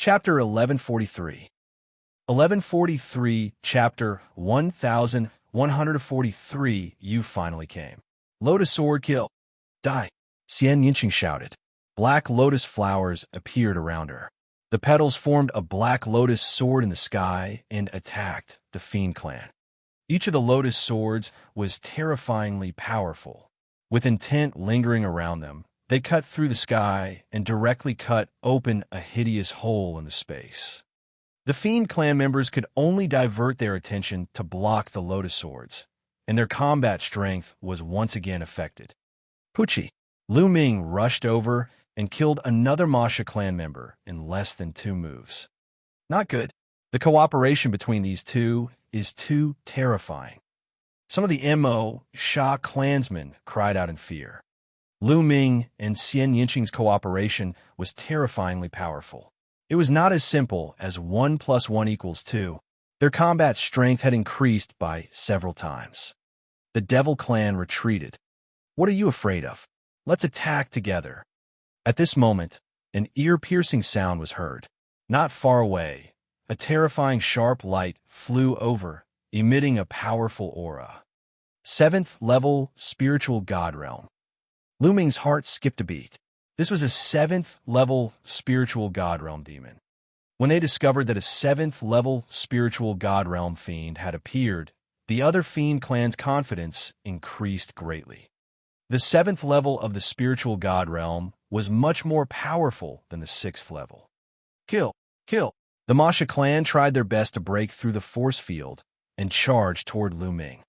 Chapter 1143. 1143, Chapter 1143, You finally came. Lotus sword kill. Die. Xianxia shouted. Black lotus flowers appeared around her. The petals formed a black lotus sword in the sky and attacked the Fiend clan. Each of the lotus swords was terrifyingly powerful. With intent lingering around them, they cut through the sky and directly cut open a hideous hole in the space. The Fiend clan members could only divert their attention to block the lotus swords, and their combat strength was once again affected. Pucci. Lu Ming rushed over and killed another Masha clan member in less than 2 moves. Not good. The cooperation between these two is too terrifying. Some of the Sha clansmen cried out in fear. Lu Ming and Xianxing's cooperation was terrifyingly powerful. It was not as simple as 1 + 1 = 2. Their combat strength had increased by several times. The Devil clan retreated. What are you afraid of? Let's attack together. At this moment, an ear-piercing sound was heard. Not far away, a terrifying sharp light flew over, emitting a powerful aura. 7th level spiritual god realm. Lu Ming's heart skipped a beat. This was a 7th level spiritual god realm demon. When they discovered that a 7th level spiritual god realm fiend had appeared, the other Fiend clan's confidence increased greatly. The 7th level of the spiritual god realm was much more powerful than the 6th level. Kill! Kill! The Masha clan tried their best to break through the force field and charged toward Lu Ming.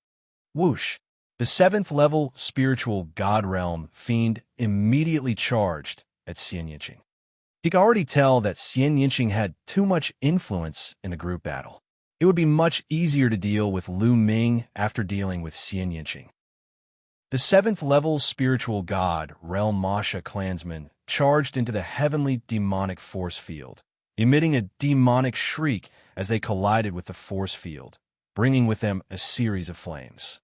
Whoosh! The 7th level spiritual god realm fiend immediately charged at Xianxia. He could already tell that Xianxia had too much influence in the group battle. It would be much easier to deal with Lu Ming after dealing with Xianxia. The 7th level spiritual god realm Masha clansmen charged into the heavenly demonic force field, emitting a demonic shriek as they collided with the force field, bringing with them a series of flames.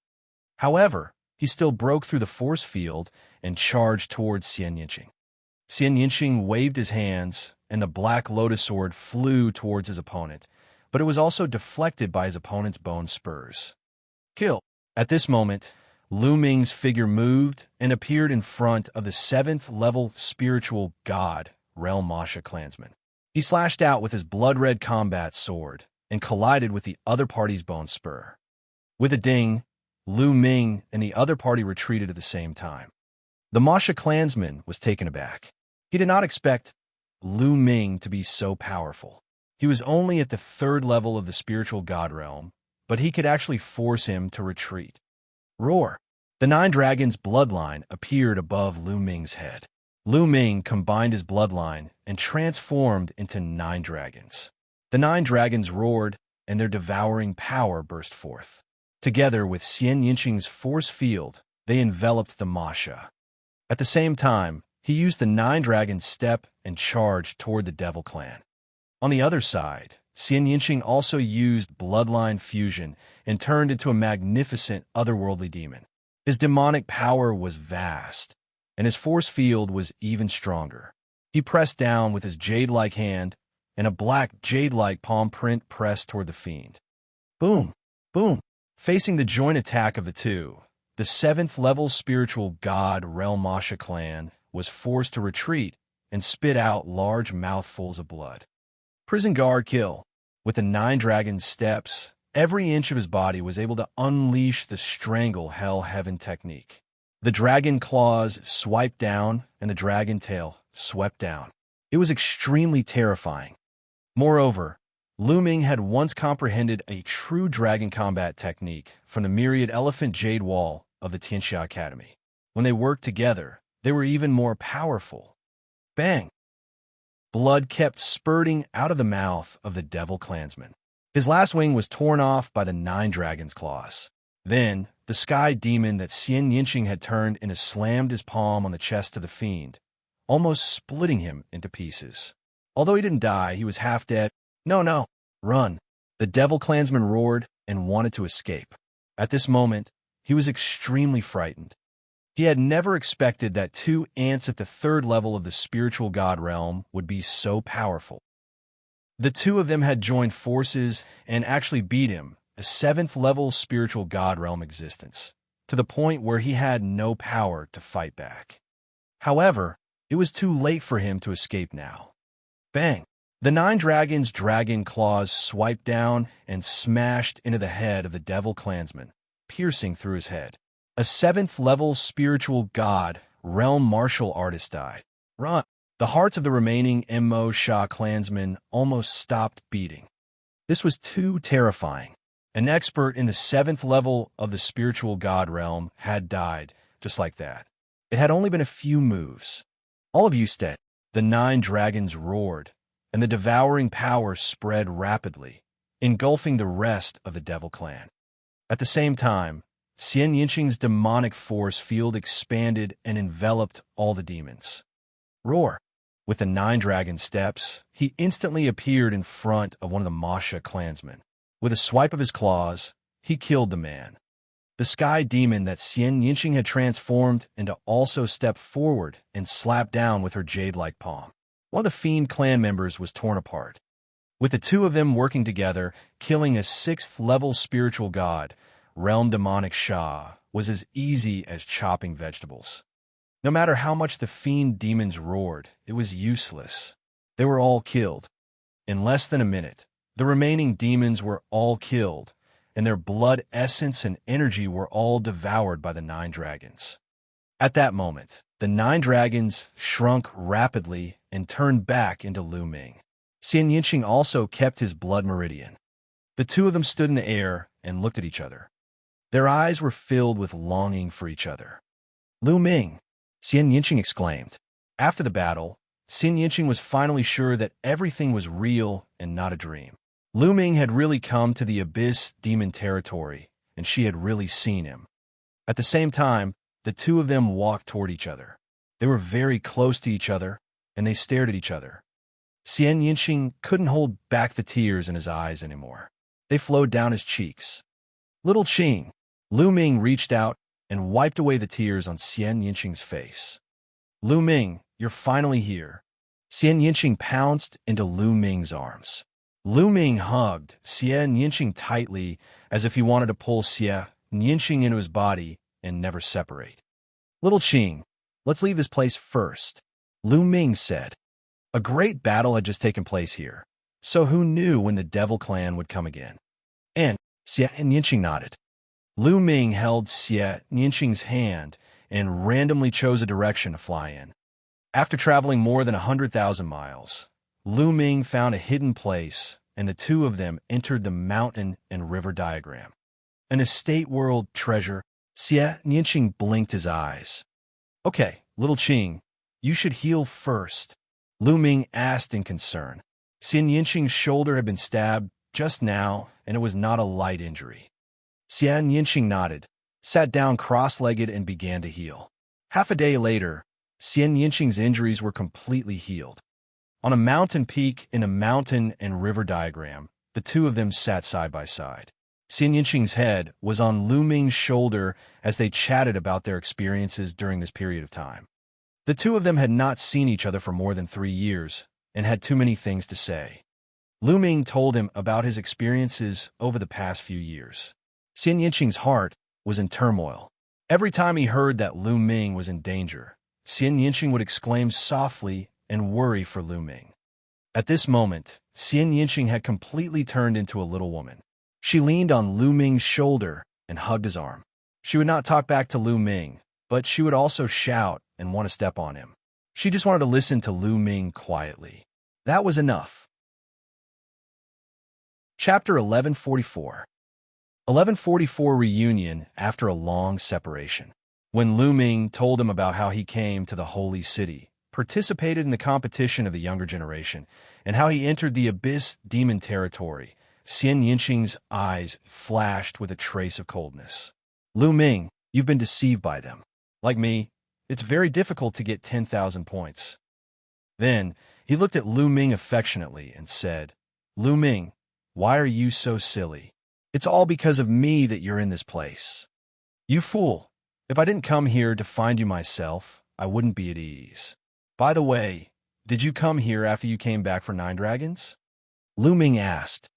However, he still broke through the force field and charged towards Xianxia. Xianxia waved his hands, and the black lotus sword flew towards his opponent, but it was also deflected by his opponent's bone spurs. Kill! At this moment, Lu Ming's figure moved and appeared in front of the 7th level spiritual god realm Masha clansman. He slashed out with his blood-red combat sword and collided with the other party's bone spur. With a ding, Lu Ming and the other party retreated at the same time. The Masha clansman was taken aback. He did not expect Lu Ming to be so powerful. He was only at the 3rd level of the spiritual god realm, but he could actually force him to retreat. Roar! The 9 Dragons' bloodline appeared above Lu Ming's head. Lu Ming combined his bloodline and transformed into 9 dragons. The 9 dragons roared, and their devouring power burst forth. Together with Xianxing's force field, they enveloped the Masha. At the same time, he used the 9 dragons' step and charged toward the Devil clan. On the other side, Xianxia also used bloodline fusion and turned into a magnificent otherworldly demon. His demonic power was vast, and his force field was even stronger. He pressed down with his jade-like hand, and a black jade-like palm print pressed toward the fiend. Boom! Boom! Facing the joint attack of the two, the 7th level spiritual god realm Masha clan was forced to retreat and spit out large mouthfuls of blood. Prison guard kill. With the 9 dragons' steps, every inch of his body was able to unleash the strangle hell heaven technique. The dragon claws swiped down and the dragon tail swept down. It was extremely terrifying. Moreover, Lu Ming had once comprehended a true dragon combat technique from the myriad elephant jade wall of the Xianxia Academy. When they worked together, they were even more powerful. Bang! Blood kept spurting out of the mouth of the Devil clansman. His last wing was torn off by the 9 dragons' claws. Then, the sky demon that Xianxia had turned into slammed his palm on the chest of the fiend, almost splitting him into pieces. Although he didn't die, he was half dead. No, run! The Devil clansman roared and wanted to escape. At this moment, he was extremely frightened. He had never expected that 2 ants at the 3rd level of the spiritual god realm would be so powerful. The two of them had joined forces and actually beat him, a 7th-level spiritual god realm existence, to the point where he had no power to fight back. However, it was too late for him to escape now. Bang! The 9 dragons' dragon claws swiped down and smashed into the head of the devil clansman, piercing through his head. A 7th-level spiritual god realm martial artist died. Run! The hearts of the remaining Mo clansmen almost stopped beating. This was too terrifying. An expert in the 7th level of the spiritual god realm had died, just like that. It had only been a few moves. All of you stead. The 9 dragons roared, and the devouring power spread rapidly, engulfing the rest of the devil clan. At the same time, Xianxia's demonic force field expanded and enveloped all the demons. Roar! With the 9 dragon steps, he instantly appeared in front of one of the Wuxia clansmen. With a swipe of his claws, he killed the man. The sky demon that Xianxia had transformed into also stepped forward and slapped down with her jade-like palm. One of the fiend clan members was torn apart. With the two of them working together, killing a 6th-level spiritual god, realm demonic Xia, was as easy as chopping vegetables. No matter how much the fiend demons roared, it was useless. They were all killed. In less than a minute, the remaining demons were all killed, and their blood essence and energy were all devoured by the 9 dragons. At that moment, the 9 dragons shrunk rapidly and turned back into Lu Ming. Xianxia also kept his blood meridian. The two of them stood in the air and looked at each other. Their eyes were filled with longing for each other. Lu Ming, Xianxia exclaimed. After the battle, Xianxia was finally sure that everything was real and not a dream. Lu Ming had really come to the Abyss demon territory, and she had really seen him. At the same time, the two of them walked toward each other. They were very close to each other, and they stared at each other. Xianxia couldn't hold back the tears in his eyes anymore. They flowed down his cheeks. Little Qing, Lu Ming reached out and wiped away the tears on Xianxia's face. Lu Ming, you're finally here. Xianxia pounced into Lu Ming's arms. Lu Ming hugged Xianxia tightly as if he wanted to pull Xianxia into his body and never separate. Little Qing, let's leave this place first, Lu Ming said. A great battle had just taken place here, so who knew when the Devil Clan would come again? And Xianxia nodded. Lu Ming held Xianxia's hand and randomly chose a direction to fly in. After traveling more than 100,000 miles, Lu Ming found a hidden place, and the two of them entered the mountain and river diagram. An estate world treasure. Xianxia blinked his eyes. Okay, little Qing, you should heal first, Lu Ming asked in concern. Xianxia's shoulder had been stabbed just now, and it was not a light injury. Xianxia nodded, sat down cross-legged and began to heal. Half a day later, Xianxia's injuries were completely healed. On a mountain peak in a mountain and river diagram, the two of them sat side by side. Xianxia's head was on Lu Ming's shoulder as they chatted about their experiences during this period of time. The two of them had not seen each other for more than 3 years and had too many things to say. Lu Ming told him about his experiences over the past few years. Xianxia's heart was in turmoil. Every time he heard that Lu Ming was in danger, Xianxia would exclaim softly and worry for Lu Ming. At this moment, Xianxia had completely turned into a little woman. She leaned on Lu Ming's shoulder and hugged his arm. She would not talk back to Lu Ming, but she would also shout and want to step on him. She just wanted to listen to Lu Ming quietly. That was enough. Chapter 1144. 1144 Reunion after a long separation. When Lu Ming told him about how he came to the Holy City, participated in the competition of the younger generation, and how he entered the Abyss demon territory, Xianxia's eyes flashed with a trace of coldness. Lu Ming, you've been deceived by them. Like me, it's very difficult to get 10,000 points. Then, he looked at Lu Ming affectionately and said, Lu Ming, why are you so silly? It's all because of me that you're in this place. You fool! If I didn't come here to find you myself, I wouldn't be at ease. By the way, did you come here after you came back for 9 dragons? Lu Ming asked.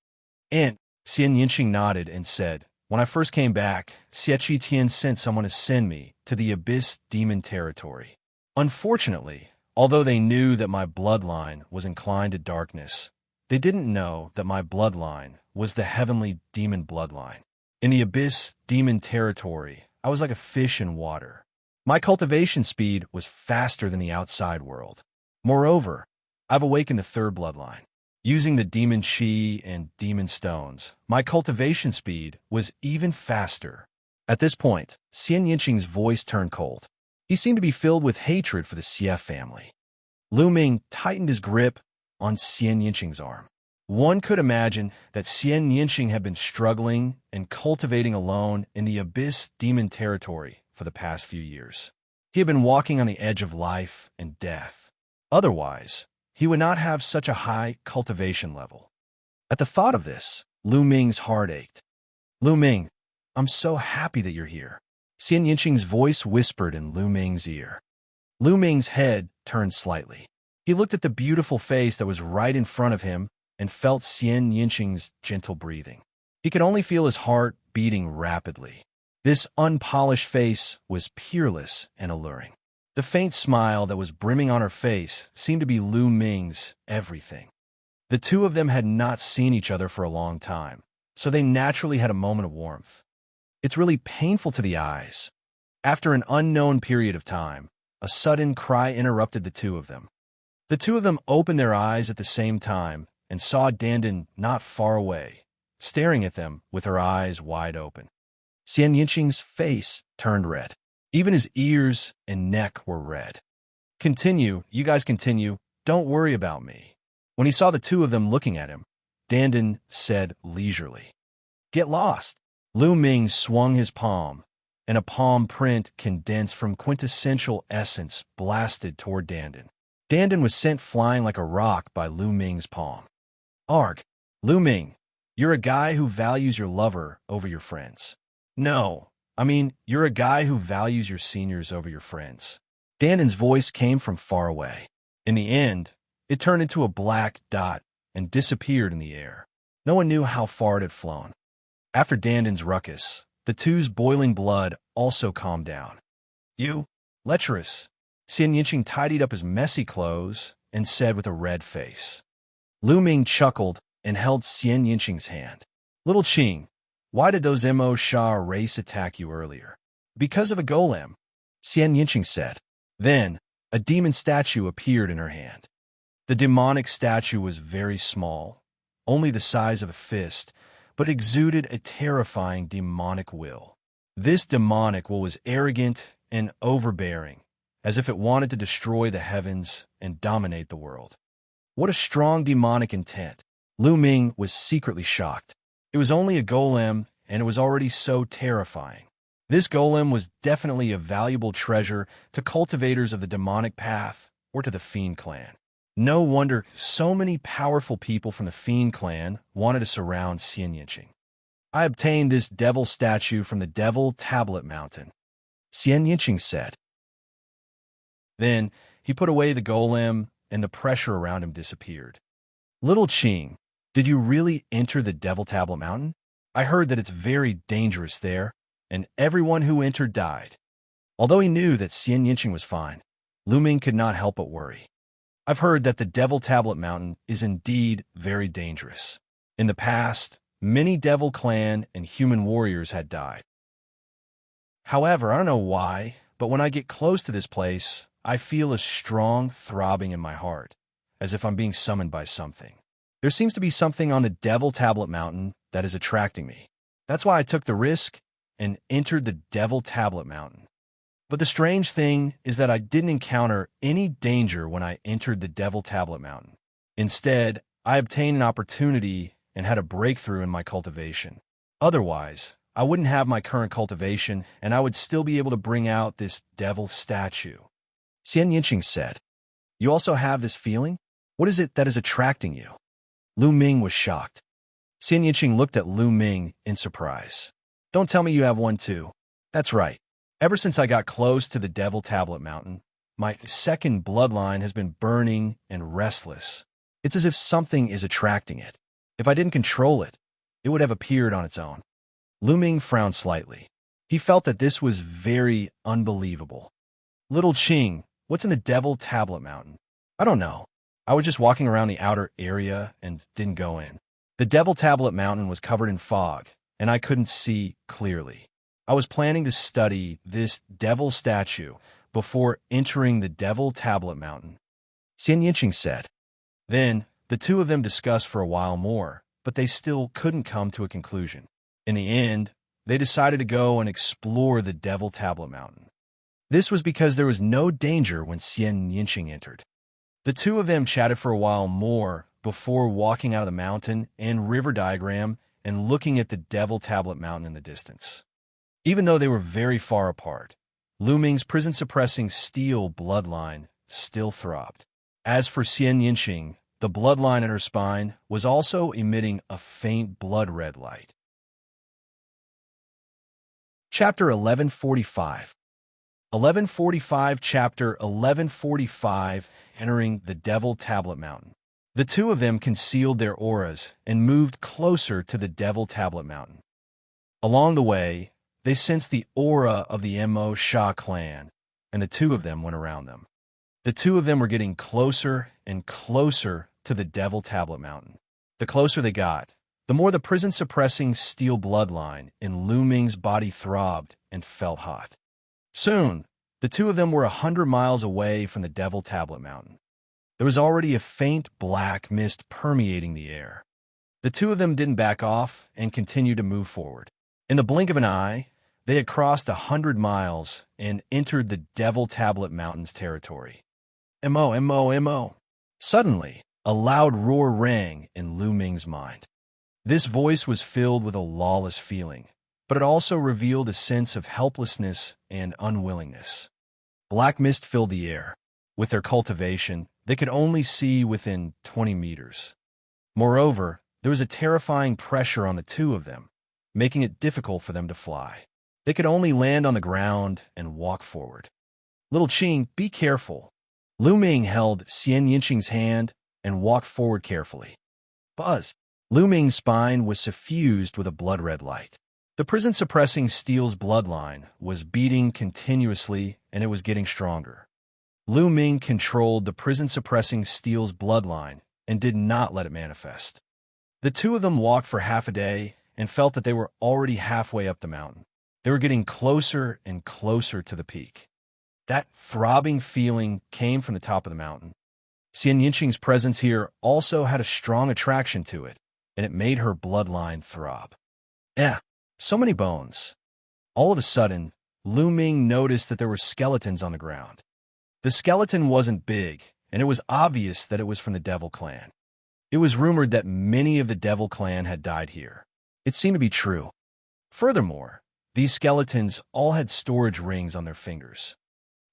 And Xianxia nodded and said, when I first came back, Xie Tian sent someone to send me to the Abyss Demon Territory. Unfortunately, although they knew that my bloodline was inclined to darkness, they didn't know that my bloodline was the heavenly demon bloodline. In the Abyss Demon Territory, I was like a fish in water. My cultivation speed was faster than the outside world. Moreover, I've awakened the third bloodline. Using the demon chi and demon stones, my cultivation speed was even faster. At this point, Xianxia's voice turned cold. He seemed to be filled with hatred for the Xie family. Lu Ming tightened his grip on Xianxia's arm. One could imagine that Xianxia had been struggling and cultivating alone in the Abyss Demon Territory for the past few years. He had been walking on the edge of life and death. Otherwise, he would not have such a high cultivation level. At the thought of this, Lu Ming's heart ached. Lu Ming, I'm so happy that you're here. Xianxia's voice whispered in Lu Ming's ear. Lu Ming's head turned slightly. He looked at the beautiful face that was right in front of him and felt Xianxia's gentle breathing. He could only feel his heart beating rapidly. This unpolished face was peerless and alluring. The faint smile that was brimming on her face seemed to be Lu Ming's everything. The two of them had not seen each other for a long time, so they naturally had a moment of warmth. It's really painful to the eyes. After an unknown period of time, a sudden cry interrupted the two of them. The two of them opened their eyes at the same time and saw Dandan not far away, staring at them with her eyes wide open. Xianxia's face turned red. Even his ears and neck were red. Continue, you guys continue. Don't worry about me. When he saw the two of them looking at him, Dandan said leisurely, Get lost. Lu Ming swung his palm, and a palm print condensed from quintessential essence blasted toward Dandan. Dandan was sent flying like a rock by Lu Ming's palm. Arg, Lu Ming, you're a guy who values your lover over your friends. No. You're a guy who values your seniors over your friends. Dandan's voice came from far away. In the end, it turned into a black dot and disappeared in the air. No one knew how far it had flown. After Dandan's ruckus, the two's boiling blood also calmed down. You, lecherous. Xianxia tidied up his messy clothes and said with a red face. Lu Ming chuckled and held Xianxia's hand. Little Qing, why did those Mo Sha race attack you earlier? Because of a golem, Xianxia said. Then, a demon statue appeared in her hand. The demonic statue was very small, only the size of a fist, but exuded a terrifying demonic will. This demonic will was arrogant and overbearing, as if it wanted to destroy the heavens and dominate the world. What a strong demonic intent. Lu Ming was secretly shocked. It was only a golem, and it was already so terrifying. This golem was definitely a valuable treasure to cultivators of the demonic path or to the Fiend clan. No wonder so many powerful people from the Fiend clan wanted to surround Xianxia. I obtained this devil statue from the Devil Tablet Mountain, Xianxia said. Then he put away the golem, and the pressure around him disappeared. Little Qing, did you really enter the Devil Tablet Mountain? I heard that it's very dangerous there, and everyone who entered died. Although he knew that Xianxia was fine, Lu Ming could not help but worry. I've heard that the Devil Tablet Mountain is indeed very dangerous. In the past, many Devil Clan and human warriors had died. However, I don't know why, but when I get close to this place, I feel a strong throbbing in my heart, as if I'm being summoned by something. There seems to be something on the Devil Tablet Mountain that is attracting me. That's why I took the risk and entered the Devil Tablet Mountain. But the strange thing is that I didn't encounter any danger when I entered the Devil Tablet Mountain. Instead, I obtained an opportunity and had a breakthrough in my cultivation. Otherwise, I wouldn't have my current cultivation, and I would still be able to bring out this devil statue. Xianxia said, You also have this feeling? What is it that is attracting you? Lu Ming was shocked. Xianxia looked at Lu Ming in surprise. Don't tell me you have one too. That's right. Ever since I got close to the Devil Tablet Mountain, my second bloodline has been burning and restless. It's as if something is attracting it. If I didn't control it, it would have appeared on its own. Lu Ming frowned slightly. He felt that this was very unbelievable. Little Qing, what's in the Devil Tablet Mountain? I don't know. I was just walking around the outer area and didn't go in. The Devil Tablet Mountain was covered in fog, and I couldn't see clearly. I was planning to study this devil statue before entering the Devil Tablet Mountain, Xianxia said. Then, the two of them discussed for a while more, but they still couldn't come to a conclusion. In the end, they decided to go and explore the Devil Tablet Mountain. This was because there was no danger when Xianxia entered. The two of them chatted for a while more before walking out of the mountain and river diagram and looking at the Devil Tablet Mountain in the distance. Even though they were very far apart, Lu Ming's prison-suppressing steel bloodline still throbbed. As for Xianxia, the bloodline in her spine was also emitting a faint blood-red light. Chapter 1145 1145 Chapter 1145 Entering the Devil Tablet Mountain. The two of them concealed their auras and moved closer to the Devil Tablet Mountain. Along the way, they sensed the aura of the Mo Sha clan, and the two of them went around them. The two of them were getting closer and closer to the Devil Tablet Mountain. The closer they got, the more the prison-suppressing steel bloodline in Lu Ming's body throbbed and felt hot. Soon, the two of them were 100 miles away from the Devil Tablet Mountain. There was already a faint black mist permeating the air. The two of them didn't back off and continued to move forward. In the blink of an eye, they had crossed 100 miles and entered the Devil Tablet Mountain's territory. Mo. Suddenly, a loud roar rang in Lu Ming's mind. This voice was filled with a lawless feeling, but it also revealed a sense of helplessness and unwillingness. Black mist filled the air. With their cultivation, they could only see within 20 meters. Moreover, there was a terrifying pressure on the two of them, making it difficult for them to fly. They could only land on the ground and walk forward. Little Qing, be careful. Lu Ming held Xianxing's hand and walked forward carefully. Buzz! Lu Ming's spine was suffused with a blood-red light. The prison-suppressing steel's bloodline was beating continuously, and it was getting stronger. Lu Ming controlled the prison-suppressing steel's bloodline and did not let it manifest. The two of them walked for half a day and felt that they were already halfway up the mountain. They were getting closer and closer to the peak. That throbbing feeling came from the top of the mountain. Xianxing's presence here also had a strong attraction to it, and it made her bloodline throb. So many bones. All of a sudden, Lu Ming noticed that there were skeletons on the ground. The skeleton wasn't big, and it was obvious that it was from the Devil Clan. It was rumored that many of the Devil Clan had died here. It seemed to be true. Furthermore, these skeletons all had storage rings on their fingers.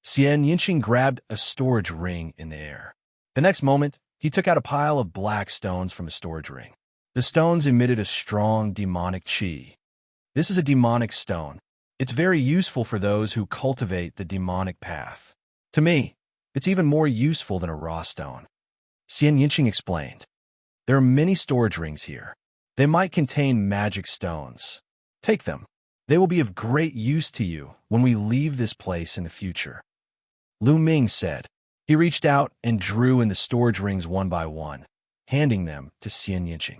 Xianxia grabbed a storage ring in the air. The next moment, he took out a pile of black stones from a storage ring. The stones emitted a strong demonic qi. This is a demonic stone. It's very useful for those who cultivate the demonic path. To me, it's even more useful than a raw stone. Xianxia explained. There are many storage rings here. They might contain magic stones. Take them. They will be of great use to you when we leave this place in the future. Lu Ming said. He reached out and drew in the storage rings one by one, handing them to Xianxia.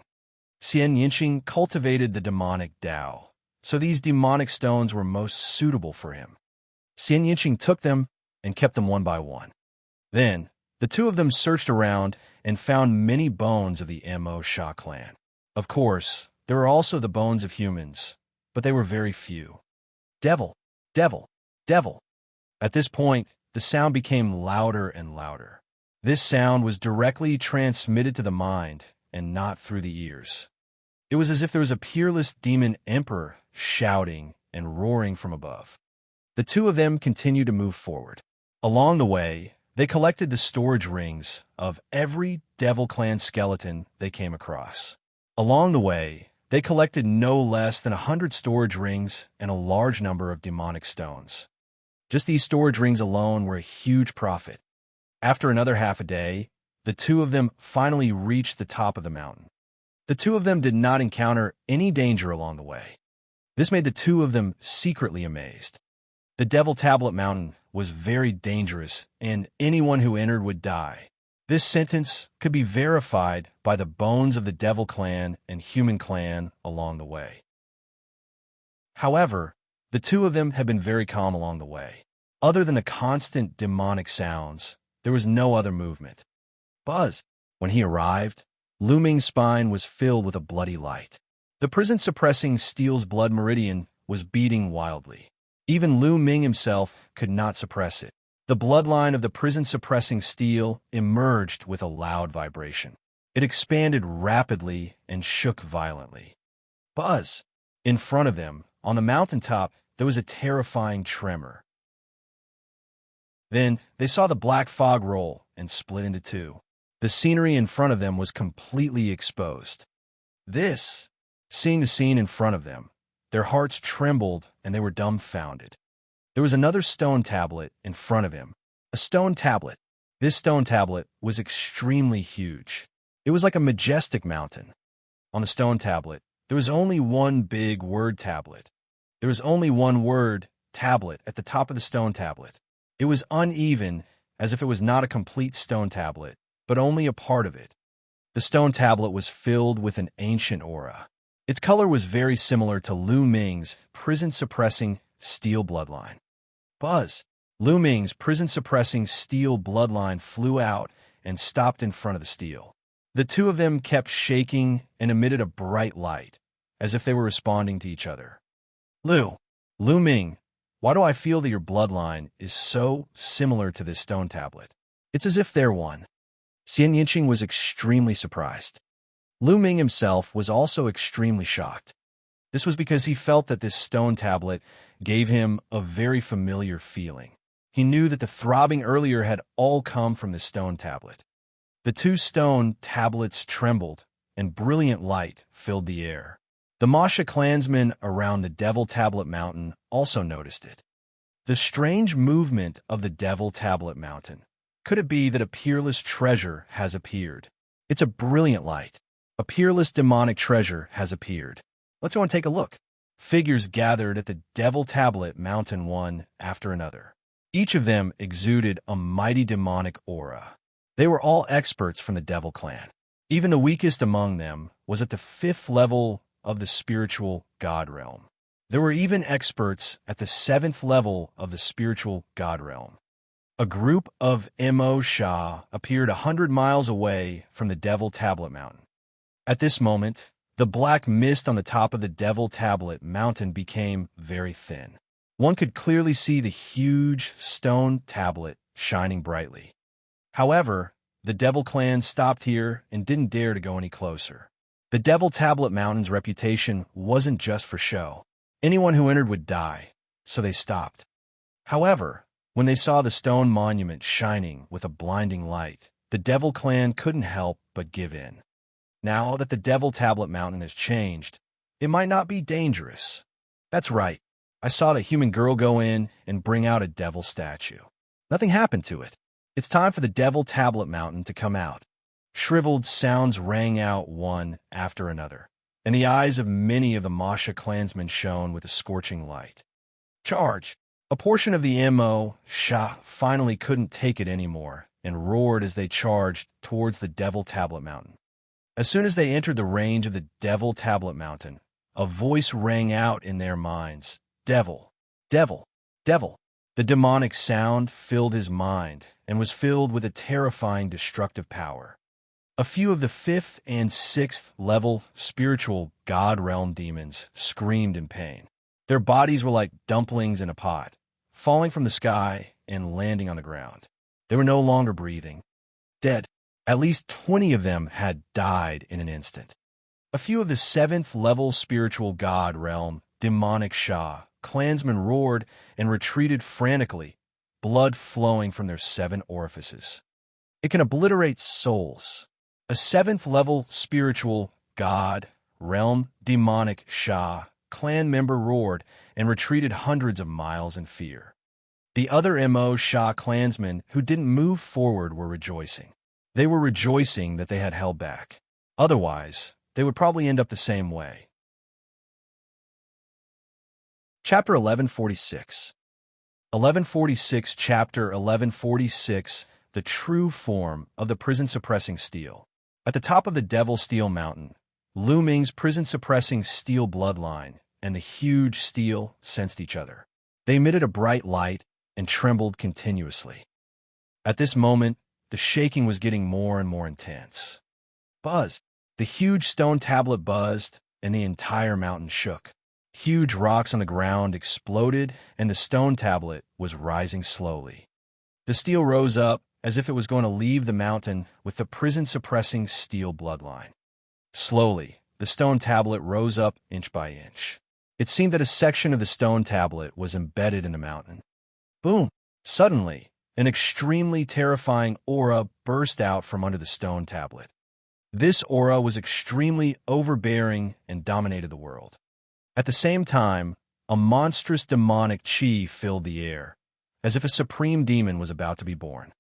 Xianxia cultivated the demonic Tao, so these demonic stones were most suitable for him. Xianxia took them and kept them one by one. Then, the two of them searched around and found many bones of the Mo Sha clan. Of course, there were also the bones of humans, but they were very few. Devil, devil, devil. At this point, the sound became louder and louder. This sound was directly transmitted to the mind and not through the ears. It was as if there was a peerless demon emperor shouting and roaring from above. The two of them continued to move forward. Along the way, they collected the storage rings of every Devil Clan skeleton they came across. Along the way, they collected no less than 100 storage rings and a large number of demonic stones. Just these storage rings alone were a huge profit. After another half a day, the two of them finally reached the top of the mountain. The two of them did not encounter any danger along the way. This made the two of them secretly amazed. The Devil Tablet Mountain was very dangerous, and anyone who entered would die. This sentence could be verified by the bones of the Devil Clan and Human Clan along the way. However, the two of them had been very calm along the way. Other than the constant demonic sounds, there was no other movement. Buzz. When he arrived, Lu Ming's spine was filled with a bloody light. The prison-suppressing steel's blood meridian was beating wildly. Even Lu Ming himself could not suppress it. The bloodline of the prison-suppressing steel emerged with a loud vibration. It expanded rapidly and shook violently. Buzz! In front of them, on the mountaintop, there was a terrifying tremor. Then they saw the black fog roll and split into two. The scenery in front of them was completely exposed. Seeing the scene in front of them, their hearts trembled and they were dumbfounded. There was another stone tablet in front of him. A stone tablet. This stone tablet was extremely huge. It was like a majestic mountain. On the stone tablet, there was only one big word tablet. There was only one word, tablet, at the top of the stone tablet. It was uneven, as if it was not a complete stone tablet, but only a part of it. The stone tablet was filled with an ancient aura. Its color was very similar to Lu Ming's prison-suppressing steel bloodline. Buzz! Lu Ming's prison-suppressing steel bloodline flew out and stopped in front of the steel. The two of them kept shaking and emitted a bright light, as if they were responding to each other. Lu Ming, why do I feel that your bloodline is so similar to this stone tablet? It's as if they're one. Xianxia was extremely surprised. Lu Ming himself was also extremely shocked. This was because he felt that this stone tablet gave him a very familiar feeling. He knew that the throbbing earlier had all come from the stone tablet. The two stone tablets trembled, and brilliant light filled the air. The Masha clansmen around the Devil Tablet Mountain also noticed it. The strange movement of the Devil Tablet Mountain. Could it be that a peerless treasure has appeared? It's a brilliant light. A peerless demonic treasure has appeared. Let's go and take a look. Figures gathered at the Devil Tablet Mountain one after another. Each of them exuded a mighty demonic aura. They were all experts from the Devil Clan. Even the weakest among them was at the 5th level of the spiritual God realm. There were even experts at the 7th level of the spiritual God realm. A group of Mo Sha appeared 100 miles away from the Devil Tablet Mountain. At this moment, the black mist on the top of the Devil Tablet Mountain became very thin. One could clearly see the huge stone tablet shining brightly. However, the Devil Clan stopped here and didn't dare to go any closer. The Devil Tablet Mountain's reputation wasn't just for show. Anyone who entered would die, so they stopped. However, when they saw the stone monument shining with a blinding light, the Devil Clan couldn't help but give in. Now that the Devil Tablet Mountain has changed, it might not be dangerous. That's right. I saw the human girl go in and bring out a devil statue. Nothing happened to it. It's time for the Devil Tablet Mountain to come out. Shriveled sounds rang out one after another, and the eyes of many of the Masha clansmen shone with a scorching light. Charge! A portion of the Mo Sha finally couldn't take it anymore and roared as they charged towards the Devil Tablet Mountain. As soon as they entered the range of the Devil Tablet Mountain, a voice rang out in their minds. Devil! Devil! Devil! The demonic sound filled his mind and was filled with a terrifying destructive power. A few of the 5th and 6th level spiritual God realm demons screamed in pain. Their bodies were like dumplings in a pot, falling from the sky and landing on the ground. They were no longer breathing. Dead. At least 20 of them had died in an instant. A few of the 7th level spiritual God realm demonic Sha clansmen roared and retreated frantically, blood flowing from their 7 orifices. It can obliterate souls. A 7th level spiritual God realm demonic Sha clan member roared and retreated hundreds of miles in fear. The other Mo Sha clansmen who didn't move forward were rejoicing. They were rejoicing that they had held back. Otherwise, they would probably end up the same way. Chapter 1146. 1146 Chapter 1146 The True Form of the Prison-Suppressing Steel. At the top of the Devil Steel Mountain, Lu Ming's prison-suppressing steel bloodline and the huge steel sensed each other. They emitted a bright light and trembled continuously. At this moment, the shaking was getting more and more intense. Buzz! The huge stone tablet buzzed, and the entire mountain shook. Huge rocks on the ground exploded, and the stone tablet was rising slowly. The steel rose up as if it was going to leave the mountain with the prison-suppressing steel bloodline. Slowly, the stone tablet rose up inch by inch. It seemed that a section of the stone tablet was embedded in the mountain. Boom! Suddenly, an extremely terrifying aura burst out from under the stone tablet. This aura was extremely overbearing and dominated the world. At the same time, a monstrous demonic chi filled the air, as if a supreme demon was about to be born.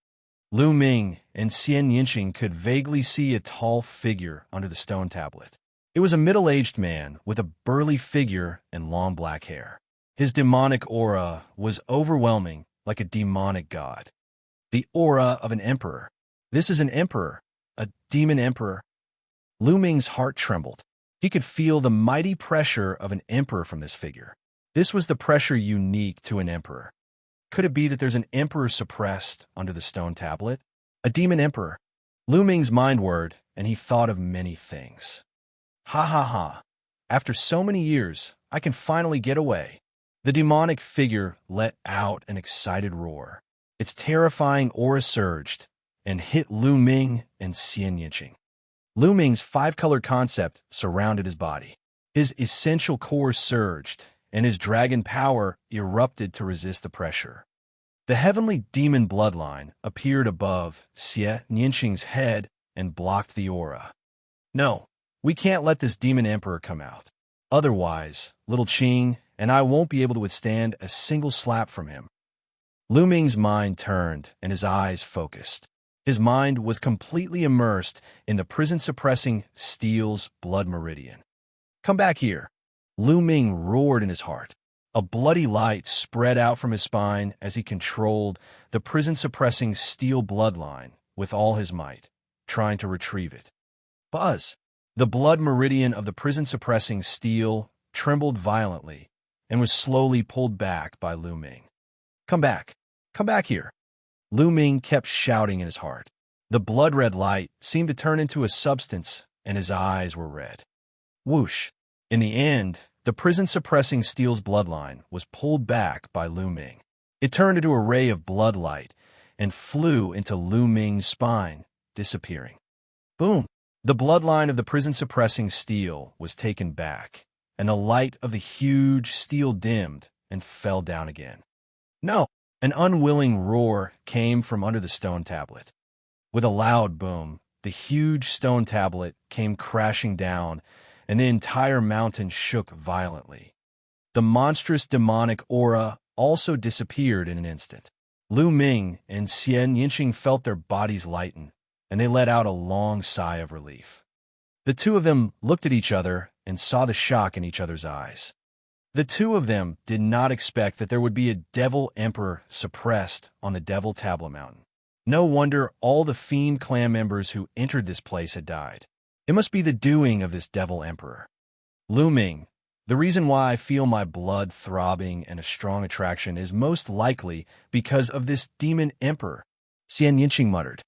Lu Ming and Xianxia could vaguely see a tall figure under the stone tablet. It was a middle-aged man with a burly figure and long black hair. His demonic aura was overwhelming, like a demonic god. The aura of an emperor. This is an emperor, a demon emperor. Lu Ming's heart trembled. He could feel the mighty pressure of an emperor from this figure. This was the pressure unique to an emperor. Could it be that there's an emperor suppressed under the stone tablet? A demon emperor. Lu Ming's mind whirred, and he thought of many things. Ha ha ha. After so many years, I can finally get away. The demonic figure let out an excited roar. Its terrifying aura surged and hit Lu Ming and Xianxia. Lu Ming's five-color concept surrounded his body. His essential core surged, and his dragon power erupted to resist the pressure. The heavenly demon bloodline appeared above Xianxia's head and blocked the aura. No, we can't let this demon emperor come out. Otherwise, little Qing and I won't be able to withstand a single slap from him. Lu Ming's mind turned and his eyes focused. His mind was completely immersed in the prison-suppressing steel's blood meridian. Come back here. Lu Ming roared in his heart. A bloody light spread out from his spine as he controlled the prison-suppressing steel bloodline with all his might, trying to retrieve it. Buzz! The blood meridian of the prison-suppressing steel trembled violently and was slowly pulled back by Lu Ming. Come back! Come back here! Lu Ming kept shouting in his heart. The blood-red light seemed to turn into a substance, and his eyes were red. Whoosh! In the end, the prison-suppressing steel's bloodline was pulled back by Lu Ming. It turned into a ray of blood light and flew into Lu Ming's spine, disappearing. Boom! The bloodline of the prison-suppressing steel was taken back, and the light of the huge steel dimmed and fell down again. No! An unwilling roar came from under the stone tablet. With a loud boom, the huge stone tablet came crashing down, and the entire mountain shook violently. The monstrous demonic aura also disappeared in an instant. Lu Ming and Xianxia felt their bodies lighten, and they let out a long sigh of relief. The two of them looked at each other and saw the shock in each other's eyes. The two of them did not expect that there would be a devil emperor suppressed on the Devil Tablet Mountain. No wonder all the Fiend clan members who entered this place had died. It must be the doing of this devil emperor. Lu Ming, the reason why I feel my blood throbbing and a strong attraction is most likely because of this demon emperor, Xianxia muttered.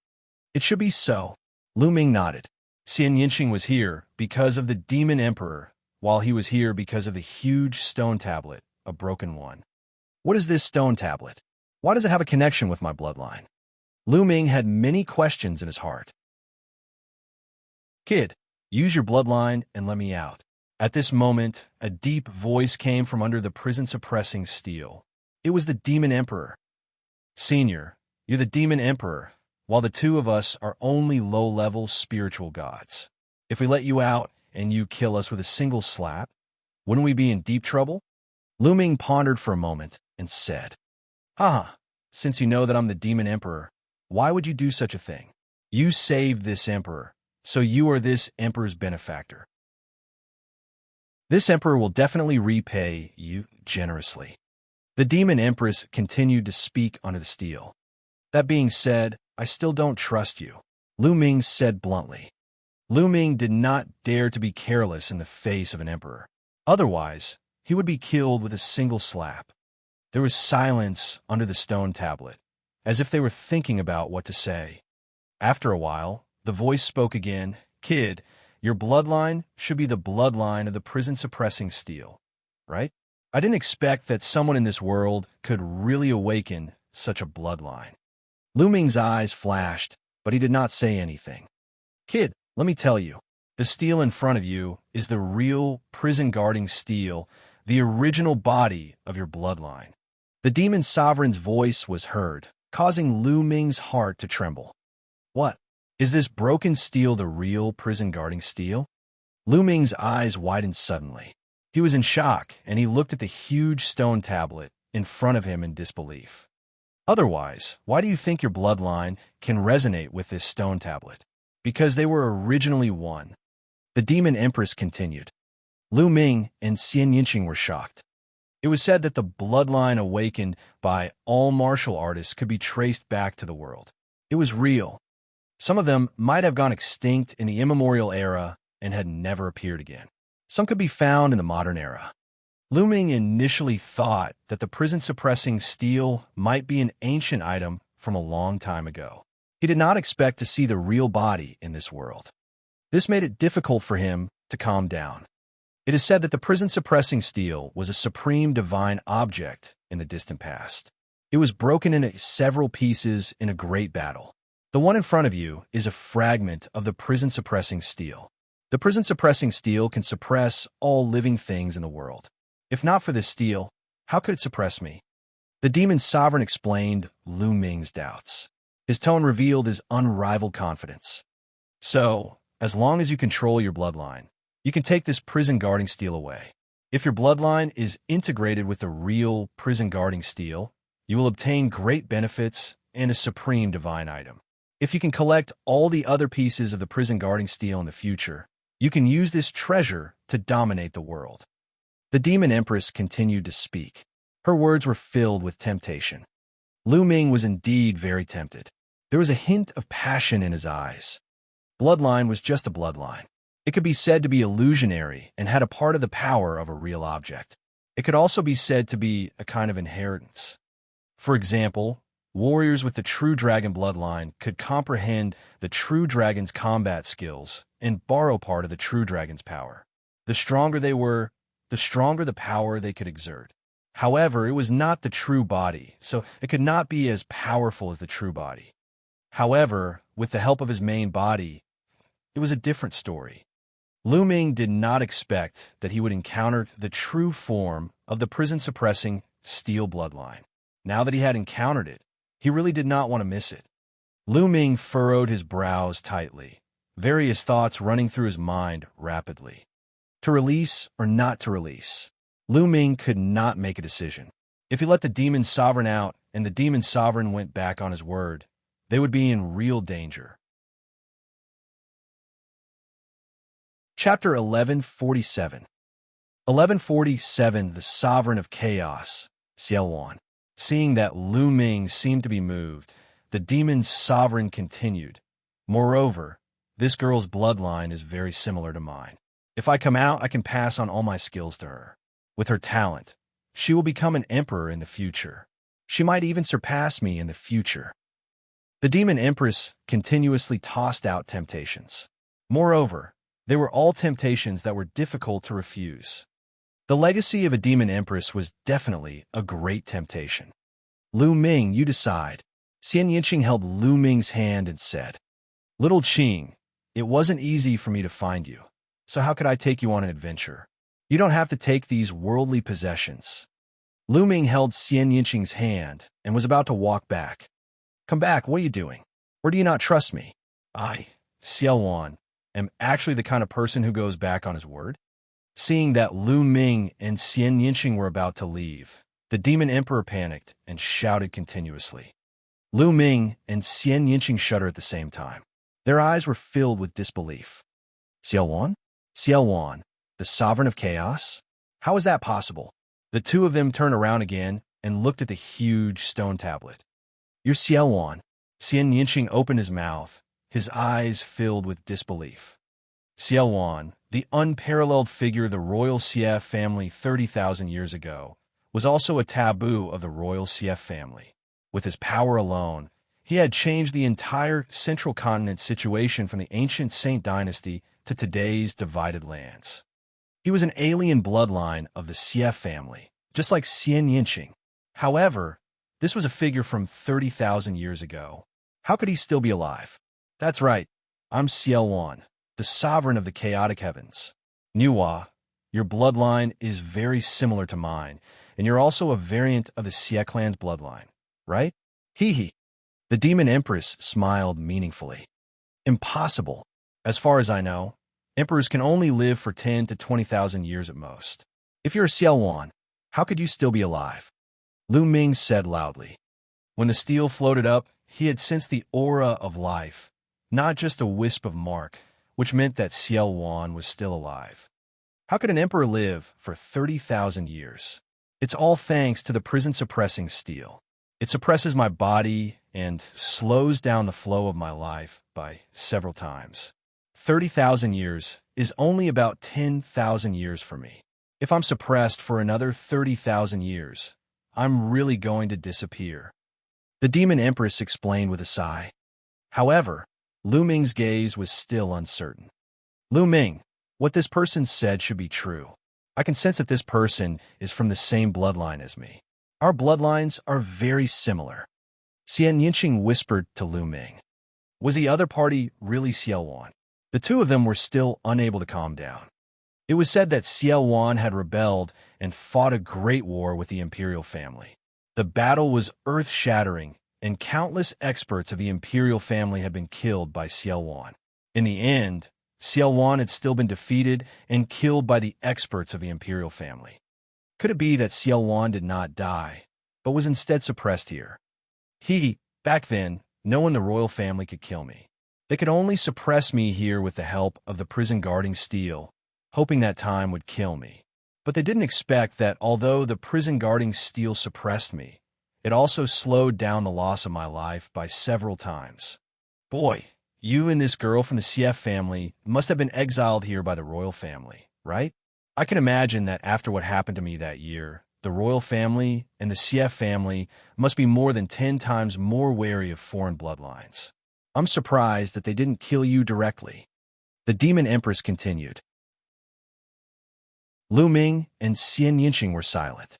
It should be so. Lu Ming nodded. Xianxia was here because of the demon emperor, while he was here because of the huge stone tablet, a broken one. What is this stone tablet? Why does it have a connection with my bloodline? Lu Ming had many questions in his heart. Kid, use your bloodline and let me out. At this moment, a deep voice came from under the prison-suppressing steel. It was the demon emperor. Senior, you're the demon emperor, while the two of us are only low-level spiritual gods. If we let you out and you kill us with a single slap, wouldn't we be in deep trouble? Lu Ming pondered for a moment and said, Haha, since you know that I'm the demon emperor, why would you do such a thing? You saved this emperor, so you are this emperor's benefactor. This emperor will definitely repay you generously. The demon empress continued to speak under the steel. That being said, I still don't trust you, Lu Ming said bluntly. Lu Ming did not dare to be careless in the face of an emperor. Otherwise, he would be killed with a single slap. There was silence under the stone tablet, as if they were thinking about what to say. After a while, the voice spoke again. Kid, your bloodline should be the bloodline of the prison-suppressing steel, right? I didn't expect that someone in this world could really awaken such a bloodline. Lu Ming's eyes flashed, but he did not say anything. Kid, let me tell you, the steel in front of you is the real prison-guarding steel, the original body of your bloodline. The demon sovereign's voice was heard, causing Lu Ming's heart to tremble. What? Is this broken steel the real prison-guarding steel? Lu Ming's eyes widened suddenly. He was in shock, and he looked at the huge stone tablet in front of him in disbelief. Otherwise, why do you think your bloodline can resonate with this stone tablet? Because they were originally one. The demon empress continued. Lu Ming and Xianxia were shocked. It was said that the bloodline awakened by all martial artists could be traced back to the world. It was real. Some of them might have gone extinct in the immemorial era and had never appeared again. Some could be found in the modern era. Lu Ming initially thought that the prison-suppressing steel might be an ancient item from a long time ago. He did not expect to see the real body in this world. This made it difficult for him to calm down. It is said that the prison-suppressing steel was a supreme divine object in the distant past. It was broken into several pieces in a great battle. The one in front of you is a fragment of the prison-suppressing steel. The prison-suppressing steel can suppress all living things in the world. If not for this steel, how could it suppress me? The demon sovereign explained Lu Ming's doubts. His tone revealed his unrivaled confidence. So, as long as you control your bloodline, you can take this prison-guarding steel away. If your bloodline is integrated with the real prison-guarding steel, you will obtain great benefits and a supreme divine item. If you can collect all the other pieces of the prison-guarding steel in the future, you can use this treasure to dominate the world. The demon empress continued to speak. Her words were filled with temptation. Lu Ming was indeed very tempted. There was a hint of passion in his eyes. Bloodline was just a bloodline. It could be said to be illusionary and had a part of the power of a real object. It could also be said to be a kind of inheritance. For example, warriors with the true dragon bloodline could comprehend the true dragon's combat skills and borrow part of the true dragon's power. The stronger they were, the stronger the power they could exert. However, it was not the true body, so it could not be as powerful as the true body. However, with the help of his main body, it was a different story. Lu Ming did not expect that he would encounter the true form of the prison-suppressing steel bloodline. Now that he had encountered it, he really did not want to miss it. Lu Ming furrowed his brows tightly, various thoughts running through his mind rapidly. To release or not to release? Lu Ming could not make a decision. If he let the demon sovereign out and the demon sovereign went back on his word, they would be in real danger. Chapter 1147. 1147. The Sovereign of Chaos, Xianxia. Seeing that Lu Ming seemed to be moved, the demon sovereign continued. Moreover, this girl's bloodline is very similar to mine. If I come out, I can pass on all my skills to her. With her talent, she will become an emperor in the future. She might even surpass me in the future. The demon empress continuously tossed out temptations. Moreover, they were all temptations that were difficult to refuse. The legacy of a demon empress was definitely a great temptation. Lu Ming, you decide. Xianxia held Lu Ming's hand and said, Little Qing, it wasn't easy for me to find you, so how could I take you on an adventure? You don't have to take these worldly possessions. Lu Ming held Xianxia's hand and was about to walk back. Come back, what are you doing? Or do you not trust me? I, Xiaowan, am actually the kind of person who goes back on his word. Seeing that Lu Ming and Xianxia were about to leave, the demon emperor panicked and shouted continuously. Lu Ming and Xianxia shuddered at the same time. Their eyes were filled with disbelief. Xiaowan? Xiaowan, The sovereign of chaos? How is that possible? The two of them turned around again and looked at the huge stone tablet. You're Xiaowan. Xianxia opened his mouth, his eyes filled with disbelief. Xiaowan, the unparalleled figure of the royal Xie family 30,000 years ago, was also a taboo of the royal Xie family. With his power alone, he had changed the entire central continent situation from the ancient Saint dynasty to today's divided lands. He was an alien bloodline of the Xie family, just like Xianxia. However, this was a figure from 30,000 years ago. How could he still be alive? That's right, I'm Xiaowan, the sovereign of the chaotic heavens. Nuwa, your bloodline is very similar to mine, and you're also a variant of the Xie clan's bloodline, right? Hee hee. The demon empress smiled meaningfully. Impossible. As far as I know, emperors can only live for 10 to 20,000 years at most. If you're a Xiaowan, how could you still be alive? Lu Ming said loudly. When the steel floated up, he had sensed the aura of life, not just a wisp of mark, which meant that Xiaowan was still alive. How could an emperor live for 30,000 years? It's all thanks to the prison-suppressing steel. It suppresses my body and slows down the flow of my life by several times. 30,000 years is only about 10,000 years for me. If I'm suppressed for another 30,000 years, I'm really going to disappear. The demon empress explained with a sigh. However, Lu Ming's gaze was still uncertain. Lu Ming, what this person said should be true. I can sense that this person is from the same bloodline as me. Our bloodlines are very similar. Xianxia whispered to Lu Ming. Was the other party really Xiaowan? The two of them were still unable to calm down. It was said that Xiaowan had rebelled and fought a great war with the imperial family. The battle was earth-shattering, and countless experts of the imperial family had been killed by Xiaowan. In the end, Xiaowan had still been defeated and killed by the experts of the imperial family. Could it be that Xiaowan did not die, but was instead suppressed here? Back then, no one in the royal family could kill me. They could only suppress me here with the help of the prison-guarding steel, hoping that time would kill me. But they didn't expect that although the prison-guarding steel suppressed me, it also slowed down the loss of my life by several times. Boy, you and this girl from the CF family must have been exiled here by the royal family, right? I can imagine that after what happened to me that year, the royal family and the CF family must be more than 10 times more wary of foreign bloodlines. I'm surprised that they didn't kill you directly. The demon empress continued. Lu Ming and Xianxia were silent.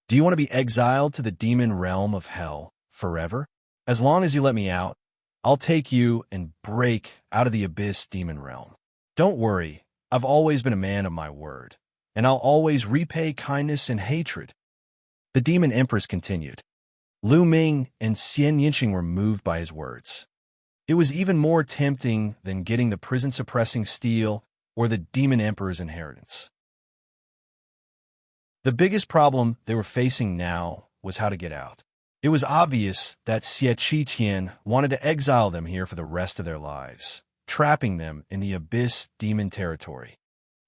Do you want to be exiled to the demon realm of hell forever? As long as you let me out, I'll take you and break out of the abyss demon realm. Don't worry, I've always been a man of my word, and I'll always repay kindness and hatred. The demon empress continued. Lu Ming and Xianxia were moved by his words. It was even more tempting than getting the prison-suppressing steel or the demon emperor's inheritance. The biggest problem they were facing now was how to get out. It was obvious that Xie Qitian wanted to exile them here for the rest of their lives, trapping them in the abyss demon territory.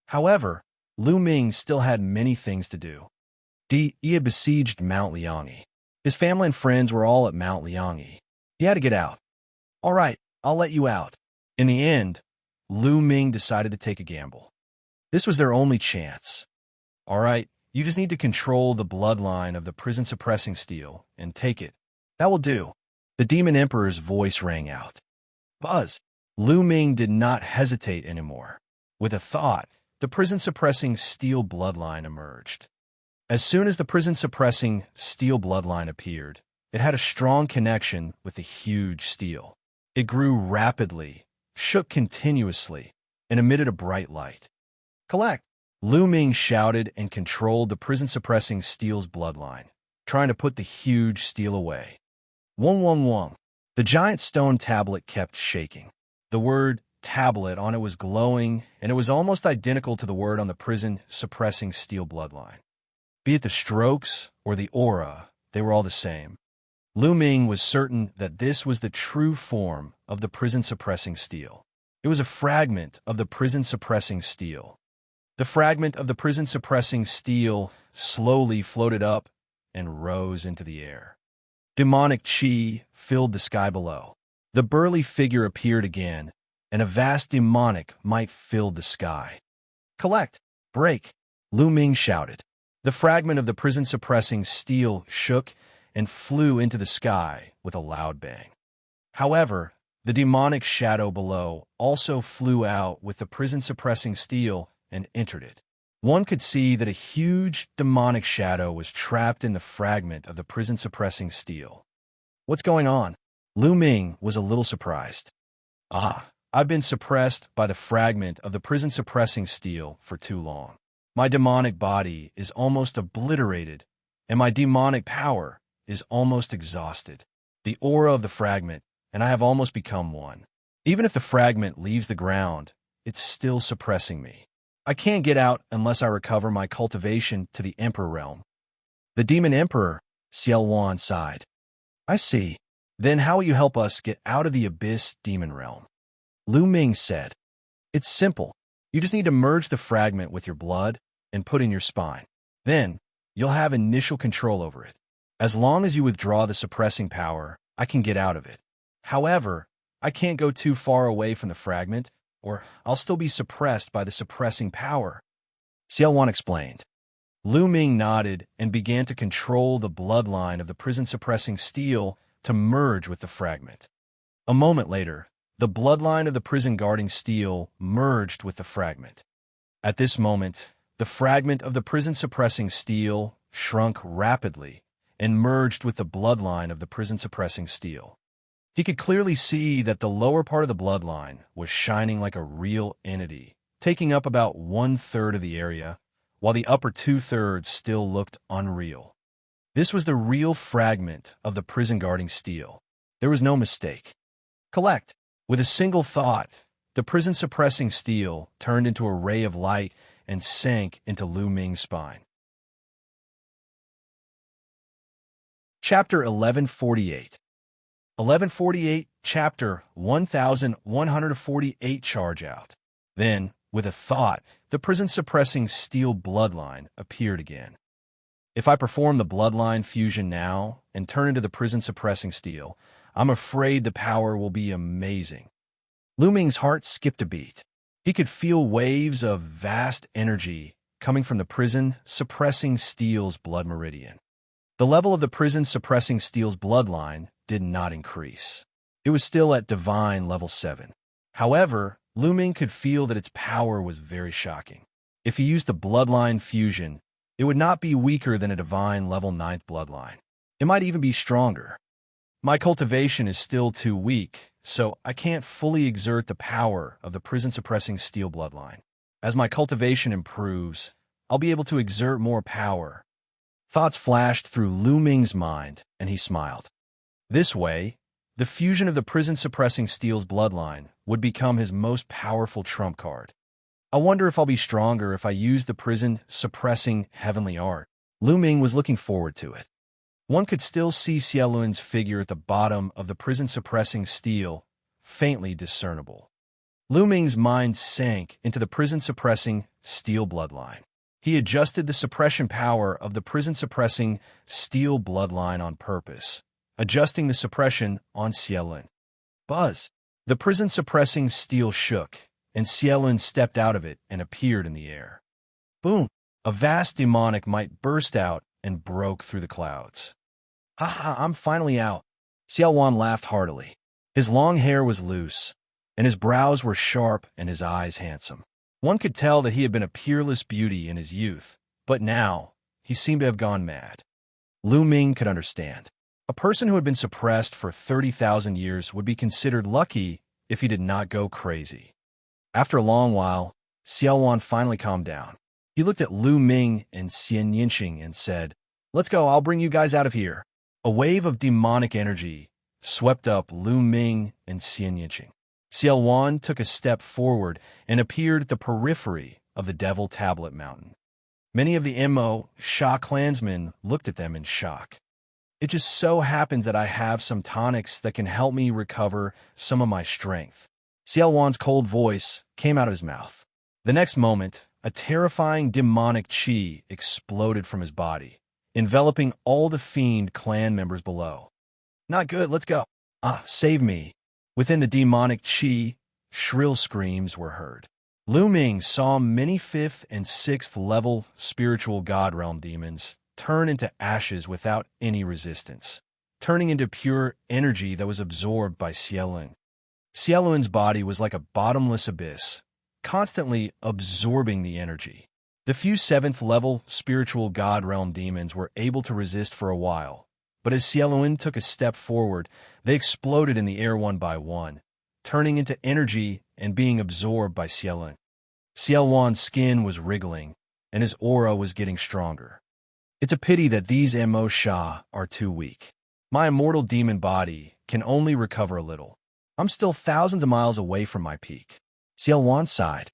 However, Lu Ming still had many things to do. He had besieged Mount Liangyi. His family and friends were all at Mount Liangyi. He had to get out. All right, I'll let you out. In the end, Lu Ming decided to take a gamble. This was their only chance. All right, you just need to control the bloodline of the prison-suppressing steel and take it. That will do. The demon emperor's voice rang out. Buzz. Lu Ming did not hesitate anymore. With a thought, the prison-suppressing steel bloodline emerged. As soon as the prison-suppressing steel bloodline appeared, it had a strong connection with the huge steel. It grew rapidly, shook continuously, and emitted a bright light. Collect! Lu Ming shouted and controlled the prison-suppressing steel's bloodline, trying to put the huge steel away. Wong wong wong. The giant stone tablet kept shaking. The word tablet on it was glowing, and it was almost identical to the word on the prison-suppressing steel bloodline. Be it the strokes or the aura, they were all the same. Lu Ming was certain that this was the true form of the prison-suppressing steel. It was a fragment of the prison-suppressing steel. The fragment of the prison-suppressing steel slowly floated up and rose into the air. Demonic chi filled the sky below. The burly figure appeared again, and a vast demonic might filled the sky. "Collect! Break!" Lu Ming shouted. The fragment of the prison-suppressing steel shook and flew into the sky with a loud bang. However, the demonic shadow below also flew out with the prison-suppressing steel and entered it. One could see that a huge demonic shadow was trapped in the fragment of the prison-suppressing steel. "What's going on?" Lu Ming was a little surprised. I've been suppressed by the fragment of the prison-suppressing steel for too long. My demonic body is almost obliterated, and my demonic power is almost exhausted. The aura of the fragment, and I have almost become one. Even if the fragment leaves the ground, it's still suppressing me. I can't get out unless I recover my cultivation to the Emperor realm. The Demon Emperor, Xianxia sighed. "I see. Then how will you help us get out of the Abyss Demon realm?" Lu Ming said. "It's simple. You just need to merge the fragment with your blood and put in your spine. Then, you'll have initial control over it. As long as you withdraw the suppressing power, I can get out of it. However, I can't go too far away from the fragment, or I'll still be suppressed by the suppressing power," Xiaowan explained. Lu Ming nodded and began to control the bloodline of the prison-suppressing steel to merge with the fragment. A moment later, the bloodline of the prison-guarding steel merged with the fragment. At this moment, the fragment of the prison-suppressing steel shrunk rapidly and merged with the bloodline of the prison-suppressing steel. He could clearly see that the lower part of the bloodline was shining like a real entity, taking up about 1/3 of the area, while the upper 2/3 still looked unreal. This was the real fragment of the prison-guarding steel. There was no mistake. "Collect!" With a single thought, the prison-suppressing steel turned into a ray of light and sank into Lu Ming's spine. Chapter 1148. 1148, Chapter 1148 Charge Out. Then, with a thought, the prison-suppressing steel bloodline appeared again. If I perform the bloodline fusion now and turn into the prison-suppressing steel, I'm afraid the power will be amazing. Lu Ming's heart skipped a beat. He could feel waves of vast energy coming from the prison-suppressing steel's blood meridian. The level of the prison-suppressing steel's bloodline did not increase. It was still at divine level 7. However, Lu Ming could feel that its power was very shocking. If he used the bloodline fusion, it would not be weaker than a divine level 9th bloodline. It might even be stronger. My cultivation is still too weak, so I can't fully exert the power of the prison-suppressing steel bloodline. As my cultivation improves, I'll be able to exert more power. Thoughts flashed through Lu Ming's mind, and he smiled. This way, the fusion of the prison-suppressing steel's bloodline would become his most powerful trump card. I wonder if I'll be stronger if I use the prison-suppressing heavenly art. Lu Ming was looking forward to it. One could still see Xiaolun's figure at the bottom of the prison-suppressing steel, faintly discernible. Lu Ming's mind sank into the prison-suppressing steel bloodline. He adjusted the suppression power of the prison-suppressing steel bloodline on purpose, adjusting the suppression on Xiaolun. Buzz! The prison-suppressing steel shook, and Xiaolun stepped out of it and appeared in the air. Boom! A vast demonic might burst out and broke through the clouds. "Haha, I'm finally out." Xiaowan laughed heartily. His long hair was loose, and his brows were sharp and his eyes handsome. One could tell that he had been a peerless beauty in his youth, but now he seemed to have gone mad. Lu Ming could understand. A person who had been suppressed for 30,000 years would be considered lucky if he did not go crazy. After a long while, Xiaowan finally calmed down. He looked at Lu Ming and Xianxia and said, "Let's go, I'll bring you guys out of here." A wave of demonic energy swept up Lu Ming and Xianxia. Xiaowan took a step forward and appeared at the periphery of the Devil Tablet Mountain. Many of the Sha clansmen looked at them in shock. "It just so happens that I have some tonics that can help me recover some of my strength." Xiaowan's cold voice came out of his mouth. The next moment, a terrifying demonic chi exploded from his body, enveloping all the fiend clan members below. Not good, let's go. Save me. Within the demonic chi, shrill screams were heard. Lu Ming saw many 5th and 6th level spiritual god realm demons turn into ashes without any resistance, turning into pure energy that was absorbed by Xiaolun. Xiaolun's body was like a bottomless abyss, constantly absorbing the energy. The few 7th level spiritual god realm demons were able to resist for a while, but as Xiaolun took a step forward, they exploded in the air one by one, turning into energy and being absorbed by Xiaolun. Xiaolun's skin was wriggling, and his aura was getting stronger. It's a pity that these Mo Sha are too weak. My immortal demon body can only recover a little. I'm still thousands of miles away from my peak. Xiaolun sighed.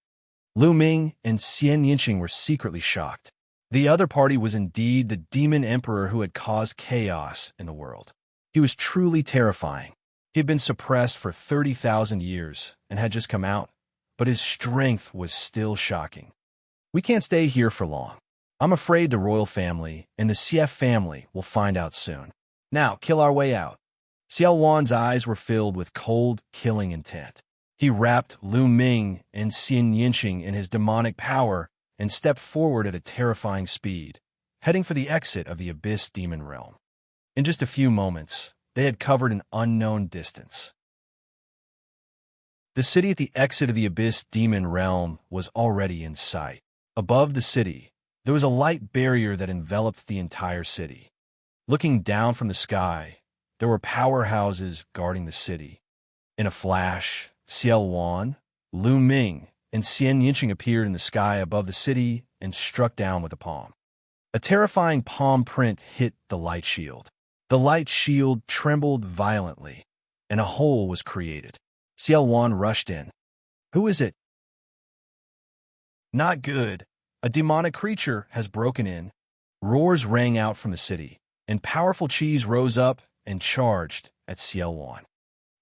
Lu Ming and Xianxia were secretly shocked. The other party was indeed the demon emperor who had caused chaos in the world. He was truly terrifying. He had been suppressed for 30,000 years and had just come out, but his strength was still shocking. We can't stay here for long. I'm afraid the royal family and the CF family will find out soon. Now, kill our way out. Xiaolun's eyes were filled with cold, killing intent. He wrapped Lu Ming and Xianxia in his demonic power and stepped forward at a terrifying speed, heading for the exit of the Abyss Demon Realm. In just a few moments, they had covered an unknown distance. The city at the exit of the Abyss Demon Realm was already in sight. Above the city, there was a light barrier that enveloped the entire city. Looking down from the sky, there were powerhouses guarding the city. In a flash, Xiaolun, Lu Ming, and Xianxia appeared in the sky above the city and struck down with a palm. A terrifying palm print hit the light shield. The light shield trembled violently, and a hole was created. Xiaolun rushed in. Who is it? Not good. A demonic creature has broken in. Roars rang out from the city, and powerful chis rose up and charged at Xiaolun.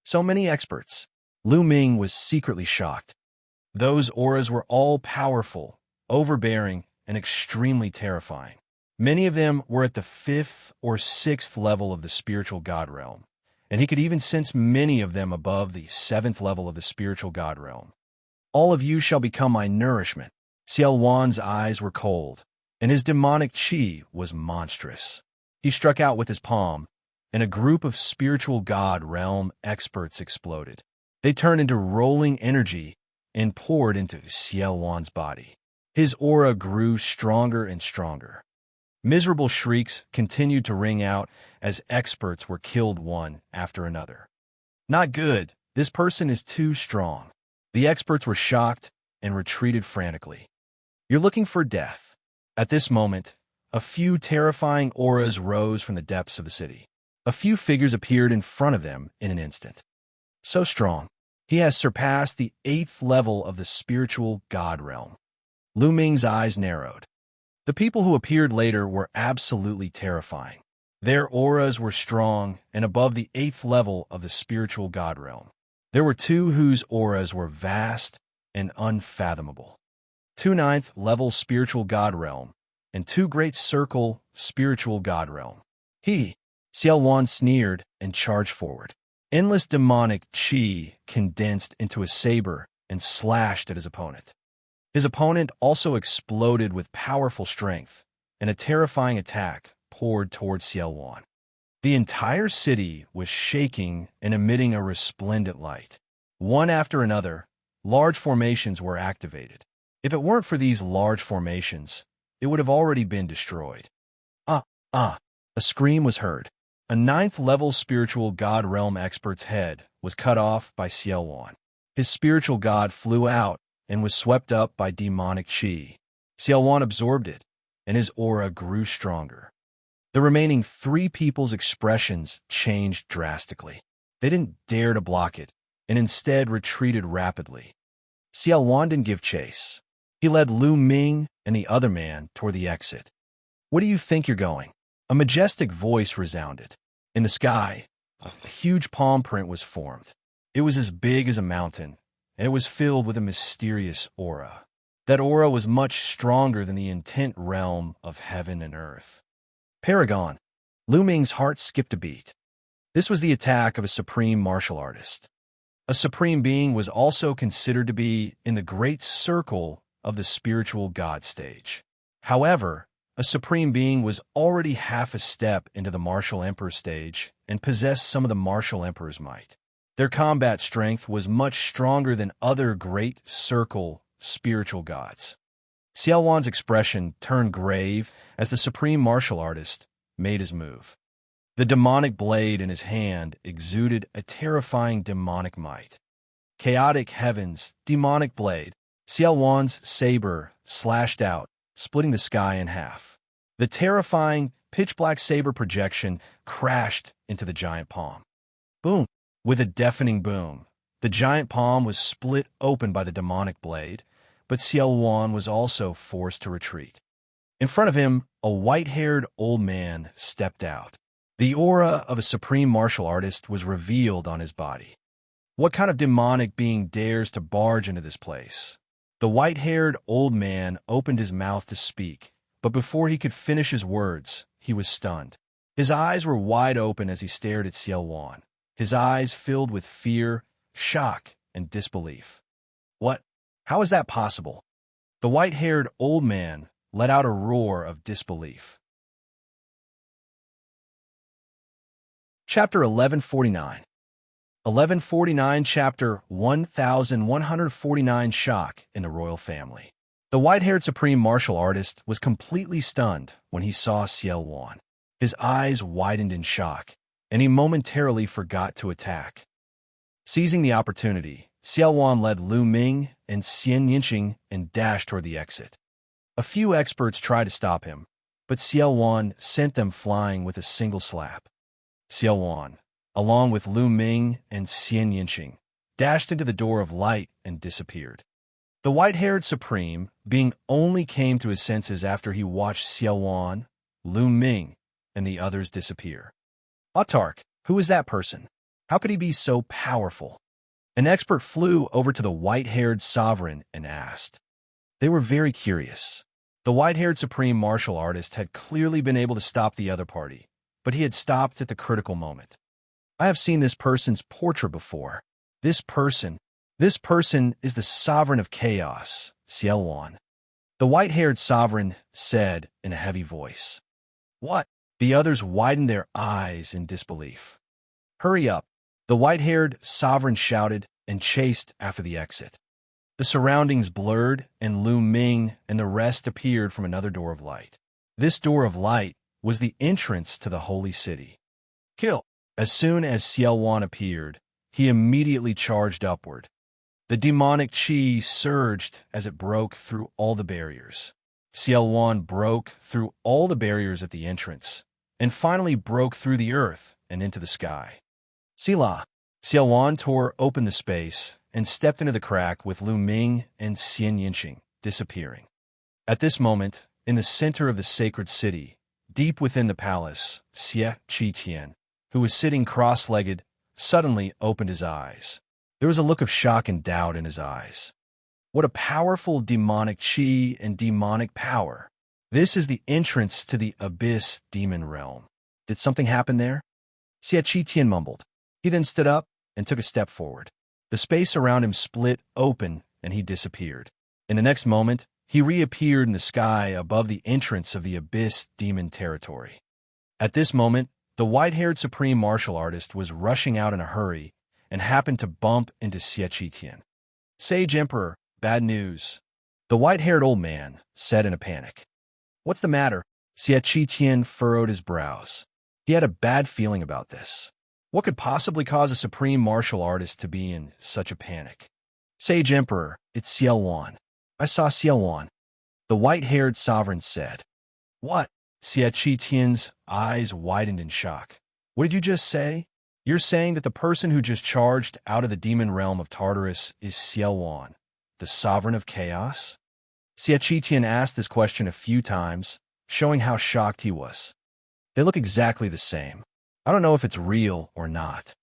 So many experts. Lu Ming was secretly shocked. Those auras were all powerful, overbearing, and extremely terrifying. Many of them were at the 5th or 6th level of the spiritual god realm, and he could even sense many of them above the 7th level of the spiritual god realm. All of you shall become my nourishment. Xiaolun's eyes were cold, and his demonic chi was monstrous. He struck out with his palm, and a group of spiritual god realm experts exploded. They turned into rolling energy and poured into Xiaolun's body. His aura grew stronger and stronger. Miserable shrieks continued to ring out as experts were killed one after another. Not good. This person is too strong. The experts were shocked and retreated frantically. You're looking for death. At this moment, a few terrifying auras rose from the depths of the city. A few figures appeared in front of them in an instant. So strong. He has surpassed the 8th level of the spiritual god realm. Lu Ming's eyes narrowed. The people who appeared later were absolutely terrifying. Their auras were strong and above the 8th level of the spiritual god realm. There were two whose auras were vast and unfathomable. 2 9th level spiritual god realm and 2 great circle spiritual god realm. Xiaolun sneered and charged forward. Endless demonic chi condensed into a saber and slashed at his opponent. His opponent also exploded with powerful strength, and a terrifying attack poured towards Xiaolun. The entire city was shaking and emitting a resplendent light. One after another, large formations were activated. If it weren't for these large formations, it would have already been destroyed. A scream was heard. A 9th level spiritual god realm expert's head was cut off by Xiaolun. His spiritual god flew out and was swept up by demonic chi. Xiaolun absorbed it, and his aura grew stronger. The remaining 3 people's expressions changed drastically. They didn't dare to block it, and instead retreated rapidly. Xiaolun didn't give chase. He led Lu Ming and the other man toward the exit. Where do you think you're going? A majestic voice resounded. In the sky, a huge palm print was formed. It was as big as a mountain, and it was filled with a mysterious aura. That aura was much stronger than the intent realm of heaven and earth. Paragon. Lu Ming's heart skipped a beat. This was the attack of a supreme martial artist. A supreme being was also considered to be in the great circle of the spiritual god stage. However, a supreme being was already half a step into the martial emperor stage and possessed some of the martial emperor's might. Their combat strength was much stronger than other great circle spiritual gods. Xiao Wan's expression turned grave as the supreme martial artist made his move. The demonic blade in his hand exuded a terrifying demonic might. Chaotic heavens, demonic blade. Xiao Wan's saber slashed out, splitting the sky in half. The terrifying, pitch-black saber projection crashed into the giant palm. Boom! With a deafening boom, the giant palm was split open by the demonic blade, but Xiao Wan was also forced to retreat. In front of him, a white-haired old man stepped out. The aura of a supreme martial artist was revealed on his body. What kind of demonic being dares to barge into this place? The white-haired old man opened his mouth to speak, but before he could finish his words, he was stunned. His eyes were wide open as he stared at Xiao Wan, his eyes filled with fear, shock, and disbelief. What? How is that possible? The white-haired old man let out a roar of disbelief. Chapter 1149. 1149 Chapter 1149 Shock in the Royal Family. The white-haired supreme martial artist was completely stunned when he saw Xiao Wan. His eyes widened in shock, and he momentarily forgot to attack. Seizing the opportunity, Xiao Wan led Lu Ming and Xianxia and dashed toward the exit. A few experts tried to stop him, but Xiao Wan sent them flying with a single slap. Xiao Wan, along with Lu Ming and Xianxia, dashed into the door of light and disappeared. The white-haired supreme being only came to his senses after he watched Xiao Wan, Lu Ming, and the others disappear. Autark, who is that person? How could he be so powerful? An expert flew over to the white-haired sovereign and asked. They were very curious. The white-haired supreme martial artist had clearly been able to stop the other party, but he had stopped at the critical moment. I have seen this person's portrait before. This person is the sovereign of chaos, Xiao Wan. The white-haired sovereign said in a heavy voice. What? The others widened their eyes in disbelief. Hurry up, the white-haired sovereign shouted and chased after the exit. The surroundings blurred, and Lu Ming and the rest appeared from another door of light. This door of light was the entrance to the holy city. Kill! As soon as Xiao Wan appeared, he immediately charged upward. The demonic qi surged as it broke through all the barriers. Xiao Wan broke through all the barriers at the entrance, and finally broke through the earth and into the sky. Sila! Xiao Wan tore open the space and stepped into the crack with Lu Ming and Xianxia disappearing. At this moment, in the center of the sacred city, deep within the palace, Xianxia, who was sitting cross-legged, suddenly opened his eyes. There was a look of shock and doubt in his eyes. What a powerful demonic qi and demonic power. This is the entrance to the abyss demon realm. Did something happen there? Xianxia mumbled. He then stood up and took a step forward. The space around him split open and he disappeared. In the next moment, he reappeared in the sky above the entrance of the abyss demon territory. At this moment, the white-haired supreme martial artist was rushing out in a hurry and happened to bump into Xianxia. Sage Emperor, bad news. The white-haired old man said in a panic. What's the matter? Xianxia furrowed his brows. He had a bad feeling about this. What could possibly cause a supreme martial artist to be in such a panic? Sage Emperor, it's Xiao Wan. I saw Xiao Wan. The white-haired sovereign said. What? Xianxia's eyes widened in shock. What did you just say? You're saying that the person who just charged out of the demon realm of Tartarus is Xiao Wan, the sovereign of chaos? Xianxia asked this question a few times, showing how shocked he was. They look exactly the same. I don't know if it's real or not.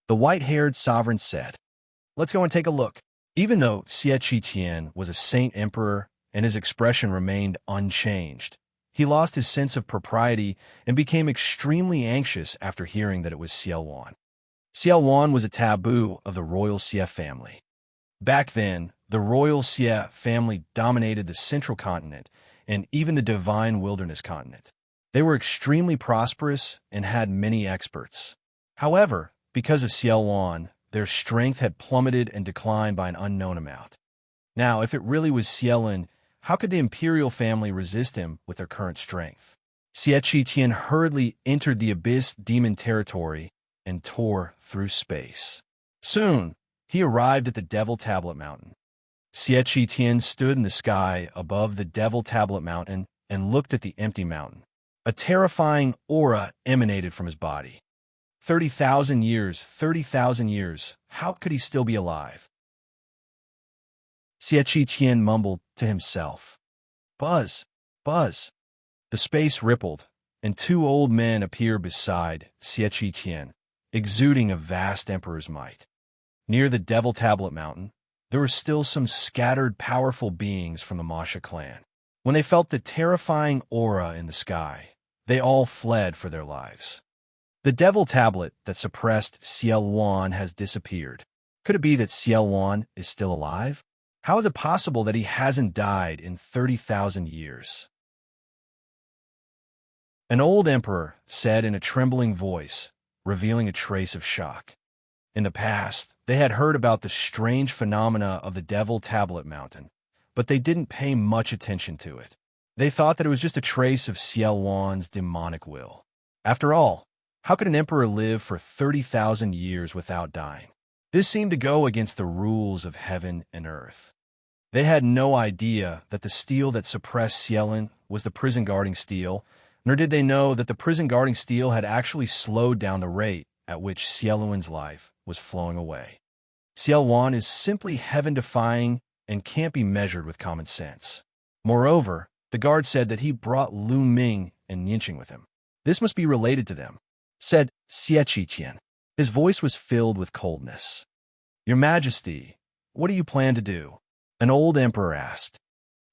The white-haired sovereign said. Let's go and take a look. Even though Xie Tian was a saint emperor and his expression remained unchanged, he lost his sense of propriety and became extremely anxious after hearing that it was Xiaowan. Xiaowan was a taboo of the royal Xie family. Back then, the royal Xie family dominated the central continent and even the divine wilderness continent. They were extremely prosperous and had many experts. However, because of Xiaowan, their strength had plummeted and declined by an unknown amount. Now, if it really was Xielin, how could the imperial family resist him with their current strength? Xie Tian hurriedly entered the abyss demon territory and tore through space. Soon, he arrived at the Devil Tablet Mountain. Xie Tian stood in the sky above the Devil Tablet Mountain and looked at the empty mountain. A terrifying aura emanated from his body. 30,000 years, how could he still be alive? Xie Tian mumbled to himself. Buzz, buzz. The space rippled, and two old men appeared beside Xie Tian, exuding a vast emperor's might. Near the Devil Tablet Mountain, there were still some scattered powerful beings from the Masha clan. When they felt the terrifying aura in the sky, they all fled for their lives. The Devil Tablet that suppressed Xiaowan has disappeared. Could it be that Xiaowan is still alive? How is it possible that he hasn't died in 30,000 years? An old emperor said in a trembling voice, revealing a trace of shock. In the past, they had heard about the strange phenomena of the Devil Tablet Mountain, but they didn't pay much attention to it. They thought that it was just a trace of Xiaowan's demonic will. After all, how could an emperor live for 30,000 years without dying? This seemed to go against the rules of heaven and earth. They had no idea that the steel that suppressed Xielin was the prison-guarding steel, nor did they know that the prison-guarding steel had actually slowed down the rate at which Xiaolin's life was flowing away. Xiaowan is simply heaven-defying and can't be measured with common sense. Moreover, the guard said that he brought Lu Ming and Nianqing with him. This must be related to them, said Xie Tian. His voice was filled with coldness. Your Majesty, what do you plan to do? An old emperor asked.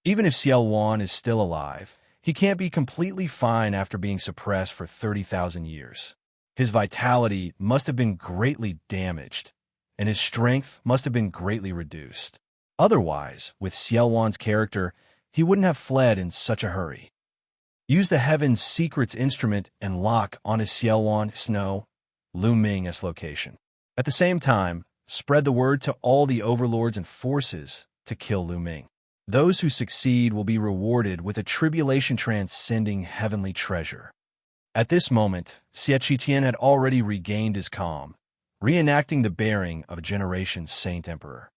Even if Xiaowan is still alive, he can't be completely fine after being suppressed for 30,000 years. His vitality must have been greatly damaged, and his strength must have been greatly reduced. Otherwise, with Xiaowan's character, he wouldn't have fled in such a hurry. Use the Heaven's Secrets instrument and lock onto Xiaowan's Lu Ming's location. At the same time, spread the word to all the overlords and forces to kill Lu Ming. Those who succeed will be rewarded with a tribulation transcending heavenly treasure. At this moment, Xie Tian had already regained his calm, reenacting the bearing of a generation's saint emperor.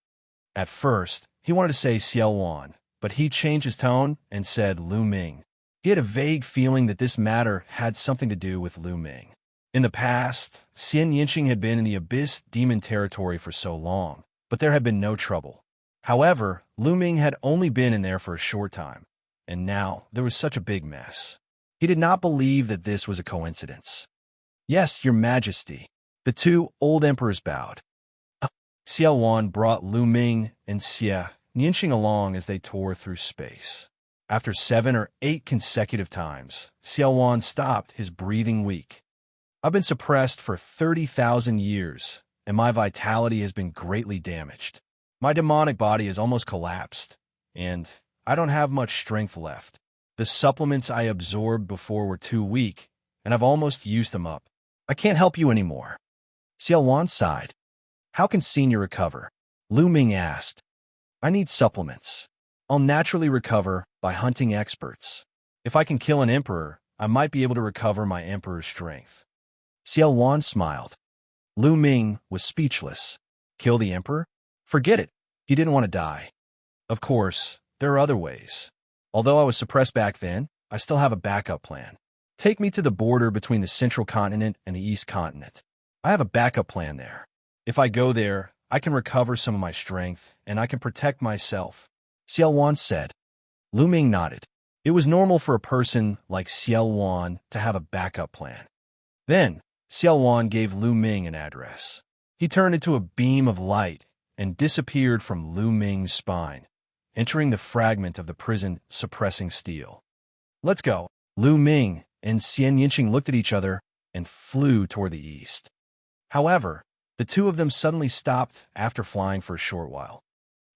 At first, he wanted to say Xiaowan, but he changed his tone and said Lu Ming. He had a vague feeling that this matter had something to do with Lu Ming. In the past, Xianxia had been in the abyss demon territory for so long, but there had been no trouble. However, Lu Ming had only been in there for a short time, and now there was such a big mess. He did not believe that this was a coincidence. Yes, Your Majesty. The two old emperors bowed. Xiaowan brought Lu Ming and Xianxia along as they tore through space. After 7 or 8 consecutive times, Xiaowan stopped, his breathing weak. I've been suppressed for 30,000 years, and my vitality has been greatly damaged. My demonic body has almost collapsed, and I don't have much strength left. The supplements I absorbed before were too weak, and I've almost used them up. I can't help you anymore. Xiaowan sighed. How can Senior recover? Lu Ming asked. I need supplements. I'll naturally recover by hunting experts. If I can kill an emperor, I might be able to recover my emperor's strength. Xiaowan smiled. Lu Ming was speechless. Kill the emperor? Forget it. He didn't want to die. Of course, there are other ways. Although I was suppressed back then, I still have a backup plan. Take me to the border between the central continent and the east continent. I have a backup plan there. If I go there, I can recover some of my strength, and I can protect myself, Xiaowan said. Lu Ming nodded. It was normal for a person like Xiaowan to have a backup plan. Then, Xiaowan gave Lu Ming an address. He turned into a beam of light and disappeared from Lu Ming's spine, entering the fragment of the prison suppressing steel. "Let's go." Lu Ming and Xianxia looked at each other and flew toward the east. However, the two of them suddenly stopped after flying for a short while.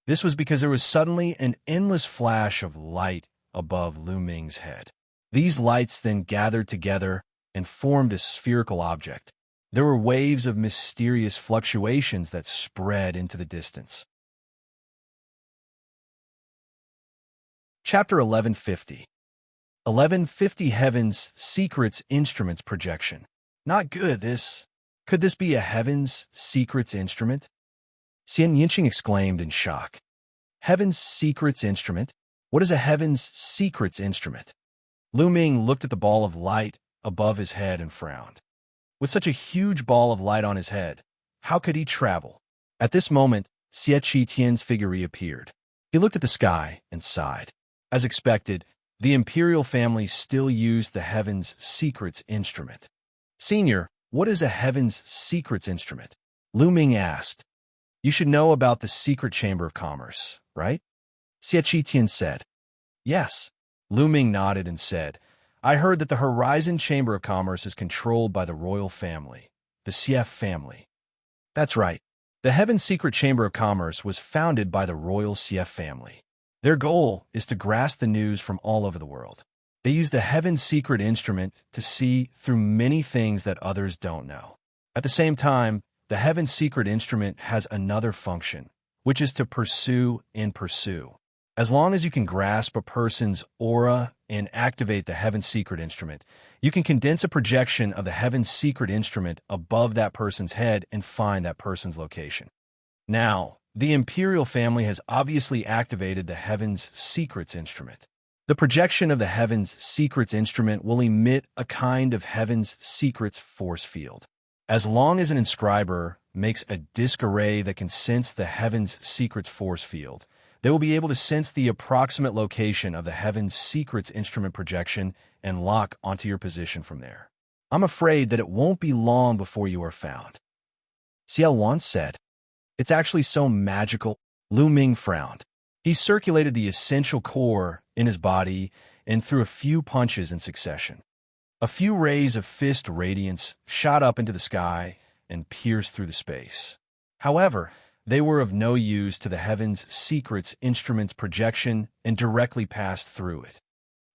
This was because there was suddenly an endless flash of light above Lu Ming's head. These lights then gathered together and formed a spherical object. There were waves of mysterious fluctuations that spread into the distance. Chapter 1150. 1150 Heaven's Secrets Instruments Projection. Not good, this. Could this be a Heaven's Secrets Instrument? Xianxia exclaimed in shock. Heaven's Secrets Instrument? What is a Heaven's Secrets Instrument? Lu Ming looked at the ball of light above his head and frowned. With such a huge ball of light on his head, how could he travel? At this moment, Xie Qitian's figure reappeared. He looked at the sky and sighed. As expected, the imperial family still used the Heaven's Secrets Instrument. Senior, what is a Heaven's Secrets Instrument? Lu Ming asked. You should know about the Secret Chamber of Commerce, right? Xie Qitian said. Yes. Lu Ming nodded and said, I heard that the Horizon Chamber of Commerce is controlled by the royal family, the Xie family. That's right. The Heaven's Secret Chamber of Commerce was founded by the royal Xie family. Their goal is to grasp the news from all over the world. They use the Heaven's Secret Instrument to see through many things that others don't know. At the same time, the Heaven's Secret Instrument has another function, which is to pursue and pursue. As long as you can grasp a person's aura and activate the Heaven's Secret Instrument, you can condense a projection of the Heaven's Secret Instrument above that person's head and find that person's location. Now, the Imperial family has obviously activated the Heaven's Secrets Instrument. The projection of the Heaven's Secrets Instrument will emit a kind of Heaven's Secrets force field. As long as an inscriber makes a disk array that can sense the Heaven's Secrets force field, they will be able to sense the approximate location of the Heaven's Secrets Instrument projection and lock onto your position from there. I'm afraid that it won't be long before you are found. Xiao once said, It's actually so magical. Lu Ming frowned. He circulated the essential core in his body and threw a few punches in succession. A few rays of fist radiance shot up into the sky and pierced through the space. However, they were of no use to the Heaven's Secrets Instrument's projection and directly passed through it.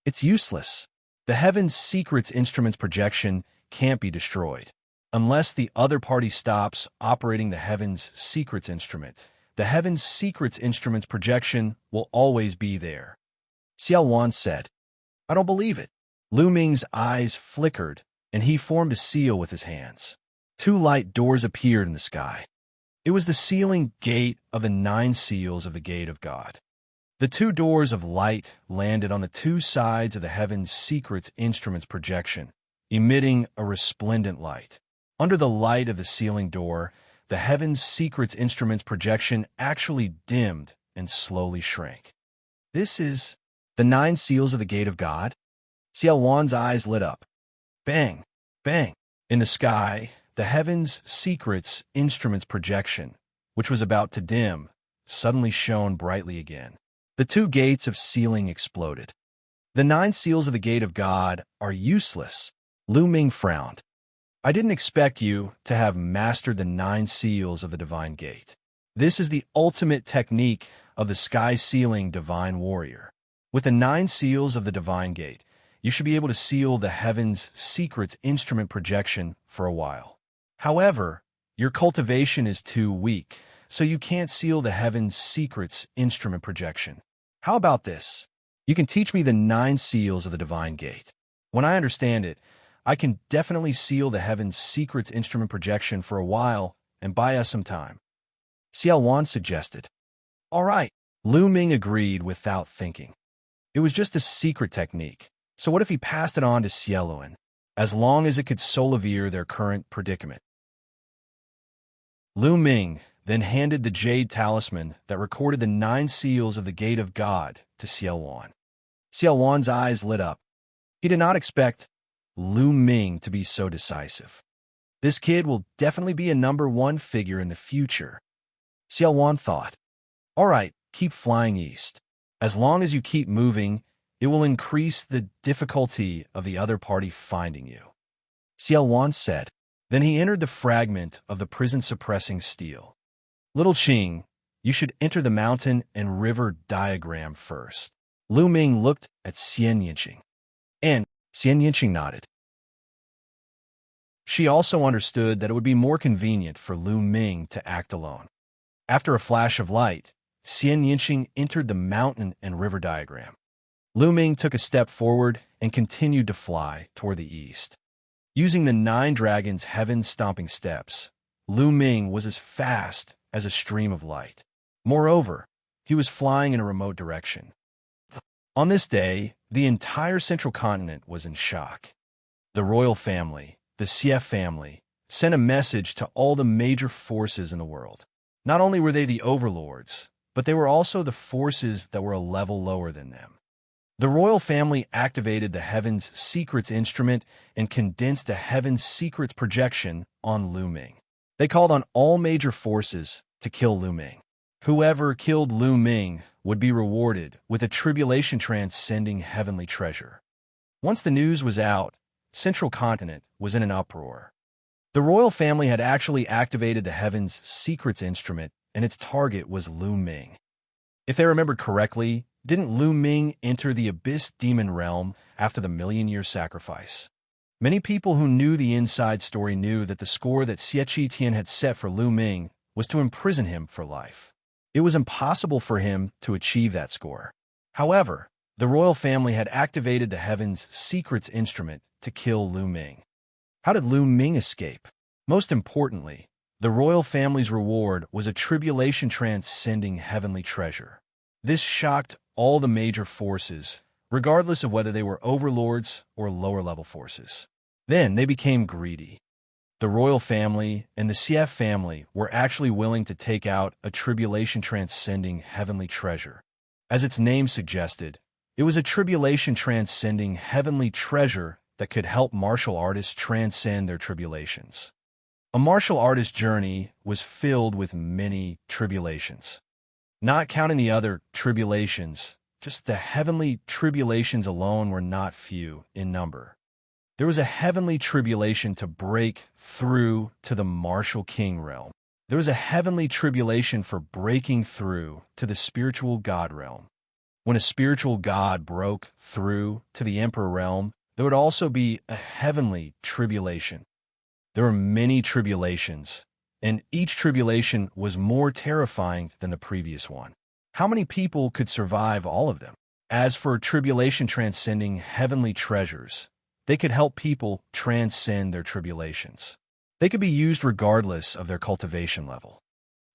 It's useless. The Heaven's Secrets Instrument's projection can't be destroyed. Unless the other party stops operating the Heaven's Secrets Instrument, the Heaven's Secrets Instrument's projection will always be there. Xiao Wan said, I don't believe it. Lu Ming's eyes flickered, and he formed a seal with his hands. Two light doors appeared in the sky. It was the sealing gate of the 9 seals of the Gate of God. The 2 doors of light landed on the 2 sides of the Heaven's Secrets Instrument's projection, emitting a resplendent light. Under the light of the sealing door, the Heaven's Secrets Instrument's projection actually dimmed and slowly shrank. This is the 9 seals of the Gate of God? Xiao Wan's eyes lit up. Bang! Bang! In the sky, the Heaven's Secrets Instrument's projection, which was about to dim, suddenly shone brightly again. The 2 gates of sealing exploded. The 9 seals of the Gate of God are useless. Lu Ming frowned. I didn't expect you to have mastered the 9 seals of the Divine Gate. This is the ultimate technique of the sky-sealing Divine Warrior. With the 9 seals of the Divine Gate, you should be able to seal the Heaven's Secrets Instrument projection for a while. However, your cultivation is too weak, so you can't seal the Heaven's Secrets Instrument projection. How about this? You can teach me the 9 seals of the Divine Gate. When I understand it, I can definitely seal the Heaven's Secrets Instrument projection for a while and buy us some time. Xiao Wan suggested. All right. Lu Ming agreed without thinking. It was just a secret technique, so what if he passed it on to Xieluan, as long as it could solve their current predicament? Lu Ming then handed the jade talisman that recorded the 9 seals of the Gate of God to Xiao Wan. Xiao Wan's eyes lit up. He did not expect Lu Ming to be so decisive. This kid will definitely be a #1 figure in the future. Xiaowan thought. All right, keep flying east. As long as you keep moving, it will increase the difficulty of the other party finding you. Xiaowan said. Then he entered the fragment of the prison-suppressing steel. Little Qing, you should enter the mountain and river diagram first. Lu Ming looked at Xianxia, and Xianxia nodded. She also understood that it would be more convenient for Lu Ming to act alone. After a flash of light, Xianxia entered the mountain and river diagram. Lu Ming took a step forward and continued to fly toward the east. Using the 9 dragons' heaven-stomping steps, Lu Ming was as fast as a stream of light. Moreover, he was flying in a remote direction. On this day, the entire central continent was in shock. The royal family, the Xie family, sent a message to all the major forces in the world. Not only were they the overlords, but they were also the forces that were a level lower than them. The royal family activated the Heaven's Secrets instrument and condensed a Heaven's Secrets projection on Lu Ming. They called on all major forces to kill Lu Ming. Whoever killed Lu Ming would be rewarded with a tribulation-transcending heavenly treasure. Once the news was out, Central Continent was in an uproar. The royal family had actually activated the Heaven's Secrets instrument, and its target was Lu Ming. If they remembered correctly, didn't Lu Ming enter the Abyss Demon Realm after the million-year sacrifice? Many people who knew the inside story knew that the score that Xie Qitian had set for Lu Ming was to imprison him for life. It was impossible for him to achieve that score. However, the royal family had activated the Heaven's Secrets instrument to kill Lu Ming. How did Lu Ming escape? Most importantly, the royal family's reward was a tribulation-transcending heavenly treasure. This shocked all the major forces, regardless of whether they were overlords or lower-level forces. Then they became greedy. The royal family and the Xie family were actually willing to take out a tribulation-transcending heavenly treasure. As its name suggested, it was a tribulation-transcending heavenly treasure that could help martial artists transcend their tribulations. A martial artist's journey was filled with many tribulations. Not counting the other tribulations, just the heavenly tribulations alone were not few in number. There was a heavenly tribulation to break through to the martial king realm. There was a heavenly tribulation for breaking through to the spiritual god realm. When a spiritual god broke through to the emperor realm, there would also be a heavenly tribulation. There were many tribulations, and each tribulation was more terrifying than the previous one. How many people could survive all of them? As for tribulation-transcending heavenly treasures, they could help people transcend their tribulations. They could be used regardless of their cultivation level.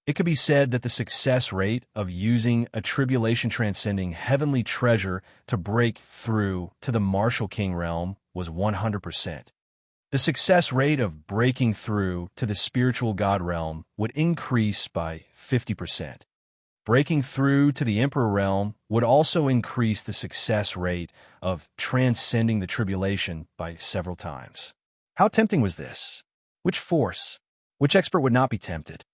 It could be said that the success rate of using a tribulation-transcending heavenly treasure to break through to the martial king realm was 100%. The success rate of breaking through to the spiritual god realm would increase by 50%. Breaking through to the emperor realm would also increase the success rate of transcending the tribulation by several times. How tempting was this? Which force? Which expert would not be tempted?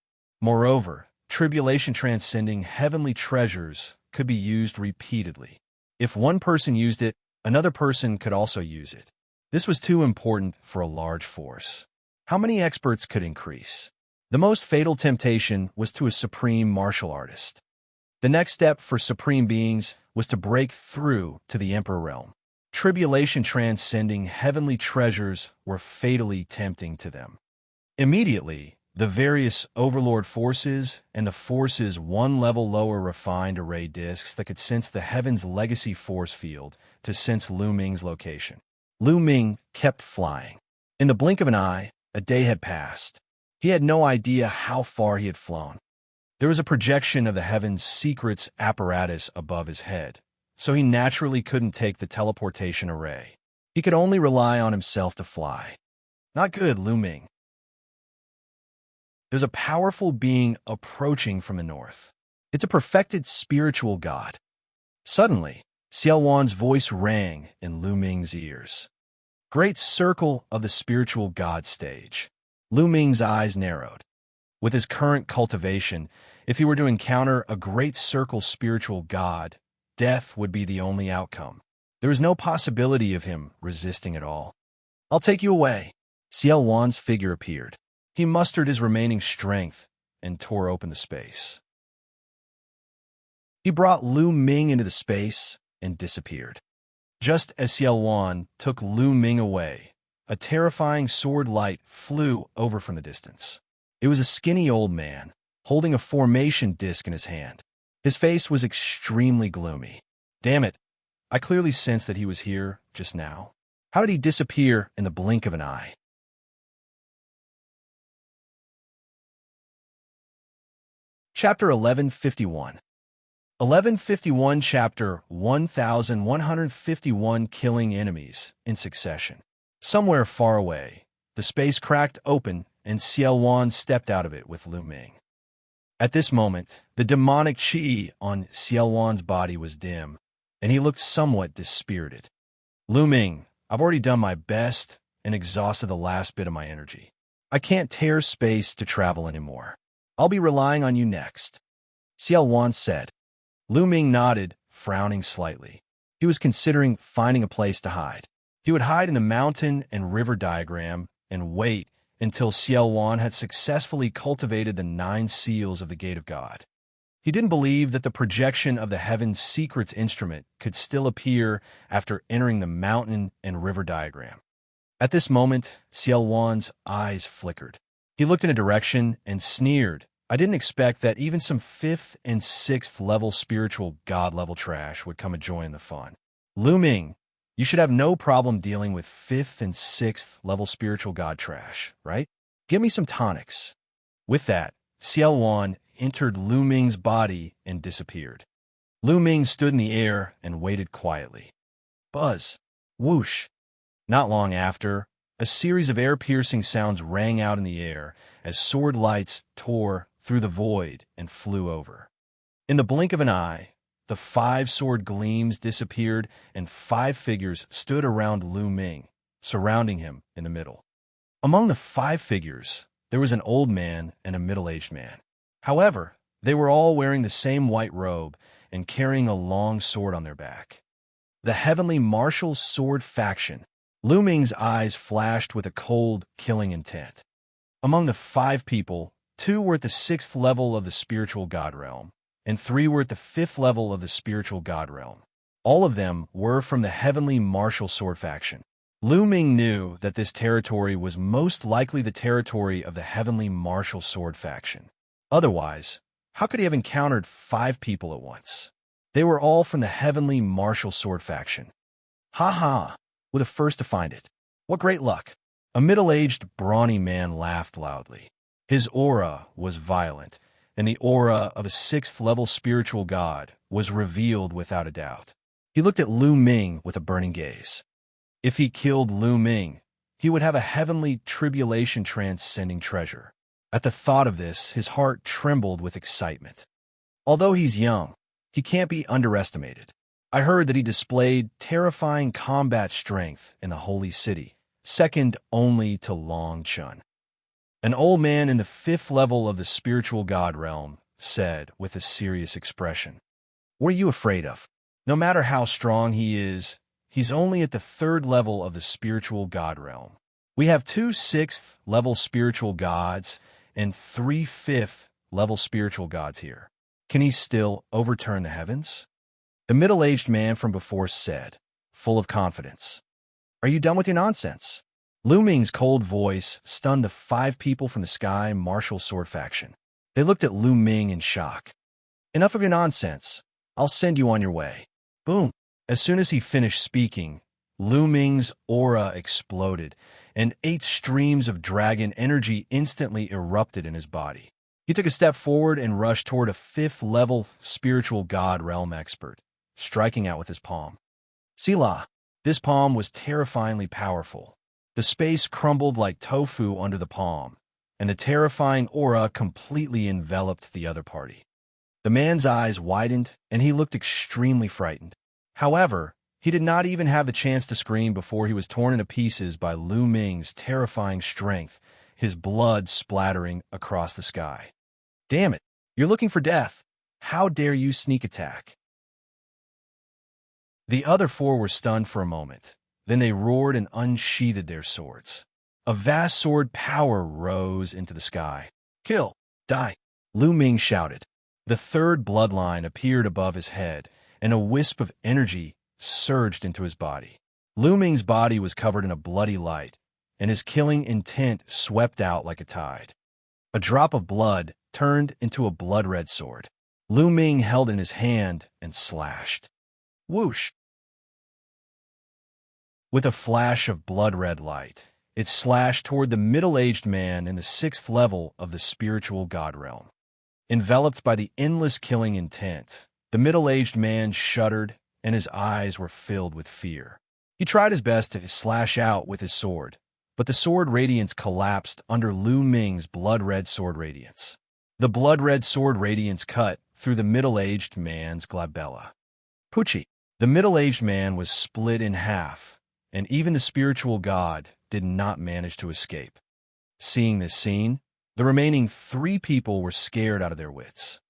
Moreover, tribulation-transcending heavenly treasures could be used repeatedly. If one person used it, another person could also use it. This was too important for a large force. How many experts could increase? The most fatal temptation was to a supreme martial artist. The next step for supreme beings was to break through to the emperor realm. Tribulation-transcending heavenly treasures were fatally tempting to them. Immediately, the various overlord forces and the forces one level lower refined array disks that could sense the heaven's legacy force field to sense Lu Ming's location. Lu Ming kept flying. In the blink of an eye, a day had passed. He had no idea how far he had flown. There was a projection of the Heaven's Secrets apparatus above his head, so he naturally couldn't take the teleportation array. He could only rely on himself to fly. Not good, Lu Ming. There's a powerful being approaching from the north. It's a perfected spiritual god. Suddenly, Xiaowan's voice rang in Lu Ming's ears. Great circle of the spiritual god stage. Lu Ming's eyes narrowed. With his current cultivation, if he were to encounter a great circle spiritual god, death would be the only outcome. There was no possibility of him resisting at all. "I'll take you away." Xiaowan's figure appeared. He mustered his remaining strength and tore open the space. He brought Lu Ming into the space and disappeared. Just as Xiaowan took Lu Ming away, a terrifying sword light flew over from the distance. It was a skinny old man, holding a formation disc in his hand. His face was extremely gloomy. Damn it, I clearly sensed that he was here just now. How did he disappear in the blink of an eye? Chapter 1151. 1151 Chapter 1151 Killing Enemies in Succession. Somewhere far away, the space cracked open and Xiaowan stepped out of it with Lu Ming. At this moment, the demonic qi on Xiaowan's body was dim, and he looked somewhat dispirited. "Lu Ming, I've already done my best and exhausted the last bit of my energy. I can't tear space to travel anymore. I'll be relying on you next," Xiaowan said. Lu Ming nodded, frowning slightly. He was considering finding a place to hide. He would hide in the mountain and river diagram and wait until Xiaowan had successfully cultivated the 9 seals of the Gate of God. He didn't believe that the projection of the Heaven's Secrets instrument could still appear after entering the mountain and river diagram. At this moment, Xiaowan's eyes flickered. He looked in a direction and sneered. "I didn't expect that even some 5th and 6th level spiritual god level trash would come and join the fun. Lu Ming, you should have no problem dealing with 5th and 6th level spiritual god trash, right? Give me some tonics." With that, Xiaowan entered Lu Ming's body and disappeared. Lu Ming stood in the air and waited quietly. Buzz. Whoosh. Not long after, a series of air-piercing sounds rang out in the air as sword lights tore through the void and flew over. In the blink of an eye, the 5 sword gleams disappeared and 5 figures stood around Lu Ming, surrounding him in the middle. Among the 5 figures, there was an old man and a middle-aged man. However, they were all wearing the same white robe and carrying a long sword on their back. The Heavenly Martial Sword Faction. Lu Ming's eyes flashed with a cold, killing intent. Among the 5 people, 2 were at the 6th level of the spiritual god realm, and 3 were at the 5th level of the spiritual god realm. All of them were from the Heavenly Martial Sword Faction. Lu Ming knew that this territory was most likely the territory of the Heavenly Martial Sword Faction. Otherwise, how could he have encountered 5 people at once? They were all from the Heavenly Martial Sword Faction. "Ha ha, we're the first to find it. What great luck." A middle-aged, brawny man laughed loudly. His aura was violent, and the aura of a 6th-level spiritual god was revealed without a doubt. He looked at Lu Ming with a burning gaze. If he killed Lu Ming, he would have a heavenly tribulation-transcending treasure. At the thought of this, his heart trembled with excitement. Although he's young, he can't be underestimated. I heard that he displayed terrifying combat strength in the Holy City, second only to Long Chun. An old man in the 5th level of the spiritual god realm said with a serious expression, "What are you afraid of? No matter how strong he is, he's only at the 3rd level of the spiritual god realm. We have 2 6th level spiritual gods and 3 5th level spiritual gods here. Can he still overturn the heavens?" The middle-aged man from before said, full of confidence, "Are you done with your nonsense?" Lu Ming's cold voice stunned the 5 people from the Sky Martial Sword Faction. They looked at Lu Ming in shock. "Enough of your nonsense. I'll send you on your way." Boom. As soon as he finished speaking, Lu Ming's aura exploded, and 8 streams of dragon energy instantly erupted in his body. He took a step forward and rushed toward a 5th-level spiritual god realm expert, striking out with his palm. Sila. This palm was terrifyingly powerful. The space crumbled like tofu under the palm, and the terrifying aura completely enveloped the other party. The man's eyes widened, and he looked extremely frightened. However, he did not even have the chance to scream before he was torn into pieces by Lu Ming's terrifying strength his blood splattering across the sky. Damn it, you're looking for death. How dare you sneak attack? The other four were stunned for a moment. Then they roared and unsheathed their swords. A vast sword power rose into the sky. Kill! Die! Lu Ming shouted. The third bloodline appeared above his head, and a wisp of energy surged into his body. Lu Ming's body was covered in a bloody light, and his killing intent swept out like a tide. A drop of blood turned into a blood-red sword. Lu Ming held in his hand and slashed. Whoosh! With a flash of blood-red light, it slashed toward the middle-aged man in the 6th level of the spiritual god realm. Enveloped by the endless killing intent, the middle-aged man shuddered and his eyes were filled with fear. He tried his best to slash out with his sword, but the sword radiance collapsed under Lu Ming's blood-red sword radiance. The blood-red sword radiance cut through the middle-aged man's glabella. Pucci! The middle-aged man was split in half, and even the spiritual god did not manage to escape. Seeing this scene, the remaining 3 people were scared out of their wits.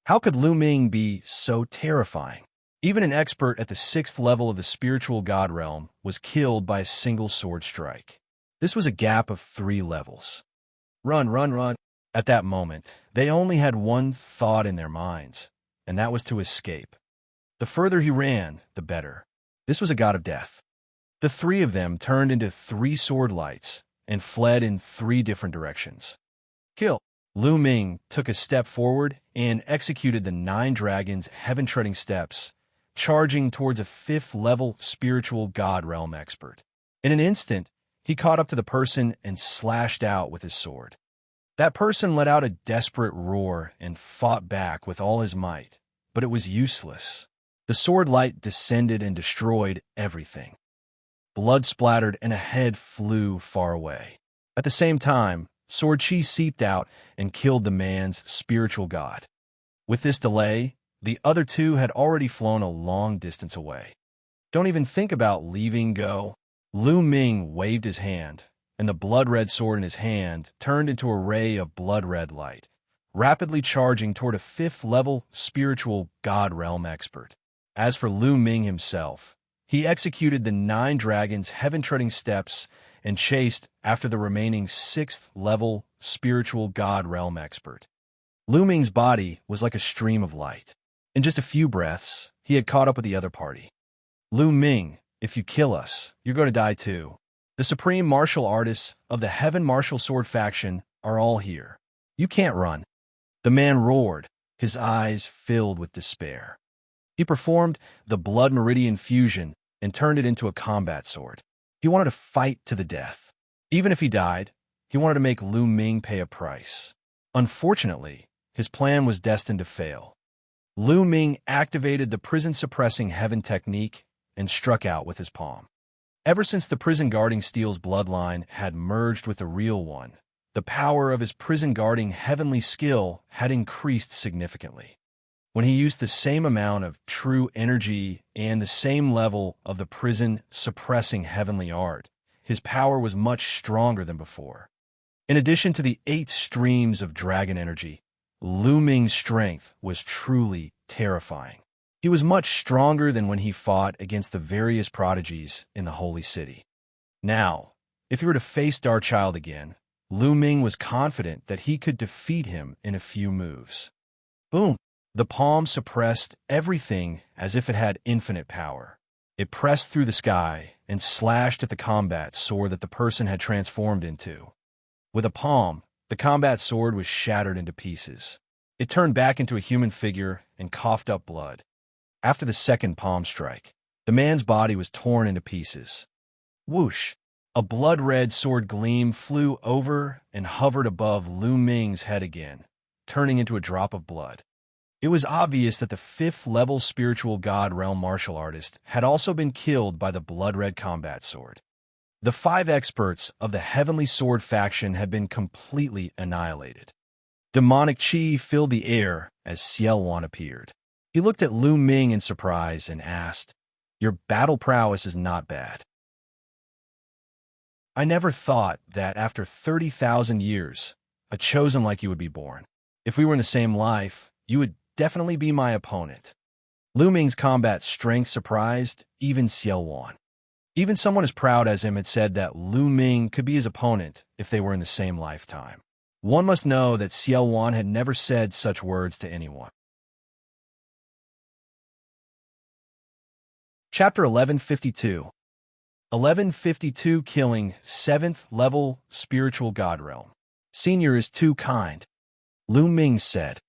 How could Lu Ming be so terrifying? Even an expert at the 6th level of the spiritual god realm was killed by a single sword strike. This was a gap of 3 levels. Run, run, run. At that moment, they only had one thought in their minds, and that was to escape. The further he ran, the better. This was a god of death. The 3 of them turned into 3 sword lights and fled in 3 different directions. Kill! Lu Ming took a step forward and executed the 9 dragons' heaven-treading steps, charging towards a 5th-level spiritual god realm expert. In an instant, he caught up to the person and slashed out with his sword. That person let out a desperate roar and fought back with all his might, but it was useless. The sword light descended and destroyed everything. Blood splattered and a head flew far away. At the same time, sword chi seeped out and killed the man's spiritual god. With this delay, the other 2 had already flown a long distance away. Don't even think about leaving go. Lu Ming waved his hand, and the blood-red sword in his hand turned into a ray of blood-red light, rapidly charging toward a 5th-level spiritual god realm expert. As for Lu Ming himself, he executed the 9 dragons' heaven-treading steps and chased after the remaining 6th-level spiritual god realm expert. Lu Ming's body was like a stream of light. In just a few breaths, he had caught up with the other party. Lu Ming, if you kill us, you're going to die too. The supreme martial artists of the Heaven Martial Sword faction are all here. You can't run. The man roared, his eyes filled with despair. He performed the Blood Meridian fusion and turned it into a combat sword. He wanted to fight to the death. Even if he died, he wanted to make Lu Ming pay a price. Unfortunately, his plan was destined to fail. Lu Ming activated the prison-suppressing heaven technique and struck out with his palm. Ever since the prison-guarding steel's bloodline had merged with the real one, the power of his prison-guarding heavenly skill had increased significantly. When he used the same amount of true energy and the same level of the prison-suppressing heavenly art, his power was much stronger than before. In addition to the 8 streams of dragon energy, Lu Ming's strength was truly terrifying. He was much stronger than when he fought against the various prodigies in the Holy City. Now, if he were to face Darkchild again, Lu Ming was confident that he could defeat him in a few moves. Boom! The palm suppressed everything as if it had infinite power. It pressed through the sky and slashed at the combat sword that the person had transformed into. With a palm, the combat sword was shattered into pieces. It turned back into a human figure and coughed up blood. After the second palm strike, the man's body was torn into pieces. Whoosh! A blood-red sword gleam flew over and hovered above Lu Ming's head again, turning into a drop of blood. It was obvious that the 5th-level spiritual god realm martial artist had also been killed by the blood-red combat sword. The 5 experts of the Heavenly Sword faction had been completely annihilated. Demonic chi filled the air as Xianxia appeared. He looked at Lu Ming in surprise and asked, "Your battle prowess is not bad." I never thought that after 30,000 years, a chosen like you would be born. If we were in the same life, you would definitely be my opponent. Lu Ming's combat strength surprised even Xiao. Even someone as proud as him had said that Lu Ming could be his opponent if they were in the same lifetime. One must know that Xiao had never said such words to anyone. Chapter 1152. 1152 Killing 7th Level Spiritual God Realm. Senior is too kind. Lu Ming said.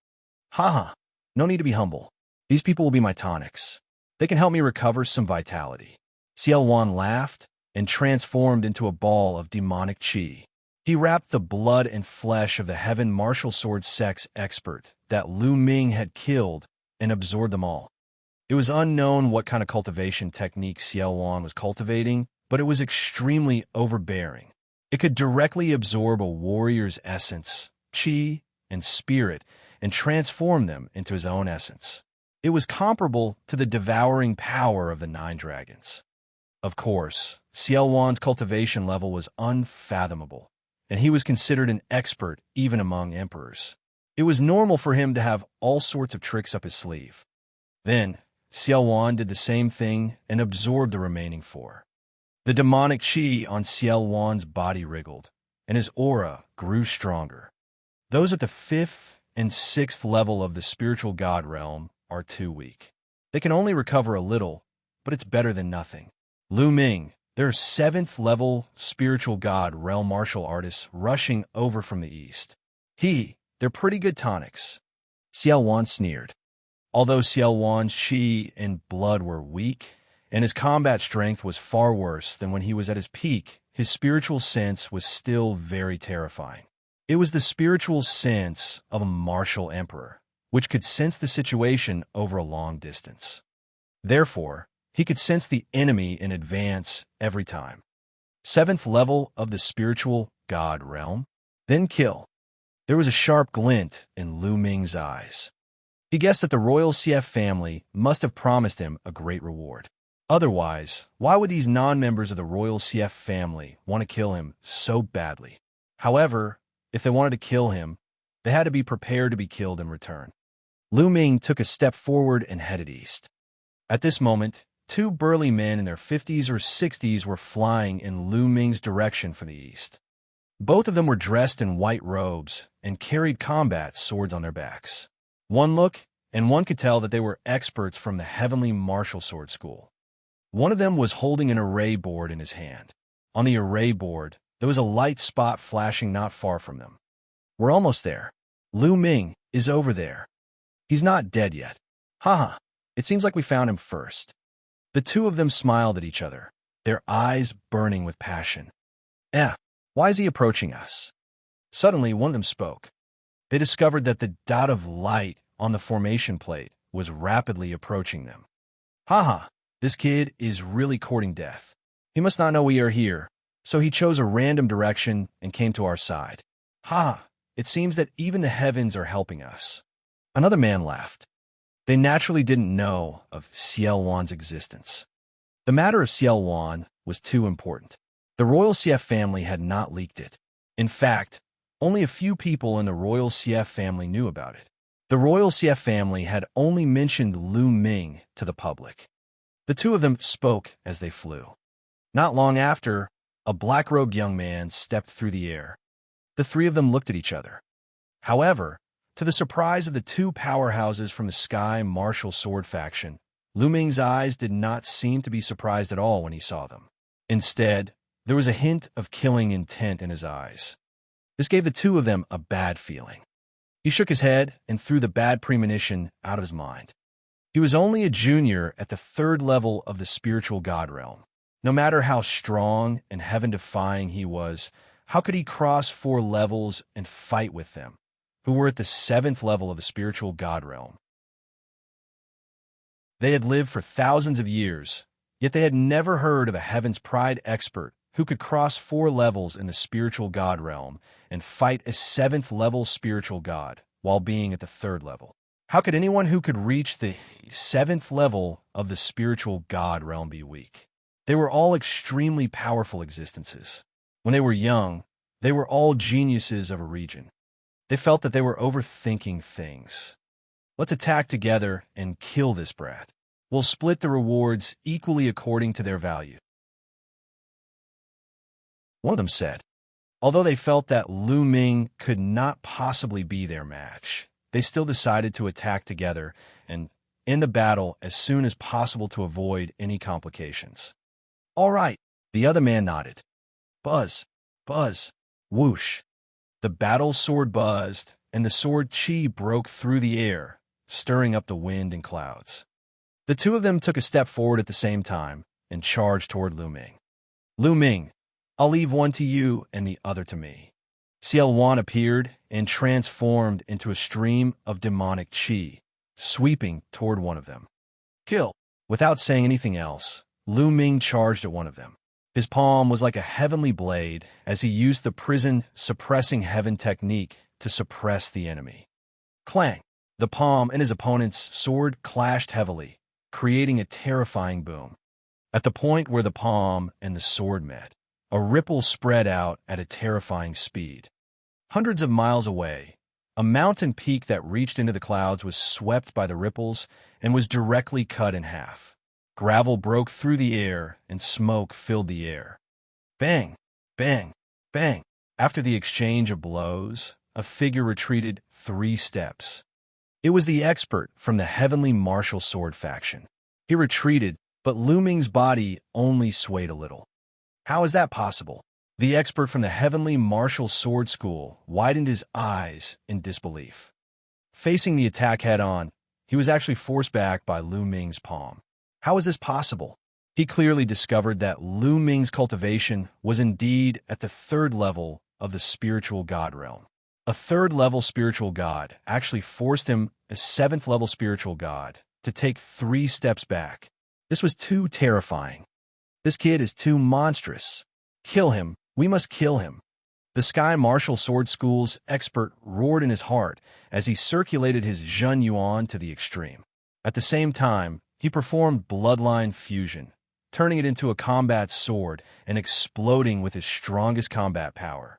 Haha, no need to be humble. These people will be my tonics. They can help me recover some vitality. Xiao laughed and transformed into a ball of demonic qi. He wrapped the blood and flesh of the heaven martial sword sex expert that Lu Ming had killed and absorbed them all. It was unknown what kind of cultivation technique Xiao was cultivating, but it was extremely overbearing. It could directly absorb a warrior's essence, qi, and spirit, and transform them into his own essence. It was comparable to the devouring power of the 9 dragons. Of course, Xiao cultivation level was unfathomable, and he was considered an expert even among emperors. It was normal for him to have all sorts of tricks up his sleeve. Then, Xiao did the same thing and absorbed the remaining 4. The demonic qi on Xiao body wriggled, and his aura grew stronger. Those at the 5th and 6th level of the spiritual god realm are too weak. They can only recover a little, but it's better than nothing. Lu Ming, their 7th level spiritual god realm martial artists rushing over from the east. They're pretty good tonics. Xiao sneered. Although Xiao's qi and blood were weak, and his combat strength was far worse than when he was at his peak, his spiritual sense was still very terrifying. It was the spiritual sense of a martial emperor, which could sense the situation over a long distance. Therefore, he could sense the enemy in advance every time. 7th level of the spiritual god realm, then kill. There was a sharp glint in Lu Ming's eyes. He guessed that the royal CF family must have promised him a great reward. Otherwise, why would these non-members of the royal CF family want to kill him so badly? However, if they wanted to kill him, they had to be prepared to be killed in return. Lu Ming took a step forward and headed east. At this moment, 2 burly men in their 50s or 60s were flying in Lu Ming's direction from the east. Both of them were dressed in white robes and carried combat swords on their backs. One look, and one could tell that they were experts from the Heavenly Martial Sword School. One of them was holding an array board in his hand. On the array board, there was a light spot flashing not far from them. We're almost there. Lu Ming is over there. He's not dead yet. Haha, it seems like we found him first. The 2 of them smiled at each other, their eyes burning with passion. Why is he approaching us? Suddenly, one of them spoke. They discovered that the dot of light on the formation plate was rapidly approaching them. Haha, this kid is really courting death. He must not know we are here, so he chose a random direction and came to our side. It seems that even the heavens are helping us. Another man laughed. They naturally didn't know of Xiao's existence. The matter of Xiao was too important. The royal CF family had not leaked it. In fact, only a few people in the royal CF family knew about it. The royal CF family had only mentioned Lu Ming to the public. The 2 of them spoke as they flew. Not long after, a black-robed young man stepped through the air. The 3 of them looked at each other. However, to the surprise of the 2 powerhouses from the Sky Martial Sword faction, Lu Ming's eyes did not seem to be surprised at all when he saw them. Instead, there was a hint of killing intent in his eyes. This gave the 2 of them a bad feeling. He shook his head and threw the bad premonition out of his mind. He was only a junior at the 3rd level of the spiritual god realm. No matter how strong and heaven-defying he was, how could he cross 4 levels and fight with them, who were at the 7th level of the spiritual god realm? They had lived for thousands of years, yet they had never heard of a Heaven's Pride expert who could cross 4 levels in the spiritual god realm and fight a 7th level spiritual god while being at the 3rd level. How could anyone who could reach the 7th level of the spiritual god realm be weak? They were all extremely powerful existences. When they were young, they were all geniuses of a region. They felt that they were overthinking things. Let's attack together and kill this brat. We'll split the rewards equally according to their value. One of them said. Although they felt that Lu Ming could not possibly be their match, they still decided to attack together and end the battle as soon as possible to avoid any complications. All right, the other man nodded. Buzz, buzz, whoosh. The battle sword buzzed, and the sword chi broke through the air, stirring up the wind and clouds. The two of them took a step forward at the same time and charged toward Lu Ming. Lu Ming, I'll leave one to you and the other to me. Xianxia appeared and transformed into a stream of demonic qi, sweeping toward one of them. Kill! Without saying anything else, Lu Ming charged at one of them. His palm was like a heavenly blade as he used the prison suppressing heaven technique to suppress the enemy. Clang! The palm and his opponent's sword clashed heavily, creating a terrifying boom. At the point where the palm and the sword met, a ripple spread out at a terrifying speed. Hundreds of miles away, a mountain peak that reached into the clouds was swept by the ripples and was directly cut in half. Gravel broke through the air and smoke filled the air. Bang! Bang! Bang! After the exchange of blows, a figure retreated 3 steps. It was the expert from the Heavenly Martial Sword faction. He retreated, but Lu Ming's body only swayed a little. How is that possible? The expert from the Heavenly Martial Sword School widened his eyes in disbelief. Facing the attack head-on, he was actually forced back by Lu Ming's palm. How is this possible? He clearly discovered that Lu Ming's cultivation was indeed at the 3rd level of the spiritual god realm. A 3rd-level spiritual god actually forced him, a 7th-level spiritual god, to take 3 steps back. This was too terrifying. This kid is too monstrous. Kill him. We must kill him. The Sky Martial Sword School's expert roared in his heart as he circulated his Zhen Yuan to the extreme. At the same time, he performed bloodline fusion, turning it into a combat sword and exploding with his strongest combat power.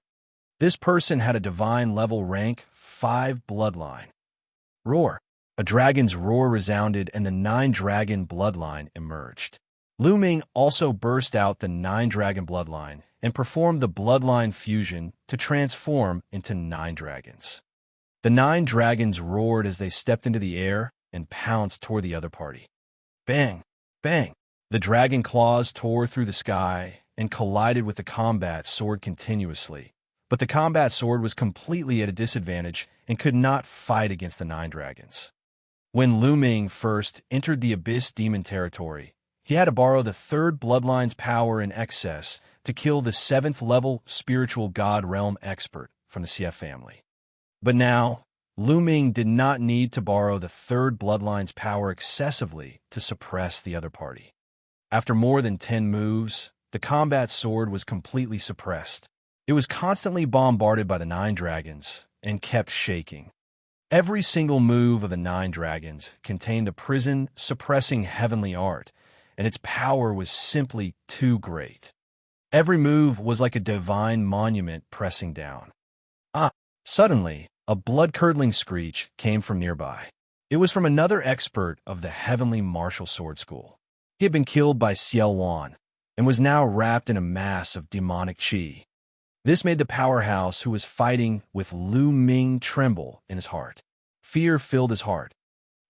This person had a divine level rank 5 bloodline. Roar! A dragon's roar resounded and the 9-dragon bloodline emerged. Lu Ming also burst out the 9-dragon bloodline and performed the bloodline fusion to transform into 9 dragons. The 9 dragons roared as they stepped into the air and pounced toward the other party. Bang! Bang! The dragon claws tore through the sky and collided with the combat sword continuously, but the combat sword was completely at a disadvantage and could not fight against the 9 dragons. When Lu Ming first entered the Abyss Demon territory, he had to borrow the 3rd bloodline's power in excess to kill the 7th-level spiritual god realm expert from the CF family. But now, Lu Ming did not need to borrow the 3rd bloodline's power excessively to suppress the other party. After more than 10 moves, the combat sword was completely suppressed. It was constantly bombarded by the 9 dragons and kept shaking. Every single move of the 9 dragons contained the prison suppressing heavenly art, and its power was simply too great. Every move was like a divine monument pressing down. Suddenly, a blood-curdling screech came from nearby. It was from another expert of the Heavenly Martial Sword School. He had been killed by Xianxia and was now wrapped in a mass of demonic qi. This made the powerhouse who was fighting with Lu Ming tremble in his heart. Fear filled his heart.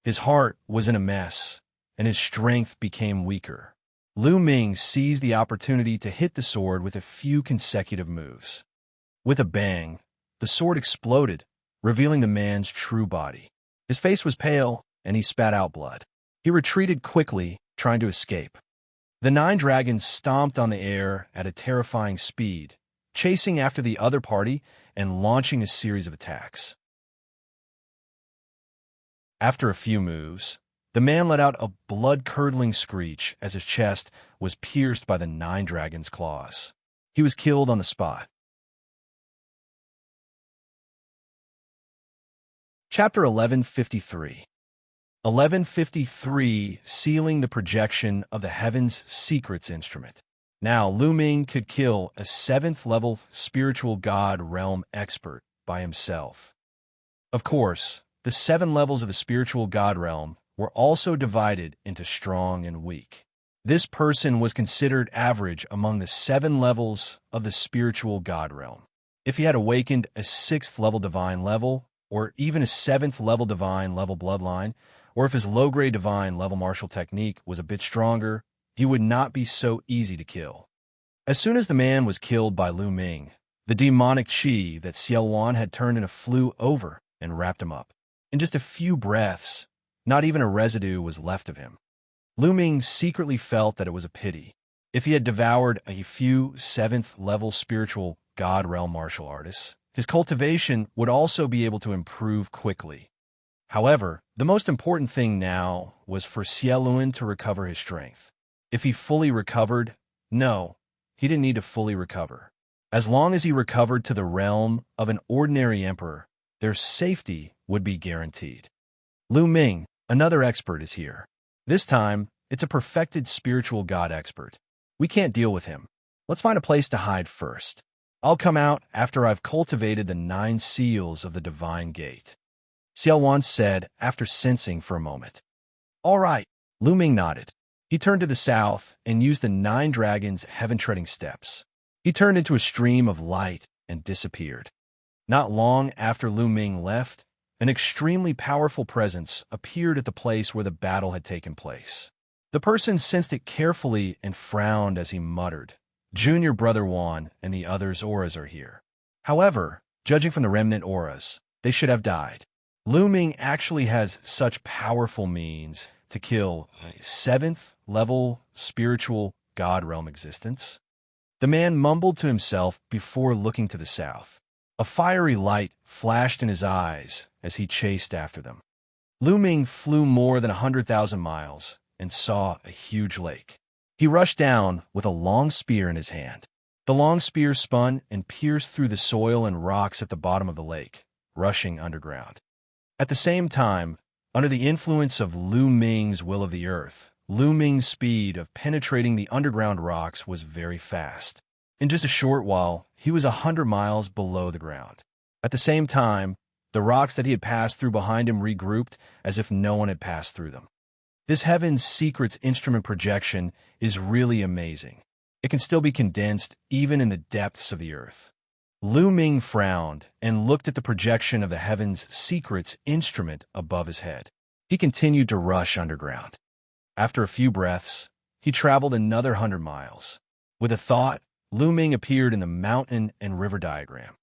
His heart was in a mess, and his strength became weaker. Lu Ming seized the opportunity to hit the sword with a few consecutive moves. With a bang, the sword exploded, revealing the man's true body. His face was pale, and he spat out blood. He retreated quickly, trying to escape. The 9 dragons stomped on the air at a terrifying speed, chasing after the other party and launching a series of attacks. After a few moves, the man let out a blood-curdling screech as his chest was pierced by the 9 dragons' claws. He was killed on the spot. Chapter 1153. 1153, Sealing the Projection of the Heavens Secrets Instrument. Now, Lu Ming could kill a 7th-level spiritual god realm expert by himself. Of course, the 7 levels of the spiritual god realm were also divided into strong and weak. This person was considered average among the 7 levels of the spiritual god realm. If he had awakened a 6th-level divine level, or even a 7th-level divine level bloodline, or if his low-grade divine level martial technique was a bit stronger, he would not be so easy to kill. As soon as the man was killed by Lu Ming, the demonic qi that Xiaowan had turned into flew over and wrapped him up. In just a few breaths, not even a residue was left of him. Lu Ming secretly felt that it was a pity. If he had devoured a few 7th-level spiritual god realm martial artists, his cultivation would also be able to improve quickly. However, the most important thing now was for Xieluan to recover his strength. If he fully recovered, no, he didn't need to fully recover. As long as he recovered to the realm of an ordinary emperor, their safety would be guaranteed. Lu Ming, another expert, is here. This time, it's a perfected spiritual god expert. We can't deal with him. Let's find a place to hide first. I'll come out after I've cultivated the 9 seals of the Divine Gate, Xiaowan said after sensing for a moment. All right, Lu Ming nodded. He turned to the south and used the 9 dragons' heaven-treading steps. He turned into a stream of light and disappeared. Not long after Lu Ming left, an extremely powerful presence appeared at the place where the battle had taken place. The person sensed it carefully and frowned as he muttered, "Junior Brother Wan and the others' auras are here. However, judging from the remnant auras, they should have died." Lu Ming actually has such powerful means to kill a 7th-level spiritual god realm existence? The man mumbled to himself before looking to the south. A fiery light flashed in his eyes as he chased after them. Lu Ming flew more than 100,000 miles and saw a huge lake. He rushed down with a long spear in his hand. The long spear spun and pierced through the soil and rocks at the bottom of the lake, rushing underground. At the same time, under the influence of Lu Ming's will of the earth, Lu Ming's speed of penetrating the underground rocks was very fast. In just a short while, he was 100 miles below the ground. At the same time, the rocks that he had passed through behind him regrouped as if no one had passed through them. This Heaven's Secrets instrument projection is really amazing. It can still be condensed even in the depths of the earth. Lu Ming frowned and looked at the projection of the Heaven's Secrets instrument above his head. He continued to rush underground. After a few breaths, he traveled another 100 miles. With a thought, Lu Ming appeared in the mountain and river diagram.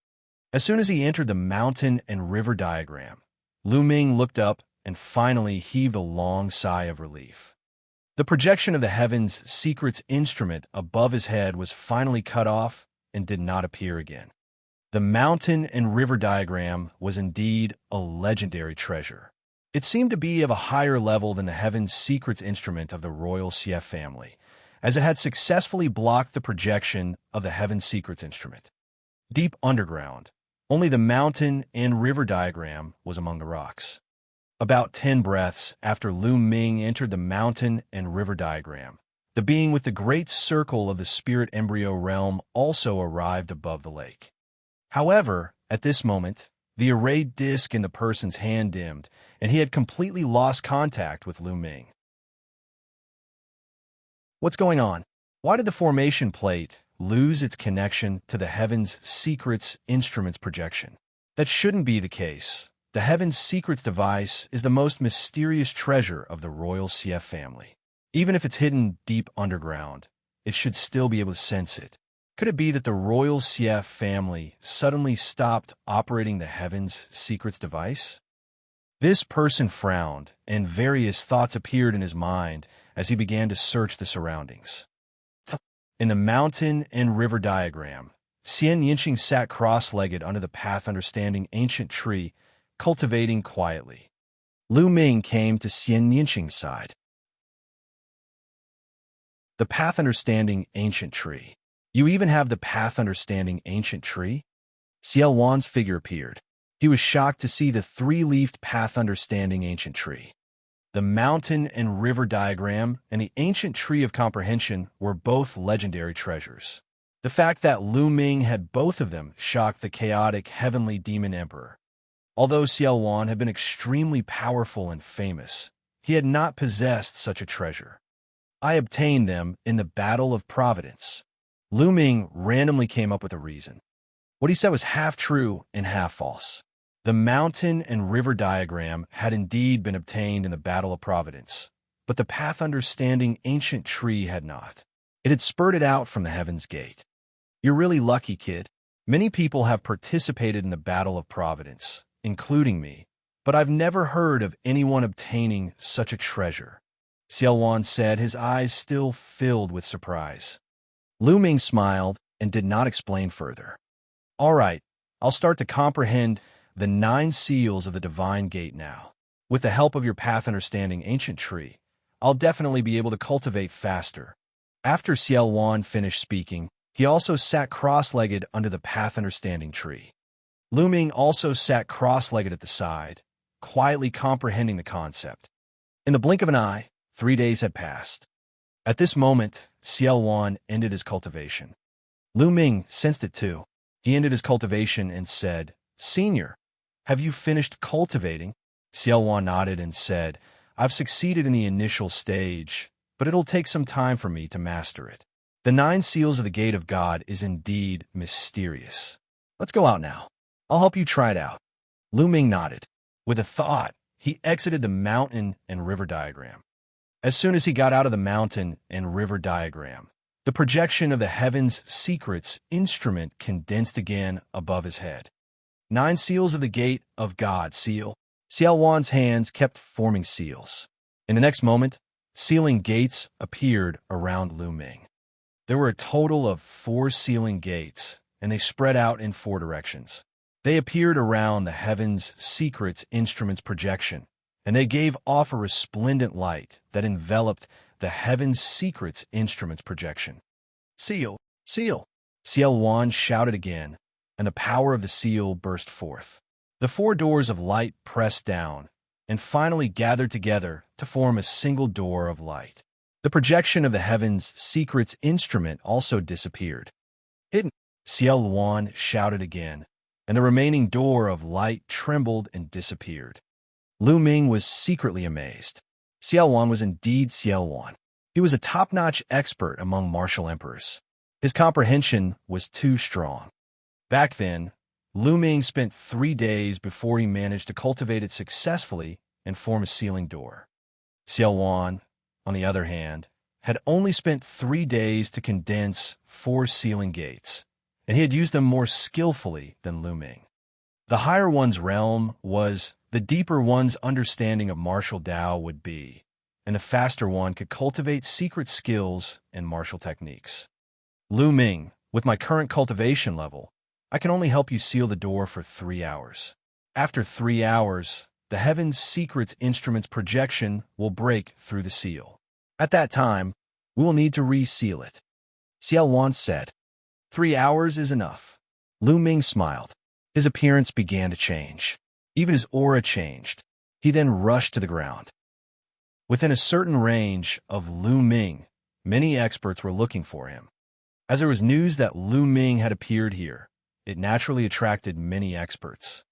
As soon as he entered the mountain and river diagram, Lu Ming looked up and finally heaved a long sigh of relief. The projection of the Heaven's Secrets instrument above his head was finally cut off and did not appear again. The mountain and river diagram was indeed a legendary treasure. It seemed to be of a higher level than the Heaven's Secrets instrument of the royal Xie family, as it had successfully blocked the projection of the Heaven's Secrets instrument. Deep underground, only the mountain and river diagram was among the rocks. About 10 breaths after Lu Ming entered the mountain and river diagram, the being with the great circle of the spirit embryo realm also arrived above the lake. However, at this moment, the arrayed disc in the person's hand dimmed, and he had completely lost contact with Lu Ming. What's going on? Why did the formation plate lose its connection to the Heaven's Secrets instrument's projection? That shouldn't be the case. The Heaven's Secrets device is the most mysterious treasure of the royal Xie family. Even if it's hidden deep underground, it should still be able to sense it. Could it be that the royal Xie family suddenly stopped operating the Heaven's Secrets device? This person frowned, and various thoughts appeared in his mind as he began to search the surroundings. In the mountain and river diagram, Xianxia sat cross-legged under the path understanding ancient tree, cultivating quietly. Lu Ming came to Xianxia's side. The path understanding ancient tree. You even have the path understanding ancient tree? Xiaowan's figure appeared. He was shocked to see the 3-leafed path understanding ancient tree. The mountain and river diagram and the ancient tree of comprehension were both legendary treasures. The fact that Lu Ming had both of them shocked the chaotic heavenly demon emperor. Although Xiaowan had been extremely powerful and famous, he had not possessed such a treasure. I obtained them in the Battle of Providence. Lu Ming randomly came up with a reason. What he said was half true and half false. The mountain and river diagram had indeed been obtained in the Battle of Providence, but the path-understanding ancient tree had not. It had spurted out from the Heaven's Gate. You're really lucky, kid. Many people have participated in the Battle of Providence, including me, but I've never heard of anyone obtaining such a treasure, Xiaowan said, his eyes still filled with surprise. Lu Ming smiled and did not explain further. All right, I'll start to comprehend the 9 seals of the Divine Gate now. With the help of your path-understanding ancient tree, I'll definitely be able to cultivate faster. After Xiaowan finished speaking, he also sat cross-legged under the path-understanding tree. Lu Ming also sat cross-legged at the side, quietly comprehending the concept. In the blink of an eye, 3 days had passed. At this moment, Xiaowan ended his cultivation. Lu Ming sensed it too. He ended his cultivation and said, "Senior, have you finished cultivating?" Xiaowan nodded and said, "I've succeeded in the initial stage, but it'll take some time for me to master it. The 9 seals of the Gate of God is indeed mysterious. Let's go out now. I'll help you try it out." Lu Ming nodded. With a thought, he exited the mountain and river diagram. As soon as he got out of the mountain and river diagram, the projection of the Heaven's Secrets instrument condensed again above his head. 9 seals of the Gate of God seal. Xiaowan's hands kept forming seals. In the next moment, sealing gates appeared around Lu Ming. There were a total of 4 sealing gates, and they spread out in 4 directions. They appeared around the Heaven's Secrets instrument's projection, and they gave off a resplendent light that enveloped the Heaven's Secrets instrument's projection. Seal! Seal! Xiaowan shouted again, and the power of the seal burst forth. The 4 doors of light pressed down and finally gathered together to form a single door of light. The projection of the Heaven's Secrets instrument also disappeared. Hidden! Xiaowan shouted again, and the remaining door of light trembled and disappeared. Lu Ming was secretly amazed. Xiaowan was indeed Xiaowan. He was a top-notch expert among martial emperors. His comprehension was too strong. Back then, Lu Ming spent 3 days before he managed to cultivate it successfully and form a sealing door. Xiaowan, on the other hand, had only spent 3 days to condense 4 sealing gates, and he had used them more skillfully than Lu Ming. The higher one's realm was, the deeper one's understanding of martial Tao would be, and the faster one could cultivate secret skills and martial techniques. Lu Ming, with my current cultivation level, I can only help you seal the door for 3 hours. After 3 hours, the Heaven's Secrets instrument's projection will break through the seal. At that time, we will need to reseal it. Xiaowan said. 3 hours is enough. Lu Ming smiled. His appearance began to change. Even his aura changed. He then rushed to the ground. Within a certain range of Lu Ming, many experts were looking for him. As there was news that Lu Ming had appeared here, it naturally attracted many experts.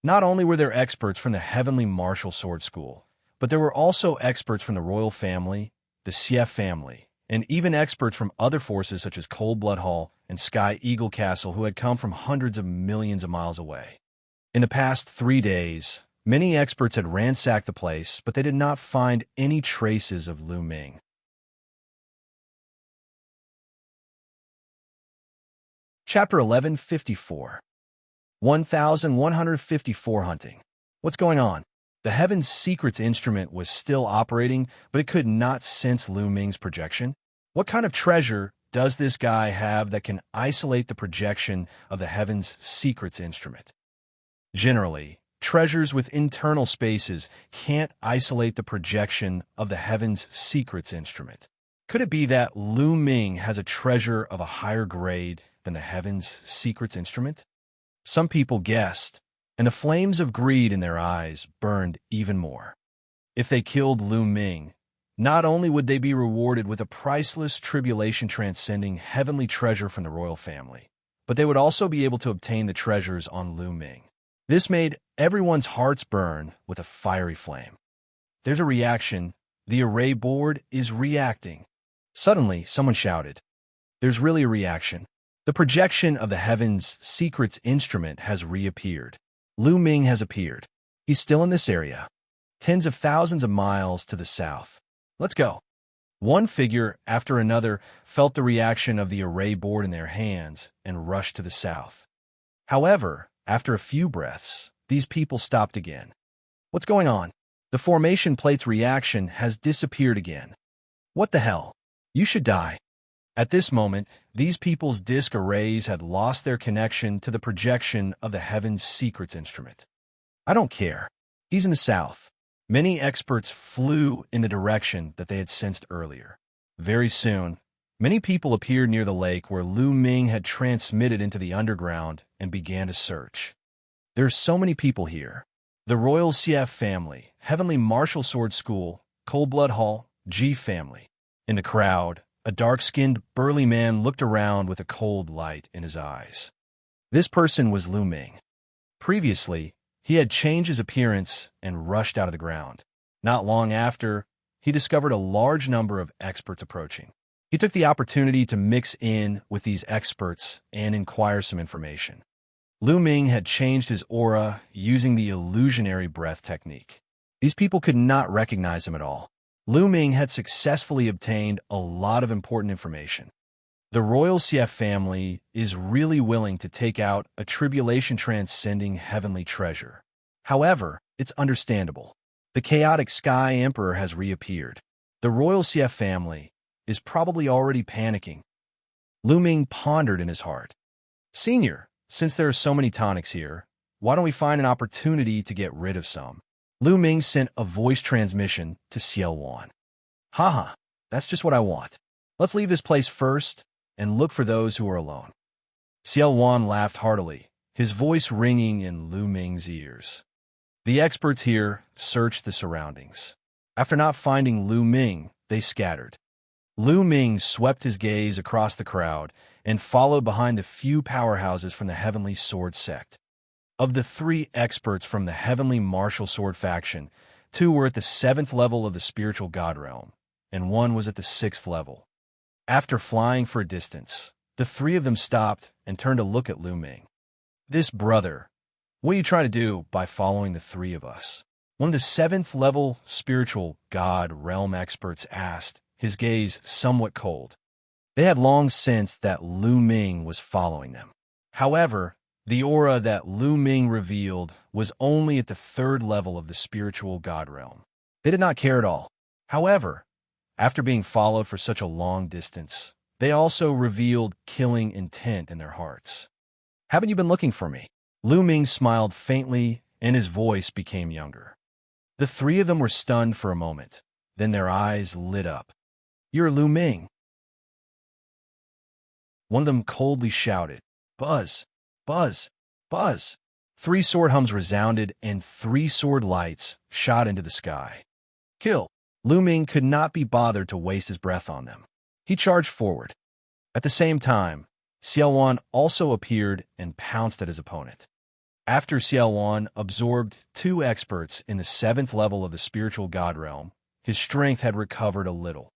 Not only were there experts from the Heavenly Martial Sword School, but there were also experts from the royal family, the Xie family, and even experts from other forces such as Cold Blood Hall and Sky Eagle Castle who had come from hundreds of millions of miles away. In the past 3 days, many experts had ransacked the place, but they did not find any traces of Lu Ming. Chapter 1154. 1154 Hunting. What's going on? The Heaven's Secrets instrument was still operating, but it could not sense Lu Ming's projection. What kind of treasure does this guy have that can isolate the projection of the Heaven's Secrets instrument? Generally, treasures with internal spaces can't isolate the projection of the Heaven's Secrets instrument. Could it be that Lu Ming has a treasure of a higher grade than the Heaven's Secrets instrument? Some people guessed, and the flames of greed in their eyes burned even more. If they killed Lu Ming, not only would they be rewarded with a priceless tribulation-transcending heavenly treasure from the royal family, but they would also be able to obtain the treasures on Lu Ming. This made everyone's hearts burn with a fiery flame. There's a reaction. The array board is reacting. Suddenly, someone shouted, "There's really a reaction. The projection of the heavens' secrets instrument has reappeared. Lu Ming has appeared. He's still in this area, tens of thousands of miles to the south. Let's go." One figure after another felt the reaction of the array board in their hands and rushed to the south. However, after a few breaths, these people stopped again. What's going on? The formation plate's reaction has disappeared again. What the hell? You should die. At this moment, these people's disk arrays had lost their connection to the projection of the heaven's secrets instrument. I don't care. He's in the south. Many experts flew in the direction that they had sensed earlier. Very soon, many people appeared near the lake where Lu Ming had transmitted into the underground and began to search. There's so many people here. The Royal CF family, Heavenly Martial Sword School, Cold Blood Hall, G family. In the crowd, a dark-skinned, burly man looked around with a cold light in his eyes. This person was Lu Ming. Previously, he had changed his appearance and rushed out of the ground. Not long after, he discovered a large number of experts approaching. He took the opportunity to mix in with these experts and inquire some information. Lu Ming had changed his aura using the illusionary breath technique. These people could not recognize him at all. Lu Ming had successfully obtained a lot of important information. The Royal CF family is really willing to take out a tribulation-transcending heavenly treasure. However, it's understandable. The chaotic Sky Emperor has reappeared. The Royal CF family is probably already panicking. Lu Ming pondered in his heart. "Senior, since there are so many tonics here, why don't we find an opportunity to get rid of some?" Lu Ming sent a voice transmission to Xianxia. "Haha, that's just what I want. Let's leave this place first and look for those who are alone." Xianxia laughed heartily, his voice ringing in Lu Ming's ears. The experts here searched the surroundings. After not finding Lu Ming, they scattered. Lu Ming swept his gaze across the crowd and followed behind the few powerhouses from the Heavenly Sword sect. Of the 3 experts from the Heavenly Martial Sword faction, 2 were at the 7th level of the spiritual god realm, and 1 was at the 6th level. After flying for a distance, the 3 of them stopped and turned to look at Lu Ming. "This brother, what are you trying to do by following the 3 of us?" One of the 7th level spiritual god realm experts asked, his gaze somewhat cold. They had long sensed that Lu Ming was following them. However, the aura that Lu Ming revealed was only at the 3rd level of the spiritual god realm. They did not care at all. However, after being followed for such a long distance, they also revealed killing intent in their hearts. "Haven't you been looking for me?" Lu Ming smiled faintly, and his voice became younger. The 3 of them were stunned for a moment. Then their eyes lit up. "You're Lu Ming." One of them coldly shouted, "Buzz! Buzz! Buzz!" 3 sword hums resounded, and 3 sword lights shot into the sky. "Kill!" Lu Ming could not be bothered to waste his breath on them. He charged forward. At the same time, Xianxia also appeared and pounced at his opponent. After Xianxia absorbed 2 experts in the 7th level of the spiritual god realm, his strength had recovered a little.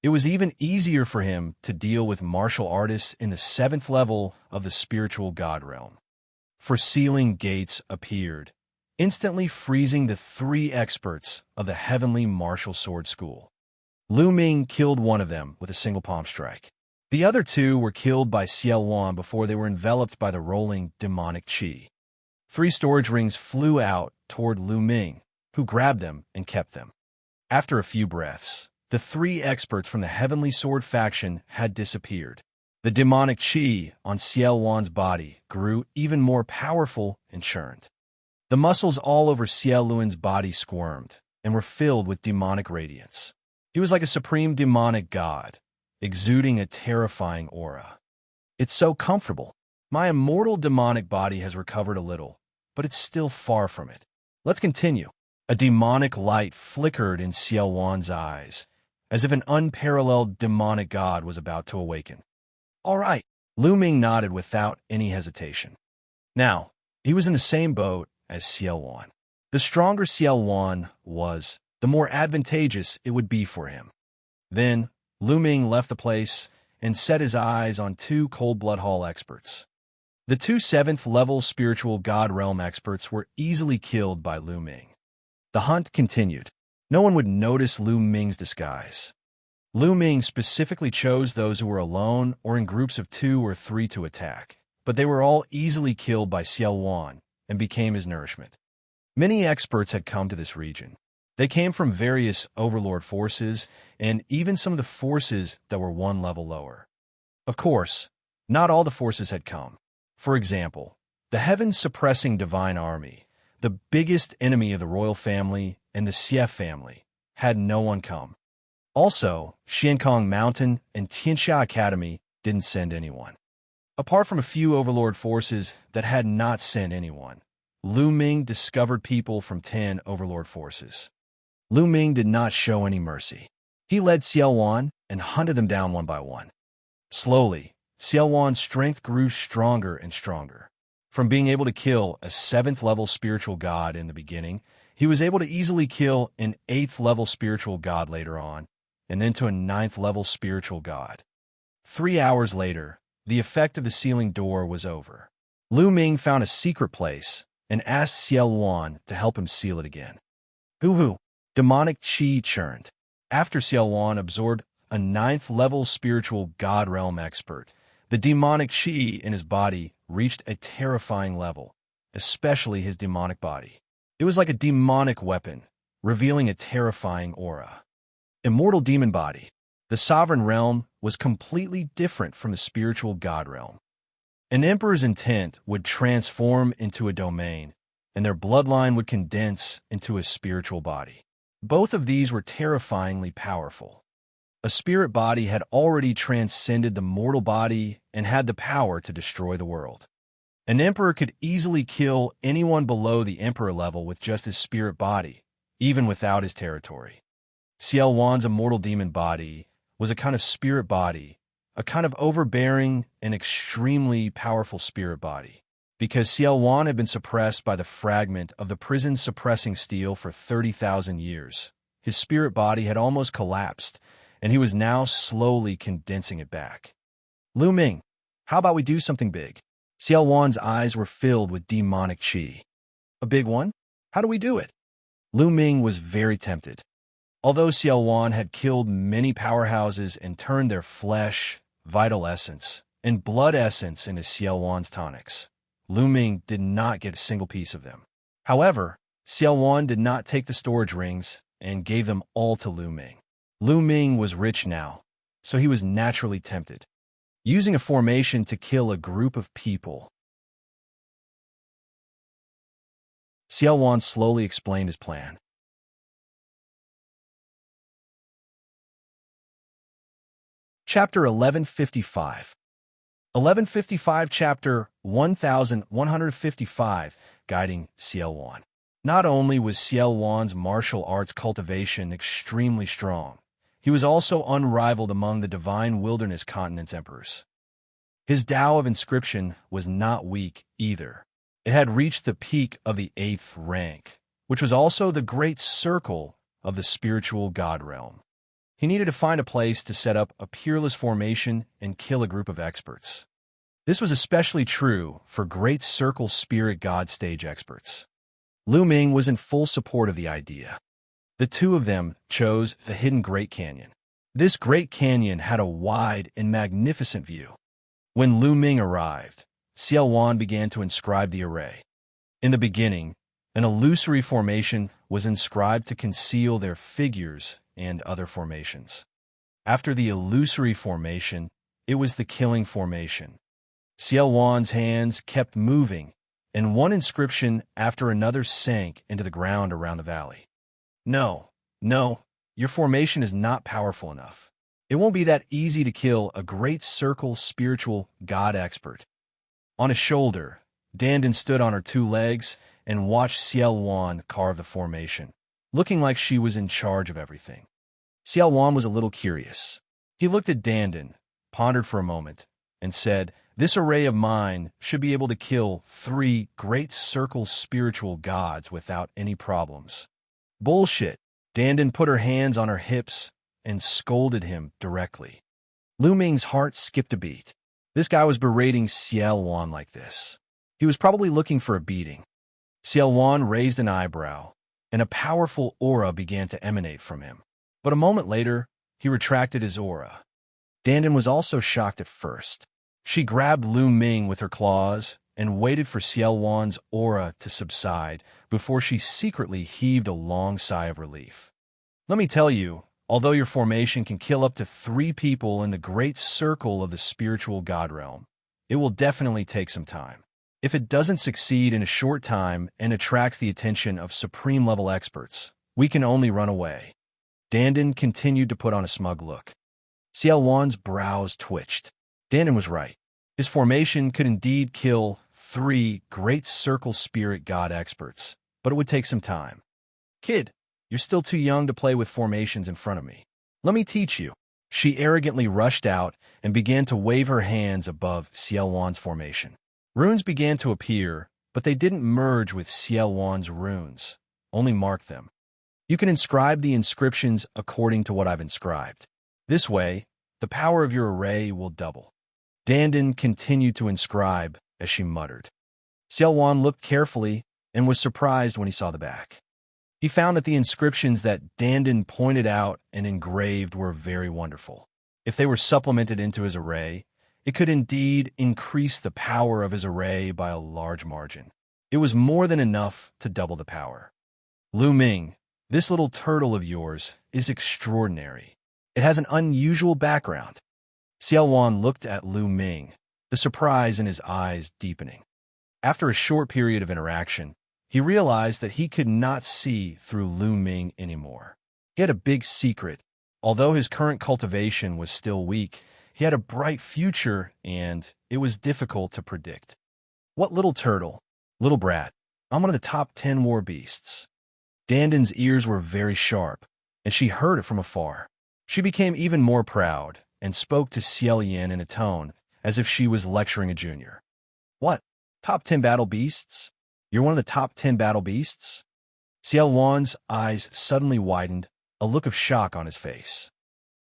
It was even easier for him to deal with martial artists in the 7th level of the spiritual god realm. For sealing gates appeared, instantly freezing the 3 experts of the Heavenly Martial Sword School. Lu Ming killed one of them with a single palm strike. The other 2 were killed by Xianxia before they were enveloped by the rolling demonic qi. 3 storage rings flew out toward Lu Ming, who grabbed them and kept them. After a few breaths, the 3 experts from the Heavenly Sword faction had disappeared. The demonic qi on Xianxia's body grew even more powerful and churned. The muscles all over Xiaoluan's body squirmed and were filled with demonic radiance. He was like a supreme demonic god, exuding a terrifying aura. "It's so comfortable. My immortal demonic body has recovered a little, but it's still far from it. Let's continue. A demonic light flickered in Xiaowan's eyes, as if an unparalleled demonic god was about to awaken. All right. Lu Ming nodded without any hesitation. Now, he was in the same boat as Xiaowan. The stronger Xiaowan was, the more advantageous it would be for him. Then, Lu Ming left the place and set his eyes on two Cold Blood Hall experts. The two 7th-level spiritual god realm experts were easily killed by Lu Ming. The hunt continued. No one would notice Lu Ming's disguise. Lu Ming specifically chose those who were alone or in groups of 2 or 3 to attack, but they were all easily killed by Xiaowan and became his nourishment. Many experts had come to this region. They came from various overlord forces and even some of the forces that were 1 level lower. Of course, not all the forces had come. For example, the heaven-suppressing divine army, the biggest enemy of the royal family and the Xie family, had no one come. Also, Xiankong Mountain and Xianxia Academy didn't send anyone. Apart from a few overlord forces that had not sent anyone, Lu Ming discovered people from 10 overlord forces. Lu Ming did not show any mercy. He led Xiaowan and hunted them down one by one. Slowly, Xiaowan's strength grew stronger and stronger. From being able to kill a 7th-level spiritual god in the beginning, he was able to easily kill an 8th-level spiritual god later on, and then to a 9th-level spiritual god. 3 hours later, the effect of the sealing door was over. Lu Ming found a secret place and asked Xiaowan to help him seal it again. Hoo-hoo! Demonic chi churned. After Xiaowan absorbed a 9th-level spiritual god realm expert, the demonic chi in his body reached a terrifying level, especially his demonic body. It was like a demonic weapon, revealing a terrifying aura. Immortal demon body. The sovereign realm was completely different from the spiritual god realm. An emperor's intent would transform into a domain, and their bloodline would condense into a spiritual body. Both of these were terrifyingly powerful. A spirit body had already transcended the mortal body and had the power to destroy the world. An emperor could easily kill anyone below the emperor level with just his spirit body, even without his territory. Xiaowan's immortal demon body was a kind of spirit body, a kind of overbearing and extremely powerful spirit body. Because Xiaowan had been suppressed by the fragment of the prison's suppressing steel for 30,000 years, his spirit body had almost collapsed, and he was now slowly condensing it back. Lu Ming, how about we do something big? Xiaowan's eyes were filled with demonic chi. A big one? How do we do it? Lu Ming was very tempted. Although Xiaowan had killed many powerhouses and turned their flesh, vital essence, and blood essence into Xiaowan's tonics, Lu Ming did not get a single piece of them. However, Xiaowan did not take the storage rings and gave them all to Lu Ming. Lu Ming was rich now, so he was naturally tempted. Using a formation to kill a group of people. Xiaowan slowly explained his plan. Chapter 1155. 1155 Chapter 1155 Guiding Xiaowan. Not only was Xiaowan's martial arts cultivation extremely strong, he was also unrivaled among the divine wilderness continent's emperors. His Tao of inscription was not weak either. It had reached the peak of the 8th rank, which was also the great circle of the spiritual god realm. He needed to find a place to set up a peerless formation and kill a group of experts. This was especially true for Great Circle Spirit God stage experts. Lu Ming was in full support of the idea. The two of them chose the hidden Great Canyon. This Great Canyon had a wide and magnificent view. When Lu Ming arrived, Xiaowan began to inscribe the array. In the beginning, an illusory formation was inscribed to conceal their figures and other formations. After the illusory formation, it was the killing formation. Xiaowan's hands kept moving, and one inscription after another sank into the ground around the valley. No, your formation is not powerful enough. It won't be that easy to kill a great circle spiritual god expert. On his shoulder, Dandan stood on her two legs and watched Xiao Wan carve the formation, looking like she was in charge of everything. Xiao Wan was a little curious. He looked at Dandan, pondered for a moment, and said, "This array of mine should be able to kill 3 great circle spiritual gods without any problems." "Bullshit." Dandan put her hands on her hips and scolded him directly. Lu Ming's heart skipped a beat. This guy was berating Xiao Wan like this. He was probably looking for a beating. Xiao Wan raised an eyebrow, and a powerful aura began to emanate from him. But a moment later, he retracted his aura. Dandan was also shocked at first. She grabbed Lu Ming with her claws and waited for Xiao Wan's aura to subside before she secretly heaved a long sigh of relief. "Let me tell you, although your formation can kill up to 3 people in the great circle of the spiritual god realm, it will definitely take some time. If it doesn't succeed in a short time and attracts the attention of supreme-level experts, we can only run away." Dandan continued to put on a smug look. Xiao Wan's brows twitched. Dandan was right. His formation could indeed kill 3 great circle spirit god experts, but it would take some time. "Kid, you're still too young to play with formations in front of me. Let me teach you." She arrogantly rushed out and began to wave her hands above Xiao Wan's formation. Runes began to appear, but they didn't merge with Xiao Wan's runes, only marked them. "You can inscribe the inscriptions according to what I've inscribed. This way, the power of your array will double." Dandan continued to inscribe as she muttered. Xiao Wan looked carefully and was surprised when he saw the back. He found that the inscriptions that Dandan pointed out and engraved were very wonderful. If they were supplemented into his array, it could indeed increase the power of his array by a large margin. It was more than enough to double the power. "Lu Ming, this little turtle of yours is extraordinary. It has an unusual background." Xiao Wan looked at Lu Ming, the surprise in his eyes deepening. After a short period of interaction, he realized that he could not see through Lu Ming anymore. He had a big secret. Although his current cultivation was still weak, he had a bright future, and it was difficult to predict. "What little turtle? Little brat. I'm one of the top 10 war beasts." Dandan's ears were very sharp, and she heard it from afar. She became even more proud and spoke to Xiao Yan in a tone as if she was lecturing a junior. "What? Top 10 battle beasts? You're one of the top 10 battle beasts?" Xiao Wan's eyes suddenly widened, a look of shock on his face.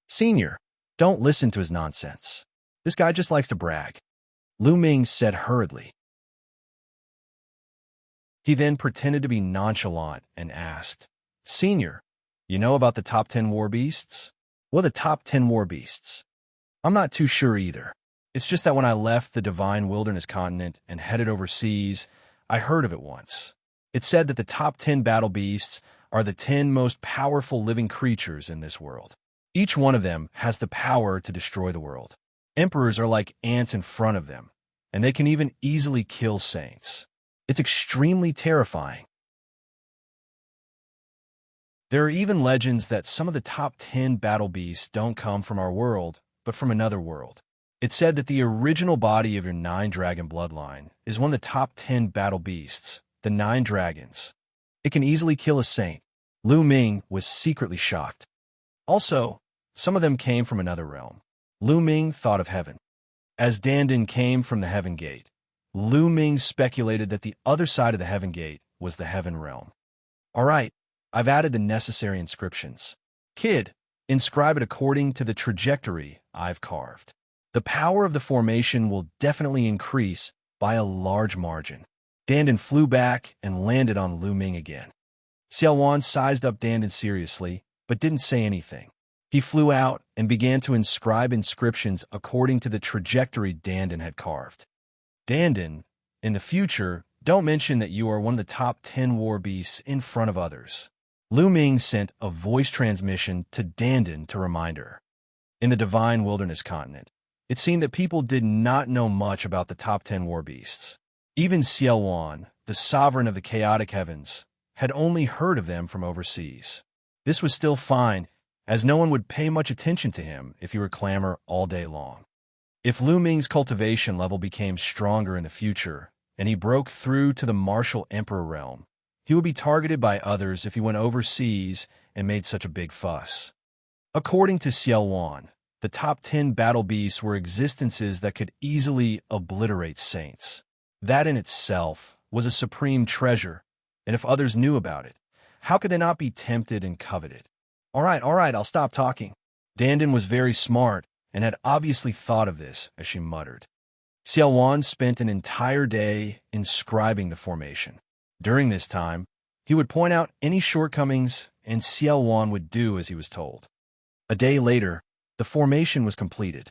"Senior, don't listen to his nonsense. This guy just likes to brag," Lu Ming said hurriedly. He then pretended to be nonchalant and asked, "Senior, you know about the top 10 war beasts?" "What are the top 10 war beasts?" "I'm not too sure either. It's just that when I left the divine wilderness continent and headed overseas, I heard of it once. It said that the top 10 battle beasts are the 10 most powerful living creatures in this world. Each one of them has the power to destroy the world. Emperors are like ants in front of them, and they can even easily kill saints. It's extremely terrifying. There are even legends that some of the top 10 battle beasts don't come from our world, but from another world. It's said that the original body of your 9-dragon bloodline is one of the top 10 battle beasts, the 9 dragons. It can easily kill a saint." Lu Ming was secretly shocked. Also, some of them came from another realm. Lu Ming thought of heaven. As Dandan came from the heaven gate, Lu Ming speculated that the other side of the heaven gate was the heaven realm. "All right, I've added the necessary inscriptions. Kid, inscribe it according to the trajectory I've carved. The power of the formation will definitely increase by a large margin." Dandan flew back and landed on Lu Ming again. Xiao Wan sized up Dandan seriously, but didn't say anything. He flew out and began to inscribe inscriptions according to the trajectory Dandan had carved. "Dandan, in the future, don't mention that you are one of the top 10 war beasts in front of others." Lu Ming sent a voice transmission to Dandan to remind her. In the divine wilderness continent, it seemed that people did not know much about the top 10 war beasts. Even Xiao Wan, the sovereign of the chaotic heavens, had only heard of them from overseas. This was still fine, as no one would pay much attention to him if he were clamor all day long. If Lu Ming's cultivation level became stronger in the future, and he broke through to the martial emperor realm, he would be targeted by others if he went overseas and made such a big fuss. According to Xiaowan, the top 10 battle beasts were existences that could easily obliterate saints. That in itself was a supreme treasure, and if others knew about it, how could they not be tempted and coveted? All right, I'll stop talking. Dandan was very smart and had obviously thought of this as she muttered. Xiaowan spent an entire day inscribing the formation. During this time, he would point out any shortcomings, and Xiaowan would do as he was told. A day later, the formation was completed.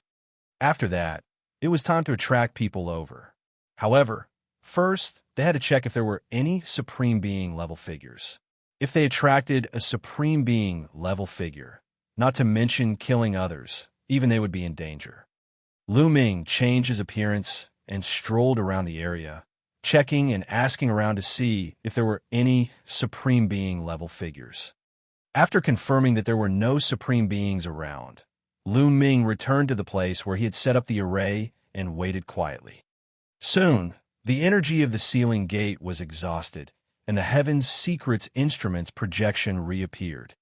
After that, it was time to attract people over. However, first, they had to check if there were any Supreme Being level figures. If they attracted a Supreme Being level figure, not to mention killing others, even they would be in danger. Lu Ming changed his appearance and strolled around the area, checking and asking around to see if there were any Supreme Being level figures. After confirming that there were no Supreme Beings around, Lu Ming returned to the place where he had set up the array and waited quietly. Soon, the energy of the sealing gate was exhausted, and the Heaven's Secrets Instruments projection reappeared.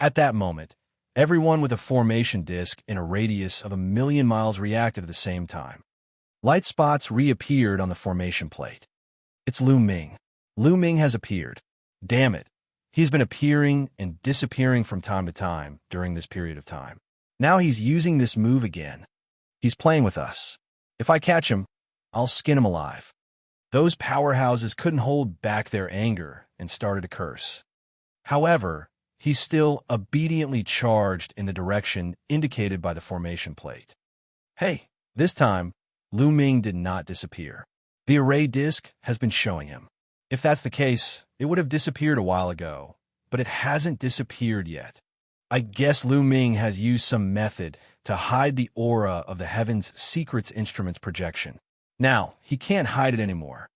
At that moment, everyone with a formation disk in a radius of 1,000,000 miles reacted at the same time. Light spots reappeared on the formation plate. It's Lu Ming. Lu Ming has appeared. Damn it. He's been appearing and disappearing from time to time during this period of time. Now he's using this move again. He's playing with us. If I catch him, I'll skin him alive. Those powerhouses couldn't hold back their anger and started to curse. However, he still obediently charged in the direction indicated by the formation plate. Hey, this time, Lu Ming did not disappear. The array disk has been showing him. If that's the case, it would have disappeared a while ago, but it hasn't disappeared yet. I guess Lu Ming has used some method to hide the aura of the Heaven's Secrets Instruments projection. Now, he can't hide it anymore.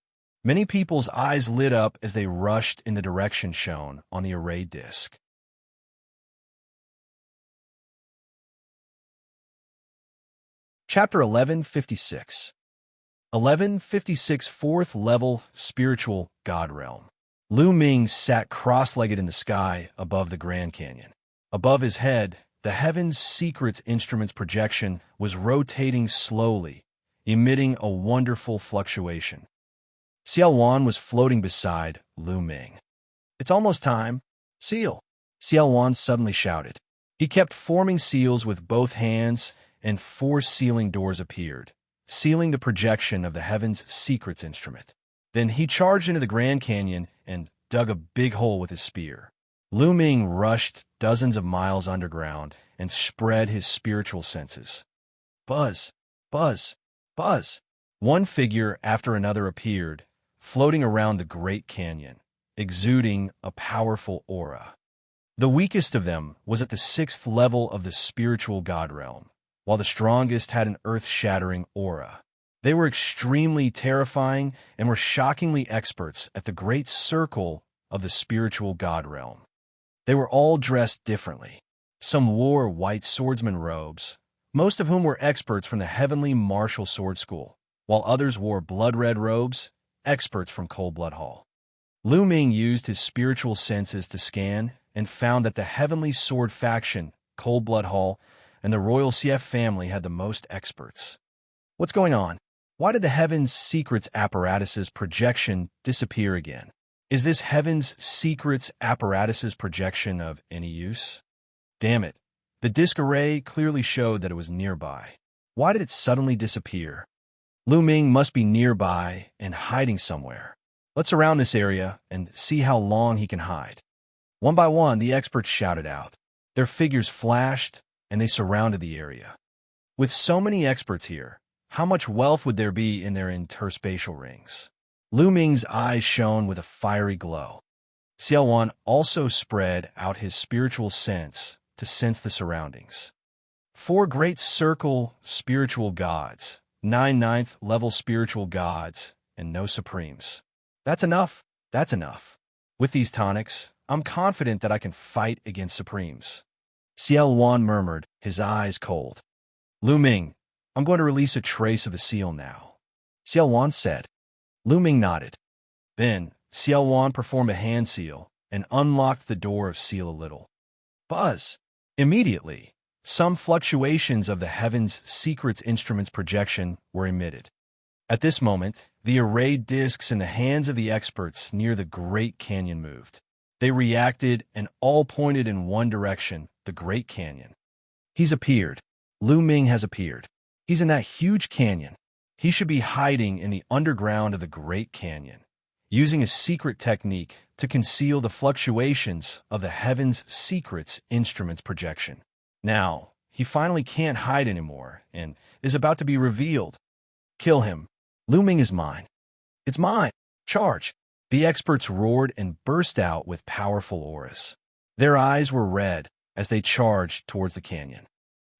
Many people's eyes lit up as they rushed in the direction shown on the array disk. Chapter 1156. 1156 4th Level Spiritual God Realm. Lu Ming sat cross-legged in the sky above the Grand Canyon. Above his head, the Heaven's Secrets Instruments projection was rotating slowly, emitting a wonderful fluctuation. Xiaowan was floating beside Lu Ming. It's almost time. Seal! Xiaowan suddenly shouted. He kept forming seals with both hands, and 4 sealing doors appeared, sealing the projection of the Heaven's Secrets Instrument. Then he charged into the Grand Canyon and dug a big hole with his spear. Lu Ming rushed dozens of miles underground and spread his spiritual senses. Buzz, buzz, buzz. One figure after another appeared, floating around the Great Canyon, exuding a powerful aura. The weakest of them was at the 6th level of the spiritual God realm, while the strongest had an earth-shattering aura. They were extremely terrifying and were shockingly experts at the great circle of the spiritual God realm. They were all dressed differently. Some wore white swordsman robes, most of whom were experts from the heavenly martial sword school, while others wore blood-red robes, experts from Cold Blood Hall. Lu Ming used his spiritual senses to scan and found that the heavenly sword faction, Cold Blood Hall, and the royal CF family had the most experts. What's going on? Why did the Heaven's Secrets Apparatuses projection disappear again? Is this Heaven's Secrets Apparatuses projection of any use? Damn it. The disk array clearly showed that it was nearby. Why did it suddenly disappear? Lu Ming must be nearby and hiding somewhere. Let's surround this area and see how long he can hide. One by one, the experts shouted out. Their figures flashed, and they surrounded the area. With so many experts here, how much wealth would there be in their interspatial rings? Lu Ming's eyes shone with a fiery glow. Xiaowan also spread out his spiritual sense to sense the surroundings. 4 great circle spiritual gods, 9 ninth level spiritual gods, and no supremes. That's enough. That's enough. With these tonics, I'm confident that I can fight against supremes. Xiaowan murmured, his eyes cold. Lu Ming, I'm going to release a trace of the seal now, Xiaowan said. Lu Ming nodded. Then, Xiaowan performed a hand seal and unlocked the door of seal a little. Buzz! Immediately, some fluctuations of the heaven's secrets instrument's projection were emitted. At this moment, the arrayed discs in the hands of the experts near the Great Canyon moved. They reacted and all pointed in one direction, the Great Canyon. He's appeared. Lu Ming has appeared. He's in that huge canyon. He should be hiding in the underground of the Great Canyon, using a secret technique to conceal the fluctuations of the heaven's secrets instrument's projection. Now, he finally can't hide anymore and is about to be revealed. Kill him. Lu Ming is mine. It's mine. Charge. The experts roared and burst out with powerful auras. Their eyes were red as they charged towards the canyon.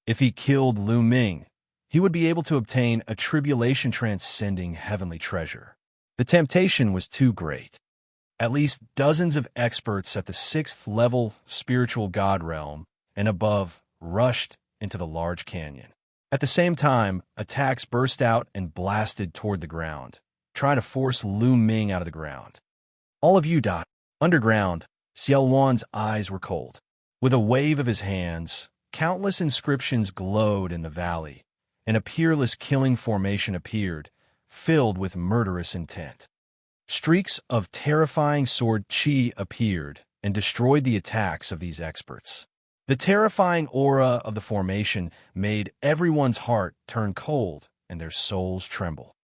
If he killed Lu Ming, he would be able to obtain a tribulation-transcending heavenly treasure. The temptation was too great. At least dozens of experts at the 6th level spiritual god realm and above rushed into the large canyon. At the same time, attacks burst out and blasted toward the ground, trying to force Lu Ming out of the ground. All of you died. Underground, Xiaowan's eyes were cold. With a wave of his hands, countless inscriptions glowed in the valley, and a peerless killing formation appeared, filled with murderous intent. Streaks of terrifying sword chi appeared and destroyed the attacks of these experts. The terrifying aura of the formation made everyone's heart turn cold and their souls tremble.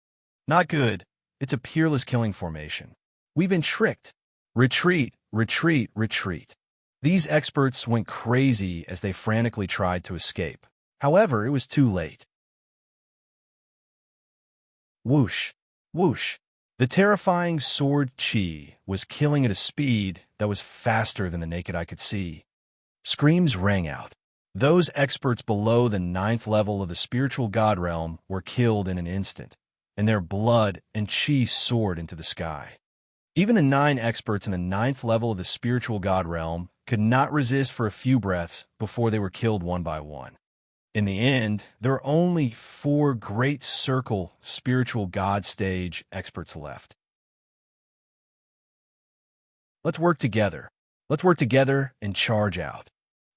Not good. It's a peerless killing formation. We've been tricked. Retreat, retreat, retreat. These experts went crazy as they frantically tried to escape. However, it was too late. Whoosh, whoosh. The terrifying sword chi was killing at a speed that was faster than the naked eye could see. Screams rang out. Those experts below the 9th level of the spiritual god realm were killed in an instant, and their blood and chi soared into the sky. Even the 9 experts in the 9th level of the spiritual god realm could not resist for a few breaths before they were killed one by one. In the end, there were only 4 great circle spiritual god stage experts left. Let's work together. Let's work together and charge out.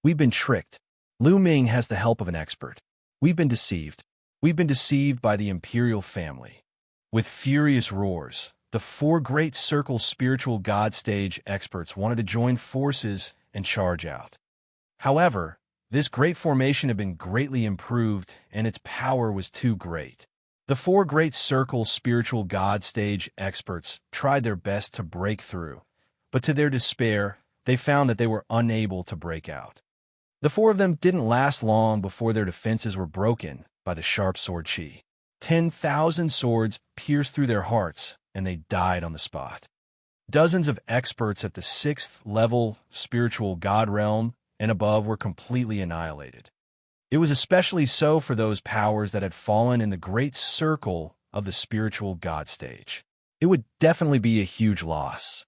We've been tricked. Lu Ming has the help of an expert. We've been deceived. We've been deceived by the imperial family. With furious roars, the 4 great circle spiritual god stage experts wanted to join forces and charge out. However, this great formation had been greatly improved and its power was too great. The 4 great circle spiritual god stage experts tried their best to break through, but to their despair, they found that they were unable to break out. The 4 of them didn't last long before their defenses were broken by the sharp sword chi. 10,000 swords pierced through their hearts, and they died on the spot. Dozens of experts at the 6th level spiritual god realm and above were completely annihilated. It was especially so for those powers that had fallen in the great circle of the spiritual god stage. It would definitely be a huge loss.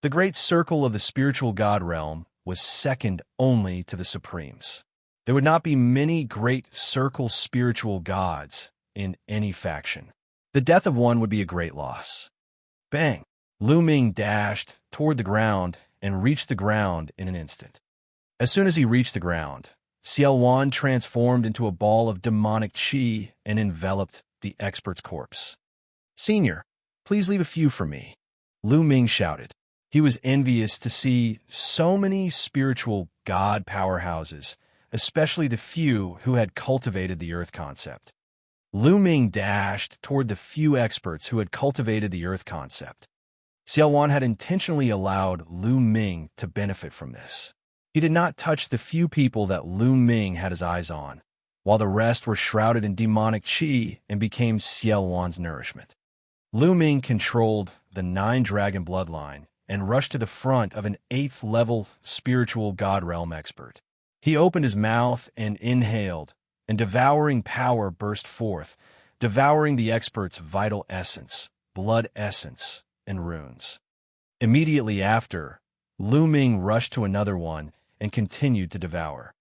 The great circle of the spiritual god realm was second only to the Supremes. There would not be many great circle spiritual gods in any faction. The death of one would be a great loss. Bang! Lu Ming dashed toward the ground and reached the ground in an instant. As soon as he reached the ground, Xiaowan transformed into a ball of demonic chi and enveloped the expert's corpse. "Senior, please leave a few for me," Lu Ming shouted. He was envious to see so many spiritual god powerhouses, especially the few who had cultivated the earth concept. Lu Ming dashed toward the few experts who had cultivated the earth concept. Xiaowan had intentionally allowed Lu Ming to benefit from this. He did not touch the few people that Lu Ming had his eyes on, while the rest were shrouded in demonic chi and became Xiaowan's nourishment. Lu Ming controlled the 9-dragon bloodline and rushed to the front of an 8th level spiritual god realm expert. He opened his mouth and inhaled, and devouring power burst forth, devouring the expert's vital essence, blood essence, and runes. Immediately after, Lu Ming rushed to another one and continued to devour.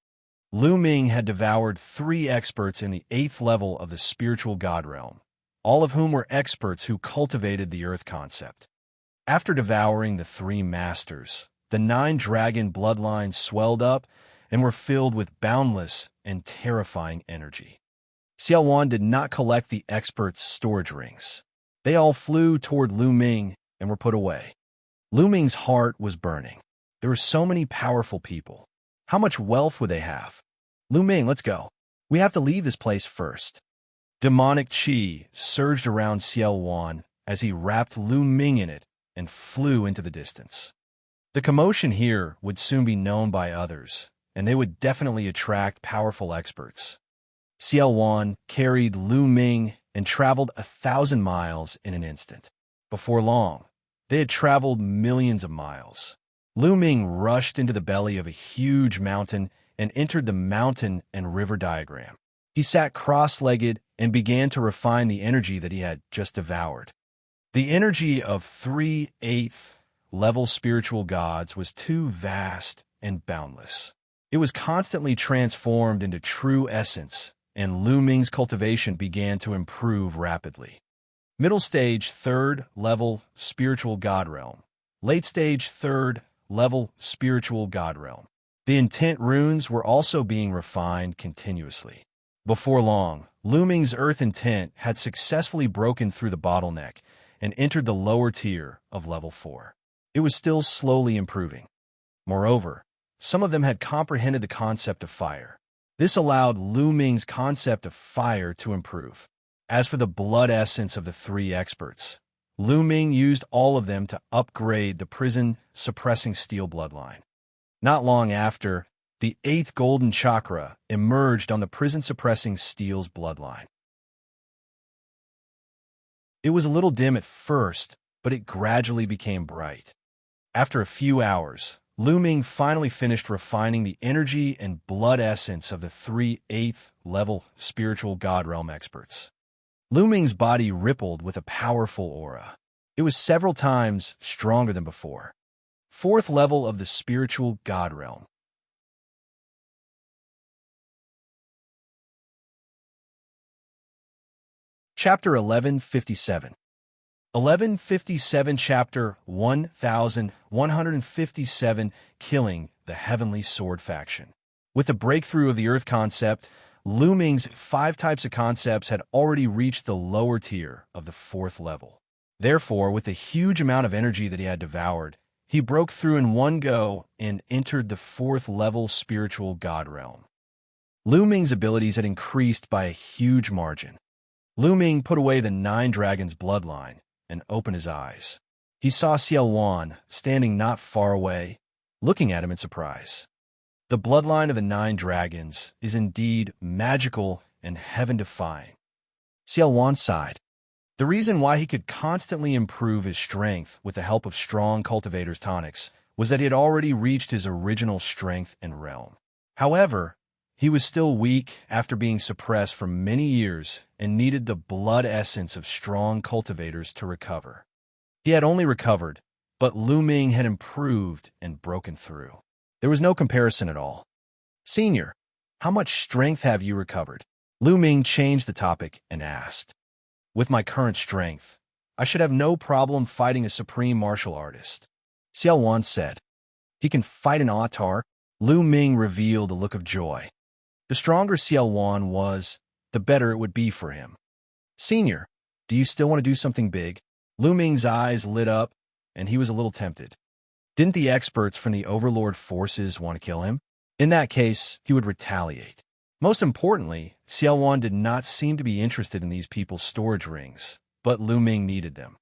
Lu Ming had devoured 3 experts in the 8th level of the spiritual god realm, all of whom were experts who cultivated the earth concept. After devouring the 3 masters, the 9 dragon bloodlines swelled up and were filled with boundless and terrifying energy. Xiaowan did not collect the experts' storage rings. They all flew toward Lu Ming and were put away. Lu Ming's heart was burning. There were so many powerful people. How much wealth would they have? Lu Ming, let's go. We have to leave this place first. Demonic qi surged around Xiaowan as he wrapped Lu Ming in it and flew into the distance. The commotion here would soon be known by others, and they would definitely attract powerful experts. Xiaowan carried Lu Ming and traveled 1,000 miles in an instant. Before long, they had traveled millions of miles. Lu Ming rushed into the belly of a huge mountain and entered the mountain and river diagram. He sat cross-legged and began to refine the energy that he had just devoured. The energy of 3 8th level spiritual gods was too vast and boundless. It was constantly transformed into true essence, and Lu Ming's cultivation began to improve rapidly. Middle stage 3rd level spiritual god realm. Late stage 3rd level spiritual god realm. The intent runes were also being refined continuously. Before long, Lu Ming's earth intent had successfully broken through the bottleneck and entered the lower tier of level 4. It was still slowly improving. Moreover, some of them had comprehended the concept of fire. This allowed Lu Ming's concept of fire to improve. As for the blood essence of the 3 experts, Lu Ming used all of them to upgrade the prison-suppressing steel bloodline. Not long after, the 8th golden chakra emerged on the prison-suppressing steel's bloodline. It was a little dim at first, but it gradually became bright. After a few hours, Lu Ming finally finished refining the energy and blood essence of the 3 8th level spiritual god realm experts. Lu Ming's body rippled with a powerful aura. It was several times stronger than before. 4th level of the spiritual god realm. Chapter 1157. 1157 Chapter 1157 Killing the Heavenly Sword Faction. With the breakthrough of the Earth concept, Lu Ming's 5 types of concepts had already reached the lower tier of the 4th level. Therefore, with the huge amount of energy that he had devoured, he broke through in one go and entered the 4th level spiritual god realm. Lu Ming's abilities had increased by a huge margin. Lu Ming put away the 9 dragons' bloodline and opened his eyes. He saw Xiaowan standing not far away, looking at him in surprise. The bloodline of the 9 dragons is indeed magical and heaven-defying. Xiaowan sighed. The reason why he could constantly improve his strength with the help of strong cultivators' tonics was that he had already reached his original strength and realm. However, he was still weak after being suppressed for many years and needed the blood essence of strong cultivators to recover. He had only recovered, but Lu Ming had improved and broken through. There was no comparison at all. Senior, how much strength have you recovered? Lu Ming changed the topic and asked. With my current strength, I should have no problem fighting a supreme martial artist. Xiaowan said. He can fight an autar? Lu Ming revealed a look of joy. The stronger Xiaowan was, the better it would be for him. Senior, do you still want to do something big? Lu Ming's eyes lit up, and he was a little tempted. Didn't the experts from the Overlord forces want to kill him? In that case, he would retaliate. Most importantly, Xiaowan did not seem to be interested in these people's storage rings, but Lu Ming needed them.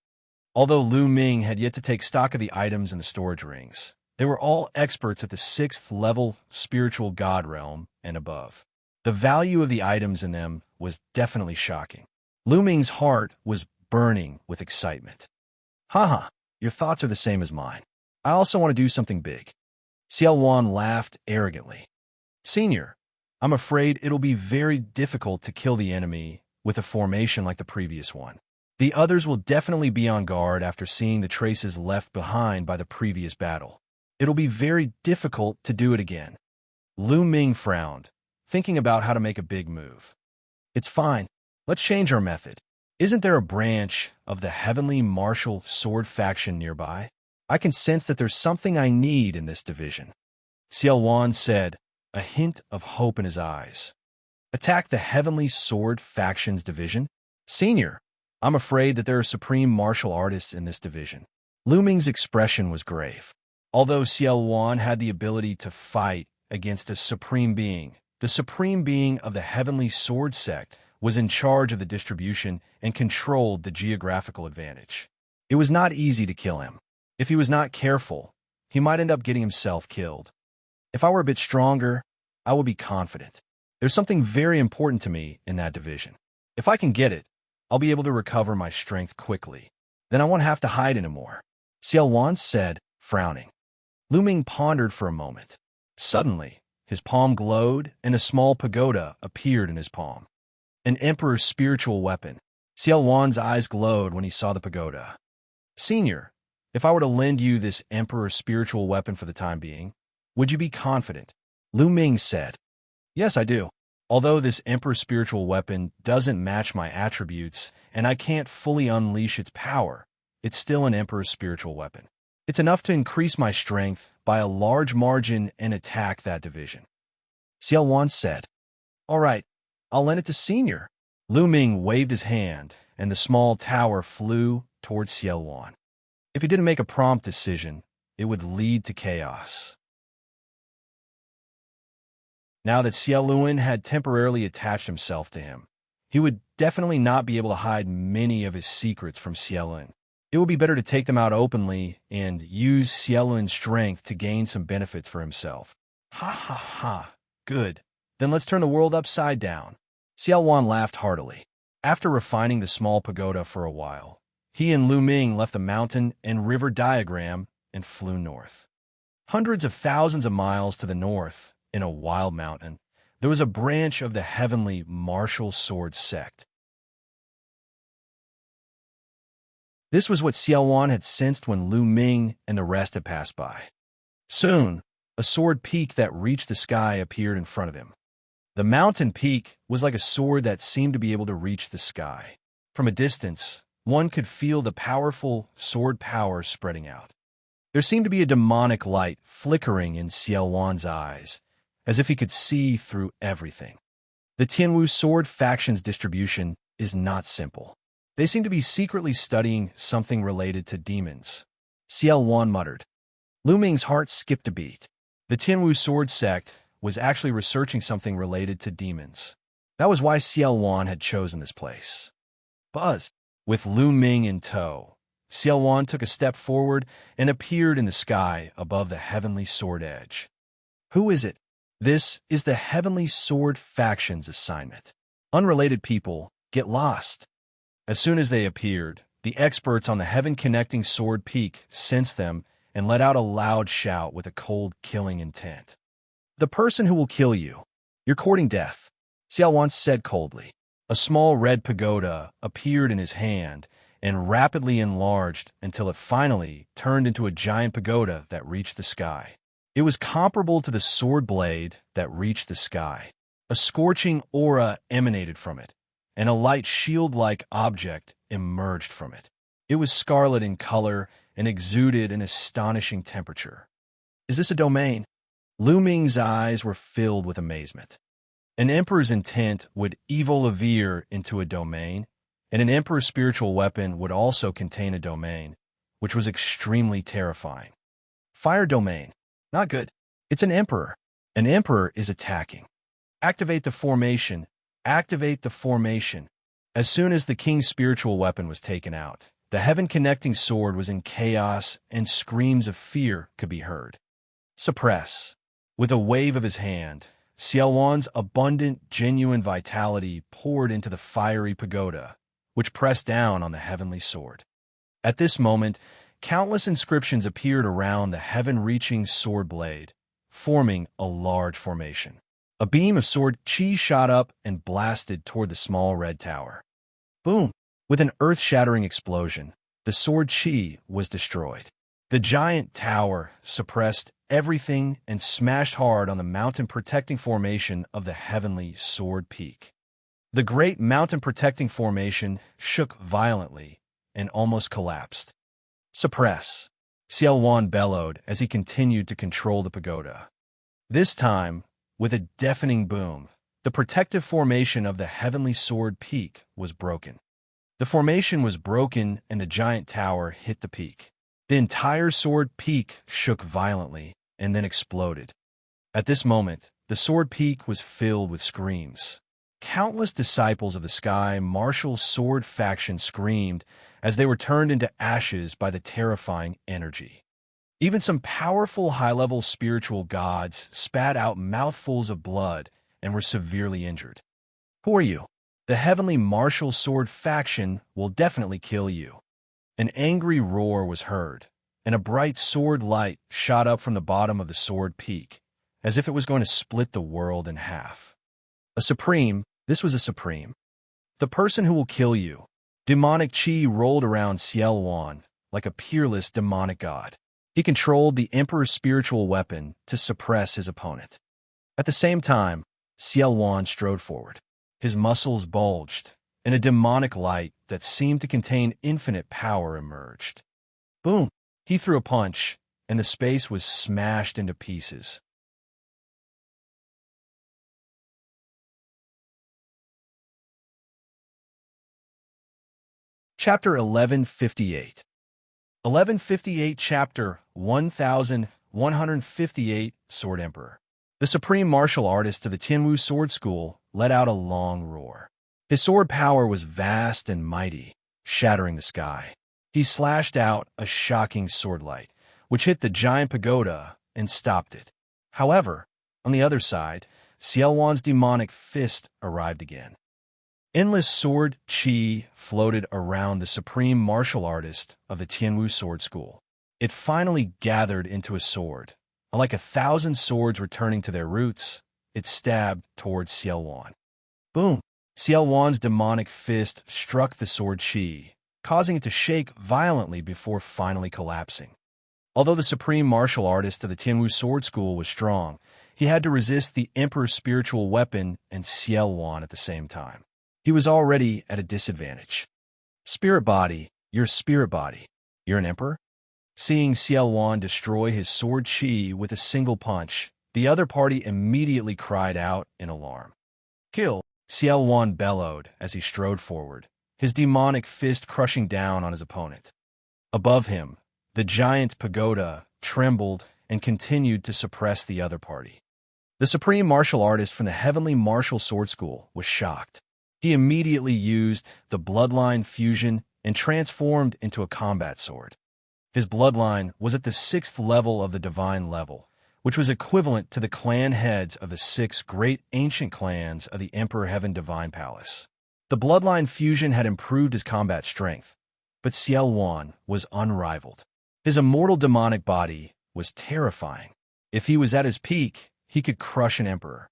Although Lu Ming had yet to take stock of the items in the storage rings, they were all experts at the 6th level spiritual god realm and above. The value of the items in them was definitely shocking. Lu Ming's heart was burning with excitement. Haha, your thoughts are the same as mine. I also want to do something big. Xiaowan laughed arrogantly. Senior, I'm afraid it'll be very difficult to kill the enemy with a formation like the previous one. The others will definitely be on guard after seeing the traces left behind by the previous battle. It'll be very difficult to do it again. Lu Ming frowned, thinking about how to make a big move. It's fine. Let's change our method. Isn't there a branch of the heavenly martial sword faction nearby? I can sense that there's something I need in this division. Xiaowan said, a hint of hope in his eyes. Attack the heavenly sword faction's division? Senior, I'm afraid that there are supreme martial artists in this division. Lu Ming's expression was grave. Although Xiaowan had the ability to fight against a supreme being, the supreme being of the heavenly sword sect was in charge of the distribution and controlled the geographical advantage. It was not easy to kill him. If he was not careful, he might end up getting himself killed. If I were a bit stronger, I would be confident. There's something very important to me in that division. If I can get it, I'll be able to recover my strength quickly. Then I won't have to hide anymore, Xiaowan said, frowning. Lu Ming pondered for a moment. Suddenly, his palm glowed and a small pagoda appeared in his palm. An emperor's spiritual weapon. Xiaowan's eyes glowed when he saw the pagoda. Senior, if I were to lend you this emperor's spiritual weapon for the time being, would you be confident? Lu Ming said. Yes, I do. Although this emperor's spiritual weapon doesn't match my attributes and I can't fully unleash its power, it's still an emperor's spiritual weapon. It's enough to increase my strength by a large margin and attack that division. Xiaowan said. All right, I'll lend it to Senior. Lu Ming waved his hand, and the small tower flew towards Xiaowan. If he didn't make a prompt decision, it would lead to chaos. Now that Xiaoluan had temporarily attached himself to him, he would definitely not be able to hide many of his secrets from Xiaoluan. It would be better to take them out openly and use Xiaoluan's strength to gain some benefits for himself. Ha ha ha, good. Then let's turn the world upside down. Xiaowan laughed heartily. After refining the small pagoda for a while, he and Lu Ming left the mountain and river diagram and flew north. Hundreds of thousands of miles to the north, in a wild mountain, there was a branch of the heavenly martial sword sect. This was what Xiaowan had sensed when Lu Ming and the rest had passed by. Soon, a sword peak that reached the sky appeared in front of him. The mountain peak was like a sword that seemed to be able to reach the sky. From a distance, one could feel the powerful sword power spreading out. There seemed to be a demonic light flickering in Xiaowan's eyes, as if he could see through everything. The Tianwu sword faction's distribution is not simple. They seem to be secretly studying something related to demons. Xiaowan muttered. Lu Ming's heart skipped a beat. The Tianwu sword sect was actually researching something related to demons. That was why Xiaowan had chosen this place. Buzz. With Lu Ming in tow, Xiaowan took a step forward and appeared in the sky above the heavenly sword edge. Who is it? This is the heavenly sword faction's assignment. Unrelated people get lost. As soon as they appeared, the experts on the heaven-connecting sword peak sensed them and let out a loud shout with a cold, killing intent. The person who will kill you. You're courting death, Xiaowan said coldly. A small red pagoda appeared in his hand and rapidly enlarged until it finally turned into a giant pagoda that reached the sky. It was comparable to the sword blade that reached the sky. A scorching aura emanated from it, and a light shield-like object emerged from it. It was scarlet in color and exuded an astonishing temperature. Is this a domain? Lu Ming's eyes were filled with amazement. An emperor's intent would evolve into a domain, and an emperor's spiritual weapon would also contain a domain, which was extremely terrifying. Fire domain. Not good. It's an emperor. An emperor is attacking. Activate the formation. Activate the formation. As soon as the king's spiritual weapon was taken out, the heaven-connecting sword was in chaos and screams of fear could be heard. Suppress. With a wave of his hand, Xiaowan's abundant, genuine vitality poured into the fiery pagoda, which pressed down on the heavenly sword. At this moment, countless inscriptions appeared around the heaven-reaching sword blade, forming a large formation. A beam of sword chi shot up and blasted toward the small red tower. Boom! With an earth-shattering explosion, the sword chi was destroyed. The giant tower suppressed everything and smashed hard on the mountain-protecting formation of the heavenly sword peak. The great mountain-protecting formation shook violently and almost collapsed. "Suppress," Xiaowan bellowed as he continued to control the pagoda. This time, with a deafening boom, the protective formation of the heavenly sword peak was broken. The formation was broken and the giant tower hit the peak. The entire sword peak shook violently and then exploded. At this moment, the sword peak was filled with screams. Countless disciples of the sky martial sword faction screamed as they were turned into ashes by the terrifying energy. Even some powerful high-level spiritual gods spat out mouthfuls of blood and were severely injured. "Who are you? The heavenly martial sword faction will definitely kill you." An angry roar was heard, and a bright sword light shot up from the bottom of the sword peak, as if it was going to split the world in half. This was a supreme. "The person who will kill you." Demonic chi rolled around Xiaowan like a peerless demonic god. He controlled the Emperor's spiritual weapon to suppress his opponent. At the same time, Xiaowan strode forward. His muscles bulged, and a demonic light that seemed to contain infinite power emerged. Boom! He threw a punch, and the space was smashed into pieces. Chapter 1158. 1158 Chapter 1158 Sword Emperor. The supreme martial artist of the Tianwu Sword School let out a long roar. His sword power was vast and mighty, shattering the sky. He slashed out a shocking sword light, which hit the giant pagoda and stopped it. However, on the other side, Xiaowan's demonic fist arrived again. Endless sword chi floated around the supreme martial artist of the Tianwu Sword School. It finally gathered into a sword. Like 1,000 swords returning to their roots, it stabbed towards Xiaowan. Boom! Xiaowan's demonic fist struck the sword chi, causing it to shake violently before finally collapsing. Although the supreme martial artist of the Tianwu Sword School was strong, he had to resist the Emperor's spiritual weapon and Xiaowan at the same time. He was already at a disadvantage. "Spirit body, you're a spirit body. You're an emperor?" Seeing Xiaowan destroy his sword chi with a single punch, the other party immediately cried out in alarm. "Kill!" Xiaowan bellowed as he strode forward, his demonic fist crushing down on his opponent. Above him, the giant pagoda trembled and continued to suppress the other party. The supreme martial artist from the Heavenly Martial Sword School was shocked. He immediately used the bloodline fusion and transformed into a combat sword. His bloodline was at the 6th level of the divine level, which was equivalent to the clan heads of the 6 great ancient clans of the Emperor Heaven Divine Palace. The bloodline fusion had improved his combat strength, but Xiaowan was unrivaled. His immortal demonic body was terrifying. If he was at his peak, he could crush an emperor.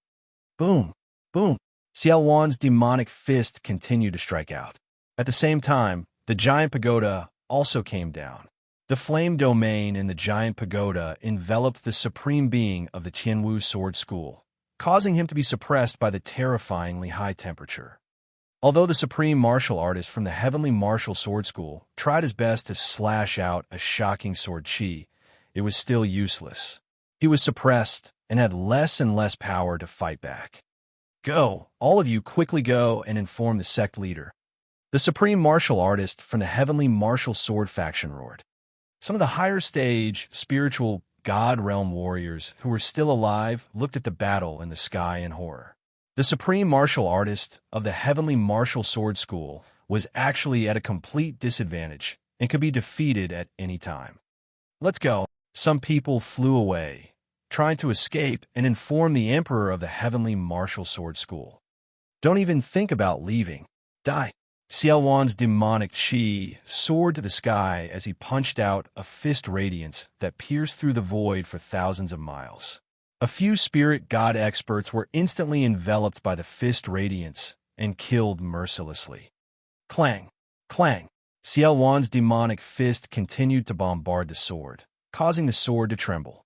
Boom! Boom! Xiaowan's demonic fist continued to strike out. At the same time, the giant pagoda also came down. The flame domain in the giant pagoda enveloped the supreme being of the Tianwu Sword School, causing him to be suppressed by the terrifyingly high temperature. Although the supreme martial artist from the Heavenly Martial Sword School tried his best to slash out a shocking sword chi, it was still useless. He was suppressed and had less and less power to fight back. "Go, all of you quickly go and inform the sect leader." The supreme martial artist from the Heavenly Martial Sword faction roared. Some of the higher stage, spiritual God realm warriors who were still alive looked at the battle in the sky in horror. The supreme martial artist of the Heavenly Martial Sword School was actually at a complete disadvantage and could be defeated at any time. "Let's go." Some people flew away, trying to escape and inform the Emperor of the Heavenly Martial Sword School. "Don't even think about leaving. Die." Xiaowan's demonic chi soared to the sky as he punched out a fist radiance that pierced through the void for thousands of miles. A few spirit god experts were instantly enveloped by the fist radiance and killed mercilessly. Clang! Clang! Xiaowan's demonic fist continued to bombard the sword, causing the sword to tremble.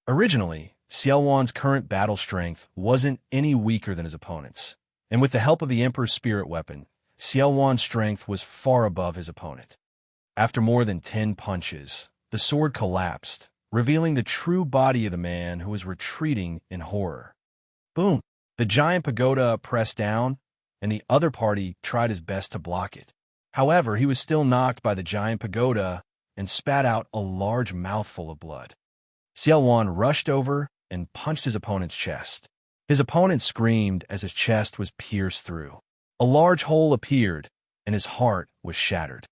Originally, Xiaowan's current battle strength wasn't any weaker than his opponent's, and with the help of the Emperor's spirit weapon, Xiaowan's strength was far above his opponent. After more than 10 punches, the sword collapsed, revealing the true body of the man who was retreating in horror. Boom! The giant pagoda pressed down, and the other party tried his best to block it. However, he was still knocked by the giant pagoda and spat out a large mouthful of blood. Xiaowan rushed over and punched his opponent's chest. His opponent screamed as his chest was pierced through. A large hole appeared, and his heart was shattered.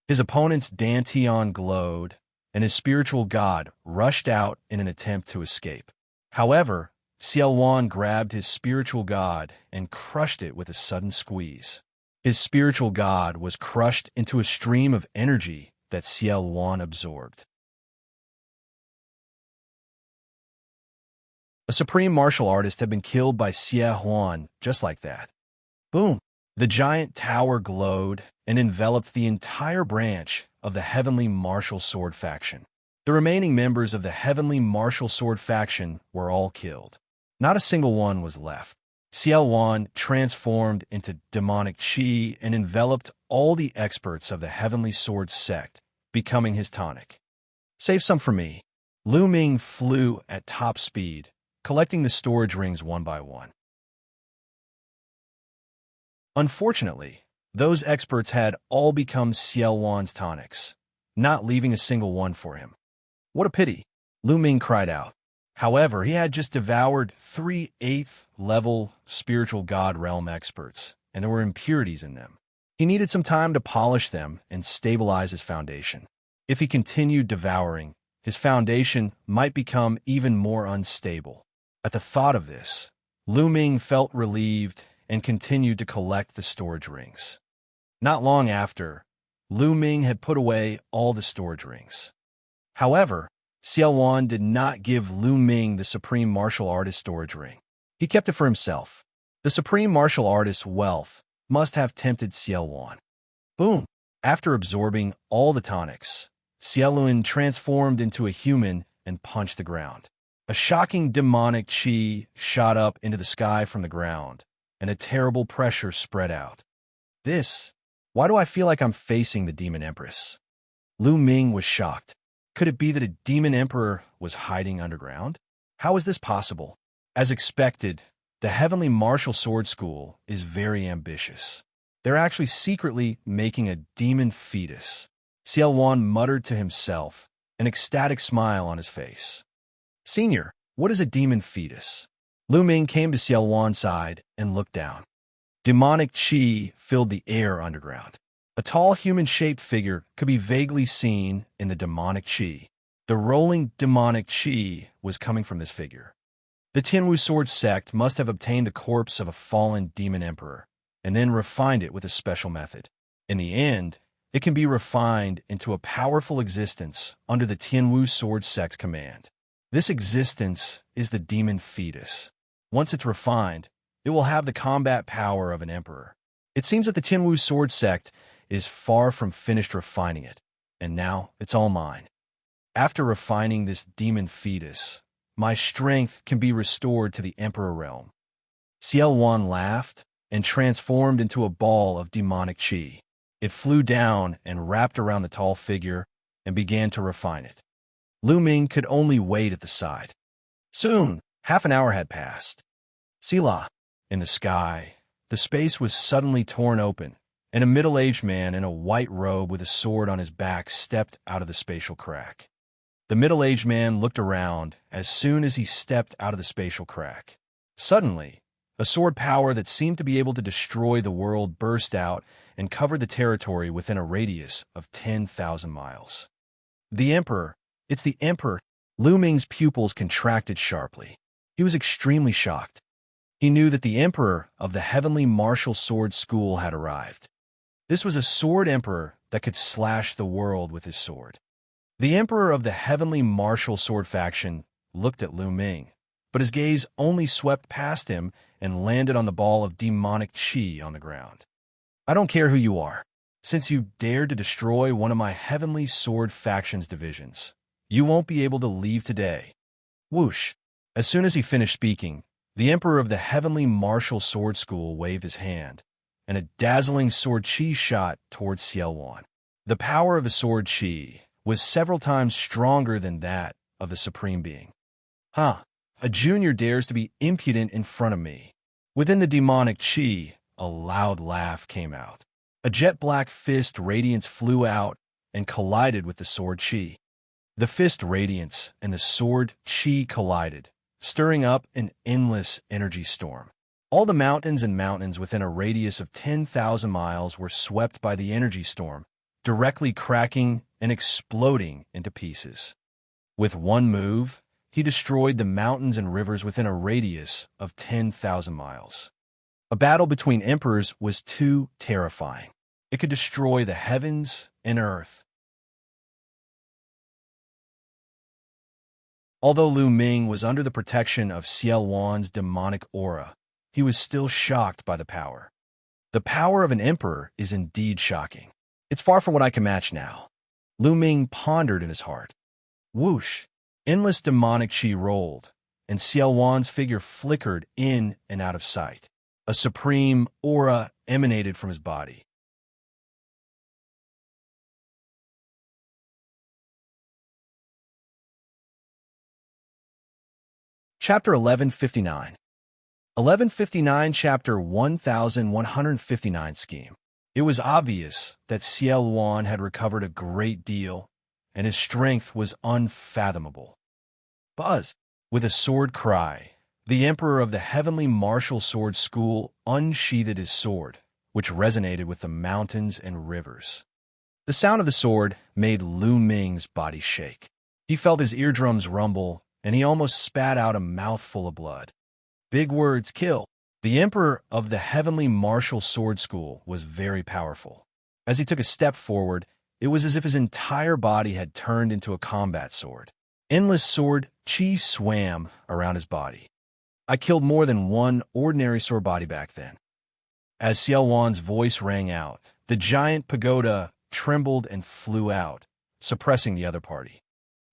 His opponent's dantian glowed, and his spiritual god rushed out in an attempt to escape. However, Xiaowan grabbed his spiritual god and crushed it with a sudden squeeze. His spiritual god was crushed into a stream of energy that Xiaowan absorbed. A supreme martial artist had been killed by Xiaowan just like that. Boom! The giant tower glowed and enveloped the entire branch of the Heavenly Martial Sword faction. The remaining members of the Heavenly Martial Sword faction were all killed. Not a single one was left. Xiaowan transformed into demonic qi and enveloped all the experts of the Heavenly Sword sect, becoming his tonic. Save some for me. Lu Ming flew at top speed, collecting the storage rings one by one. Unfortunately, those experts had all become Xiaowan's tonics, not leaving a single one for him. What a pity, Lu Ming cried out. However, he had just devoured 3 8th-level spiritual god realm experts, and there were impurities in them. He needed some time to polish them and stabilize his foundation. If he continued devouring, his foundation might become even more unstable. At the thought of this, Lu Ming felt relieved and continued to collect the storage rings. Not long after, Lu Ming had put away all the storage rings. However, Xiaowan did not give Lu Ming the Supreme Martial Artist storage ring. He kept it for himself. The Supreme Martial Artist's wealth must have tempted Xiaowan. Boom! After absorbing all the tonics, Xiaowan transformed into a human and punched the ground. A shocking demonic qi shot up into the sky from the ground, and a terrible pressure spread out. Why do I feel like I'm facing the Demon Empress? Lu Ming was shocked. Could it be that a Demon Emperor was hiding underground? How is this possible? As expected, the Heavenly Martial Sword School is very ambitious. They're actually secretly making a demon fetus. Xiaowan muttered to himself, an ecstatic smile on his face. Senior, what is a demon fetus? Lu Ming came to Xiaowan's side and looked down. Demonic qi filled the air underground. A tall human-shaped figure could be vaguely seen in the demonic qi. The rolling demonic qi was coming from this figure. The Tianwu Sword sect must have obtained the corpse of a fallen demon emperor, and then refined it with a special method. In the end, it can be refined into a powerful existence under the Tianwu Sword sect's command. This existence is the demon fetus. Once it's refined, it will have the combat power of an emperor. It seems that the Tianwu Sword sect is far from finished refining it, and now it's all mine. After refining this demon fetus, my strength can be restored to the emperor realm. Xiaowan laughed and transformed into a ball of demonic qi. It flew down and wrapped around the tall figure and began to refine it. Lu Ming could only wait at the side. Soon, half an hour had passed. Sila, in the sky, the space was suddenly torn open, and a middle-aged man in a white robe with a sword on his back stepped out of the spatial crack. The middle-aged man looked around as soon as he stepped out of the spatial crack. Suddenly, a sword power that seemed to be able to destroy the world burst out and covered the territory within a radius of 10,000 miles. The Emperor! It's the Emperor! Lu Ming's pupils contracted sharply. He was extremely shocked. He knew that the Emperor of the Heavenly Martial Sword School had arrived. This was a sword emperor that could slash the world with his sword. The Emperor of the Heavenly Martial Sword faction looked at Lu Ming, but his gaze only swept past him and landed on the ball of demonic qi on the ground. I don't care who you are. Since you dared to destroy one of my Heavenly Sword faction's divisions, you won't be able to leave today. Whoosh! As soon as he finished speaking, the Emperor of the Heavenly Martial Sword School waved his hand, and a dazzling sword chi shot towards Xiaowan. The power of the sword chi was several times stronger than that of the Supreme Being. Huh, a junior dares to be impudent in front of me. Within the demonic chi, a loud laugh came out. A jet-black fist radiance flew out and collided with the sword chi. The fist radiance and the sword chi collided, stirring up an endless energy storm. All the mountains and mountains within a radius of 10,000 miles were swept by the energy storm, directly cracking and exploding into pieces. With one move, he destroyed the mountains and rivers within a radius of 10,000 miles. A battle between emperors was too terrifying. It could destroy the heavens and earth. Although Lu Ming was under the protection of Xiaowan's demonic aura, he was still shocked by the power. The power of an emperor is indeed shocking. It's far from what I can match now. Lu Ming pondered in his heart. Whoosh! Endless demonic chi rolled, and Xiaowan's figure flickered in and out of sight. A supreme aura emanated from his body. Chapter 1159. 1159 Chapter 1159 Scheme. It was obvious that Xiaowan had recovered a great deal, and his strength was unfathomable. Buzz! With a sword cry, the Emperor of the Heavenly Martial Sword School unsheathed his sword, which resonated with the mountains and rivers. The sound of the sword made Lu Ming's body shake. He felt his eardrums rumble, and he almost spat out a mouthful of blood. Big words kill. The Emperor of the Heavenly Martial Sword School was very powerful. As he took a step forward, it was as if his entire body had turned into a combat sword. Endless sword chi swam around his body. I killed more than one ordinary sword body back then. As Xiaowan's voice rang out, the giant pagoda trembled and flew out, suppressing the other party.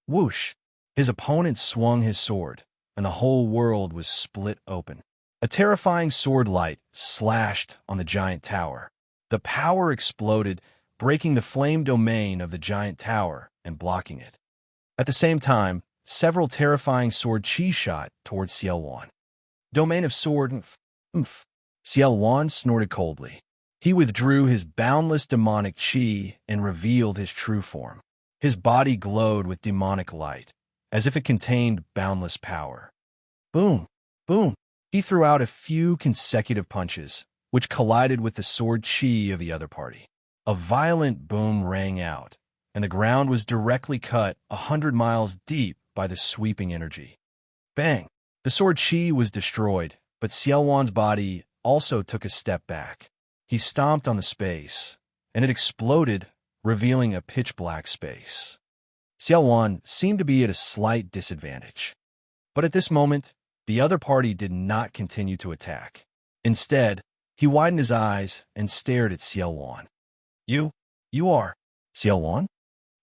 Whoosh! His opponent swung his sword, and the whole world was split open. A terrifying sword light slashed on the giant tower. The power exploded, breaking the flame domain of the giant tower and blocking it. At the same time, several terrifying sword chi shot towards Xiaowan. Domain of sword Xiaowan snorted coldly. He withdrew his boundless demonic chi and revealed his true form. His body glowed with demonic light, as if it contained boundless power. Boom! Boom! He threw out a few consecutive punches, which collided with the sword chi of the other party. A violent boom rang out, and the ground was directly cut 100 miles deep by the sweeping energy. Bang! The sword chi was destroyed, but Xiaowan's body also took a step back. He stomped on the space, and it exploded, revealing a pitch-black space. Xiaowan seemed to be at a slight disadvantage. But at this moment, the other party did not continue to attack. Instead, he widened his eyes and stared at Xiaowan. You are Xiaowan?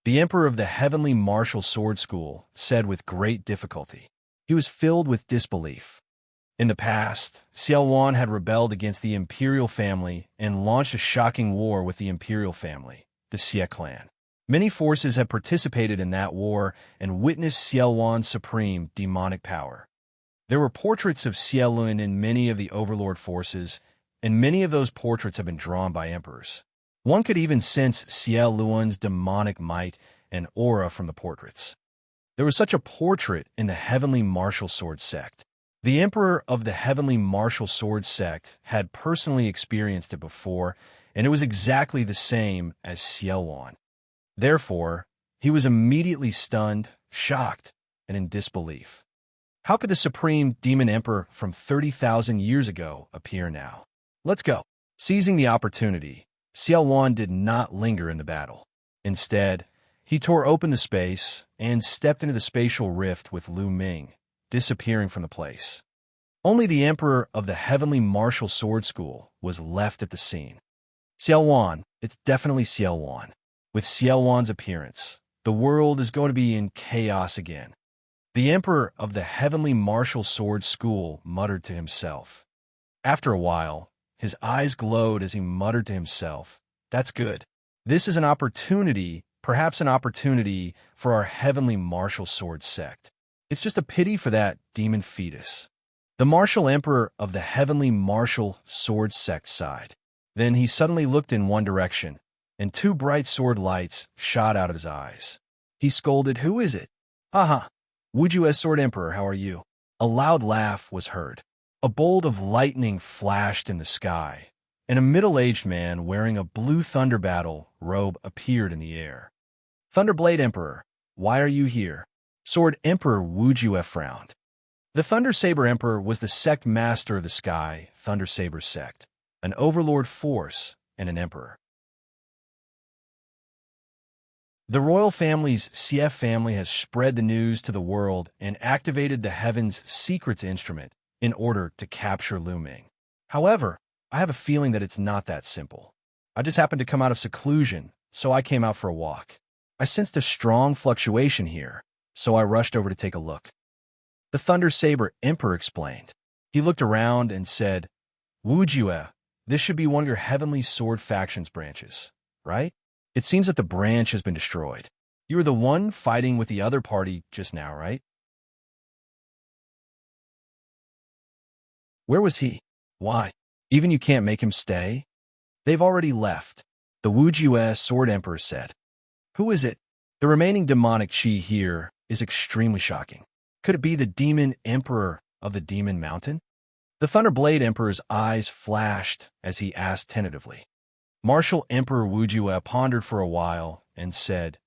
The Emperor of the Heavenly Martial Sword School said with great difficulty. He was filled with disbelief. In the past, Xiaowan had rebelled against the imperial family and launched a shocking war with the imperial family, the Xie clan. Many forces had participated in that war and witnessed Xiaowan's supreme demonic power. There were portraits of Xiaolun in many of the overlord forces, and many of those portraits have been drawn by emperors. One could even sense Xiaolun's demonic might and aura from the portraits. There was such a portrait in the Heavenly Martial Sword sect. The Emperor of the Heavenly Martial Sword sect had personally experienced it before, and it was exactly the same as Xiaowan. Therefore, he was immediately stunned, shocked, and in disbelief. How could the Supreme Demon Emperor from 30,000 years ago appear now? Let's go. Seizing the opportunity, Xiaowan did not linger in the battle. Instead, he tore open the space and stepped into the spatial rift with Lu Ming, disappearing from the place. Only the Emperor of the Heavenly Martial Sword School was left at the scene. Xiaowan, it's definitely Xiaowan. With Xiaowan's appearance, the world is going to be in chaos again. The emperor of the heavenly martial sword school muttered to himself. After a while, his eyes glowed as he muttered to himself, "That's good. This is an opportunity, perhaps an opportunity for our heavenly martial sword sect. It's just a pity for that demon fetus." The martial emperor of the heavenly martial sword sect sighed. Then he suddenly looked in one direction, and two bright sword lights shot out of his eyes. He scolded, "Who is it?" "Haha, Wuxia Sword Emperor, how are you?" A loud laugh was heard. A bolt of lightning flashed in the sky, and a middle-aged man wearing a blue Thunder Battle robe appeared in the air. "Thunderblade Emperor, why are you here?" Sword Emperor Wuxia frowned. The Thunder Saber Emperor was the sect master of the sky, Thunder Saber sect, an overlord force, and an emperor. The royal family's CF family has spread the news to the world and activated the Heaven's Secrets instrument in order to capture Lu Ming. However, I have a feeling that it's not that simple. I just happened to come out of seclusion, so I came out for a walk. I sensed a strong fluctuation here, so I rushed over to take a look. The Thunder Saber Emperor explained. He looked around and said, "Wuxia, this should be one of your heavenly sword factions branches, right? It seems that the branch has been destroyed. You were the one fighting with the other party just now, right?" "Where was he? Why? Even you can't make him stay?" "They've already left," the Wuxia Sword Emperor said. "Who is it? The remaining demonic chi here is extremely shocking. Could it be the Demon Emperor of the Demon Mountain?" The Thunderblade Emperor's eyes flashed as he asked tentatively. Martial Emperor Wuxia pondered for a while and said,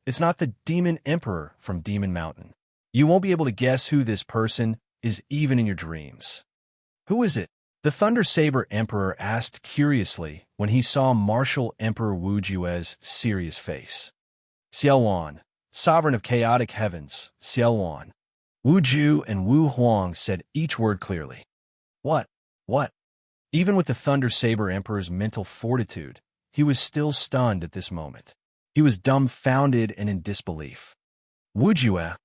"It's not the Demon Emperor from Demon Mountain. You won't be able to guess who this person is even in your dreams." "Who is it?" the Thunder Saber Emperor asked curiously when he saw Martial Emperor Wuxia's serious face. "Xiaowan, Sovereign of Chaotic Heavens, Xiaowan." Wu Ju and Wu Huang said each word clearly. What? Even with the Thunder Saber Emperor's mental fortitude, he was still stunned at this moment. He was dumbfounded and in disbelief. "Wuxia,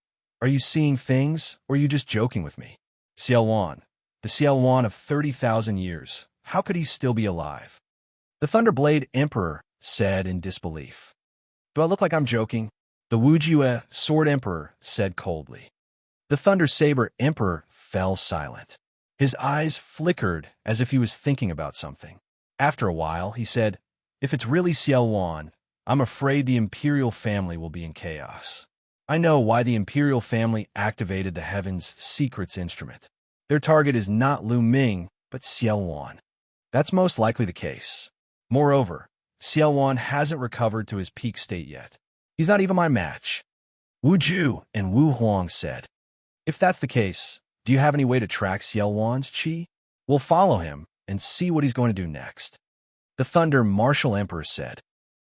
are you seeing things, or are you just joking with me?" "Xiaowan, the Xiaowan of 30,000 years, how could he still be alive?" The Thunderblade Emperor said in disbelief. "Do I look like I'm joking?" The Wuxia Sword Emperor said coldly. The Thunder Saber Emperor fell silent. His eyes flickered as if he was thinking about something. After a while, he said, "If it's really Xiaowan, I'm afraid the Imperial family will be in chaos. I know why the Imperial family activated the Heaven's Secrets instrument. Their target is not Lu Ming, but Xiaowan. That's most likely the case. Moreover, Xiaowan hasn't recovered to his peak state yet. He's not even my match." Wu Ju and Wu Huang said, "If that's the case, do you have any way to track Xiaowan's chi? We'll follow him and see what he's going to do next." The Thunder Martial Emperor said.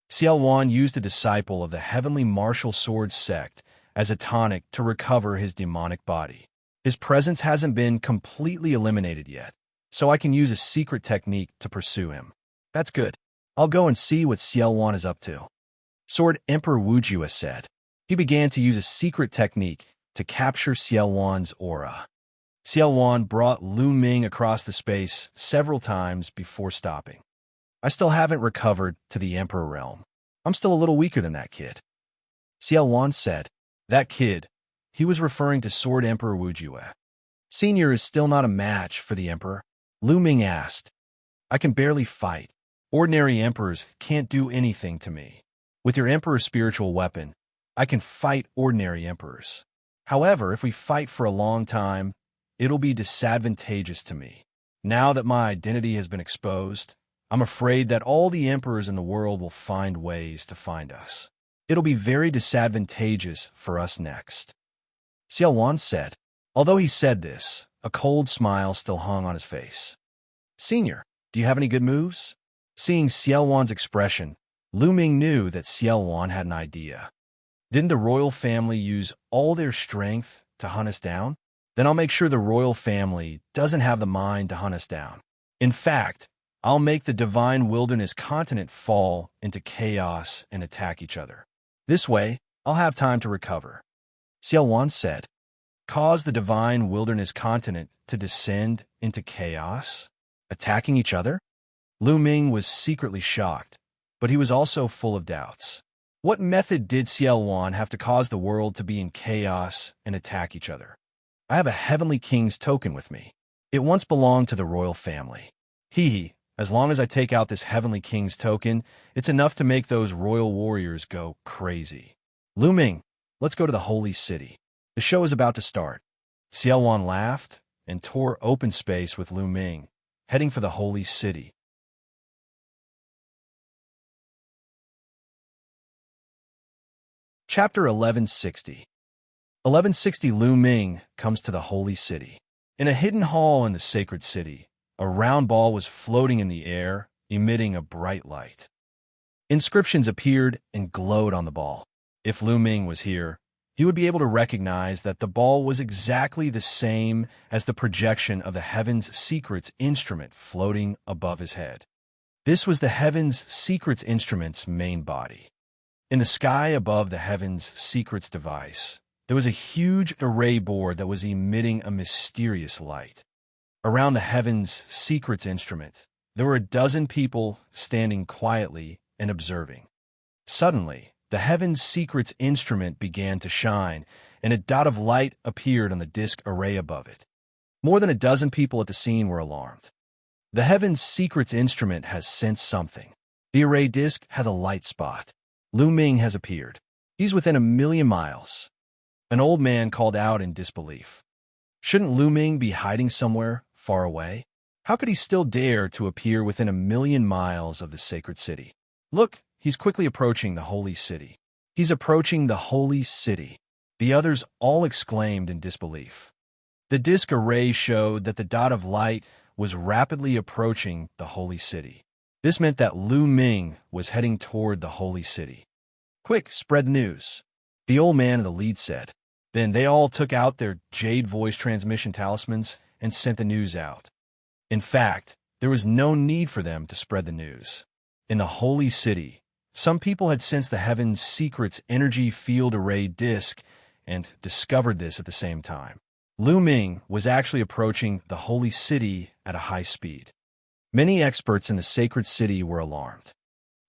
Xiaowan used a disciple of the Heavenly Martial Sword sect as a tonic to recover his demonic body. His presence hasn't been completely eliminated yet, so I can use a secret technique to pursue him. "That's good. I'll go and see what Xiaowan is up to." Sword Emperor Wuxia said. He began to use a secret technique to capture Xiaowan's aura. Xiaowan brought Lu Ming across the space several times before stopping. "I still haven't recovered to the Emperor realm. I'm still a little weaker than that kid." Xiaowan said. "That kid," he was referring to Sword Emperor Wuxia. "Senior is still not a match for the Emperor?" Lu Ming asked. "I can barely fight. Ordinary Emperors can't do anything to me. With your Emperor's spiritual weapon, I can fight ordinary Emperors. However, if we fight for a long time, it'll be disadvantageous to me. Now that my identity has been exposed, I'm afraid that all the emperors in the world will find ways to find us. It'll be very disadvantageous for us next." Xiaowan said. Although he said this, a cold smile still hung on his face. "Senior, do you have any good moves?" Seeing Xiaowan's expression, Lu Ming knew that Xiaowan had an idea. "Didn't the royal family use all their strength to hunt us down? Then I'll make sure the royal family doesn't have the mind to hunt us down. In fact, I'll make the divine wilderness continent fall into chaos and attack each other. This way, I'll have time to recover." Xiaowan said. caused the divine wilderness continent to descend into chaos, attacking each other? Lu Ming was secretly shocked, but he was also full of doubts. What method did Xiaowan have to cause the world to be in chaos and attack each other? I have a Heavenly King's token with me. It once belonged to the royal family. As long as I take out this Heavenly King's token, it's enough to make those royal warriors go crazy. Lu Ming, let's go to the holy city. The show is about to start. Xiaowan laughed and tore open space with Lu Ming, heading for the holy city. Chapter 1160. 1160 Lu Ming comes to the holy city. In a hidden hall in the sacred city, a round ball was floating in the air, emitting a bright light. Inscriptions appeared and glowed on the ball. If Lu Ming was here, he would be able to recognize that the ball was exactly the same as the projection of the Heaven's Secrets instrument floating above his head. This was the Heaven's Secrets instrument's main body. In the sky above the Heaven's Secrets device, there was a huge array board that was emitting a mysterious light. Around the Heaven's Secrets instrument, there were a dozen people standing quietly and observing. Suddenly, the Heaven's Secrets instrument began to shine, and a dot of light appeared on the disk array above it. More than a dozen people at the scene were alarmed. The Heaven's Secrets instrument has sensed something. The array disk has a light spot. Lu Ming has appeared. He's within 1,000,000 miles. An old man called out in disbelief. Shouldn't Lu Ming be hiding somewhere far away? How could he still dare to appear within 1,000,000 miles of the sacred city? Look, he's quickly approaching the holy city. He's approaching the holy city. The others all exclaimed in disbelief. The disk array showed that the dot of light was rapidly approaching the holy city. This meant that Lu Ming was heading toward the holy city. Quick, spread the news, the old man in the lead said. Then they all took out their jade voice transmission talismans and sent the news out. In fact, there was no need for them to spread the news. In the holy city, some people had sensed the Heaven's Secrets energy field array disk and discovered this at the same time. Lu Ming was actually approaching the holy city at a high speed. Many experts in the sacred city were alarmed.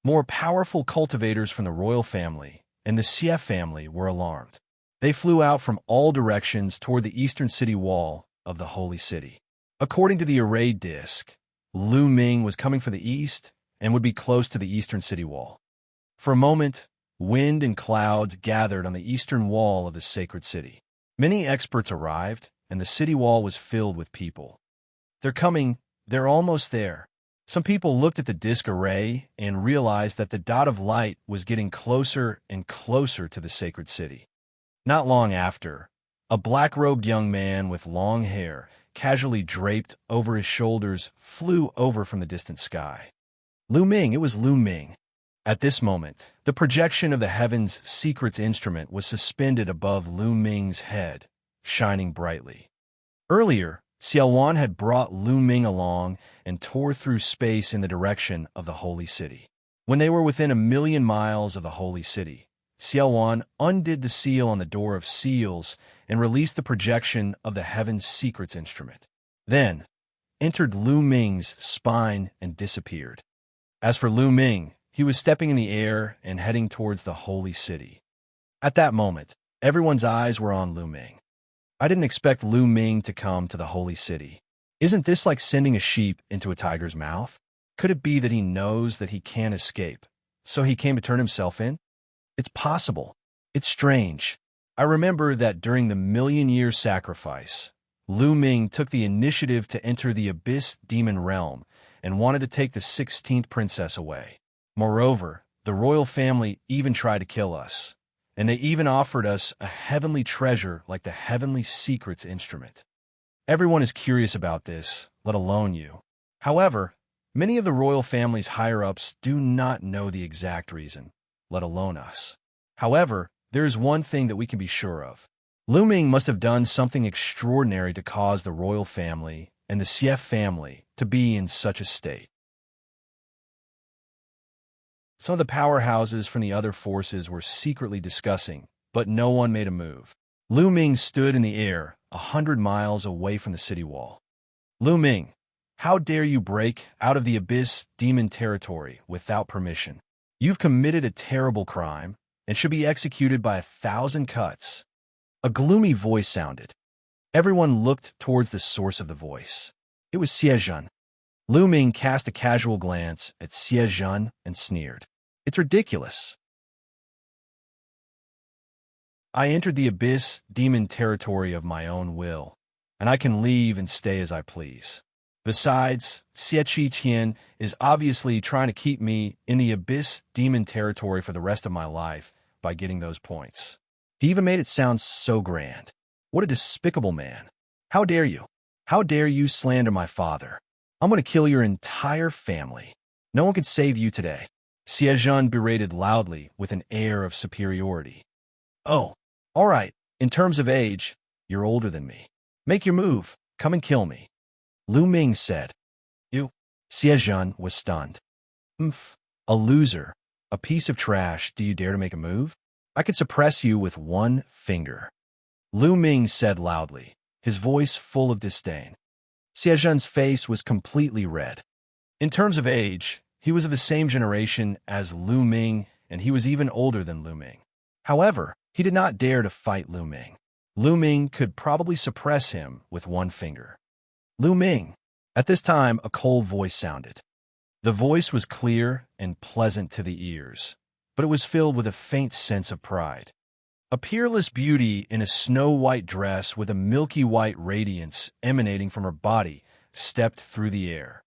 More powerful cultivators from the royal family and the Xie family were alarmed. They flew out from all directions toward the eastern city wall of the holy city. According to the array disk, Lu Ming was coming from the east and would be close to the eastern city wall. For a moment, wind and clouds gathered on the eastern wall of the sacred city. Many experts arrived, and the city wall was filled with people. They're coming, they're almost there. Some people looked at the disk array and realized that the dot of light was getting closer and closer to the sacred city. Not long after, a black-robed young man with long hair, casually draped over his shoulders, flew over from the distant sky. Lu Ming, it was Lu Ming. At this moment, the projection of the Heaven's Secrets instrument was suspended above Lu Ming's head, shining brightly. Earlier, Xiaowan had brought Lu Ming along and tore through space in the direction of the holy city. When they were within 1,000,000 miles of the holy city, Xiaowan undid the seal on the door of seals and released the projection of the Heaven's Secrets instrument. Then, entered Lu Ming's spine and disappeared. As for Lu Ming, he was stepping in the air and heading towards the holy city. At that moment, everyone's eyes were on Lu Ming. I didn't expect Lu Ming to come to the holy city. Isn't this like sending a sheep into a tiger's mouth? Could it be that he knows that he can't escape, so he came to turn himself in? It's possible. It's strange. I remember that during the 1,000,000-year sacrifice, Lu Ming took the initiative to enter the Abyss Demon Realm and wanted to take the 16th princess away. Moreover, the royal family even tried to kill us, and they even offered us a heavenly treasure like the Heavenly Secrets instrument. Everyone is curious about this, let alone you. However, many of the royal family's higher-ups do not know the exact reason, let alone us. However, there is one thing that we can be sure of. Lu Ming must have done something extraordinary to cause the royal family and the Xie family to be in such a state. Some of the powerhouses from the other forces were secretly discussing, but no one made a move. Lu Ming stood in the air, 100 miles away from the city wall. Lu Ming, how dare you break out of the abyss demon territory without permission? You've committed a terrible crime and should be executed by 1,000 cuts. A gloomy voice sounded. Everyone looked towards the source of the voice. It was Xianxia. Lu Ming cast a casual glance at Xianxia and sneered. It's ridiculous. I entered the abyss demon territory of my own will, and I can leave and stay as I please. Besides, Xie Tian is obviously trying to keep me in the abyss demon territory for the rest of my life by getting those points. He even made it sound so grand. What a despicable man. How dare you? How dare you slander my father? I'm going to kill your entire family. No one can save you today. Xianxia berated loudly with an air of superiority. Oh, all right. In terms of age, you're older than me. Make your move. Come and kill me. Lu Ming said. You? Xianxia was stunned. A loser. A piece of trash. Do you dare to make a move? I could suppress you with one finger. Lu Ming said loudly, his voice full of disdain. Xianxia's face was completely red. In terms of age, he was of the same generation as Lu Ming, and he was even older than Lu Ming. However, he did not dare to fight Lu Ming. Lu Ming could probably suppress him with one finger. Lu Ming. At this time, a cold voice sounded. The voice was clear and pleasant to the ears, but it was filled with a faint sense of pride. A peerless beauty in a snow-white dress with a milky white radiance emanating from her body stepped through the air.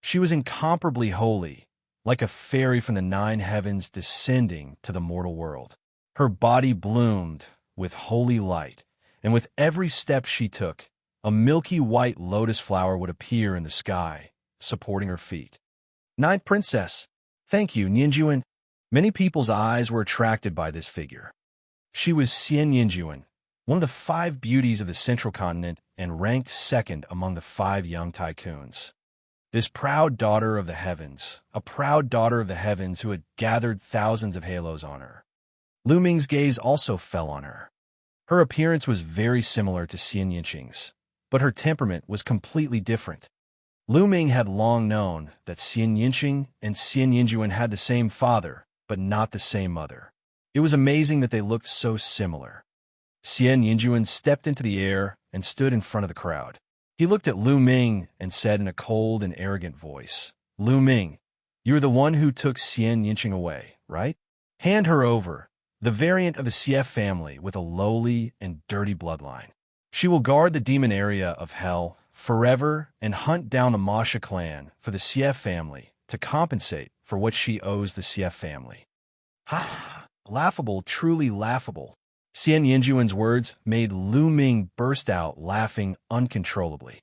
She was incomparably holy, like a fairy from the 9 heavens descending to the mortal world. Her body bloomed with holy light, and with every step she took, a milky white lotus flower would appear in the sky, supporting her feet. Ninth Princess. Thank you, Ninjuan. Many people's eyes were attracted by this figure. She was Xianxia, one of the 5 beauties of the Central Continent and ranked second among the 5 young tycoons. This proud daughter of the heavens, a proud daughter of the heavens who had gathered thousands of halos on her. Lu Ming's gaze also fell on her. Her appearance was very similar to Xianxia's, but her temperament was completely different. Lu Ming had long known that Xianxia and Xianxia had the same father, but not the same mother. It was amazing that they looked so similar. Xianxia stepped into the air and stood in front of the crowd. He looked at Lu Ming and said in a cold and arrogant voice, Lu Ming, you're the one who took Xianxia away, right? Hand her over, the variant of the Xie family with a lowly and dirty bloodline. She will guard the demon area of hell forever and hunt down the Masha clan for the Xie family to compensate for what she owes the Xie family. Ha! Laughable, truly laughable. Xianxia's words made Lu Ming burst out laughing uncontrollably.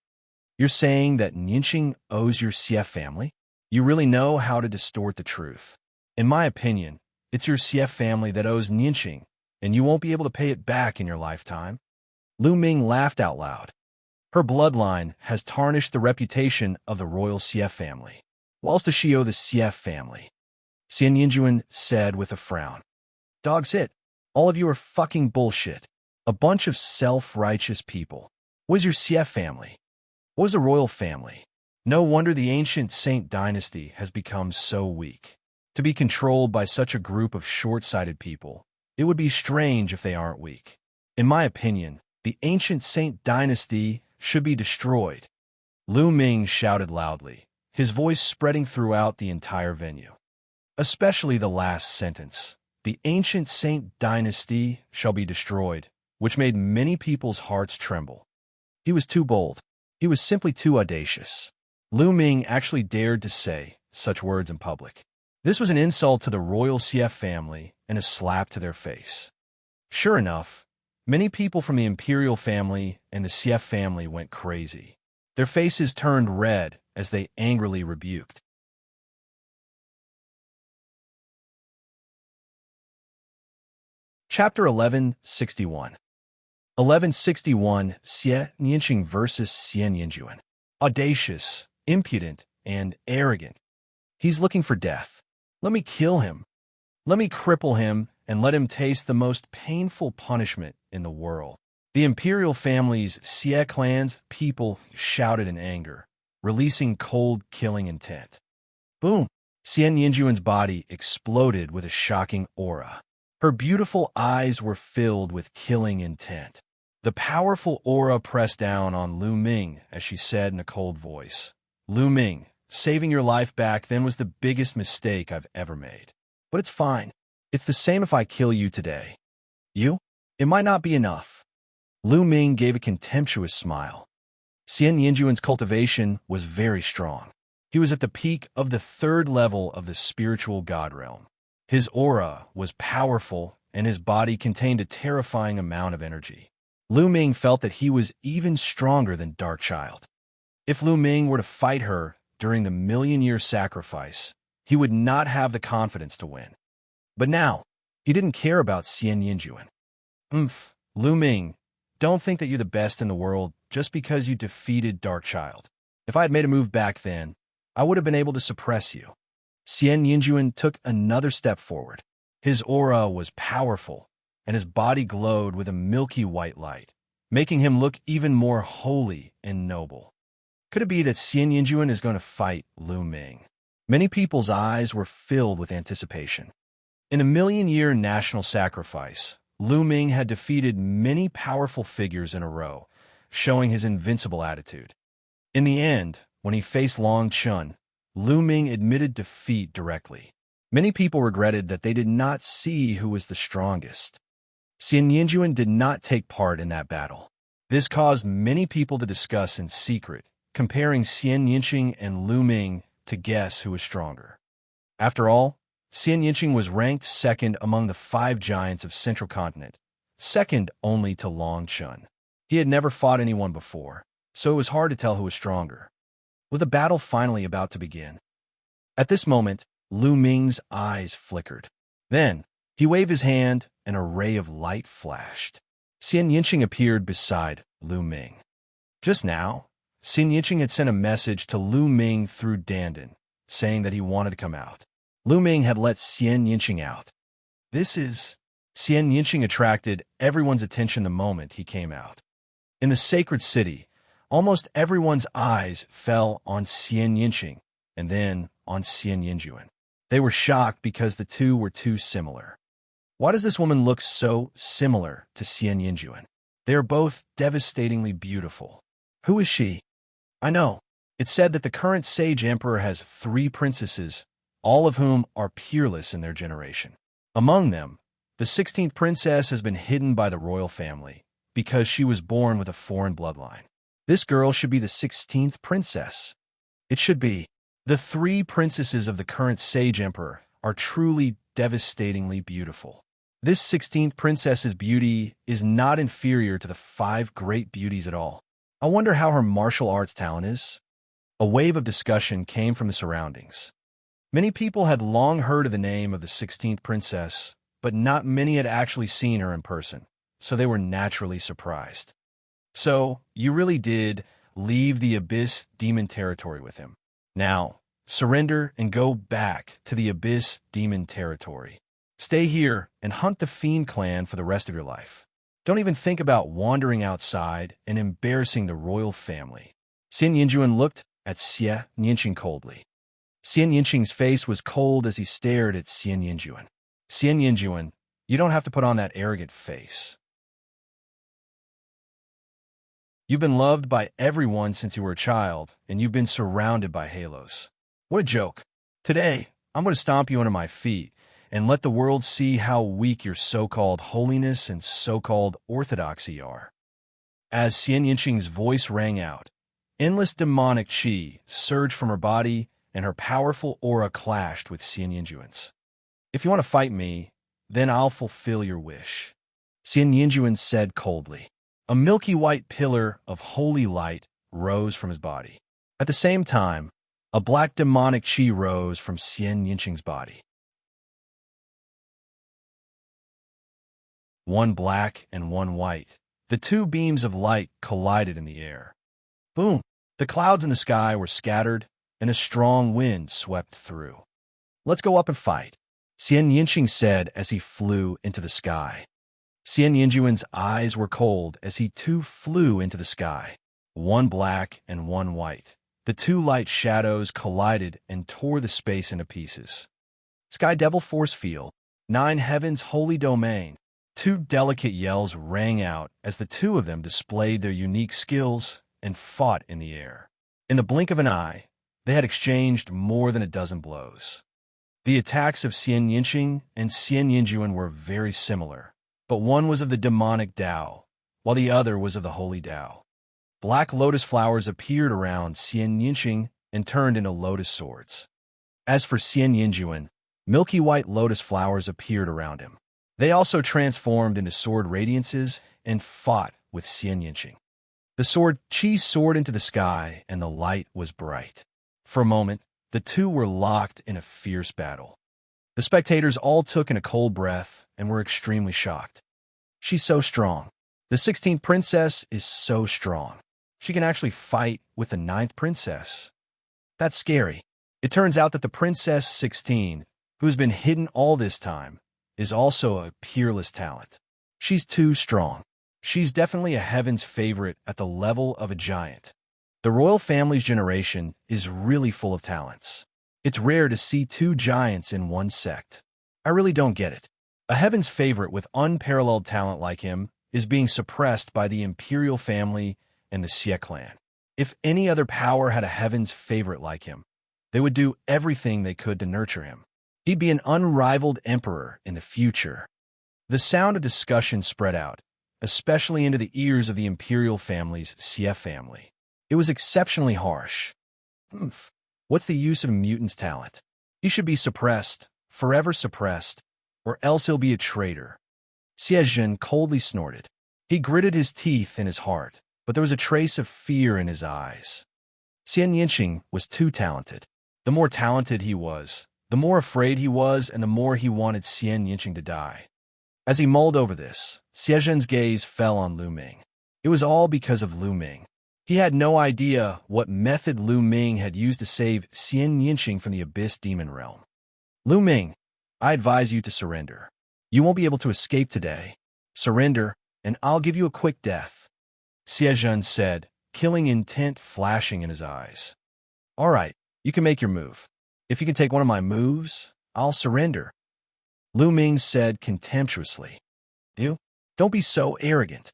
You're saying that Ninxing owes your Xie family? You really know how to distort the truth. In my opinion, it's your Xie family that owes Ninxing, and you won't be able to pay it back in your lifetime. Lu Ming laughed out loud. Her bloodline has tarnished the reputation of the royal Xie family. Whilst does she owe the Xie family? Xianxia said with a frown. Dog's it. All of you are fucking bullshit. A bunch of self-righteous people. What is your Xie family? What is a royal family? No wonder the ancient Saint dynasty has become so weak. To be controlled by such a group of short-sighted people, it would be strange if they aren't weak. In my opinion, the ancient Saint dynasty should be destroyed. Lu Ming shouted loudly, his voice spreading throughout the entire venue. Especially the last sentence. The ancient Saint dynasty shall be destroyed, which made many people's hearts tremble. He was too bold. He was simply too audacious. Lu Ming actually dared to say such words in public. This was an insult to the royal Xie family and a slap to their face. Sure enough, many people from the imperial family and the Xie family went crazy. Their faces turned red as they angrily rebuked. Chapter 1161. 1161 Xianxia versus Xianxia. Audacious, impudent, and arrogant. He's looking for death. Let me kill him. Let me cripple him and let him taste the most painful punishment in the world. The imperial family's Xie clan's people shouted in anger, releasing cold, killing intent. Boom! Xian Yinjuan's body exploded with a shocking aura. Her beautiful eyes were filled with killing intent. The powerful aura pressed down on Lu Ming as she said in a cold voice, "Lu Ming, saving your life back then was the biggest mistake I've ever made. But it's fine. It's the same if I kill you today. You? It might not be enough." Lu Ming gave a contemptuous smile. Xian Yinjuan's cultivation was very strong. He was at the peak of the 3rd level of the spiritual god realm. His aura was powerful, and his body contained a terrifying amount of energy. Lu Ming felt that he was even stronger than Darkchild. If Lu Ming were to fight her during the million-year sacrifice, he would not have the confidence to win. But now, he didn't care about Xian Yinjuan. Lu Ming, don't think that you're the best in the world just because you defeated Darkchild. If I had made a move back then, I would have been able to suppress you. Xian Yinjuan took another step forward. His aura was powerful, and his body glowed with a milky white light, making him look even more holy and noble. Could it be that Xian Yinjuan is going to fight Lu Ming? Many people's eyes were filled with anticipation. In a million-year national sacrifice, Lu Ming had defeated many powerful figures in a row, showing his invincible attitude. In the end, when he faced Long Chun, Lu Ming admitted defeat directly. Many people regretted that they did not see who was the strongest. Xian Yinjuan did not take part in that battle. This caused many people to discuss in secret, comparing Xian Yinqing and Lu Ming to guess who was stronger. After all, Xian Yinqing was ranked 2nd among the 5 giants of Central Continent, 2nd only to Long Chun. He had never fought anyone before, so it was hard to tell who was stronger. With the battle finally about to begin. At this moment, Lu Ming's eyes flickered. Then, he waved his hand, and a ray of light flashed. Xian Yinqing appeared beside Lu Ming. Just now, Xian Yinqing had sent a message to Lu Ming through Dandan, saying that he wanted to come out. Lu Ming had let Xian Yinqing out. Xian Yinqing attracted everyone's attention the moment he came out. In the sacred city, almost everyone's eyes fell on Xian Yinqing, and then on Xian Yinjuan. They were shocked because the two were too similar. Why does this woman look so similar to Xian Yinjuan? They are both devastatingly beautiful. Who is she? I know. It's said that the current Sage Emperor has 3 princesses, all of whom are peerless in their generation. Among them, the 16th princess has been hidden by the royal family because she was born with a foreign bloodline. This girl should be the 16th princess. It should be. The 3 princesses of the current Sage Emperor are truly devastatingly beautiful. This 16th princess's beauty is not inferior to the 5 great beauties at all. I wonder how her martial arts talent is. A wave of discussion came from the surroundings. Many people had long heard of the name of the 16th princess, but not many had actually seen her in person, so they were naturally surprised. So, you really did leave the Abyss Demon territory with him. Now, surrender and go back to the Abyss Demon territory. Stay here and hunt the Fiend clan for the rest of your life. Don't even think about wandering outside and embarrassing the royal family. Xian Yinjuan looked at Xian Yinqing coldly. Xian Yinqing's face was cold as he stared at Xian Yinjuan. Xian Yinjuan, you don't have to put on that arrogant face. You've been loved by everyone since you were a child, and you've been surrounded by halos. What a joke. Today, I'm going to stomp you under my feet and let the world see how weak your so-called holiness and so-called orthodoxy are. As Xian Yinqing's voice rang out, endless demonic qi surged from her body, and her powerful aura clashed with Xian Yinjuan's. If you want to fight me, then I'll fulfill your wish, Xian Yinjuan said coldly. A milky white pillar of holy light rose from his body. At the same time, a black demonic qi rose from Xian Yinqing's body. One black and one white. The 2 beams of light collided in the air. Boom! The clouds in the sky were scattered, and a strong wind swept through. Let's go up and fight, Xian Yinqing said as he flew into the sky. Xianxuan's eyes were cold as he too flew into the sky, one black and one white. The two light shadows collided and tore the space into pieces. Sky Devil Force Field, Nine Heavens Holy Domain. Two delicate yells rang out as the two of them displayed their unique skills and fought in the air. In the blink of an eye, they had exchanged more than a dozen blows. The attacks of Xianxia and Xianxuan were very similar, but one was of the demonic Tao, while the other was of the holy Tao. Black lotus flowers appeared around Xianxia and turned into lotus swords. As for Xianxuan, milky white lotus flowers appeared around him. They also transformed into sword radiances and fought with Xianxia. The sword Qi soared into the sky, and the light was bright. For a moment, the two were locked in a fierce battle. The spectators all took in a cold breath and were extremely shocked. She's so strong. The 16th princess is so strong. She can actually fight with the 9th princess. That's scary. It turns out that the Princess 16, who has been hidden all this time, is also a peerless talent. She's too strong. She's definitely a heaven's favorite at the level of a giant. The royal family's generation is really full of talents. It's rare to see two giants in one sect. I really don't get it. A heaven's favorite with unparalleled talent like him is being suppressed by the imperial family and the Xie clan. If any other power had a heaven's favorite like him, they would do everything they could to nurture him. He'd be an unrivaled emperor in the future. The sound of discussion spread out, especially into the ears of the imperial family's Xie family. It was exceptionally harsh. What's the use of a mutant's talent? He should be suppressed, forever suppressed, or else he'll be a traitor. Xiezhen coldly snorted. He gritted his teeth in his heart, but there was a trace of fear in his eyes. Xianxia was too talented. The more talented he was, the more afraid he was, and the more he wanted Xianxia to die. As he mulled over this, Xiezhen's gaze fell on Lu Ming. It was all because of Lu Ming. He had no idea what method Lu Ming had used to save Xianxia from the Abyss Demon Realm. Lu Ming, I advise you to surrender. You won't be able to escape today. Surrender, and I'll give you a quick death, Xiezhen said, killing intent flashing in his eyes. All right, you can make your move. If you can take one of my moves, I'll surrender, Lu Ming said contemptuously. You? Don't be so arrogant,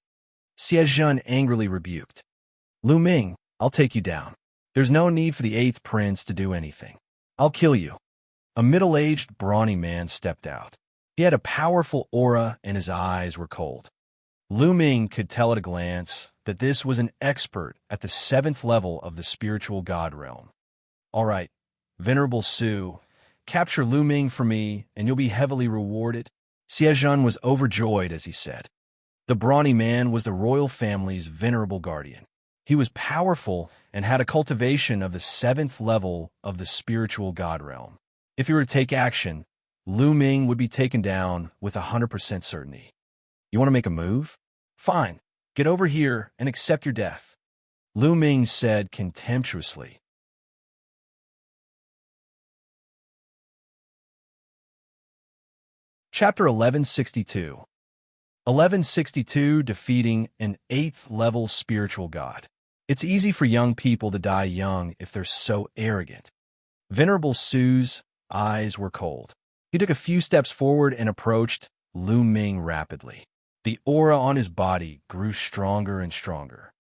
Xiezhen angrily rebuked. Lu Ming, I'll take you down. There's no need for the 8th prince to do anything. I'll kill you. A middle-aged, brawny man stepped out. He had a powerful aura and his eyes were cold. Lu Ming could tell at a glance that this was an expert at the 7th level of the spiritual god realm. All right, Venerable Su, capture Lu Ming for me and you'll be heavily rewarded. Xiezhen was overjoyed as he said. The brawny man was the royal family's venerable guardian. He was powerful and had a cultivation of the 7th level of the spiritual god realm. If he were to take action, Lu Ming would be taken down with 100% certainty. You want to make a move? Fine. Get over here and accept your death, Lu Ming said contemptuously. Chapter 1162. 1162 Defeating an 8th level spiritual god. It's easy for young people to die young if they're so arrogant. Venerable Su's eyes were cold. He took a few steps forward and approached Lu Ming rapidly. The aura on his body grew stronger and stronger.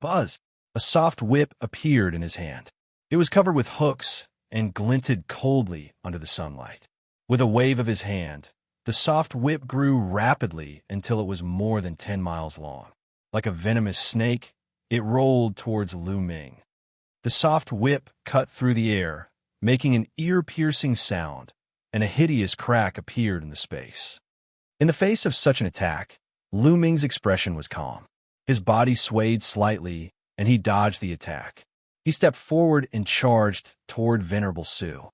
Buzz! A soft whip appeared in his hand. It was covered with hooks and glinted coldly under the sunlight. With a wave of his hand, the soft whip grew rapidly until it was more than 10 miles long. Like a venomous snake, it rolled towards Lu Ming. The soft whip cut through the air, making an ear-piercing sound, and a hideous crack appeared in the space. In the face of such an attack, Lu Ming's expression was calm. His body swayed slightly, and he dodged the attack. He stepped forward and charged toward Venerable Su.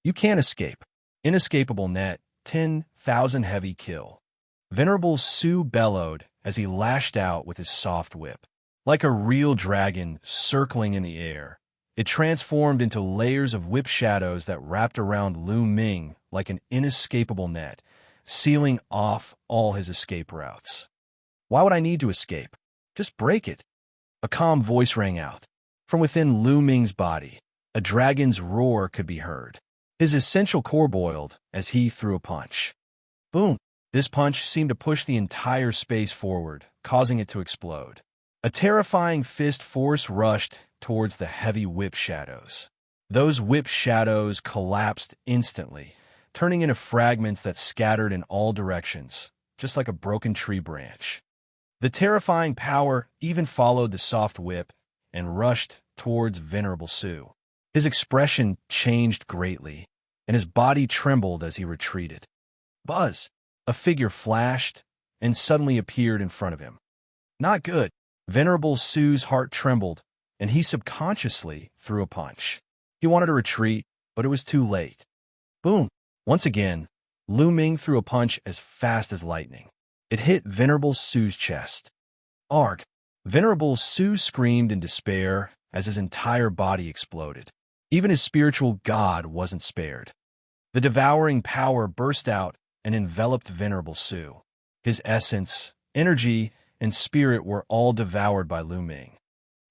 You can't escape. Inescapable net, 10,000 heavy kill. Venerable Su bellowed as he lashed out with his soft whip. Like a real dragon circling in the air, it transformed into layers of whip shadows that wrapped around Lu Ming like an inescapable net, sealing off all his escape routes. Why would I need to escape? Just break it. A calm voice rang out. From within Lu Ming's body, a dragon's roar could be heard. His essential core boiled as he threw a punch. Boom! This punch seemed to push the entire space forward, causing it to explode. A terrifying fist force rushed towards the heavy whip shadows. Those whip shadows collapsed instantly, turning into fragments that scattered in all directions, just like a broken tree branch. The terrifying power even followed the soft whip and rushed towards Venerable Su. His expression changed greatly, and his body trembled as he retreated. Buzz! A figure flashed and suddenly appeared in front of him. Not good. Venerable Su's heart trembled, and he subconsciously threw a punch. He wanted to retreat, but it was too late. Boom! Once again, Lu Ming threw a punch as fast as lightning. It hit Venerable Su's chest. Arg! Venerable Su screamed in despair as his entire body exploded. Even his spiritual god wasn't spared. The devouring power burst out and enveloped Venerable Su. His essence, energy, and spirit were all devoured by Lu Ming.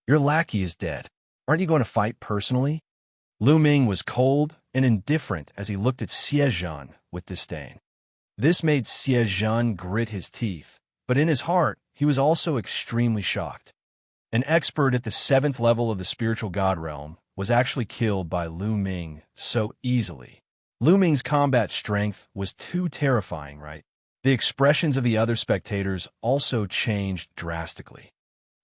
Your lackey is dead. Aren't you going to fight personally? Lu Ming was cold and indifferent as he looked at Xianxia with disdain. This made Xianxia grit his teeth, but in his heart, he was also extremely shocked. An expert at the 7th level of the spiritual god realm was actually killed by Lu Ming so easily. Lu Ming's combat strength was too terrifying, right? The expressions of the other spectators also changed drastically.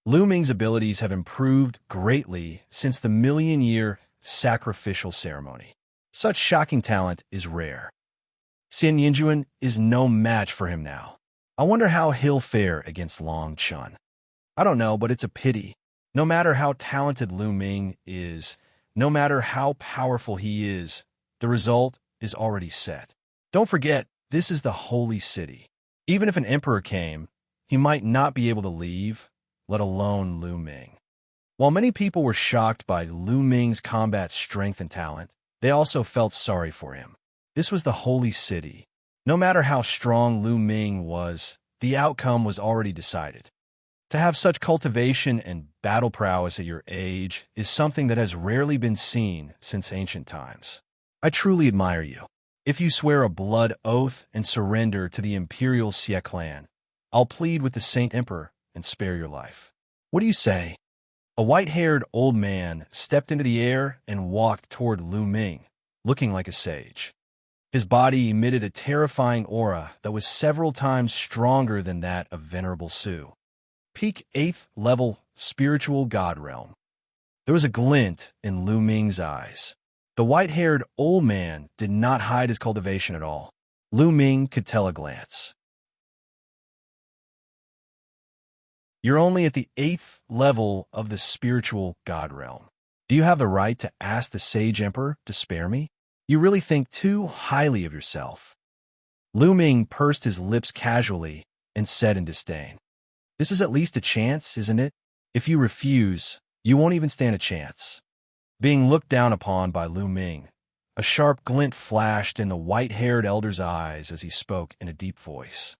Lu Ming's abilities have improved greatly since the million-year sacrificial ceremony. Such shocking talent is rare. Xianxia is no match for him now. I wonder how he'll fare against Long Chun. I don't know, but it's a pity. No matter how talented Lu Ming is, no matter how powerful he is, the result is already set. Don't forget, this is the holy city. Even if an emperor came, he might not be able to leave, let alone Lu Ming. While many people were shocked by Lu Ming's combat strength and talent, they also felt sorry for him. This was the holy city. No matter how strong Lu Ming was, the outcome was already decided. To have such cultivation and battle prowess at your age is something that has rarely been seen since ancient times. I truly admire you. If you swear a blood oath and surrender to the Imperial Xie clan, I'll plead with the Saint Emperor and spare your life. What do you say? A white-haired old man stepped into the air and walked toward Lu Ming, looking like a sage. His body emitted a terrifying aura that was several times stronger than that of Venerable Su. Peak 8th level spiritual god realm. There was a glint in Lu Ming's eyes. The white-haired old man did not hide his cultivation at all. Lu Ming could tell a glance. You're only at the 8th level of the spiritual god realm. Do you have the right to ask the Sage Emperor to spare me? You really think too highly of yourself. Lu Ming pursed his lips casually and said in disdain, "This is at least a chance, isn't it? If you refuse, you won't even stand a chance." Being looked down upon by Lu Ming, a sharp glint flashed in the white-haired elder's eyes as he spoke in a deep voice.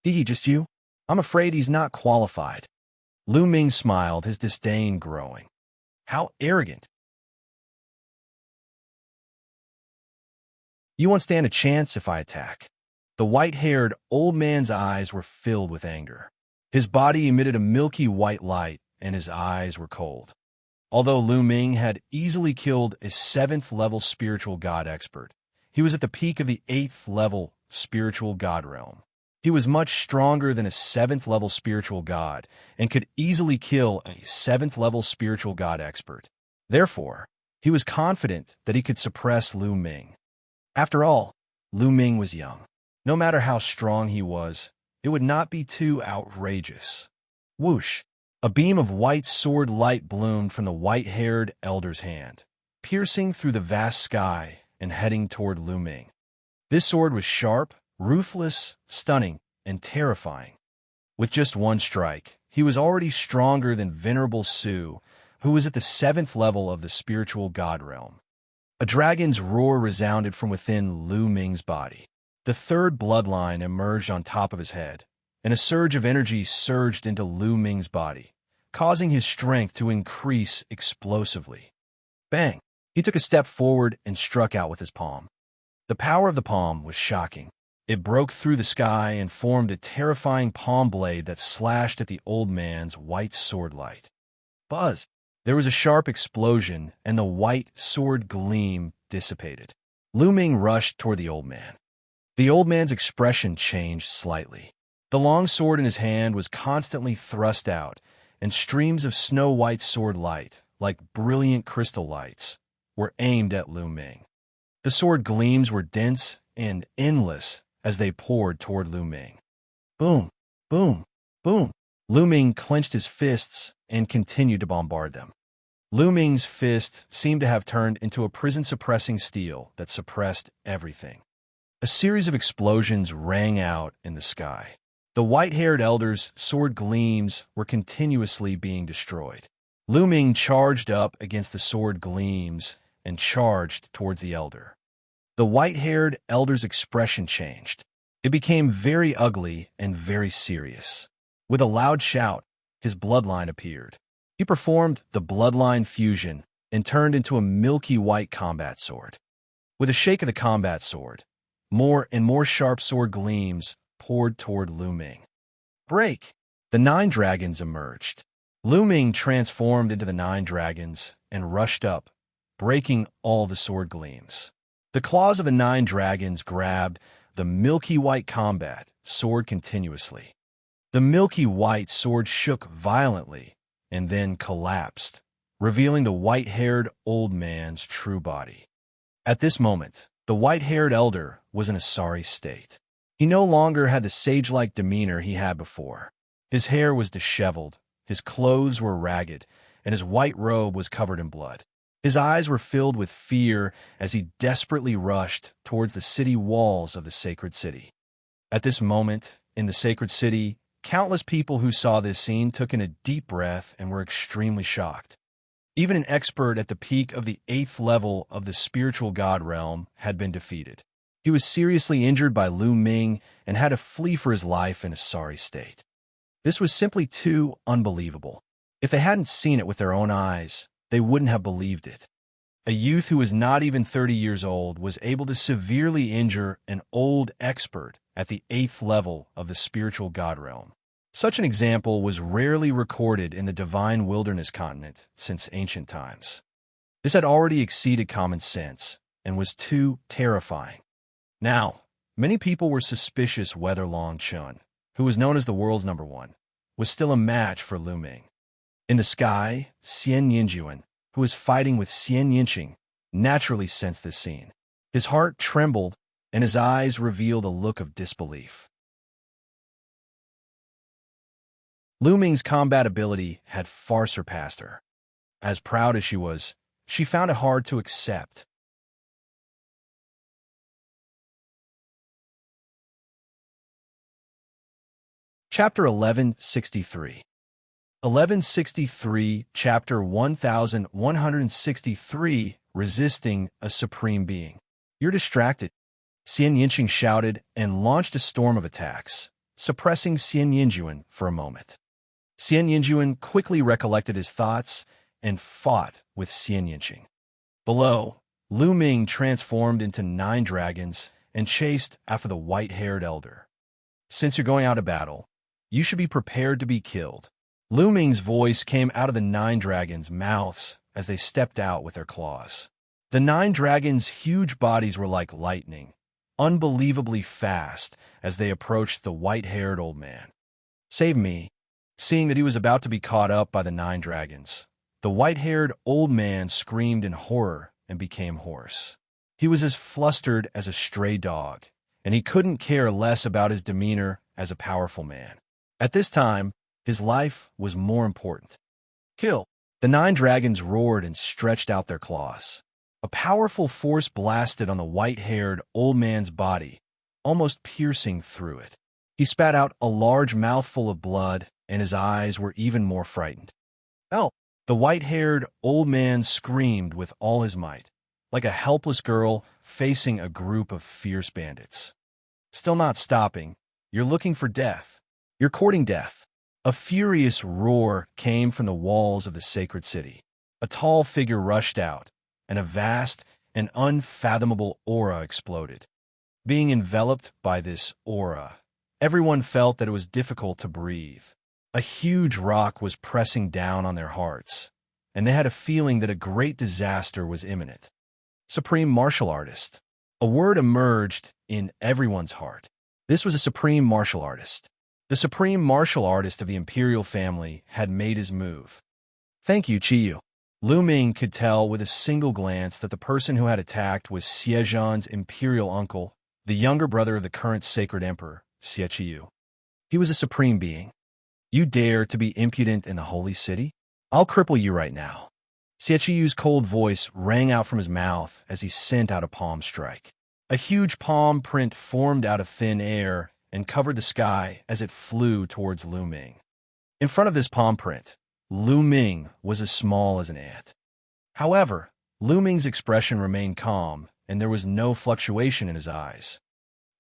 "He, just you? I'm afraid he's not qualified." Lu Ming smiled, his disdain growing. How arrogant. You won't stand a chance if I attack. The white-haired old man's eyes were filled with anger. His body emitted a milky white light, and his eyes were cold. Although Lu Ming had easily killed a 7th level spiritual god expert, he was at the peak of the 8th level spiritual god realm. He was much stronger than a 7th level spiritual god and could easily kill a 7th level spiritual god expert. Therefore, he was confident that he could suppress Lu Ming. After all, Lu Ming was young. No matter how strong he was, it would not be too outrageous. Whoosh! A beam of white sword light bloomed from the white-haired elder's hand, piercing through the vast sky and heading toward Lu Ming. This sword was sharp, ruthless, stunning, and terrifying. With just one strike, he was already stronger than Venerable Su, who was at the 7th level of the spiritual god realm. A dragon's roar resounded from within Lu Ming's body. The third bloodline emerged on top of his head, and a surge of energy surged into Lu Ming's body, causing his strength to increase explosively. Bang! He took a step forward and struck out with his palm. The power of the palm was shocking. It broke through the sky and formed a terrifying palm blade that slashed at the old man's white sword light. Buzz! There was a sharp explosion, and the white sword gleam dissipated. Lu Ming rushed toward the old man. The old man's expression changed slightly. The long sword in his hand was constantly thrust out, and streams of snow-white sword light, like brilliant crystal lights, were aimed at Lu Ming. The sword gleams were dense and endless as they poured toward Lu Ming. Boom, boom, boom. Lu Ming clenched his fists and continued to bombard them. Lu Ming's fist seemed to have turned into a prison-suppressing steel that suppressed everything. A series of explosions rang out in the sky. The white-haired elder's sword gleams were continuously being destroyed. Lu Ming charged up against the sword gleams and charged towards the elder. The white-haired elder's expression changed. It became very ugly and very serious. With a loud shout, his bloodline appeared. He performed the bloodline fusion and turned into a milky white combat sword. With a shake of the combat sword, more and more sharp sword gleams poured toward Lu Ming. Break! The 9 dragons emerged. Lu Ming transformed into the 9 dragons and rushed up, breaking all the sword gleams. The claws of the 9 dragons grabbed the milky white combat sword continuously. The milky white sword shook violently and then collapsed, revealing the white-haired old man's true body. At this moment, the white-haired elder was in a sorry state. He no longer had the sage-like demeanor he had before. His hair was disheveled, his clothes were ragged, and his white robe was covered in blood. His eyes were filled with fear as he desperately rushed towards the city walls of the sacred city. At this moment, in the sacred city, countless people who saw this scene took in a deep breath and were extremely shocked. Even an expert at the peak of the 8th level of the spiritual god realm had been defeated. He was seriously injured by Lu Ming and had to flee for his life in a sorry state. This was simply too unbelievable. If they hadn't seen it with their own eyes, they wouldn't have believed it. A youth who was not even 30 years old was able to severely injure an old expert at the 8th level of the spiritual god realm. Such an example was rarely recorded in the divine wilderness continent since ancient times. This had already exceeded common sense and was too terrifying. Now, many people were suspicious whether Long Chun, who was known as the world's #1, was still a match for Lu Ming. In the sky, Xianxia, who was fighting with Xianxia, naturally sensed this scene. His heart trembled, and his eyes revealed a look of disbelief. Lu Ming's combat ability had far surpassed her. As proud as she was, she found it hard to accept. Chapter 1163. 1163, Chapter 1163, Resisting a Supreme Being. You're distracted, Xianxia shouted and launched a storm of attacks, suppressing Xianxia for a moment. Xianxia quickly recollected his thoughts and fought with Xianxia. Below, Lu Ming transformed into 9 dragons and chased after the white-haired elder. Since you're going out to battle, you should be prepared to be killed. Lu Ming's voice came out of the 9 dragons' mouths as they stepped out with their claws. The 9 dragons' huge bodies were like lightning, unbelievably fast as they approached the white-haired old man. Save me. Seeing that he was about to be caught up by the 9 dragons, the white-haired old man screamed in horror and became hoarse. He was as flustered as a stray dog, and he couldn't care less about his demeanor as a powerful man. At this time, his life was more important. Kill! The 9 dragons roared and stretched out their claws. A powerful force blasted on the white-haired old man's body, almost piercing through it. He spat out a large mouthful of blood, and his eyes were even more frightened. Help! The white-haired old man screamed with all his might, like a helpless girl facing a group of fierce bandits. Still not stopping. You're looking for death. You're courting death. A furious roar came from the walls of the sacred city. A tall figure rushed out, and a vast and unfathomable aura exploded. Being enveloped by this aura, everyone felt that it was difficult to breathe. A huge rock was pressing down on their hearts, and they had a feeling that a great disaster was imminent. Supreme martial artist. A word emerged in everyone's heart. This was a supreme martial artist. The supreme martial artist of the imperial family had made his move. Thank you, Qiyu. Lu Ming could tell with a single glance that the person who had attacked was Xie imperial uncle, the younger brother of the current sacred emperor, Xie Qiyu. He was a supreme being. You dare to be impudent in the holy city? I'll cripple you right now. Xie Qiyu's cold voice rang out from his mouth as he sent out a palm strike. A huge palm print formed out of thin air and covered the sky as it flew towards Lu Ming. In front of this palm print, Lu Ming was as small as an ant. However, Lu Ming's expression remained calm, and there was no fluctuation in his eyes.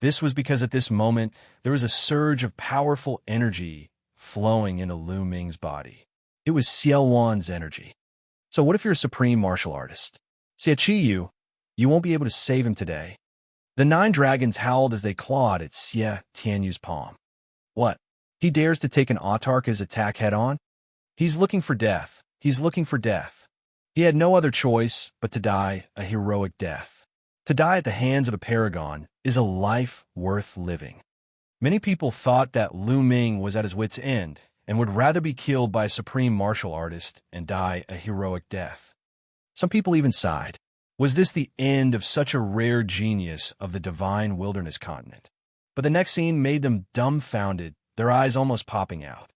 This was because at this moment, there was a surge of powerful energy flowing into Lu Ming's body. It was Xiaowan's energy. So what if you're a supreme martial artist? Xie Qiyu, you won't be able to save him today. The 9 dragons howled as they clawed at Xie Tianyu's palm. What? He dares to take an autarch's attack head-on? He's looking for death. He's looking for death. He had no other choice but to die a heroic death. To die at the hands of a paragon is a life worth living. Many people thought that Lu Ming was at his wit's end and would rather be killed by a supreme martial artist and die a heroic death. Some people even sighed. Was this the end of such a rare genius of the divine wilderness continent? But the next scene made them dumbfounded, their eyes almost popping out.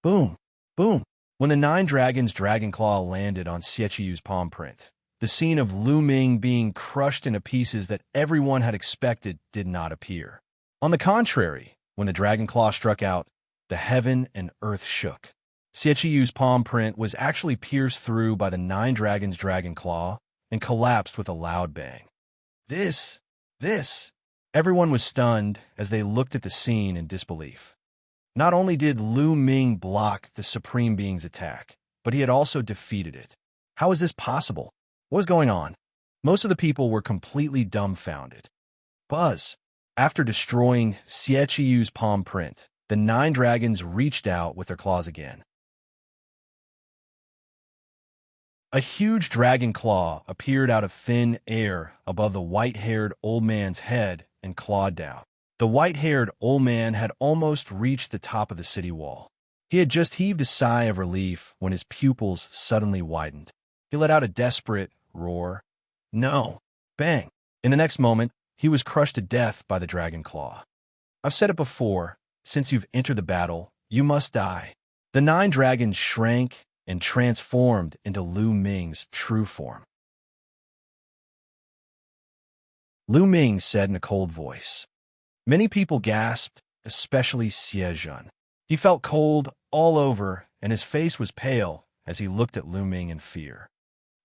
Boom! Boom! When the 9 dragons' dragon claw landed on Xie Qiyu's palm print, the scene of Lu Ming being crushed into pieces that everyone had expected did not appear. On the contrary, when the dragon claw struck out, the heaven and earth shook. Xie Qiyu's palm print was actually pierced through by the 9 dragons' dragon claw and collapsed with a loud bang. This! Everyone was stunned as they looked at the scene in disbelief. Not only did Lu Ming block the Supreme Being's attack, but he had also defeated it. How is this possible? What was going on? Most of the people were completely dumbfounded. Buzz! After destroying Xie Qiyu's palm print, the 9 dragons reached out with their claws again. A huge dragon claw appeared out of thin air above the white-haired old man's head and clawed down. The white-haired old man had almost reached the top of the city wall. He had just heaved a sigh of relief when his pupils suddenly widened. He let out a desperate roar. No! Bang! In the next moment, he was crushed to death by the dragon claw. I've said it before, since you've entered the battle, you must die. The 9 dragons shrank and transformed into Lu Ming's true form. Lu Ming said in a cold voice. Many people gasped, especially Xie Zhen. He felt cold all over, and his face was pale as he looked at Lu Ming in fear.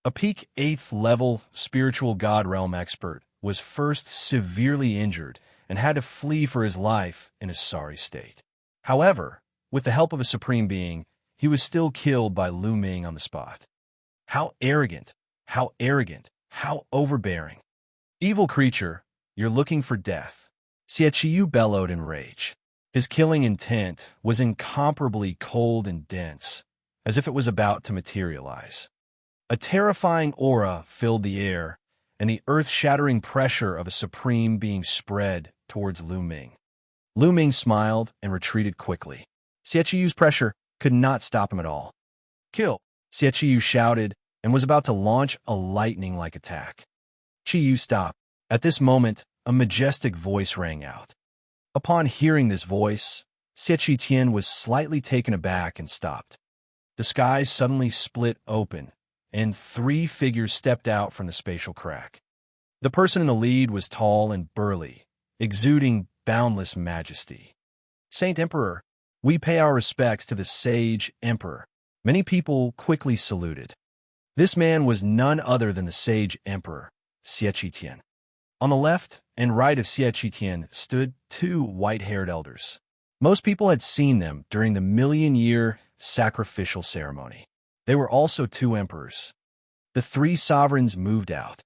A peak 8th level spiritual god realm expert was first severely injured and had to flee for his life in a sorry state. However, with the help of a supreme being, he was still killed by Lu Ming on the spot. How arrogant, how overbearing. Evil creature, you're looking for death. Xie Qiyu bellowed in rage. His killing intent was incomparably cold and dense, as if it was about to materialize. A terrifying aura filled the air, and the earth-shattering pressure of a supreme being spread towards Lu Ming. Lu Ming smiled and retreated quickly. Xie Qiyu's pressure could not stop him at all. Kill! Xie Qiyu shouted and was about to launch a lightning-like attack. Qiyu stopped. At this moment, a majestic voice rang out. Upon hearing this voice, Xie Qitian was slightly taken aback and stopped. The skies suddenly split open, and 3 figures stepped out from the spatial crack. The person in the lead was tall and burly, exuding boundless majesty. Saint Emperor, we pay our respects to the sage emperor. Many people quickly saluted. This man was none other than the sage emperor, Xie Qitian. On the left and right of Xianxia stood two white-haired elders. Most people had seen them during the million-year sacrificial ceremony. They were also two emperors. The three sovereigns moved out.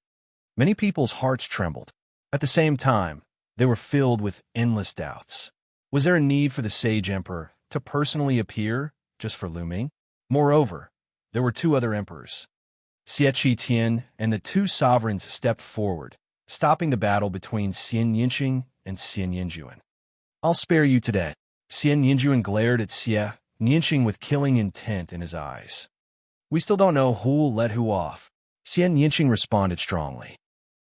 Many people's hearts trembled. At the same time, they were filled with endless doubts. Was there a need for the sage emperor to personally appear just for Lu Ming? Moreover, there were two other emperors. Xianxia and the two sovereigns stepped forward, stopping the battle between Xianxia and Xianxia. I'll spare you today. Xianxia glared at Xianxia with killing intent in his eyes. We still don't know who'll let who off. Xianxia responded strongly.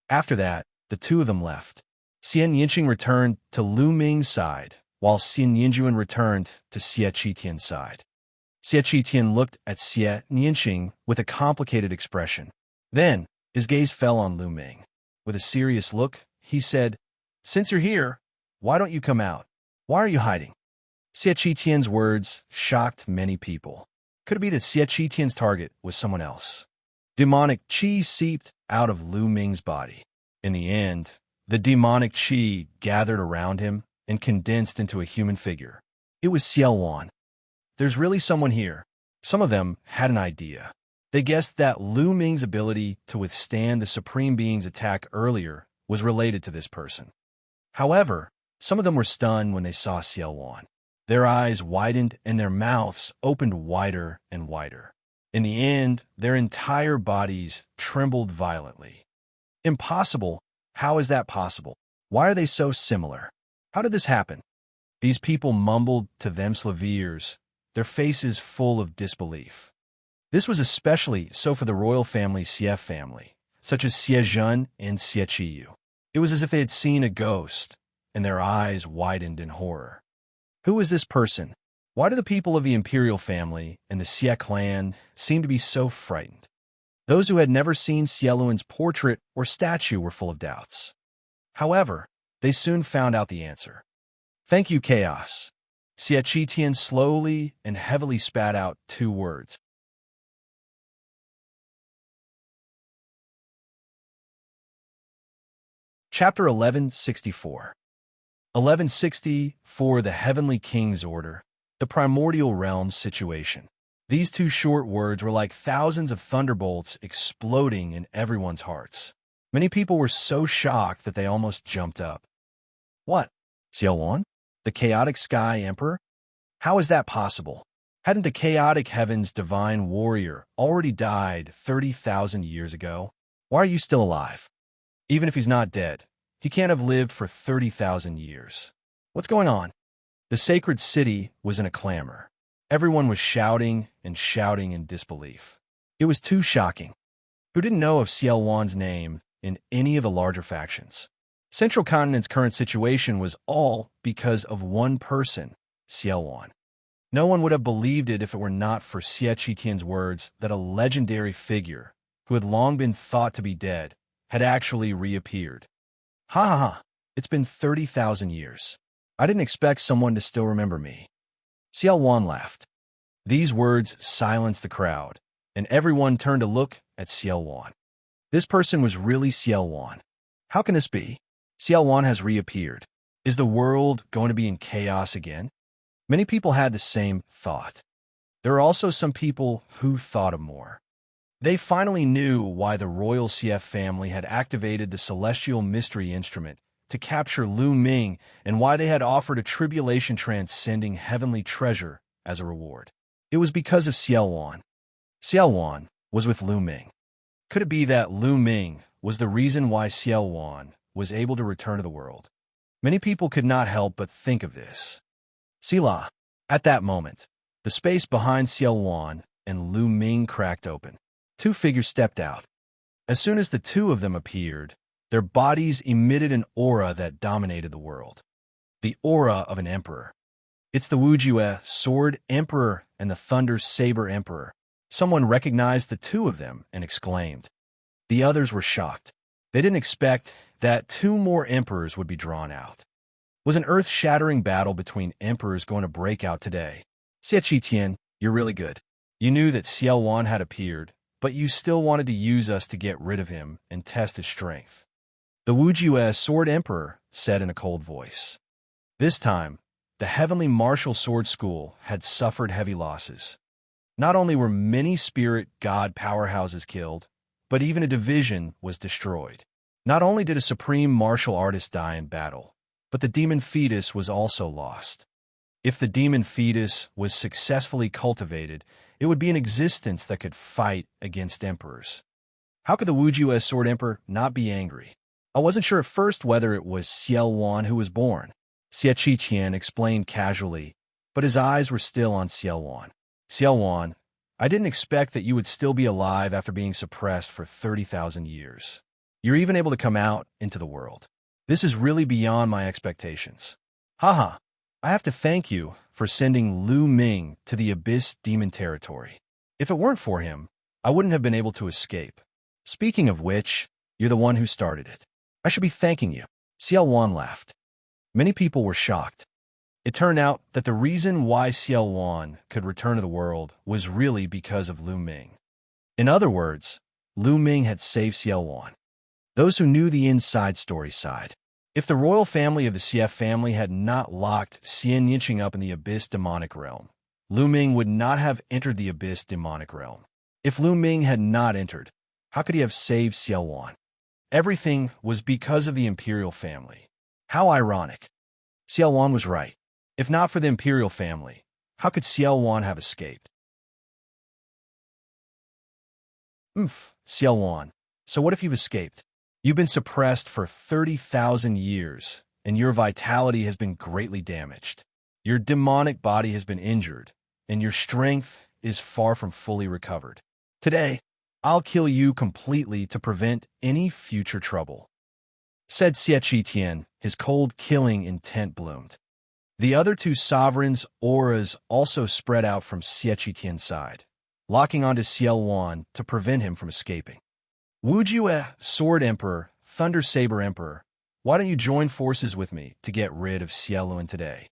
After that, the two of them left. Xianxia returned to Lu Ming's side, while Xianxia returned to Xianxia's side. Xianxia looked at Xianxia with a complicated expression. Then, his gaze fell on Lu Ming. With a serious look, he said, "Since you're here, why don't you come out? Why are you hiding?" Xianxia's words shocked many people. Could it be that Xianxia's target was someone else? Demonic qi seeped out of Lu Ming's body. In the end, the demonic qi gathered around him and condensed into a human figure. It was Xiaowan. There's really someone here. Some of them had an idea. They guessed that Lu Ming's ability to withstand the Supreme Being's attack earlier was related to this person. However, some of them were stunned when they saw Xiaowan. Their eyes widened and their mouths opened wider and wider. In the end, their entire bodies trembled violently. Impossible? How is that possible? Why are they so similar? How did this happen? These people mumbled to themselves, their faces full of disbelief. This was especially so for the royal family Xie family, such as Xie Zhen and Xie Qiyu. It was as if they had seen a ghost, and their eyes widened in horror. Who is this person? Why do the people of the imperial family and the Xie clan seem to be so frightened? Those who had never seen Xieluan's portrait or statue were full of doubts. However, they soon found out the answer. "Thank you, Chaos." Xianxia slowly and heavily spat out two words. Chapter 1164. 1164 The Heavenly King's Order, the Primordial Realm's Situation. These two short words were like thousands of thunderbolts exploding in everyone's hearts. Many people were so shocked that they almost jumped up. What? Xiaowan? The chaotic sky emperor? How is that possible? Hadn't the chaotic heavens divine warrior already died 30,000 years ago? Why are you still alive? Even if he's not dead, he can't have lived for 30,000 years. What's going on? The sacred city was in a clamor. Everyone was shouting in disbelief. It was too shocking. Who didn't know of Xiaowan's name in any of the larger factions? Central Continent's current situation was all because of one person, Xiaowan. No one would have believed it if it were not for Xianxia's words that a legendary figure, who had long been thought to be dead, had actually reappeared. Ha ha ha, it's been 30,000 years. I didn't expect someone to still remember me. Xiaowan laughed. These words silenced the crowd, and everyone turned to look at Xiaowan. This person was really Xiaowan. How can this be? Xiaowan has reappeared. Is the world going to be in chaos again? Many people had the same thought. There are also some people who thought of more. They finally knew why the royal Xie family had activated the celestial mystery instrument to capture Lu Ming and why they had offered a tribulation transcending heavenly treasure as a reward. It was because of Xiaowan. Xiaowan was with Lu Ming. Could it be that Lu Ming was the reason why Xiaowan was able to return to the world? Many people could not help but think of this. Sila. At that moment, the space behind Xiaowan and Lu Ming cracked open. Two figures stepped out. As soon as the two of them appeared, their bodies emitted an aura that dominated the world. The aura of an emperor. It's the Wuxia Sword Emperor and the Thunder Saber Emperor. Someone recognized the two of them and exclaimed. The others were shocked. They didn't expect that two more emperors would be drawn out. Was an earth-shattering battle between emperors going to break out today? Xianxia, you're really good. You knew that Xiaowan had appeared, but you still wanted to use us to get rid of him and test his strength. The Wuxia Sword Emperor said in a cold voice. This time, the Heavenly Martial Sword School had suffered heavy losses. Not only were many spirit god powerhouses killed, but even a division was destroyed. Not only did a supreme martial artist die in battle, but the demon fetus was also lost. If the demon fetus was successfully cultivated, it would be an existence that could fight against emperors. How could the Wuxia Sword Emperor not be angry? I wasn't sure at first whether it was Xiaowan who was born. Xianxia explained casually, but his eyes were still on Xiaowan. Xiaowan, I didn't expect that you would still be alive after being suppressed for 30,000 years. You're even able to come out into the world. This is really beyond my expectations. Haha, I have to thank you for sending Lu Ming to the Abyss Demon Territory. If it weren't for him, I wouldn't have been able to escape. Speaking of which, you're the one who started it. I should be thanking you. Xiaowan laughed. Many people were shocked. It turned out that the reason why Xiaowan could return to the world was really because of Lu Ming. In other words, Lu Ming had saved Xiaowan. Those who knew the inside story sighed. If the royal family of the CF family had not locked Xianxia up in the Abyss demonic realm, Lu Ming would not have entered the Abyss demonic realm. If Lu Ming had not entered, how could he have saved Xiaowan? Everything was because of the imperial family. How ironic. Xiaowan was right. If not for the imperial family, how could Xiaowan have escaped? Xiaowan. So what if you've escaped? You've been suppressed for 30,000 years, and your vitality has been greatly damaged. Your demonic body has been injured, and your strength is far from fully recovered. Today, I'll kill you completely to prevent any future trouble, said Xianxia. His cold killing intent bloomed. The other two sovereigns' auras also spread out from Xianxia's side, locking onto Xiaowan to prevent him from escaping. Wuxia Sword Emperor, Thunder Saber Emperor, why don't you join forces with me to get rid of Xiaowan today?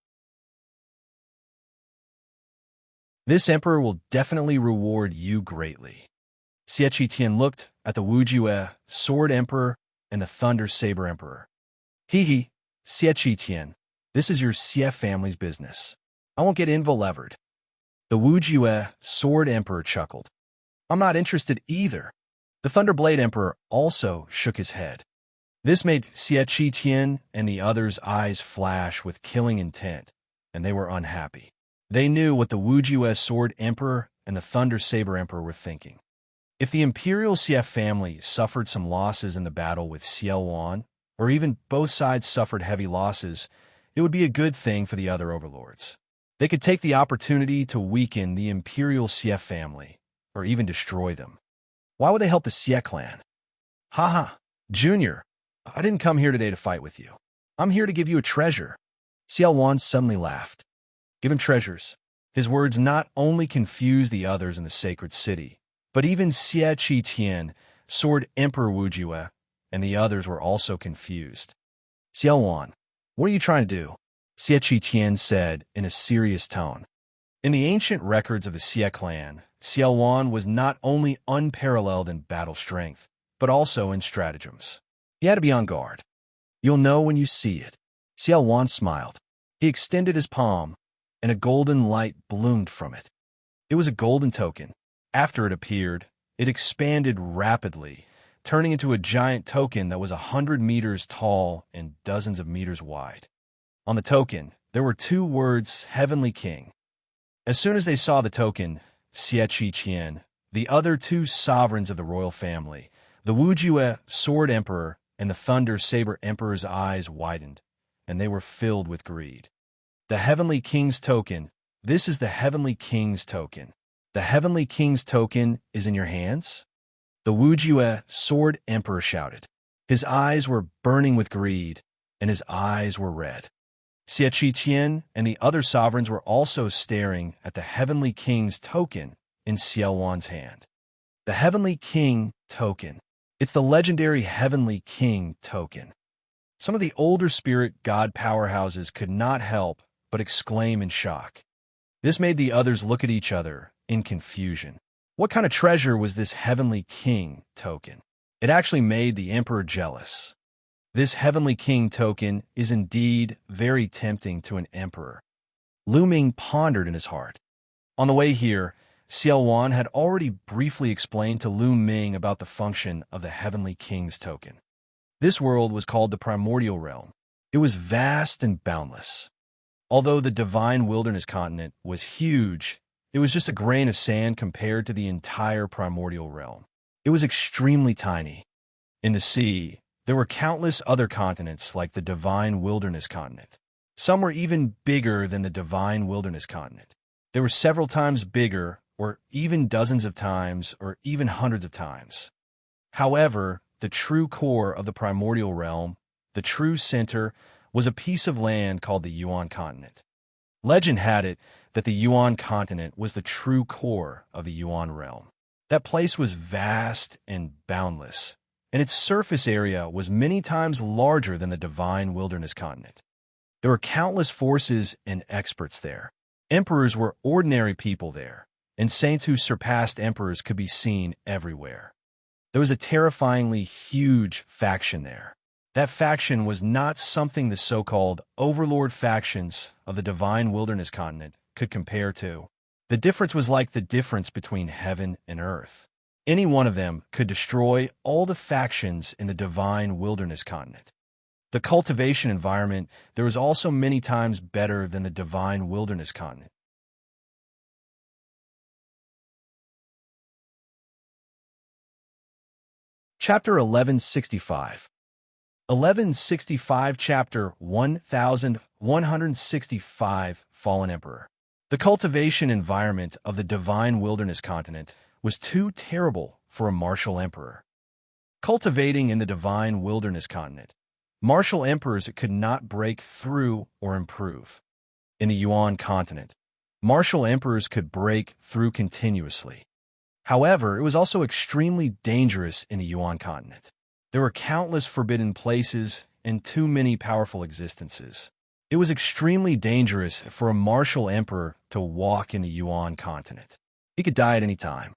This emperor will definitely reward you greatly. Xianxia looked at the Wuxia Sword Emperor and the Thunder Saber Emperor. Hee, Xianxia, this is your CF family's business. I won't get involved. The Wuxia Sword Emperor chuckled. I'm not interested either. The Thunderblade Emperor also shook his head. This made Xianxia and the others' eyes flash with killing intent, and they were unhappy. They knew what the Wuxia Sword Emperor and the Thunder Saber Emperor were thinking. If the Imperial CF family suffered some losses in the battle with Xiaowan, or even both sides suffered heavy losses, it would be a good thing for the other overlords. They could take the opportunity to weaken the Imperial CF family, or even destroy them. Why would they help the Xie clan? Haha, Junior, I didn't come here today to fight with you. I'm here to give you a treasure. Xiaowan suddenly laughed. Give him treasures. His words not only confused the others in the sacred city, but even Xianxia, Sword Emperor Wuxia, and the others were also confused. Xiaowan, what are you trying to do? Xianxia said in a serious tone. In the ancient records of the Xie clan, Xiaowan was not only unparalleled in battle strength, but also in stratagems. He had to be on guard. You'll know when you see it. Xiaowan smiled. He extended his palm, and a golden light bloomed from it. It was a golden token. After it appeared, it expanded rapidly, turning into a giant token that was 100 meters tall and dozens of meters wide. On the token, there were two words, Heavenly King. As soon as they saw the token, Xianxia, the other two sovereigns of the royal family, the Wuxia Sword Emperor and the Thunder Saber Emperor's eyes widened, and they were filled with greed. The Heavenly King's token. This is the Heavenly King's token. The Heavenly King's token is in your hands? The Wuxia Sword Emperor shouted. His eyes were burning with greed, and his eyes were red. Xianxia and the other sovereigns were also staring at the Heavenly King's token in Xiaowan's hand. The Heavenly King token. It's the legendary Heavenly King token. Some of the older spirit god powerhouses could not help but exclaim in shock. This made the others look at each other in confusion. What kind of treasure was this Heavenly King token? It actually made the Emperor jealous. This Heavenly King token is indeed very tempting to an emperor. Lu Ming pondered in his heart. On the way here, Xiaowan had already briefly explained to Lu Ming about the function of the Heavenly King's token. This world was called the Primordial Realm. It was vast and boundless. Although the Divine Wilderness continent was huge, it was just a grain of sand compared to the entire Primordial Realm. It was extremely tiny. In the sea, there were countless other continents like the Divine Wilderness continent. Some were even bigger than the Divine Wilderness continent. They were several times bigger, or even dozens of times, or even hundreds of times. However, the true core of the Primordial Realm, the true center, was a piece of land called the Yuan continent. Legend had it that the Yuan continent was the true core of the Yuan realm. That place was vast and boundless, and its surface area was many times larger than the Divine Wilderness continent. There were countless forces and experts there. Emperors were ordinary people there, and saints who surpassed emperors could be seen everywhere. There was a terrifyingly huge faction there. That faction was not something the so-called overlord factions of the Divine Wilderness continent could compare to. The difference was like the difference between heaven and earth. Any one of them could destroy all the factions in the Divine Wilderness continent. The cultivation environment there was also many times better than the Divine Wilderness continent. Chapter 1165. 1165 Chapter 1165 Fallen Emperor. The cultivation environment of the Divine Wilderness continent was too terrible for a martial emperor. Cultivating in the Divine Wilderness continent, martial emperors could not break through or improve. In the Yuan continent, martial emperors could break through continuously. However, it was also extremely dangerous in the Yuan continent. There were countless forbidden places and too many powerful existences. It was extremely dangerous for a martial emperor to walk in the Yuan continent. He could die at any time.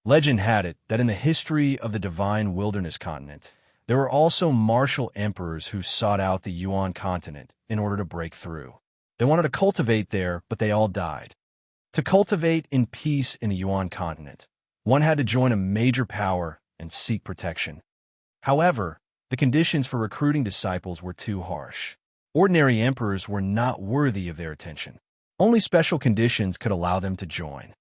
Legend had it that in the history of the Divine Wilderness continent, there were also martial emperors who sought out the Yuan continent in order to break through. They wanted to cultivate there, but they all died. To cultivate in peace in the Yuan continent, one had to join a major power and seek protection. However, the conditions for recruiting disciples were too harsh. Ordinary emperors were not worthy of their attention. Only special conditions could allow them to join.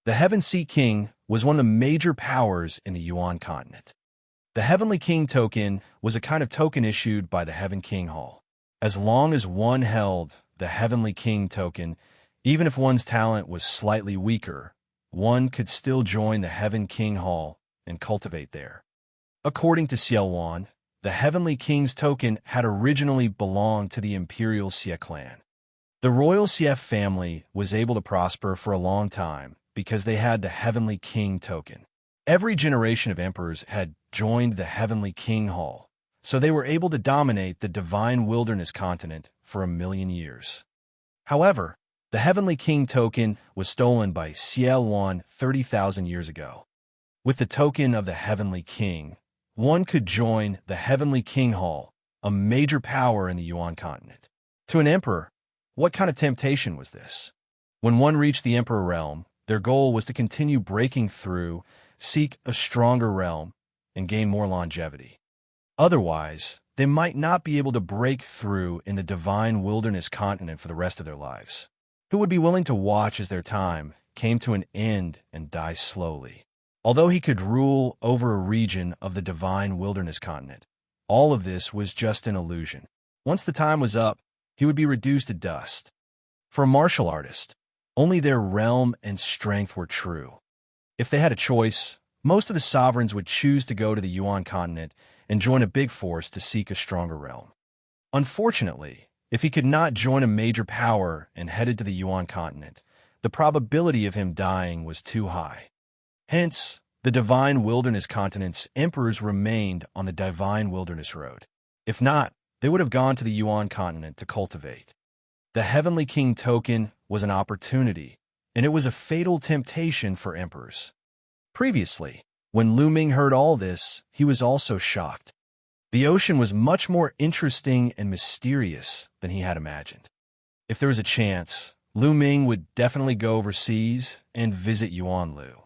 The Heaven Seat King was one of the major powers in the Yuan continent. The Heavenly King token was a kind of token issued by the Heaven King Hall. As long as one held the Heavenly King token, even if one's talent was slightly weaker, one could still join the Heaven King Hall and cultivate there. According to Xiaowan, the Heavenly King's token had originally belonged to the Imperial Xie clan. The royal Xie family was able to prosper for a long time because they had the Heavenly King token. Every generation of emperors had joined the Heavenly King Hall, so they were able to dominate the Divine Wilderness continent for 1,000,000 years. However, the Heavenly King token was stolen by Xiaowan 30,000 years ago. With the token of the Heavenly King, one could join the Heavenly King Hall, a major power in the Yuan continent. To an emperor, what kind of temptation was this? When one reached the Emperor realm, their goal was to continue breaking through, seek a stronger realm, and gain more longevity. Otherwise, they might not be able to break through in the Divine Wilderness continent for the rest of their lives. Who would be willing to watch as their time came to an end and die slowly? Although he could rule over a region of the Divine Wilderness continent, all of this was just an illusion. Once the time was up, he would be reduced to dust. For a martial artist, only their realm and strength were true. If they had a choice, most of the sovereigns would choose to go to the Yuan continent and join a big force to seek a stronger realm. Unfortunately, if he could not join a major power and headed to the Yuan continent, the probability of him dying was too high. Hence, the Divine Wilderness continent's emperors remained on the Divine Wilderness road. If not, they would have gone to the Yuan continent to cultivate. The Heavenly King token was an opportunity, and it was a fatal temptation for emperors. Previously, when Lu Ming heard all this, he was also shocked. The ocean was much more interesting and mysterious than he had imagined. If there was a chance, Lu Ming would definitely go overseas and visit Yuanlu.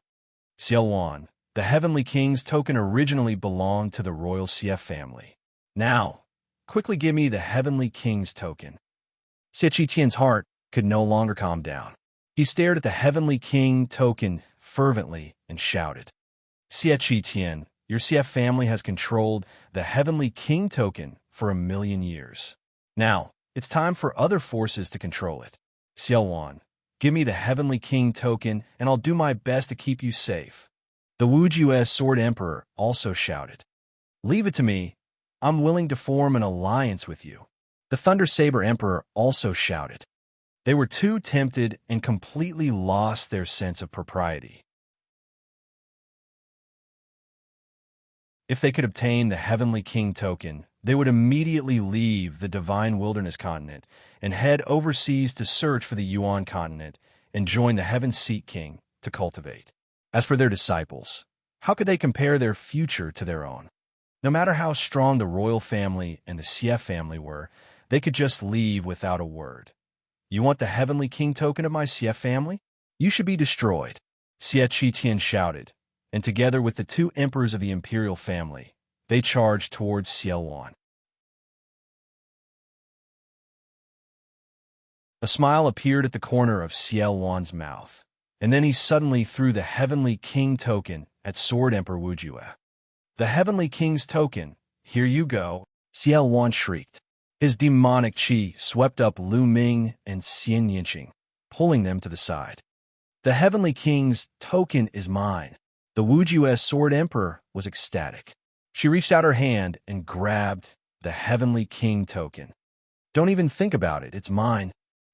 Xiaowan, the Heavenly King's token, originally belonged to the royal Xie family. Now, quickly give me the Heavenly King's token. Xie Qitian's heart could no longer calm down. He stared at the Heavenly King token fervently and shouted, "Xie Qitian, your Xie family has controlled the Heavenly King token for 1,000,000 years. Now, it's time for other forces to control it. Xiaowan, give me the Heavenly King token, and I'll do my best to keep you safe." The Wuxia Sword Emperor also shouted, "Leave it to me. I'm willing to form an alliance with you." The Thunder Saber Emperor also shouted. They were too tempted and completely lost their sense of propriety. If they could obtain the Heavenly King token, they would immediately leave the Divine Wilderness continent and head overseas to search for the Yuan continent and join the Heaven Seat King to cultivate. As for their disciples, how could they compare their future to their own? No matter how strong the royal family and the Xie family were, they could just leave without a word. "You want the Heavenly King token of my Xie family? You should be destroyed," Xie Qitian shouted, and together with the two emperors of the imperial family, they charged towards Xiaowan. A smile appeared at the corner of Xiaowan's mouth, and then he suddenly threw the Heavenly King token at Sword Emperor Wuxia. "The Heavenly King's token, here you go," Xiaowan shrieked. His demonic qi swept up Lu Ming and Xianxia, pulling them to the side. "The Heavenly King's token is mine." The Wuxia Sword Emperor was ecstatic. She reached out her hand and grabbed the Heavenly King token. "Don't even think about it, it's mine."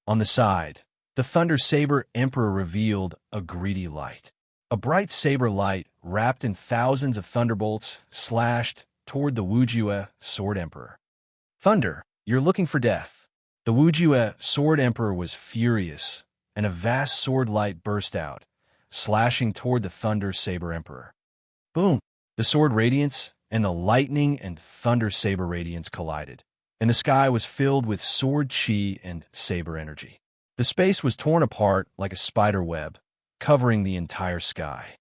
On the side, the Thunder Saber Emperor revealed a greedy light. A bright saber light, wrapped in thousands of thunderbolts, slashed toward the Wuxia Sword Emperor. "Thunder, you're looking for death." The Wuxia Sword Emperor was furious, and a vast sword light burst out, slashing toward the Thunder Saber Emperor. Boom! The sword radiance and the lightning and thunder saber radiance collided, and the sky was filled with sword chi and saber energy. The space was torn apart like a spider web, covering the entire sky.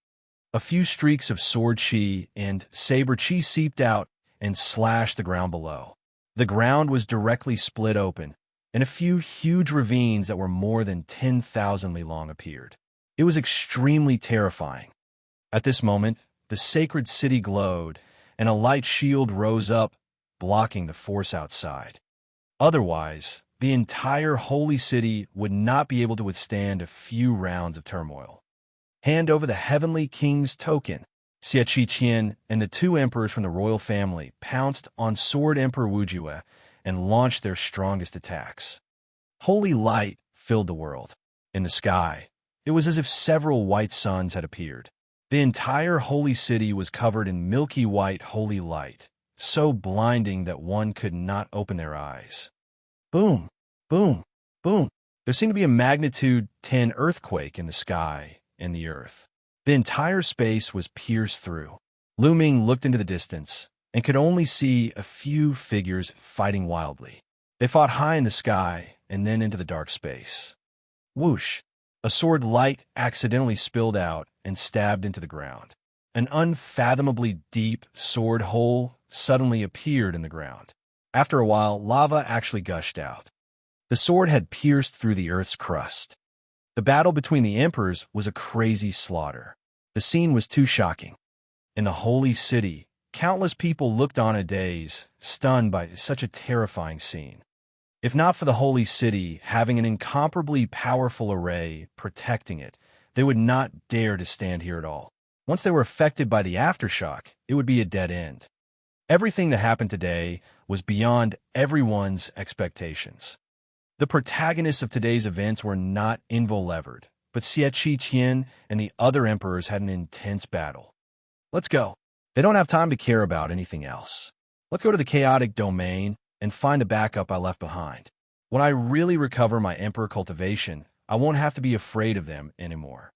A few streaks of sword chi and saber chi seeped out and slashed the ground below. The ground was directly split open, and a few huge ravines that were more than 10,000 li long appeared. It was extremely terrifying. At this moment, the sacred city glowed, and a light shield rose up, blocking the force outside. Otherwise, the entire holy city would not be able to withstand a few rounds of turmoil. "Hand over the Heavenly King's token." Xie Qitian and the two emperors from the royal family pounced on Sword Emperor Wuxia and launched their strongest attacks. Holy light filled the world. In the sky, it was as if several white suns had appeared. The entire holy city was covered in milky white holy light, so blinding that one could not open their eyes. Boom, boom, boom. There seemed to be a magnitude 10 earthquake in the sky and the earth. The entire space was pierced through. Lu Ming looked into the distance and could only see a few figures fighting wildly. They fought high in the sky and then into the dark space. Whoosh! A sword light accidentally spilled out and stabbed into the ground. An unfathomably deep sword hole suddenly appeared in the ground. After a while, lava actually gushed out. The sword had pierced through the earth's crust. The battle between the emperors was a crazy slaughter. The scene was too shocking. In the holy city, countless people looked on a daze, stunned by such a terrifying scene. If not for the holy city having an incomparably powerful array protecting it, they would not dare to stand here at all. Once they were affected by the aftershock, it would be a dead end. Everything that happened today was beyond everyone's expectations. The protagonists of today's events were not invo-levered, but Xie Qitian and the other emperors had an intense battle. Let's go. They don't have time to care about anything else. Let's go to the chaotic domain and find the backup I left behind. When I really recover my emperor cultivation, I won't have to be afraid of them anymore.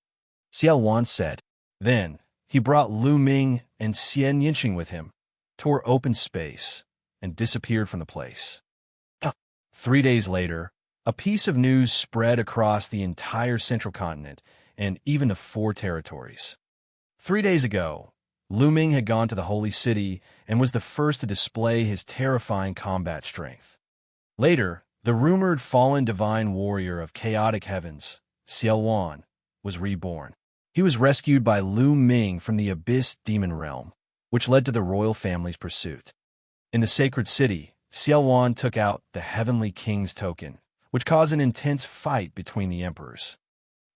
Xiaowan said. Then, he brought Lu Ming and Xianxia with him, toward open space, and disappeared from the place. 3 days later, a piece of news spread across the entire central continent and even the 4 territories. 3 days ago, Lu Ming had gone to the holy city and was the first to display his terrifying combat strength. Later, the rumored fallen divine warrior of chaotic heavens, Xianxia, was reborn. He was rescued by Lu Ming from the abyss demon realm, which led to the royal family's pursuit. In the sacred city, Xianxia took out the heavenly king's token, which caused an intense fight between the emperors.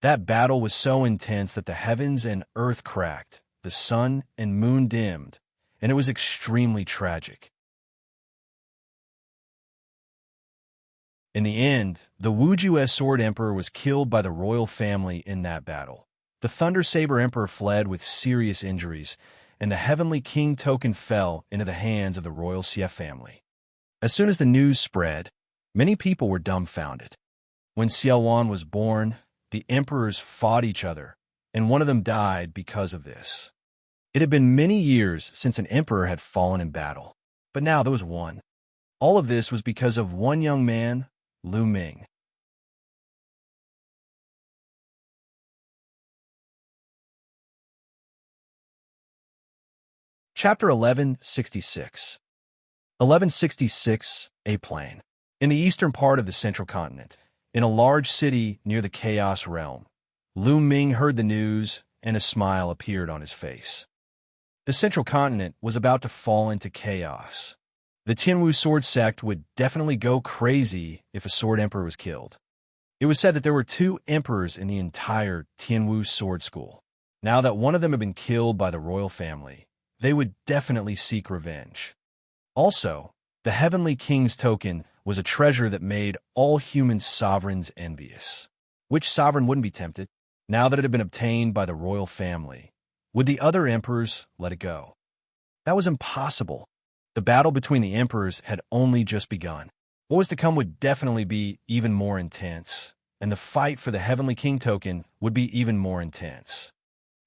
That battle was so intense that the heavens and earth cracked, the sun and moon dimmed, and it was extremely tragic. In the end, the Wuxia Sword Emperor was killed by the royal family in that battle. The Thunder Saber Emperor fled with serious injuries, and the Heavenly King token fell into the hands of the royal Xie family. As soon as the news spread, many people were dumbfounded. When Xianxia was born, the emperors fought each other, and one of them died because of this. It had been many years since an emperor had fallen in battle, but now there was one. All of this was because of one young man, Lu Ming. Chapter 1166. 1166, A Plain. In the eastern part of the central continent, in a large city near the Chaos Realm, Lu Ming heard the news and a smile appeared on his face. The central continent was about to fall into chaos. The Tianwu sword sect would definitely go crazy if a sword emperor was killed. It was said that there were 2 emperors in the entire Tianwu sword school. Now that one of them had been killed by the royal family, they would definitely seek revenge. Also, the Heavenly King's token was a treasure that made all human sovereigns envious. Which sovereign wouldn't be tempted? Now that it had been obtained by the royal family, would the other emperors let it go? That was impossible. The battle between the emperors had only just begun. What was to come would definitely be even more intense, and the fight for the Heavenly King token would be even more intense.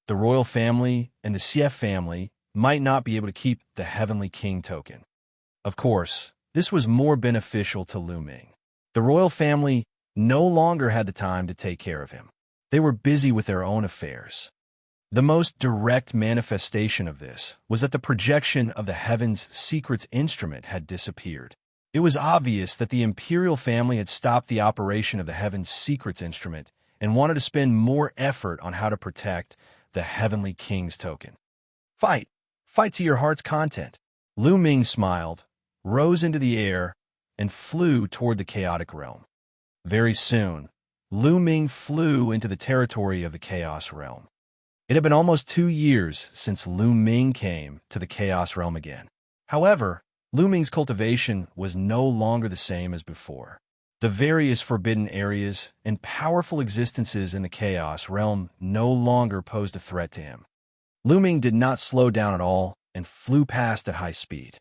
The royal family and the Xie family might not be able to keep the Heavenly King token. Of course, this was more beneficial to Lu Ming. The royal family no longer had the time to take care of him. They were busy with their own affairs. The most direct manifestation of this was that the projection of the Heaven's Secrets instrument had disappeared. It was obvious that the imperial family had stopped the operation of the Heaven's Secrets instrument and wanted to spend more effort on how to protect the Heavenly King's token. Fight! Fight to your heart's content. Lu Ming smiled, rose into the air, and flew toward the chaotic realm. Very soon, Lu Ming flew into the territory of the Chaos Realm. It had been almost 2 years since Lu Ming came to the Chaos Realm again. However, Lu Ming's cultivation was no longer the same as before. The various forbidden areas and powerful existences in the Chaos Realm no longer posed a threat to him. Lu Ming did not slow down at all and flew past at high speed.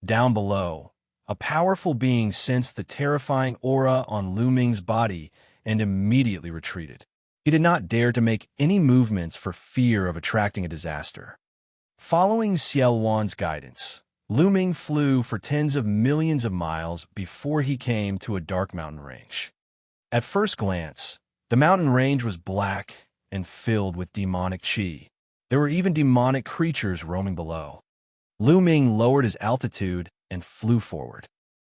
Down below, a powerful being sensed the terrifying aura on Lu Ming's body and immediately retreated. He did not dare to make any movements for fear of attracting a disaster. Following Xianxia's guidance, Lu Ming flew for tens of millions of miles before he came to a dark mountain range. At first glance, the mountain range was black and filled with demonic qi. There were even demonic creatures roaming below. Lu Ming lowered his altitude and flew forward.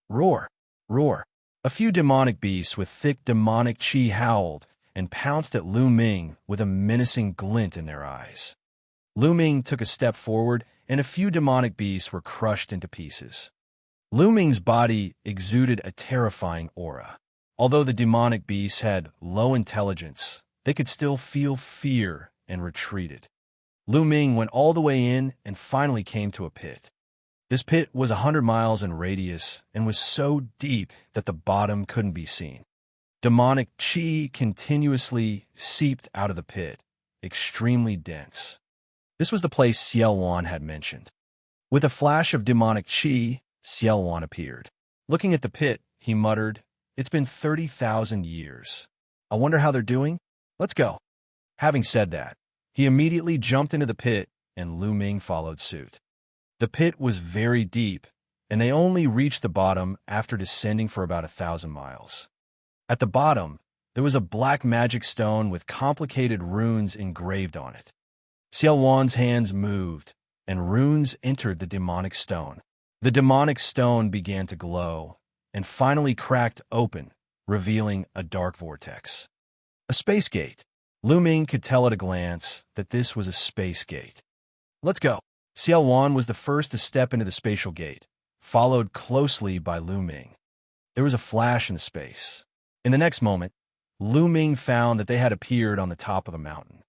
Roar! Roar! A few demonic beasts with thick demonic qi howled and pounced at Lu Ming with a menacing glint in their eyes. Lu Ming took a step forward, and a few demonic beasts were crushed into pieces. Lu Ming's body exuded a terrifying aura. Although the demonic beasts had low intelligence, they could still feel fear and retreated. Lu Ming went all the way in and finally came to a pit. This pit was 100 miles in radius and was so deep that the bottom couldn't be seen. Demonic qi continuously seeped out of the pit, extremely dense. This was the place Xianxia had mentioned. With a flash of demonic qi, Xianxia appeared. Looking at the pit, he muttered, "It's been 30,000 years. I wonder how they're doing? Let's go." Having said that, he immediately jumped into the pit, and Lu Ming followed suit. The pit was very deep, and they only reached the bottom after descending for about 1,000 miles. At the bottom, there was a black magic stone with complicated runes engraved on it. Xiaowan's hands moved, and runes entered the demonic stone. The demonic stone began to glow, and finally cracked open, revealing a dark vortex. A space gate. Lu Ming could tell at a glance that this was a space gate. Let's go. Xiaowan was the first to step into the spatial gate, followed closely by Lu Ming. There was a flash in the space. In the next moment, Lu Ming found that they had appeared on the top of a mountain.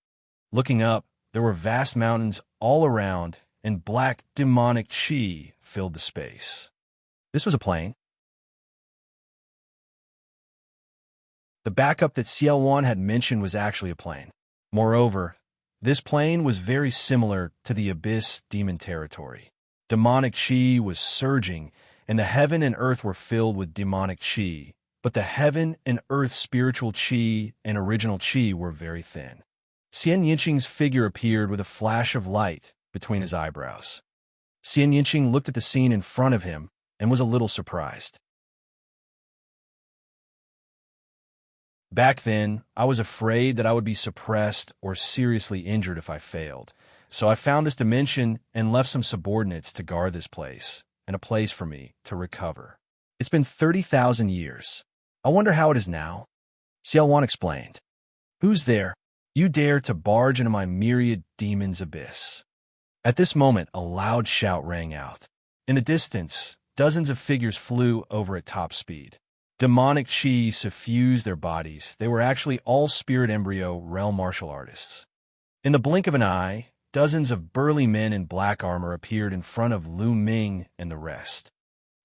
Looking up, there were vast mountains all around, and black demonic qi filled the space. This was a plane. The backup that Xiaowan had mentioned was actually a plane. Moreover, this plane was very similar to the Abyss demon territory. Demonic qi was surging, and the heaven and earth were filled with demonic qi, but the heaven and earth spiritual qi and original qi were very thin. Xianxia's figure appeared with a flash of light between his eyebrows. Xianxia looked at the scene in front of him and was a little surprised. Back then, I was afraid that I would be suppressed or seriously injured if I failed, so I found this dimension and left some subordinates to guard this place, and a place for me to recover. It's been 30,000 years. I wonder how it is now. Xiaowan explained. Who's there? You dare to barge into my myriad demons' abyss. At this moment, a loud shout rang out. In the distance, dozens of figures flew over at top speed. Demonic qi suffused their bodies. They were actually all spirit embryo realm martial artists. In the blink of an eye, dozens of burly men in black armor appeared in front of Lu Ming and the rest.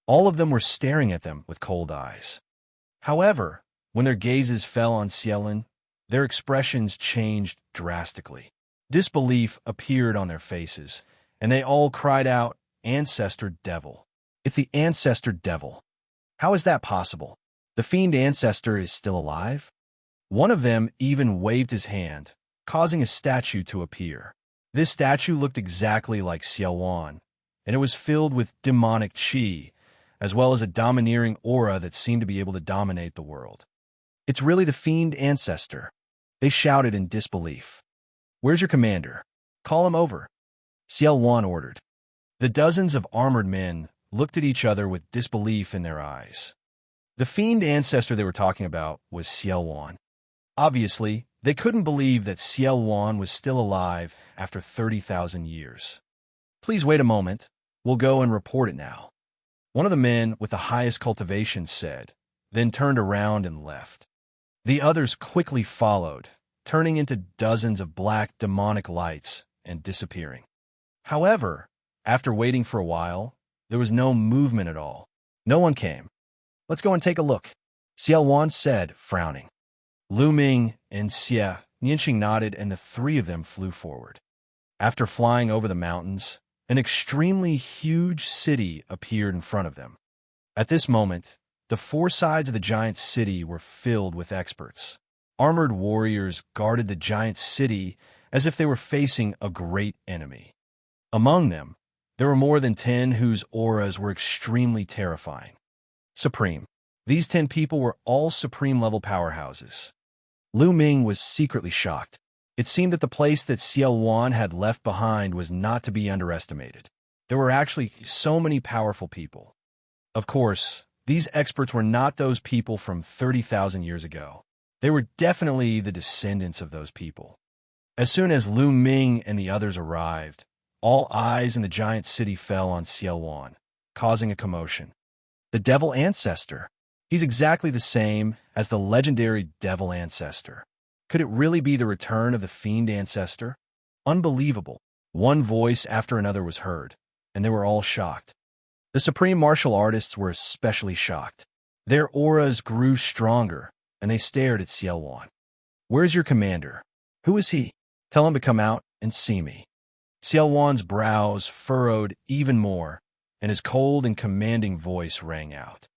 All of them were staring at them with cold eyes. However, when their gazes fell on Xiaolan, their expressions changed drastically. Disbelief appeared on their faces, and they all cried out, "Ancestor Devil." It's the Ancestor Devil. How is that possible? The fiend ancestor is still alive? One of them even waved his hand, causing a statue to appear. This statue looked exactly like Xiaowan, and it was filled with demonic qi, as well as a domineering aura that seemed to be able to dominate the world. It's really the fiend ancestor. They shouted in disbelief. Where's your commander? Call him over. Xiaowan ordered. The dozens of armored men looked at each other with disbelief in their eyes. The fiend ancestor they were talking about was Xiaowan. Obviously, they couldn't believe that Xiaowan was still alive after 30,000 years. Please wait a moment. We'll go and report it now. One of the men with the highest cultivation said, then turned around and left. The others quickly followed, turning into dozens of black demonic lights and disappearing. However, after waiting for a while, there was no movement at all. No one came. Let's go and take a look, Xiaowan said, frowning. Lu Ming and Xianxia nodded, and the three of them flew forward. After flying over the mountains, an extremely huge city appeared in front of them. At this moment, the four sides of the giant city were filled with experts. Armored warriors guarded the giant city as if they were facing a great enemy. Among them, there were more than 10 whose auras were extremely terrifying. Supreme. These 10 people were all supreme-level powerhouses. Lu Ming was secretly shocked. It seemed that the place that Xiaowan had left behind was not to be underestimated. There were actually so many powerful people. Of course, these experts were not those people from 30,000 years ago. They were definitely the descendants of those people. As soon as Lu Ming and the others arrived, all eyes in the giant city fell on Xiaowan, causing a commotion. The Devil Ancestor. He's exactly the same as the legendary Devil Ancestor. Could it really be the return of the Fiend Ancestor? Unbelievable. One voice after another was heard, and they were all shocked. The Supreme Martial Artists were especially shocked. Their auras grew stronger, and they stared at Xiaowan. Where's your commander? Who is he? Tell him to come out and see me. Xiaowan's brows furrowed even more, and his cold and commanding voice rang out.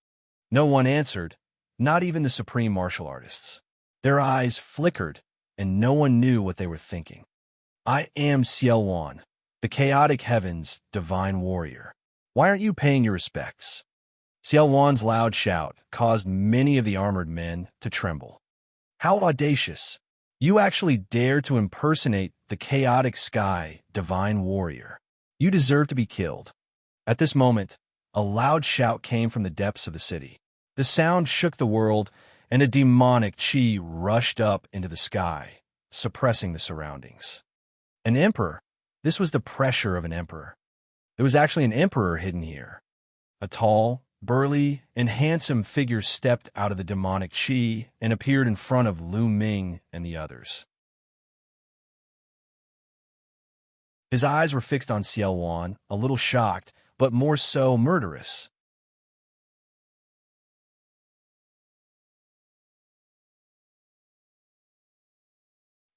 No one answered, not even the Supreme Martial Artists. Their eyes flickered, and no one knew what they were thinking. I am Xiaowan, the chaotic heavens' divine warrior. Why aren't you paying your respects? Xiaowan's loud shout caused many of the armored men to tremble. How audacious! You actually dare to impersonate the chaotic sky divine warrior. You deserve to be killed. At this moment, a loud shout came from the depths of the city. The sound shook the world, and a demonic chi rushed up into the sky, suppressing the surroundings. An emperor? This was the pressure of an emperor. There was actually an emperor hidden here. A tall, burly, and handsome figure stepped out of the demonic chi and appeared in front of Lu Ming and the others. His eyes were fixed on Xiaowan, a little shocked, but more so murderous.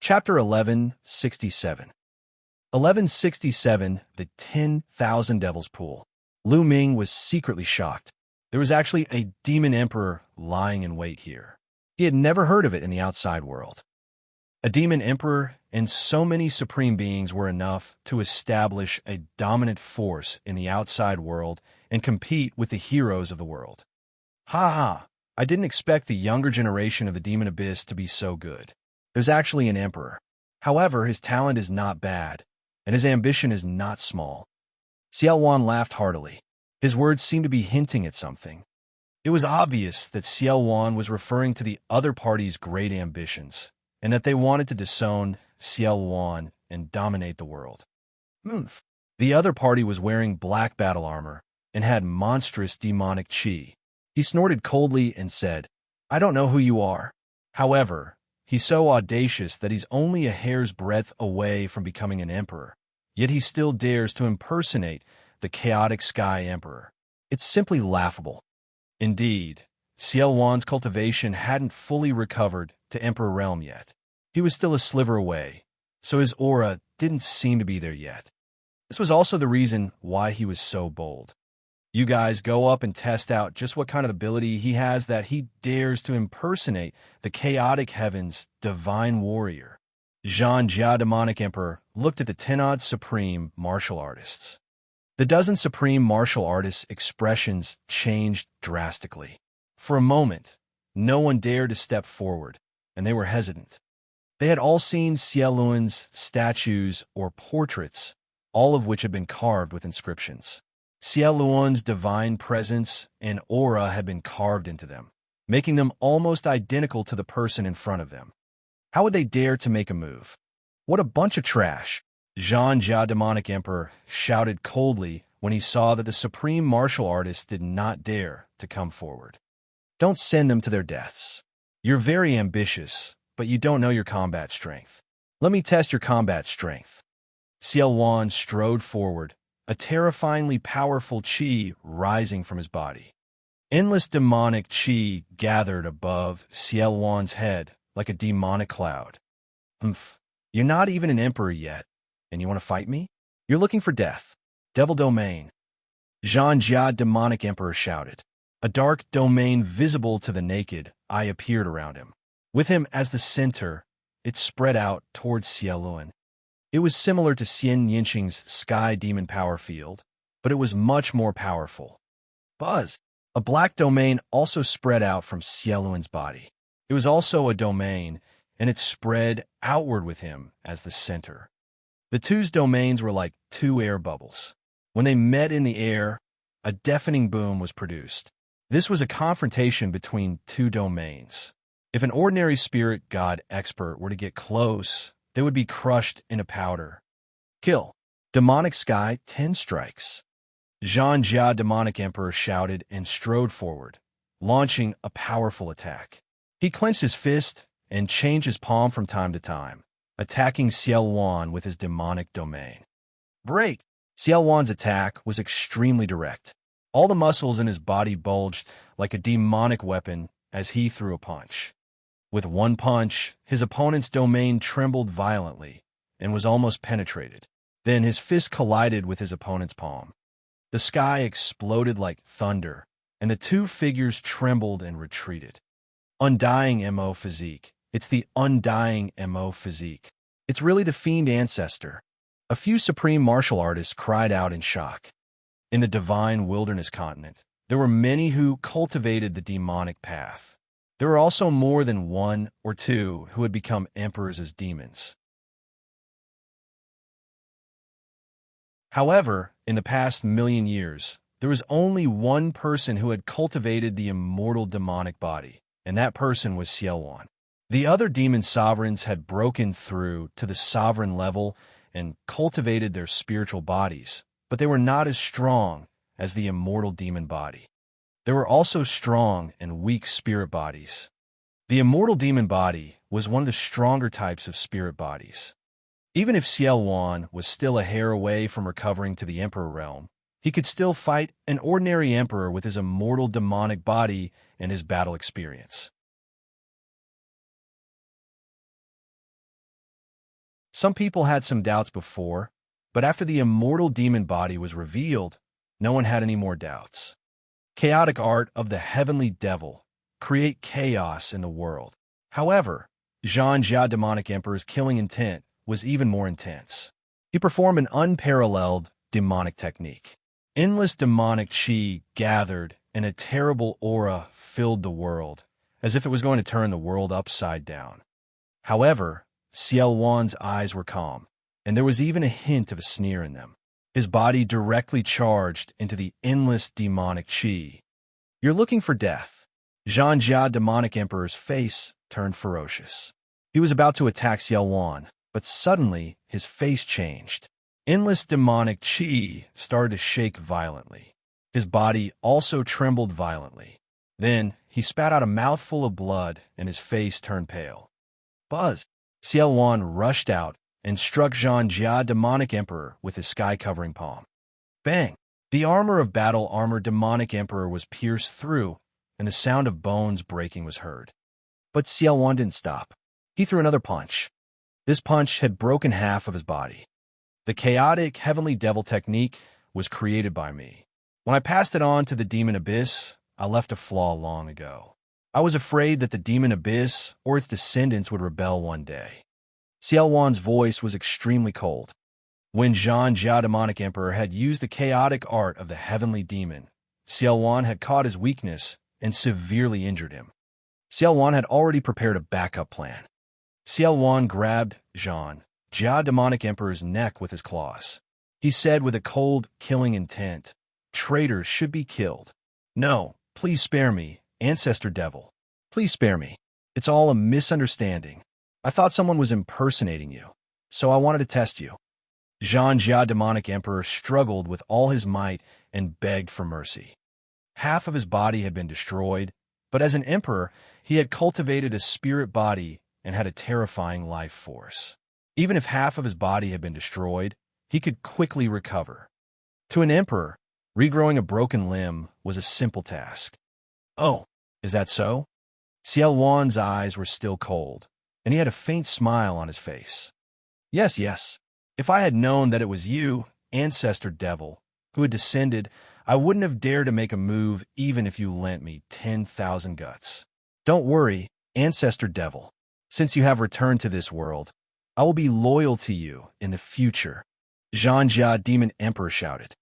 Chapter 1167. 1167, the 10,000 Devils Pool. Lu Ming was secretly shocked. There was actually a demon emperor lying in wait here. He had never heard of it in the outside world. A demon emperor and so many supreme beings were enough to establish a dominant force in the outside world and compete with the heroes of the world. Ha ha! I didn't expect the younger generation of the demon abyss to be so good. There's actually an emperor. However, his talent is not bad, and his ambition is not small. Xiaowan laughed heartily. His words seemed to be hinting at something. It was obvious that Xiaowan was referring to the other party's great ambitions, and that they wanted to disown Xiaowan and dominate the world. Oomph. The other party was wearing black battle armor and had monstrous demonic chi. He snorted coldly and said, I don't know who you are. However, he's so audacious that he's only a hair's breadth away from becoming an emperor, yet he still dares to impersonate the chaotic sky emperor. It's simply laughable. Indeed, Xiaowan's cultivation hadn't fully recovered to emperor realm yet. He was still a sliver away, so his aura didn't seem to be there yet. This was also the reason why he was so bold. You guys go up and test out just what kind of ability he has that he dares to impersonate the chaotic heavens divine warrior. Xianxia demonic emperor looked at the 10-odd supreme martial artists. The dozen supreme martial artists' expressions changed drastically. For a moment, no one dared to step forward, and they were hesitant. They had all seen Xiaoluan's statues or portraits, all of which had been carved with inscriptions. Xiaoluan's divine presence and aura had been carved into them, making them almost identical to the person in front of them. How would they dare to make a move? What a bunch of trash! Xianxia demonic emperor shouted coldly when he saw that the supreme martial artists did not dare to come forward. Don't send them to their deaths. You're very ambitious, but you don't know your combat strength. Let me test your combat strength. Xiaowan strode forward, a terrifyingly powerful chi rising from his body. Endless demonic chi gathered above Xiaowan's head like a demonic cloud. You're not even an emperor yet, and you want to fight me? You're looking for death. Devil domain. Xianxia demonic emperor shouted. A dark domain visible to the naked eye appeared around him. With him as the center, it spread out towards Xiaoluan. It was similar to Xianxia's sky demon power field, but it was much more powerful. Buzz! A black domain also spread out from Xiaoluan's body. It was also a domain, and it spread outward with him as the center. The two's domains were like two air bubbles. When they met in the air, a deafening boom was produced. This was a confrontation between two domains. If an ordinary spirit god expert were to get close, they would be crushed into powder. Kill. Demonic Sky 10 strikes. Xianxia demonic emperor shouted and strode forward, launching a powerful attack. He clenched his fist and changed his palm from time to time, attacking Xiaoluan with his demonic domain. Break! Xiaoluan's attack was extremely direct. All the muscles in his body bulged like a demonic weapon as he threw a punch. With one punch, his opponent's domain trembled violently and was almost penetrated. Then his fist collided with his opponent's palm. The sky exploded like thunder, and the two figures trembled and retreated. Undying MO physique. It's the undying MO physique. It's really the fiend ancestor. A few supreme martial artists cried out in shock. In the divine wilderness continent, there were many who cultivated the demonic path. There were also more than one or two who had become emperors as demons. However, in the past million years, there was only one person who had cultivated the immortal demonic body, and that person was Xianxia. The other demon sovereigns had broken through to the sovereign level and cultivated their spiritual bodies, but they were not as strong as the immortal demon body. There were also strong and weak spirit bodies. The immortal demon body was one of the stronger types of spirit bodies. Even if Xianxia was still a hair away from recovering to the emperor realm, he could still fight an ordinary emperor with his immortal demonic body and his battle experience. Some people had some doubts before, but after the immortal demon body was revealed, no one had any more doubts. Chaotic art of the heavenly devil, create chaos in the world. However, Xianxia demonic emperor's killing intent was even more intense. He performed an unparalleled demonic technique. Endless demonic chi gathered, and a terrible aura filled the world, as if it was going to turn the world upside down. However, Xianxia's eyes were calm, and there was even a hint of a sneer in them. His body directly charged into the endless demonic chi. You're looking for death. Xianxia demonic emperor's face turned ferocious. He was about to attack Xianxia, but suddenly his face changed. Endless demonic chi started to shake violently. His body also trembled violently. Then he spat out a mouthful of blood and his face turned pale. Buzz! Xianxia rushed out and struck Xianxia demonic emperor with his sky-covering palm. Bang! The armor of battle armor demonic emperor was pierced through, and the sound of bones breaking was heard. But Xianxia didn't stop. He threw another punch. This punch had broken half of his body. The chaotic heavenly devil technique was created by me. When I passed it on to the demon abyss, I left a flaw long ago. I was afraid that the demon abyss or its descendants would rebel one day. Xianxia's voice was extremely cold. When Xianxia demonic emperor had used the chaotic art of the heavenly demon, Xianxia had caught his weakness and severely injured him. Xianxia had already prepared a backup plan. Xianxia grabbed Xianxia demonic emperor's neck with his claws. He said with a cold, killing intent, "Traitors should be killed. No, please spare me, ancestor devil. Please spare me. It's all a misunderstanding. I thought someone was impersonating you, so I wanted to test you." Xianxia demonic emperor struggled with all his might and begged for mercy. Half of his body had been destroyed, but as an emperor, he had cultivated a spirit body and had a terrifying life force. Even if half of his body had been destroyed, he could quickly recover. To an emperor, regrowing a broken limb was a simple task. Oh, is that so? Xianxia's eyes were still cold, and he had a faint smile on his face. Yes, yes. If I had known that it was you, ancestor devil, who had descended, I wouldn't have dared to make a move even if you lent me 10,000 guts. Don't worry, ancestor devil. Since you have returned to this world, I will be loyal to you in the future, Xianxia demon emperor shouted.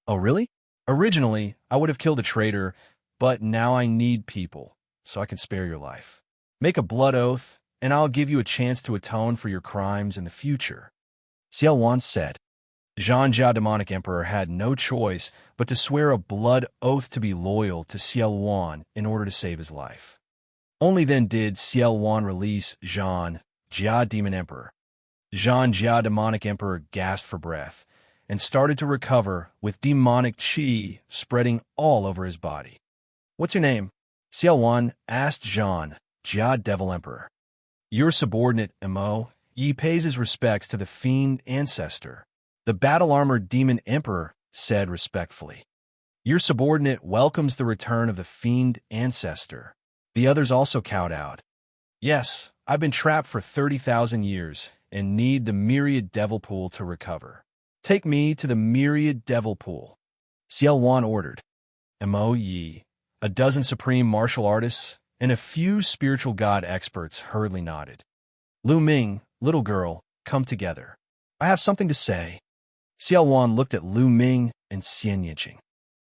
Oh, really? Originally, I would have killed a traitor, but now I need people, so I can spare your life. Make a blood oath, and I'll give you a chance to atone for your crimes in the future, Xianxia said. Xianxia demonic emperor had no choice but to swear a blood oath to be loyal to Xianxia in order to save his life. Only then did Xianxia release Xianxia demon emperor. Xianxia demonic emperor gasped for breath and started to recover with demonic chi spreading all over his body. What's your name? Xianxia asked Xianxia devil emperor. Your subordinate, Mo, he pays his respects to the fiend ancestor, the battle-armored demon emperor said respectfully. Your subordinate welcomes the return of the fiend ancestor. The others also cowed out. Yes, I've been trapped for 30,000 years and need the myriad devil pool to recover. Take me to the myriad devil pool, Xianxia ordered. Mo Yi, a dozen supreme martial artists, and a few spiritual god experts hurriedly nodded. Lu Ming, little girl, come together. I have something to say. Xiao Wan looked at Lu Ming and Xianxia.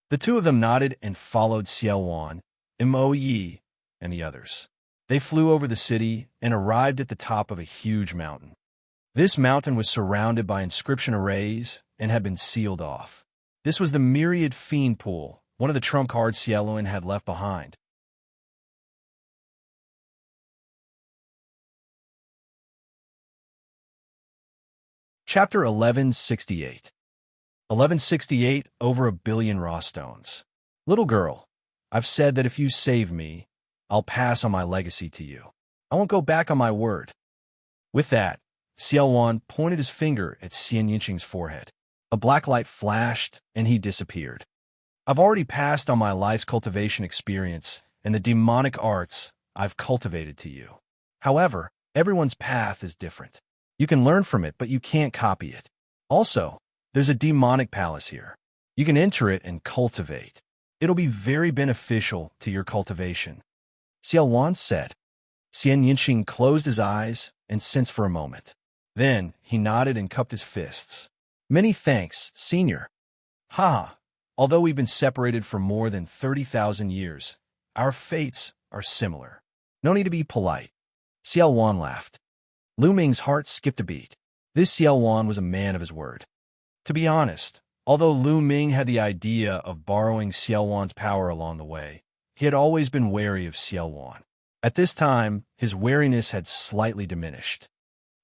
The two of them nodded and followed Xiao Wan, Mo Yi, and the others. They flew over the city and arrived at the top of a huge mountain. This mountain was surrounded by inscription arrays and had been sealed off. This was the Myriad Fiend Pool, one of the trump cards Cieluen had left behind. Chapter 1168. 1168, over 1,000,000,000 raw stones. Little girl, I've said that if you save me, I'll pass on my legacy to you. I won't go back on my word. With that, Xiao Wan pointed his finger at Xianxing's forehead. A black light flashed, and he disappeared. I've already passed on my life's cultivation experience and the demonic arts I've cultivated to you. However, everyone's path is different. You can learn from it, but you can't copy it. Also, there's a demonic palace here. You can enter it and cultivate. It'll be very beneficial to your cultivation. Xiao Wan said. Xianxing closed his eyes and sensed for a moment. Then he nodded and cupped his fists. Many thanks, Senior. Ha! Although we've been separated for more than 30,000 years, our fates are similar. No need to be polite. Xiao Wan laughed. Lu Ming's heart skipped a beat. This Xiao Wan was a man of his word. To be honest, although Lu Ming had the idea of borrowing Xiao Wan's power along the way, he had always been wary of Xiao Wan. At this time, his wariness had slightly diminished.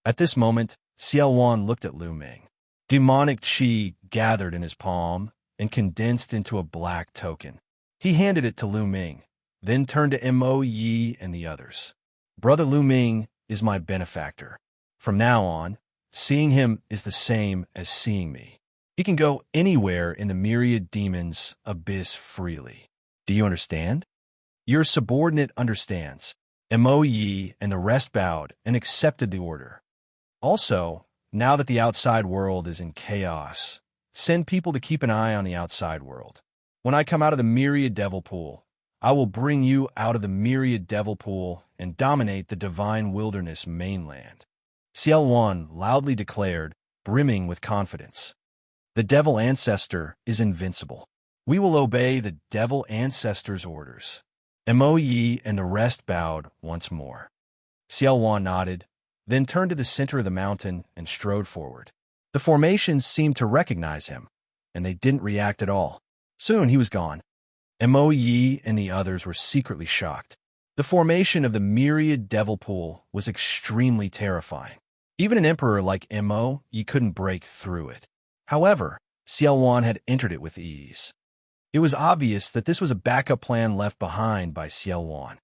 At this moment, Xiao Wan looked at Lu Ming. Demonic qi gathered in his palm and condensed into a black token. He handed it to Lu Ming, then turned to Mo Yi and the others. Brother Lu Ming is my benefactor. From now on, seeing him is the same as seeing me. He can go anywhere in the myriad demons' abyss freely. Do you understand? Your subordinate understands. Mo Yi and the rest bowed and accepted the order. Also, now that the outside world is in chaos, send people to keep an eye on the outside world. When I come out of the myriad devil pool, I will bring you out of the myriad devil pool and dominate the divine wilderness mainland. Xiao Wan loudly declared, brimming with confidence. The devil ancestor is invincible. We will obey the devil ancestor's orders. Mo Yi and the rest bowed once more. Xiao Wan nodded, then turned to the center of the mountain and strode forward. The formations seemed to recognize him, and they didn't react at all. Soon he was gone. Mo Yi and the others were secretly shocked. The formation of the myriad devil pool was extremely terrifying. Even an emperor like Mo Yi couldn't break through it. However, Xiao Wan had entered it with ease. It was obvious that this was a backup plan left behind by Xiao Wan.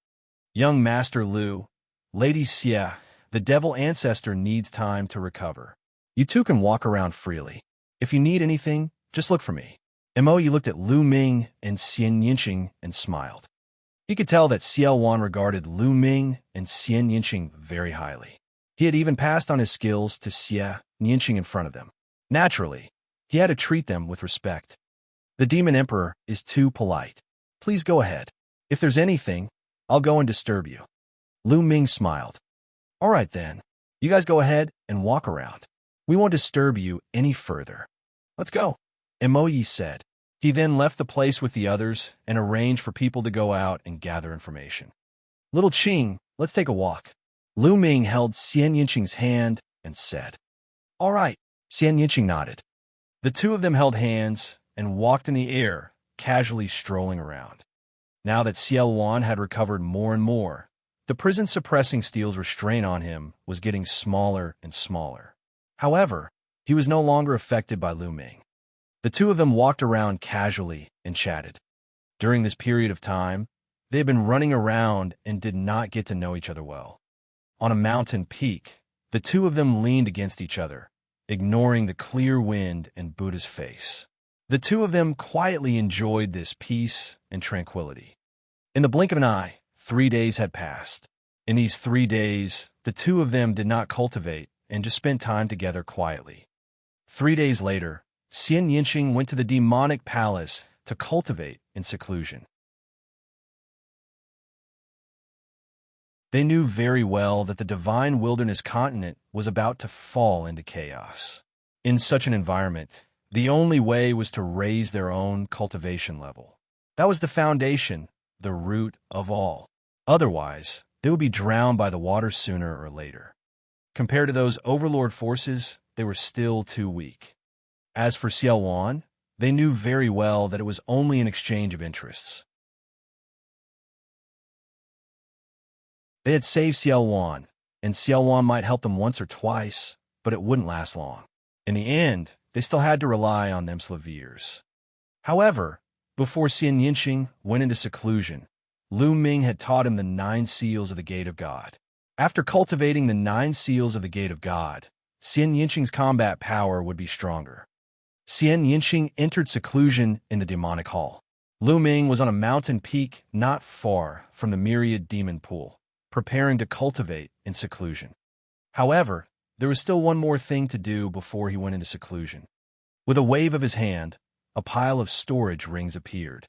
Young Master Lu, Lady Xia, the devil ancestor needs time to recover. You two can walk around freely. If you need anything, just look for me. Mo Yi looked at Lu Ming and Xianxing and smiled. He could tell that Xiao Wan regarded Lu Ming and Xianxing very highly. He had even passed on his skills to Xianxing in front of them. Naturally, he had to treat them with respect. The Demon Emperor is too polite. Please go ahead. If there's anything, I'll go and disturb you. Lu Ming smiled. All right then. You guys go ahead and walk around. We won't disturb you any further. Let's go, Mo Yi said. He then left the place with the others and arranged for people to go out and gather information. Little Qing, let's take a walk. Lu Ming held Xianxing's hand and said. All right, Xianxing nodded. The two of them held hands and walked in the air, casually strolling around. Now that Xiao Wan had recovered more and more, the prison-suppressing steel's restraint on him was getting smaller and smaller. However, he was no longer affected by Lu Ming. The two of them walked around casually and chatted. During this period of time, they had been running around and did not get to know each other well. On a mountain peak, the two of them leaned against each other, ignoring the clear wind and Buddha's face. The two of them quietly enjoyed this peace and tranquility. In the blink of an eye, 3 days had passed. In these 3 days, the two of them did not cultivate and just spent time together quietly. 3 days later, Xianxing went to the demonic palace to cultivate in seclusion. They knew very well that the divine wilderness continent was about to fall into chaos. In such an environment, The only way was to raise their own cultivation level. That was the foundation, the root of all. Otherwise, they would be drowned by the water sooner or later. Compared to those overlord forces, they were still too weak. As for Xiaowan, they knew very well that it was only an exchange of interests. They had saved Xiaowan, and Xiaowan might help them once or twice, but it wouldn't last long. In the end, they still had to rely on them Slaviers. However, before Xianxia went into seclusion, Lu Ming had taught him the 9 seals of the Gate of God. After cultivating the 9 seals of the Gate of God, Xianxia's combat power would be stronger. Xianxia entered seclusion in the demonic hall. Lu Ming was on a mountain peak not far from the myriad demon pool, preparing to cultivate in seclusion. However, there was still one more thing to do before he went into seclusion. With a wave of his hand, a pile of storage rings appeared.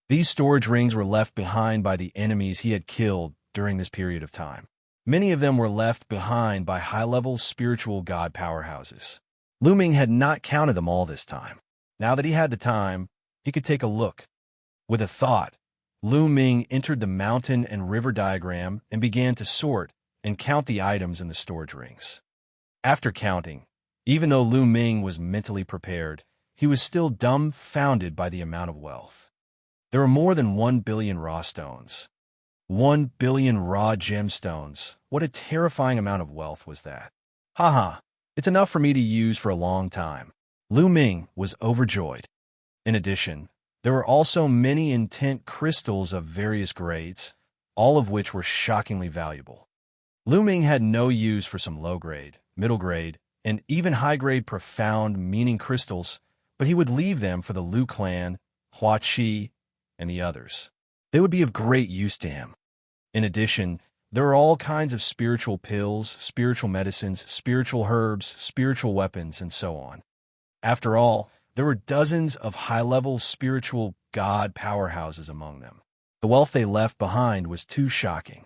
These storage rings were left behind by the enemies he had killed during this period of time. Many of them were left behind by high-level spiritual god powerhouses. Lu Ming had not counted them all this time. Now that he had the time, he could take a look. With a thought, Lu Ming entered the mountain and river diagram and began to sort and count the items in the storage rings. After counting, even though Lu Ming was mentally prepared, he was still dumbfounded by the amount of wealth. There were more than 1 billion raw stones. 1 billion raw gemstones. What a terrifying amount of wealth was that. Haha, it's enough for me to use for a long time. Lu Ming was overjoyed. In addition, there were also many intent crystals of various grades, all of which were shockingly valuable. Lu Ming had no use for some low-grade, middle-grade, and even high-grade profound meaning crystals, but he would leave them for the Lu clan, Hua Qi, and the others. They would be of great use to him. In addition, there are all kinds of spiritual pills, spiritual medicines, spiritual herbs, spiritual weapons, and so on. After all, there were dozens of high-level spiritual god powerhouses among them. The wealth they left behind was too shocking.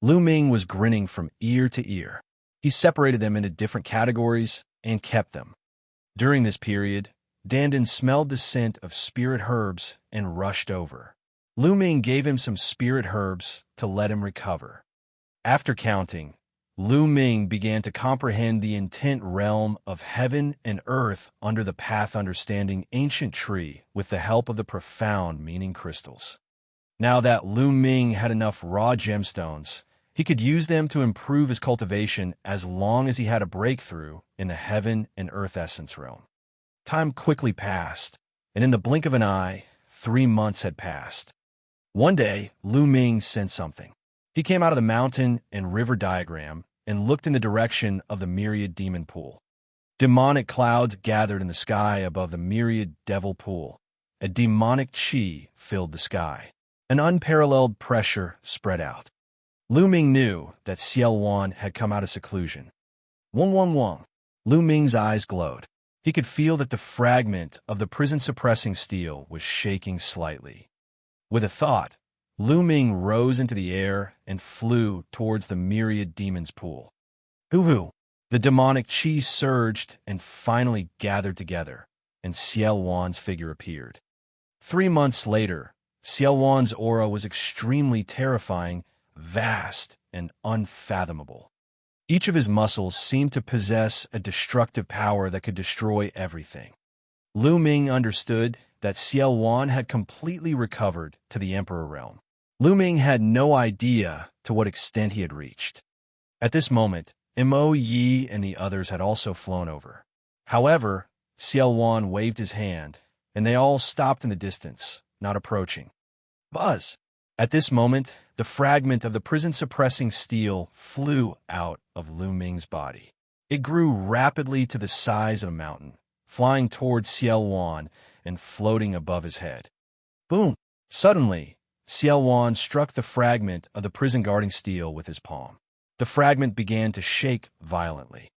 Lu Ming was grinning from ear to ear. He separated them into different categories and kept them. During this period, Dandan smelled the scent of spirit herbs and rushed over. Lu Ming gave him some spirit herbs to let him recover. After counting, Lu Ming began to comprehend the intent realm of heaven and earth under the path understanding ancient tree with the help of the profound meaning crystals. Now that Lu Ming had enough raw gemstones, he could use them to improve his cultivation as long as he had a breakthrough in the heaven and earth essence realm. Time quickly passed, and in the blink of an eye, 3 months had passed. One day, Lu Ming sensed something. He came out of the mountain and river diagram and looked in the direction of the myriad demon pool. Demonic clouds gathered in the sky above the myriad devil pool. A demonic chi filled the sky. An unparalleled pressure spread out. Lu Ming knew that Xiaowan had come out of seclusion. Wong. Lu Ming's eyes glowed. He could feel that the fragment of the prison-suppressing steel was shaking slightly. With a thought, Lu Ming rose into the air and flew towards the myriad demons pool. Hoo-hoo! The demonic chi surged and finally gathered together, and Xiaowan's figure appeared. 3 months later, Xiaowan's aura was extremely terrifying, vast, and unfathomable. Each of his muscles seemed to possess a destructive power that could destroy everything. Lu Ming understood that Xiaowan had completely recovered to the Emperor realm. Lu Ming had no idea to what extent he had reached. At this moment, Mo Yi and the others had also flown over. However, Xiaowan waved his hand, and they all stopped in the distance, not approaching. Buzz! At this moment, the fragment of the prison-suppressing steel flew out of Lu Ming's body. It grew rapidly to the size of a mountain, flying towards Xiaowan and floating above his head. Boom! Suddenly, Xiaowan struck the fragment of the prison-guarding steel with his palm. The fragment began to shake violently.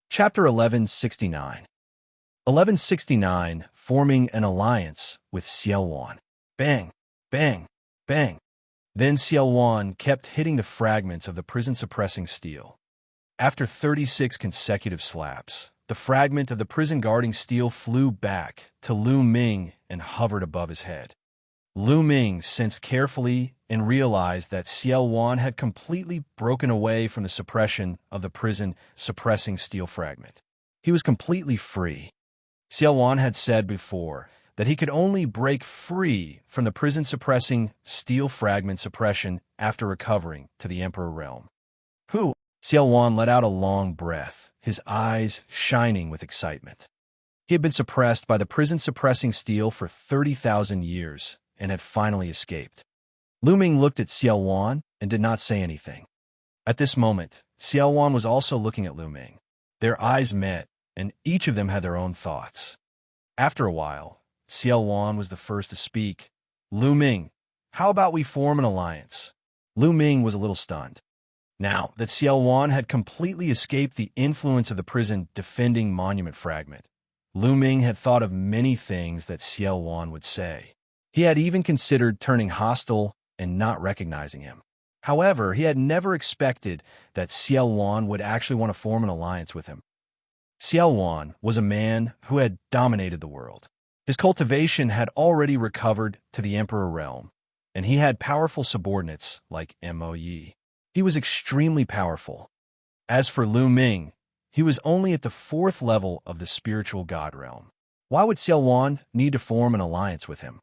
Chapter 1169. 1169, forming an alliance with Xiaowan. Bang! Bang! Bang! Then Xiaowan kept hitting the fragments of the prison-suppressing steel. After 36 consecutive slaps, the fragment of the prison-guarding steel flew back to Lu Ming and hovered above his head. Lu Ming sensed carefully and realized that Xiaowan had completely broken away from the suppression of the prison-suppressing steel fragment. He was completely free. Xiaowan had said before that he could only break free from the prison-suppressing steel fragment suppression after recovering to the Emperor realm. Who? Xiaowan let out a long breath, his eyes shining with excitement. He had been suppressed by the prison-suppressing steel for 30,000 years and had finally escaped. Lu Ming looked at Xiaowan and did not say anything. At this moment, Xiaowan was also looking at Lu Ming. Their eyes met, and each of them had their own thoughts. After a while, Xiaowan was the first to speak. Lu Ming, how about we form an alliance? Lu Ming was a little stunned. Now that Xiaowan had completely escaped the influence of the prison-defending monument fragment, Lu Ming had thought of many things that Xiaowan would say. He had even considered turning hostile and not recognizing him. However, he had never expected that Xiaowan would actually want to form an alliance with him. Xiaowan was a man who had dominated the world. His cultivation had already recovered to the Emperor realm, and he had powerful subordinates like Mo Yi. He was extremely powerful. As for Lu Ming, he was only at the 4th level of the spiritual god realm. Why would Xiaowan need to form an alliance with him?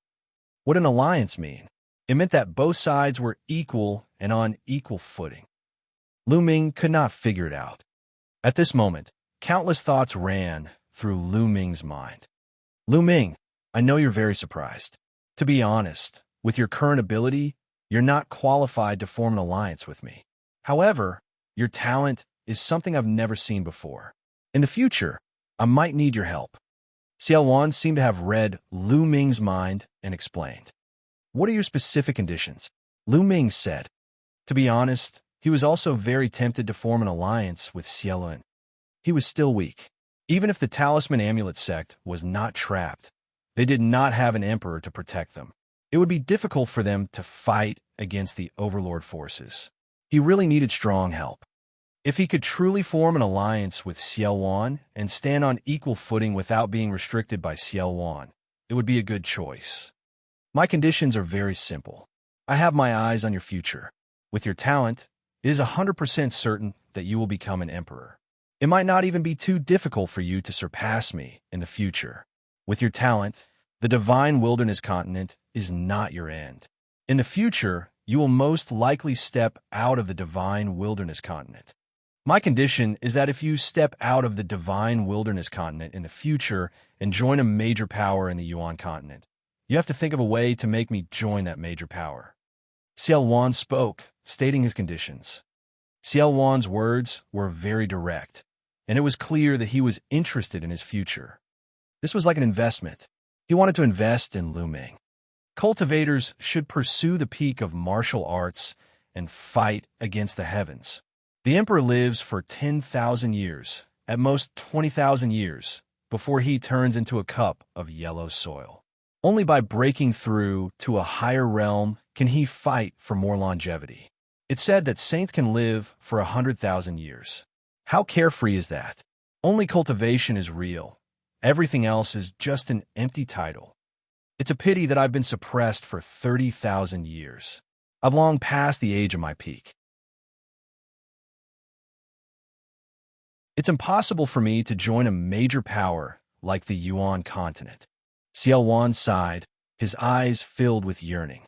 What did an alliance mean? It meant that both sides were equal and on equal footing. Lu Ming could not figure it out. At this moment, countless thoughts ran through Lu Ming's mind. Lu Ming, I know you're very surprised. To be honest, with your current ability, you're not qualified to form an alliance with me. However, your talent is something I've never seen before. In the future, I might need your help. Xiaowan seemed to have read Lu Ming's mind and explained. What are your specific conditions? Lu Ming said. To be honest, he was also very tempted to form an alliance with Xiaolun. He was still weak. Even if the Talisman Amulet sect was not trapped, they did not have an emperor to protect them. It would be difficult for them to fight against the Overlord forces. He really needed strong help. If he could truly form an alliance with Xiaowan and stand on equal footing without being restricted by Xiaowan, it would be a good choice. My conditions are very simple. I have my eyes on your future. With your talent, it is 100% certain that you will become an emperor. It might not even be too difficult for you to surpass me in the future. With your talent, the Divine Wilderness Continent is not your end. In the future, you will most likely step out of the Divine Wilderness Continent. My condition is that if you step out of the Divine Wilderness Continent in the future and join a major power in the Yuan continent, you have to think of a way to make me join that major power. Xiaowan spoke, stating his conditions. Xiaowan's words were very direct, and it was clear that he was interested in his future. This was like an investment. He wanted to invest in Lu Ming. Cultivators should pursue the peak of martial arts and fight against the heavens. The Emperor lives for 10,000 years, at most 20,000 years, before he turns into a cup of yellow soil. Only by breaking through to a higher realm can he fight for more longevity. It's said that saints can live for 100,000 years. How carefree is that? Only cultivation is real. Everything else is just an empty title. It's a pity that I've been suppressed for 30,000 years. I've long passed the age of my peak. It's impossible for me to join a major power like the Yuan continent. Xiaowan sighed, his eyes filled with yearning.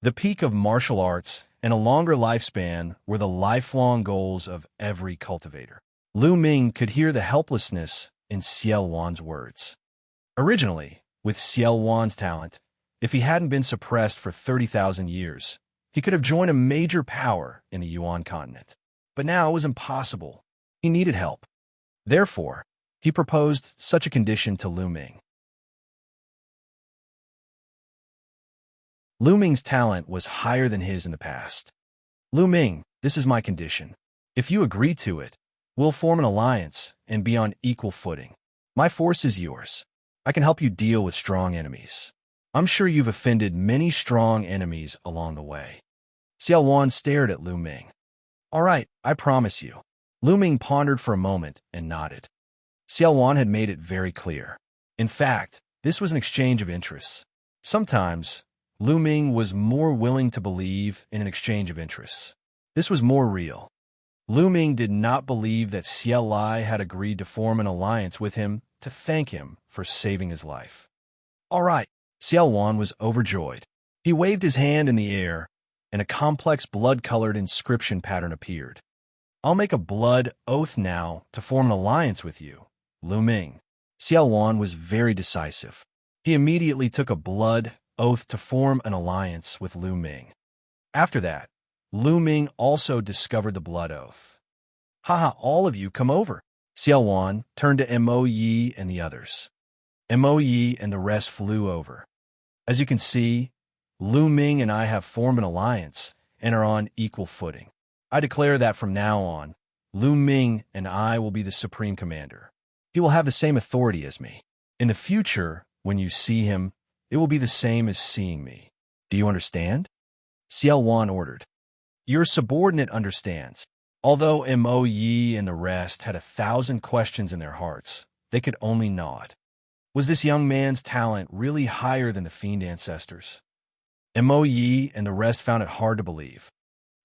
The peak of martial arts and a longer lifespan were the lifelong goals of every cultivator. Lu Ming could hear the helplessness in Xiaowan's words. Originally, with Xiaowan's talent, if he hadn't been suppressed for 30,000 years, he could have joined a major power in the Yuan continent. But now it was impossible. He needed help. Therefore, he proposed such a condition to Lu Ming. Lu Ming's talent was higher than his in the past. Lu Ming, this is my condition. If you agree to it, we'll form an alliance and be on equal footing. My force is yours. I can help you deal with strong enemies. I'm sure you've offended many strong enemies along the way. Xiao Wan stared at Lu Ming. All right, I promise you. Lu Ming pondered for a moment and nodded. Xiao Wan had made it very clear. In fact, this was an exchange of interests. Sometimes, Lu Ming was more willing to believe in an exchange of interests. This was more real. Lu Ming did not believe that Xie Lai had agreed to form an alliance with him to thank him for saving his life. All right, Xiao Wan was overjoyed. He waved his hand in the air, and a complex blood-colored inscription pattern appeared. I'll make a blood oath now to form an alliance with you, Lu Ming. Xiao Wan was very decisive. He immediately took a blood oath to form an alliance with Lu Ming. After that, Lu Ming also discovered the blood oath. Haha, all of you come over. Xiao Wan turned to Mo Yi and the others. Mo Yi and the rest flew over. As you can see, Lu Ming and I have formed an alliance and are on equal footing. I declare that from now on, Lu Ming and I will be the supreme commander. He will have the same authority as me. In the future, when you see him, it will be the same as seeing me. Do you understand? Xiao Wan ordered. Your subordinate understands. Although Mo Yi and the rest had 1,000 questions in their hearts, they could only nod. Was this young man's talent really higher than the fiend ancestors? Mo Yi and the rest found it hard to believe.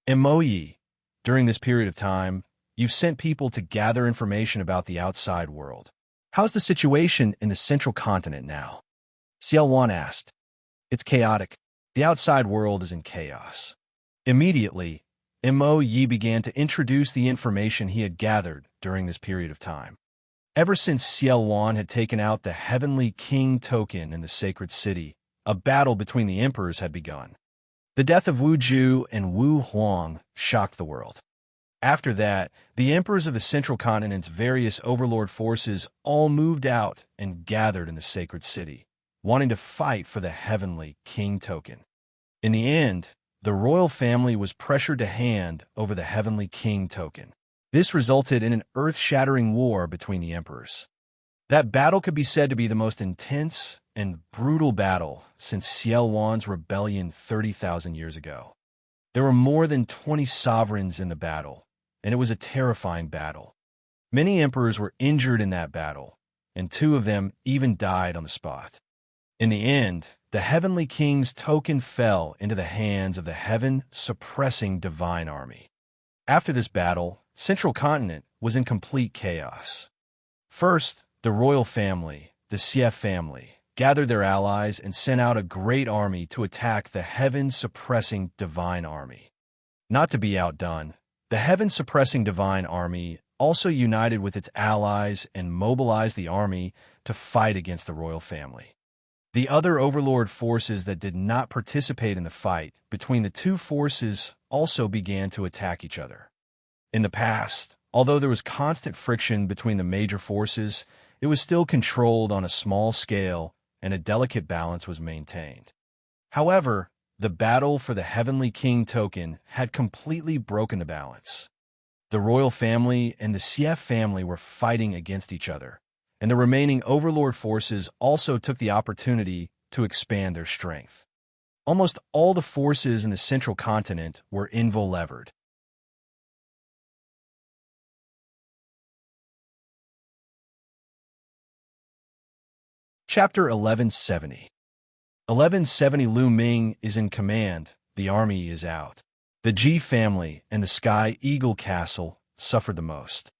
Mo Yi, during this period of time, you've sent people to gather information about the outside world. How's the situation in the central continent now? Xiao Wan asked. It's chaotic. The outside world is in chaos. Immediately, Mo Yi began to introduce the information he had gathered during this period of time. Ever since Xiao Wan had taken out the Heavenly King token in the sacred city, a battle between the emperors had begun. The death of Wu Ju and Wu Huang shocked the world. After that, the emperors of the central continent's various overlord forces all moved out and gathered in the sacred city, wanting to fight for the Heavenly King token. In the end, the royal family was pressured to hand over the Heavenly King token. This resulted in an earth-shattering war between the emperors. That battle could be said to be the most intense and brutal battle since Xiao Wan's rebellion 30,000 years ago. There were more than 20 sovereigns in the battle, and it was a terrifying battle. Many emperors were injured in that battle, and 2 of them even died on the spot. In the end, the Heavenly King's token fell into the hands of the heaven-suppressing divine army. After this battle, Central Continent was in complete chaos. First, the royal family, the Xie family, gathered their allies and sent out a great army to attack the heaven-suppressing divine army. Not to be outdone, the heaven-suppressing divine army also united with its allies and mobilized the army to fight against the royal family. The other overlord forces that did not participate in the fight between the 2 forces also began to attack each other. In the past, although there was constant friction between the major forces, it was still controlled on a small scale and a delicate balance was maintained. However, the battle for the Heavenly King token had completely broken the balance. The royal family and the Xie family were fighting against each other, and the remaining overlord forces also took the opportunity to expand their strength. Almost all the forces in the central continent were invo-levered. Chapter 1170. 1170. Lu Ming is in command, the army is out. The Ji family and the Sky Eagle Castle suffered the most.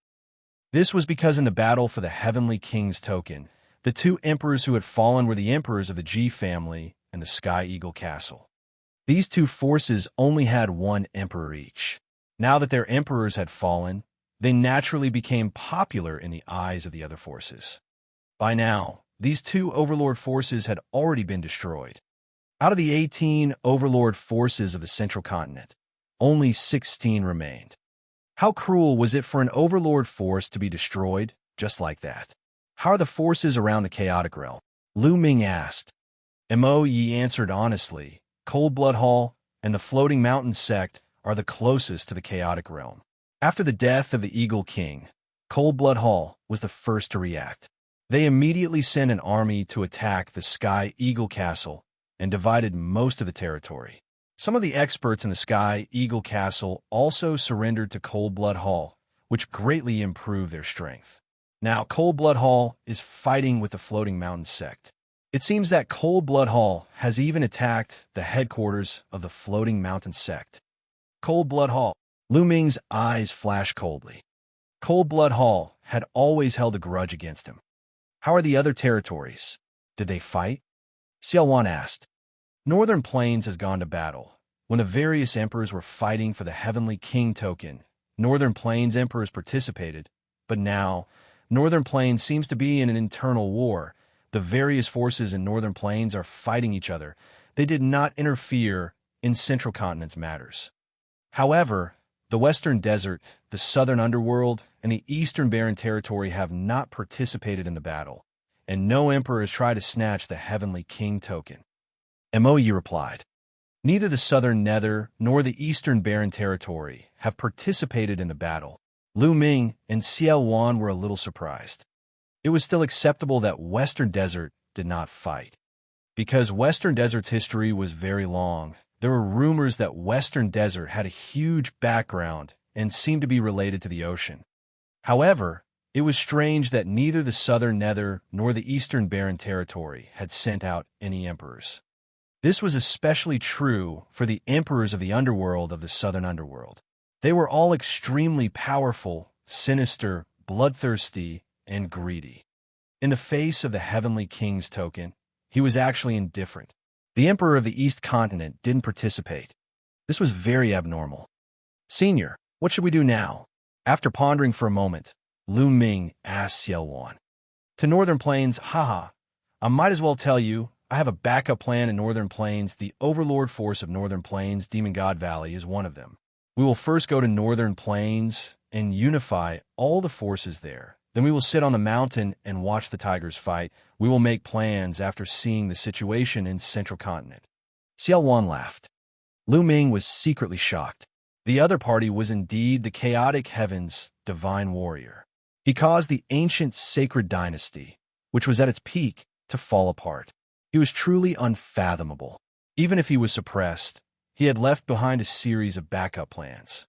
This was because in the battle for the Heavenly King's token, the 2 emperors who had fallen were the emperors of the Ji family and the Sky Eagle Castle. These 2 forces only had 1 emperor each. Now that their emperors had fallen, they naturally became popular in the eyes of the other forces. By now, these 2 overlord forces had already been destroyed. Out of the 18 overlord forces of the central continent, only 16 remained. How cruel was it for an overlord force to be destroyed just like that? How are the forces around the chaotic realm? Lu Ming asked. Mo Yi answered honestly, Cold Blood Hall and the Floating Mountain sect are the closest to the chaotic realm. After the death of the Eagle King, Cold Blood Hall was the first to react. They immediately sent an army to attack the Sky Eagle Castle and divided most of the territory. Some of the experts in the Sky Eagle Castle also surrendered to Cold Blood Hall, which greatly improved their strength. Now, Cold Blood Hall is fighting with the Floating Mountain sect. It seems that Cold Blood Hall has even attacked the headquarters of the Floating Mountain sect. Cold Blood Hall. Lu Ming's eyes flashed coldly. Cold Blood Hall had always held a grudge against him. How are the other territories? Did they fight? Xiaowan asked. Northern Plains has gone to battle. When the various emperors were fighting for the Heavenly King token, Northern Plains emperors participated, but now, Northern Plains seems to be in an internal war. The various forces in Northern Plains are fighting each other. They did not interfere in Central Continent's matters. However, the Western Desert, the Southern Underworld, and the Eastern Barren Territory have not participated in the battle, and no emperor has tried to snatch the Heavenly King token. Moe replied. Neither the Southern Nether nor the Eastern Barren Territory have participated in the battle. Lu Ming and Xiaowan were a little surprised. It was still acceptable that Western Desert did not fight. Because Western Desert's history was very long, there were rumors that Western Desert had a huge background and seemed to be related to the ocean. However, it was strange that neither the Southern Nether nor the Eastern Barren Territory had sent out any emperors. This was especially true for the emperors of the underworld of the Southern Underworld. They were all extremely powerful, sinister, bloodthirsty, and greedy. In the face of the Heavenly King's token, he was actually indifferent. The Emperor of the East Continent didn't participate. This was very abnormal. Senior, what should we do now? After pondering for a moment, Lu Ming asked Xiaowan. To Northern Plains, haha. I might as well tell you, I have a backup plan in Northern Plains. The Overlord force of Northern Plains, Demon God Valley, is one of them. We will first go to Northern Plains and unify all the forces there. Then we will sit on the mountain and watch the tigers fight. We will make plans after seeing the situation in Central Continent. Xiaowan laughed. Lu Ming was secretly shocked. The other party was indeed the Chaotic Heavens Divine Warrior. He caused the ancient sacred dynasty, which was at its peak, to fall apart. He was truly unfathomable. Even if he was suppressed, he had left behind a series of backup plans.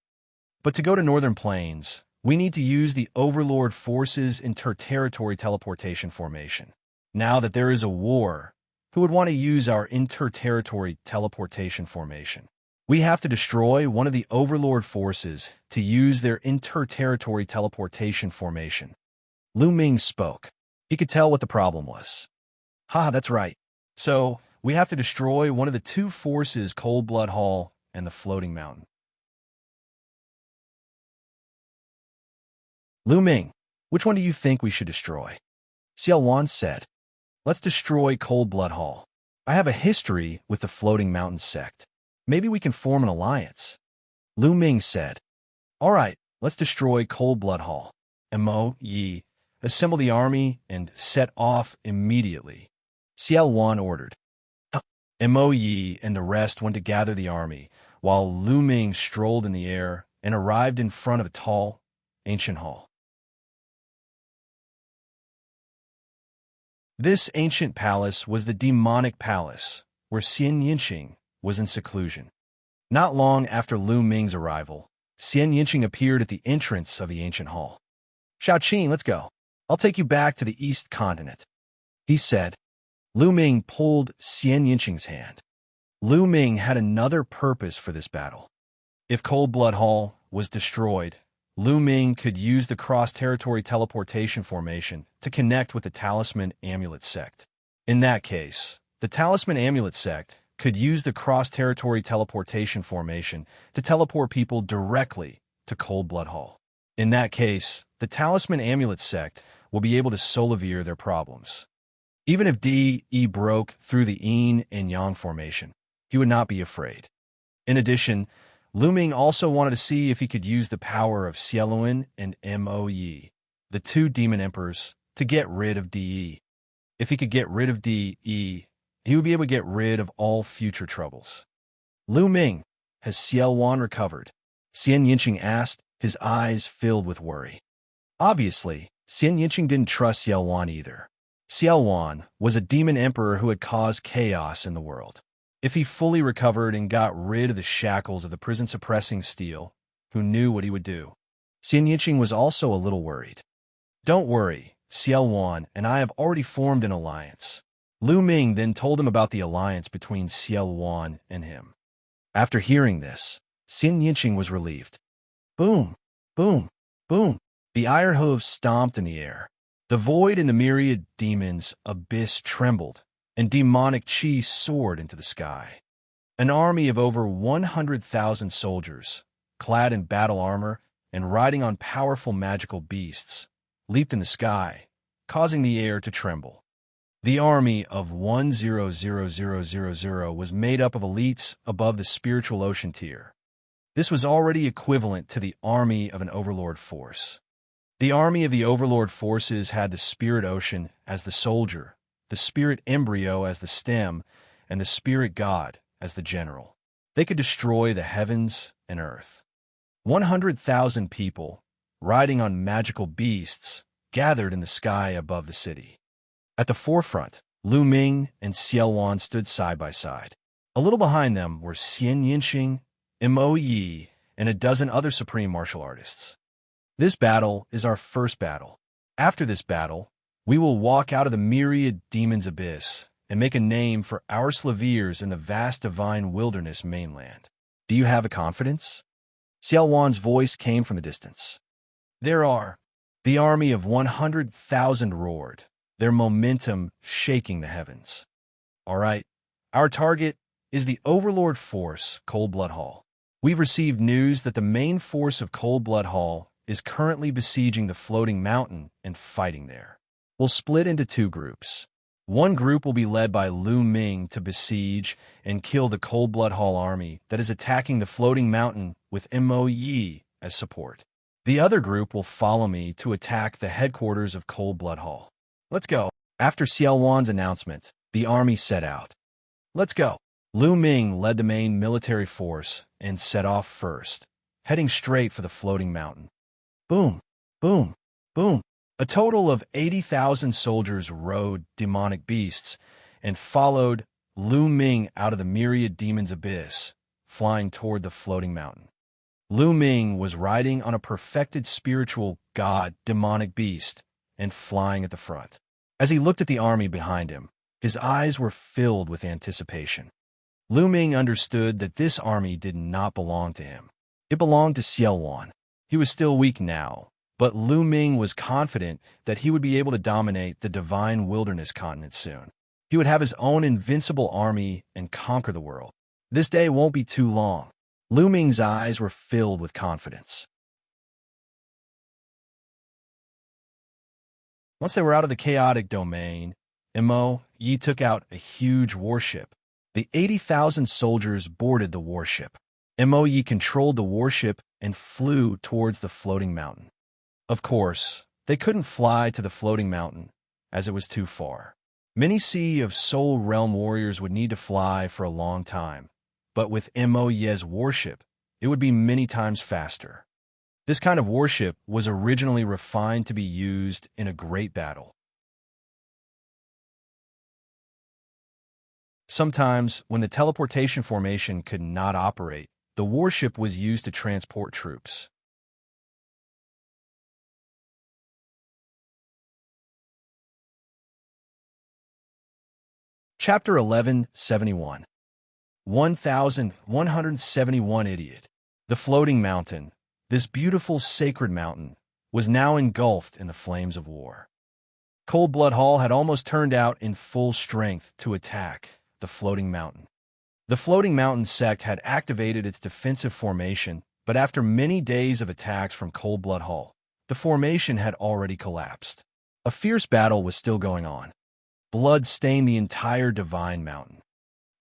But to go to Northern Plains, we need to use the Overlord forces inter-territory teleportation formation. Now that there is a war, who would want to use our inter-territory teleportation formation? We have to destroy one of the Overlord forces to use their inter-territory teleportation formation. Lu Ming spoke. He could tell what the problem was. That's right. So, we have to destroy one of the two forces, Cold Blood Hall and the Floating Mountain. Lu Ming, which one do you think we should destroy? Xiaowan said. Let's destroy Cold Blood Hall. I have a history with the Floating Mountain sect. Maybe we can form an alliance. Lu Ming said. All right, let's destroy Cold Blood Hall. Mo Yi, assemble the army and set off immediately. Xiaowan ordered. Mo Yi and the rest went to gather the army, while Lu Ming strolled in the air and arrived in front of a tall, ancient hall. This ancient palace was the demonic palace, where Xianxia was in seclusion. Not long after Lu Ming's arrival, Xianxia appeared at the entrance of the ancient hall. Xiaoqin, let's go. I'll take you back to the East Continent, he said. Lu Ming pulled Xianxia's hand. Lu Ming had another purpose for this battle. If Cold Blood Hall was destroyed, Lu Ming could use the cross-territory teleportation formation to connect with the Talisman Amulet sect. In that case, the Talisman Amulet sect could use the cross-territory teleportation formation to teleport people directly to Cold Blood Hall. In that case, the Talisman Amulet sect will be able to solve their problems. Even if DE broke through the Yin and Yang formation, he would not be afraid. In addition, Lu Ming also wanted to see if he could use the power of Xiaoluan and Mo Yi, the two demon emperors, to get rid of DE. If he could get rid of DE, he would be able to get rid of all future troubles. Lu Ming, has Xiaowan recovered? Xianxia asked, his eyes filled with worry. Obviously, Xianxia didn't trust Xiaowan either. Xiaowan was a demon emperor who had caused chaos in the world. If he fully recovered and got rid of the shackles of the prison-suppressing steel, who knew what he would do? Xianxia was also a little worried. Don't worry, Xiaowan and I have already formed an alliance. Lu Ming then told him about the alliance between Xiaowan and him. After hearing this, Xianxia was relieved. Boom, boom, boom. The iron hooves stomped in the air. The void and the myriad demons' abyss trembled, and demonic chi soared into the sky. An army of over 100,000 soldiers, clad in battle armor and riding on powerful magical beasts, leaped in the sky, causing the air to tremble. The army of 100,000 was made up of elites above the spiritual ocean tier. This was already equivalent to the army of an overlord force. The army of the overlord forces had the spirit ocean as the soldier, the spirit embryo as the stem, and the spirit god as the general. They could destroy the heavens and earth. 100,000 people, riding on magical beasts, gathered in the sky above the city. At the forefront, Lu Ming and Xiaowan stood side by side. A little behind them were Xianxia, Mo Yi, and a dozen other supreme martial artists. This battle is our first battle. After this battle, we will walk out of the myriad demons' abyss and make a name for our Slaviers in the vast divine wilderness mainland. Do you have a confidence? Xiaowan's voice came from the distance. There are. The army of 100,000 roared, their momentum shaking the heavens. All right, our target is the Overlord Force, Cold Blood Hall. We've received news that the main force of Cold Blood Hall is currently besieging the floating mountain and fighting there. We'll split into two groups. One group will be led by Lu Ming to besiege and kill the Cold Blood Hall army that is attacking the floating mountain with Mo Yi as support. The other group will follow me to attack the headquarters of Cold Blood Hall. Let's go. After Xiaowan's announcement, the army set out. Let's go. Lu Ming led the main military force and set off first, heading straight for the floating mountain. Boom, boom, boom. A total of 80,000 soldiers rode demonic beasts and followed Lu Ming out of the myriad demons' abyss, flying toward the floating mountain. Lu Ming was riding on a perfected spiritual god demonic beast and flying at the front. As he looked at the army behind him, his eyes were filled with anticipation. Lu Ming understood that this army did not belong to him. It belonged to Xiaowan. He was still weak now, but Lu Ming was confident that he would be able to dominate the divine wilderness continent soon. He would have his own invincible army and conquer the world. This day won't be too long. Lu Ming's eyes were filled with confidence. Once they were out of the chaotic domain, Mo Yi took out a huge warship. The 80,000 soldiers boarded the warship. Mo Yi controlled the warship and flew towards the floating mountain. Of course, they couldn't fly to the floating mountain, as it was too far. Many Sea of Soul Realm warriors would need to fly for a long time, but with Mo Yi's warship, it would be many times faster. This kind of warship was originally refined to be used in a great battle. Sometimes, when the teleportation formation could not operate, the warship was used to transport troops. Chapter 1171. 1171 Idiot. The floating mountain, this beautiful sacred mountain, was now engulfed in the flames of war. Cold Blood Hall had almost turned out in full strength to attack the floating mountain. The floating mountain sect had activated its defensive formation, but after many days of attacks from Cold Blood Hall, the formation had already collapsed. A fierce battle was still going on. Blood stained the entire divine mountain.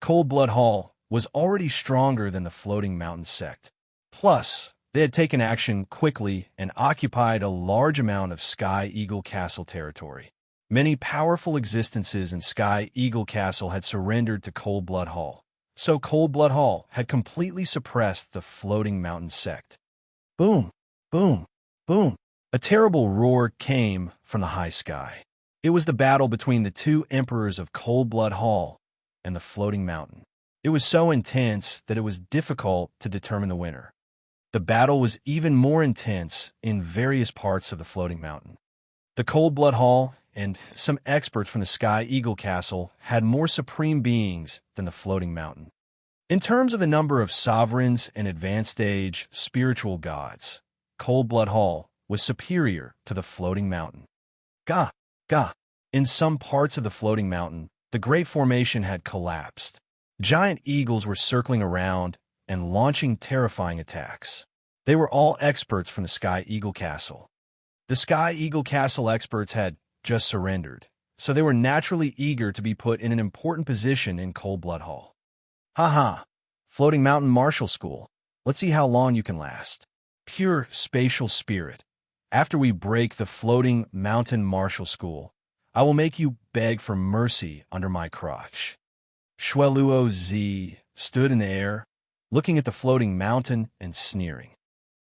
Cold Blood Hall was already stronger than the floating mountain sect. Plus, they had taken action quickly and occupied a large amount of Sky Eagle Castle territory. Many powerful existences in Sky Eagle Castle had surrendered to Cold Blood Hall, so Cold Blood Hall had completely suppressed the floating mountain sect. Boom, boom, boom. A terrible roar came from the high sky. It was the battle between the two emperors of Cold Blood Hall and the floating mountain. It was so intense that it was difficult to determine the winner. The battle was even more intense in various parts of the floating mountain. The Cold Blood Hall and some experts from the Sky Eagle Castle had more supreme beings than the floating mountain. In terms of the number of sovereigns and advanced stage spiritual gods, Cold Blood Hall was superior to the floating mountain. Gah, gah. In some parts of the floating mountain, the great formation had collapsed. Giant eagles were circling around and launching terrifying attacks. They were all experts from the Sky Eagle Castle. The Sky Eagle Castle experts had just surrendered, so they were naturally eager to be put in an important position in Cold Blood Hall. Ha! Floating Mountain Martial School. Let's see how long you can last. Pure spatial spirit. After we break the Floating Mountain Martial School, I will make you beg for mercy under my crotch. Shueluo Zi stood in the air, looking at the floating mountain and sneering.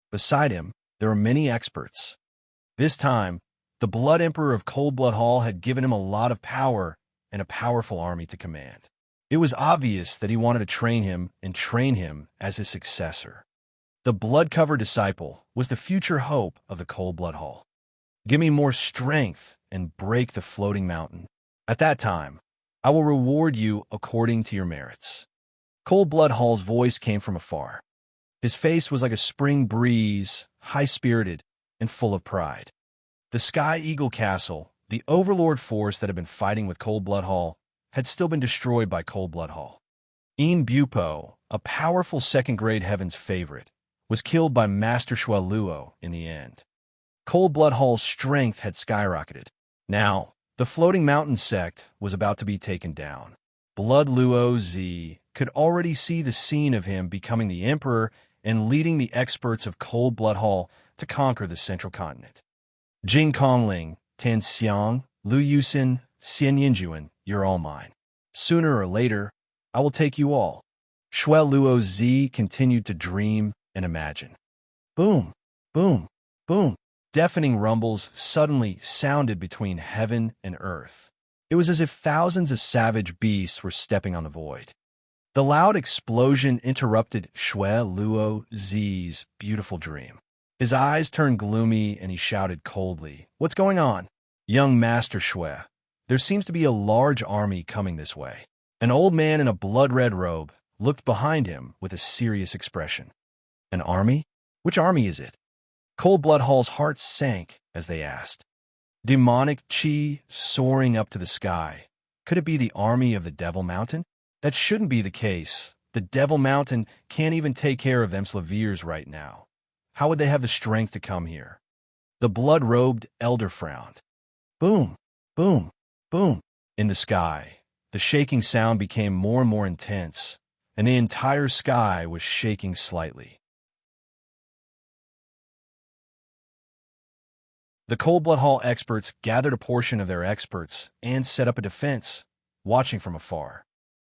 Beside him, there were many experts. This time, the Blood Emperor of Cold Blood Hall had given him a lot of power and a powerful army to command. It was obvious that he wanted to train him as his successor. The blood-covered disciple was the future hope of the Cold Blood Hall. Give me more strength and break the floating mountain. At that time, I will reward you according to your merits. Cold Blood Hall's voice came from afar. His face was like a spring breeze, high-spirited and full of pride. The Sky Eagle Castle, the overlord force that had been fighting with Cold Blood Hall, had still been destroyed by Cold Blood Hall. Een Bupo, a powerful second-grade Heaven's favorite, was killed by Master Shueluo in the end. Cold Blood Hall's strength had skyrocketed. Now, the Floating Mountain sect was about to be taken down. Blood Luo Zi could already see the scene of him becoming the emperor and leading the experts of Cold Blood Hall to conquer the central continent. Jing Kongling, Tan Xiang, Lu Yusin, Xianxia, you're all mine. Sooner or later, I will take you all. Shueluo Zi continued to dream and imagine. Boom, boom, boom. Deafening rumbles suddenly sounded between heaven and earth. It was as if thousands of savage beasts were stepping on the void. The loud explosion interrupted Shueluo Zi's beautiful dream. His eyes turned gloomy and he shouted coldly, "What's going on?" "Young Master Shui, there seems to be a large army coming this way." An old man in a blood-red robe looked behind him with a serious expression. An army? Which army is it? Cold Blood Hall's heart sank as they asked. Demonic chi soaring up to the sky. Could it be the army of the Devil Mountain? That shouldn't be the case. The Devil Mountain can't even take care of them Slaviers right now. How would they have the strength to come here? The blood-robed elder frowned. Boom, boom, boom. In the sky, the shaking sound became more and more intense, and the entire sky was shaking slightly. The Cold Blood Hall experts gathered a portion of their experts and set up a defense, watching from afar.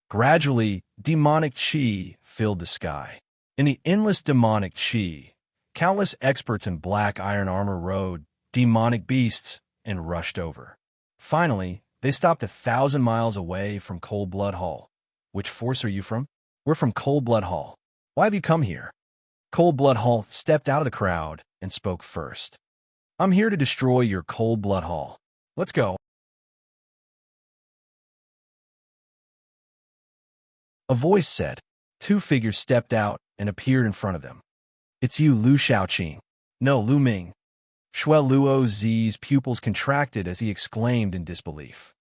Gradually, demonic chi filled the sky. In the endless demonic chi, countless experts in black iron armor rode demonic beasts and rushed over. Finally, they stopped 1,000 miles away from Cold Blood Hall. Which force are you from? We're from Cold Blood Hall. Why have you come here? Cold Blood Hall stepped out of the crowd and spoke first. I'm here to destroy your Cold Blood Hall. Let's go. A voice said. 2 figures stepped out and appeared in front of them. It's you, Lu Shaoqing. No, Lu Ming. Shueluo Zi's pupils contracted as he exclaimed in disbelief.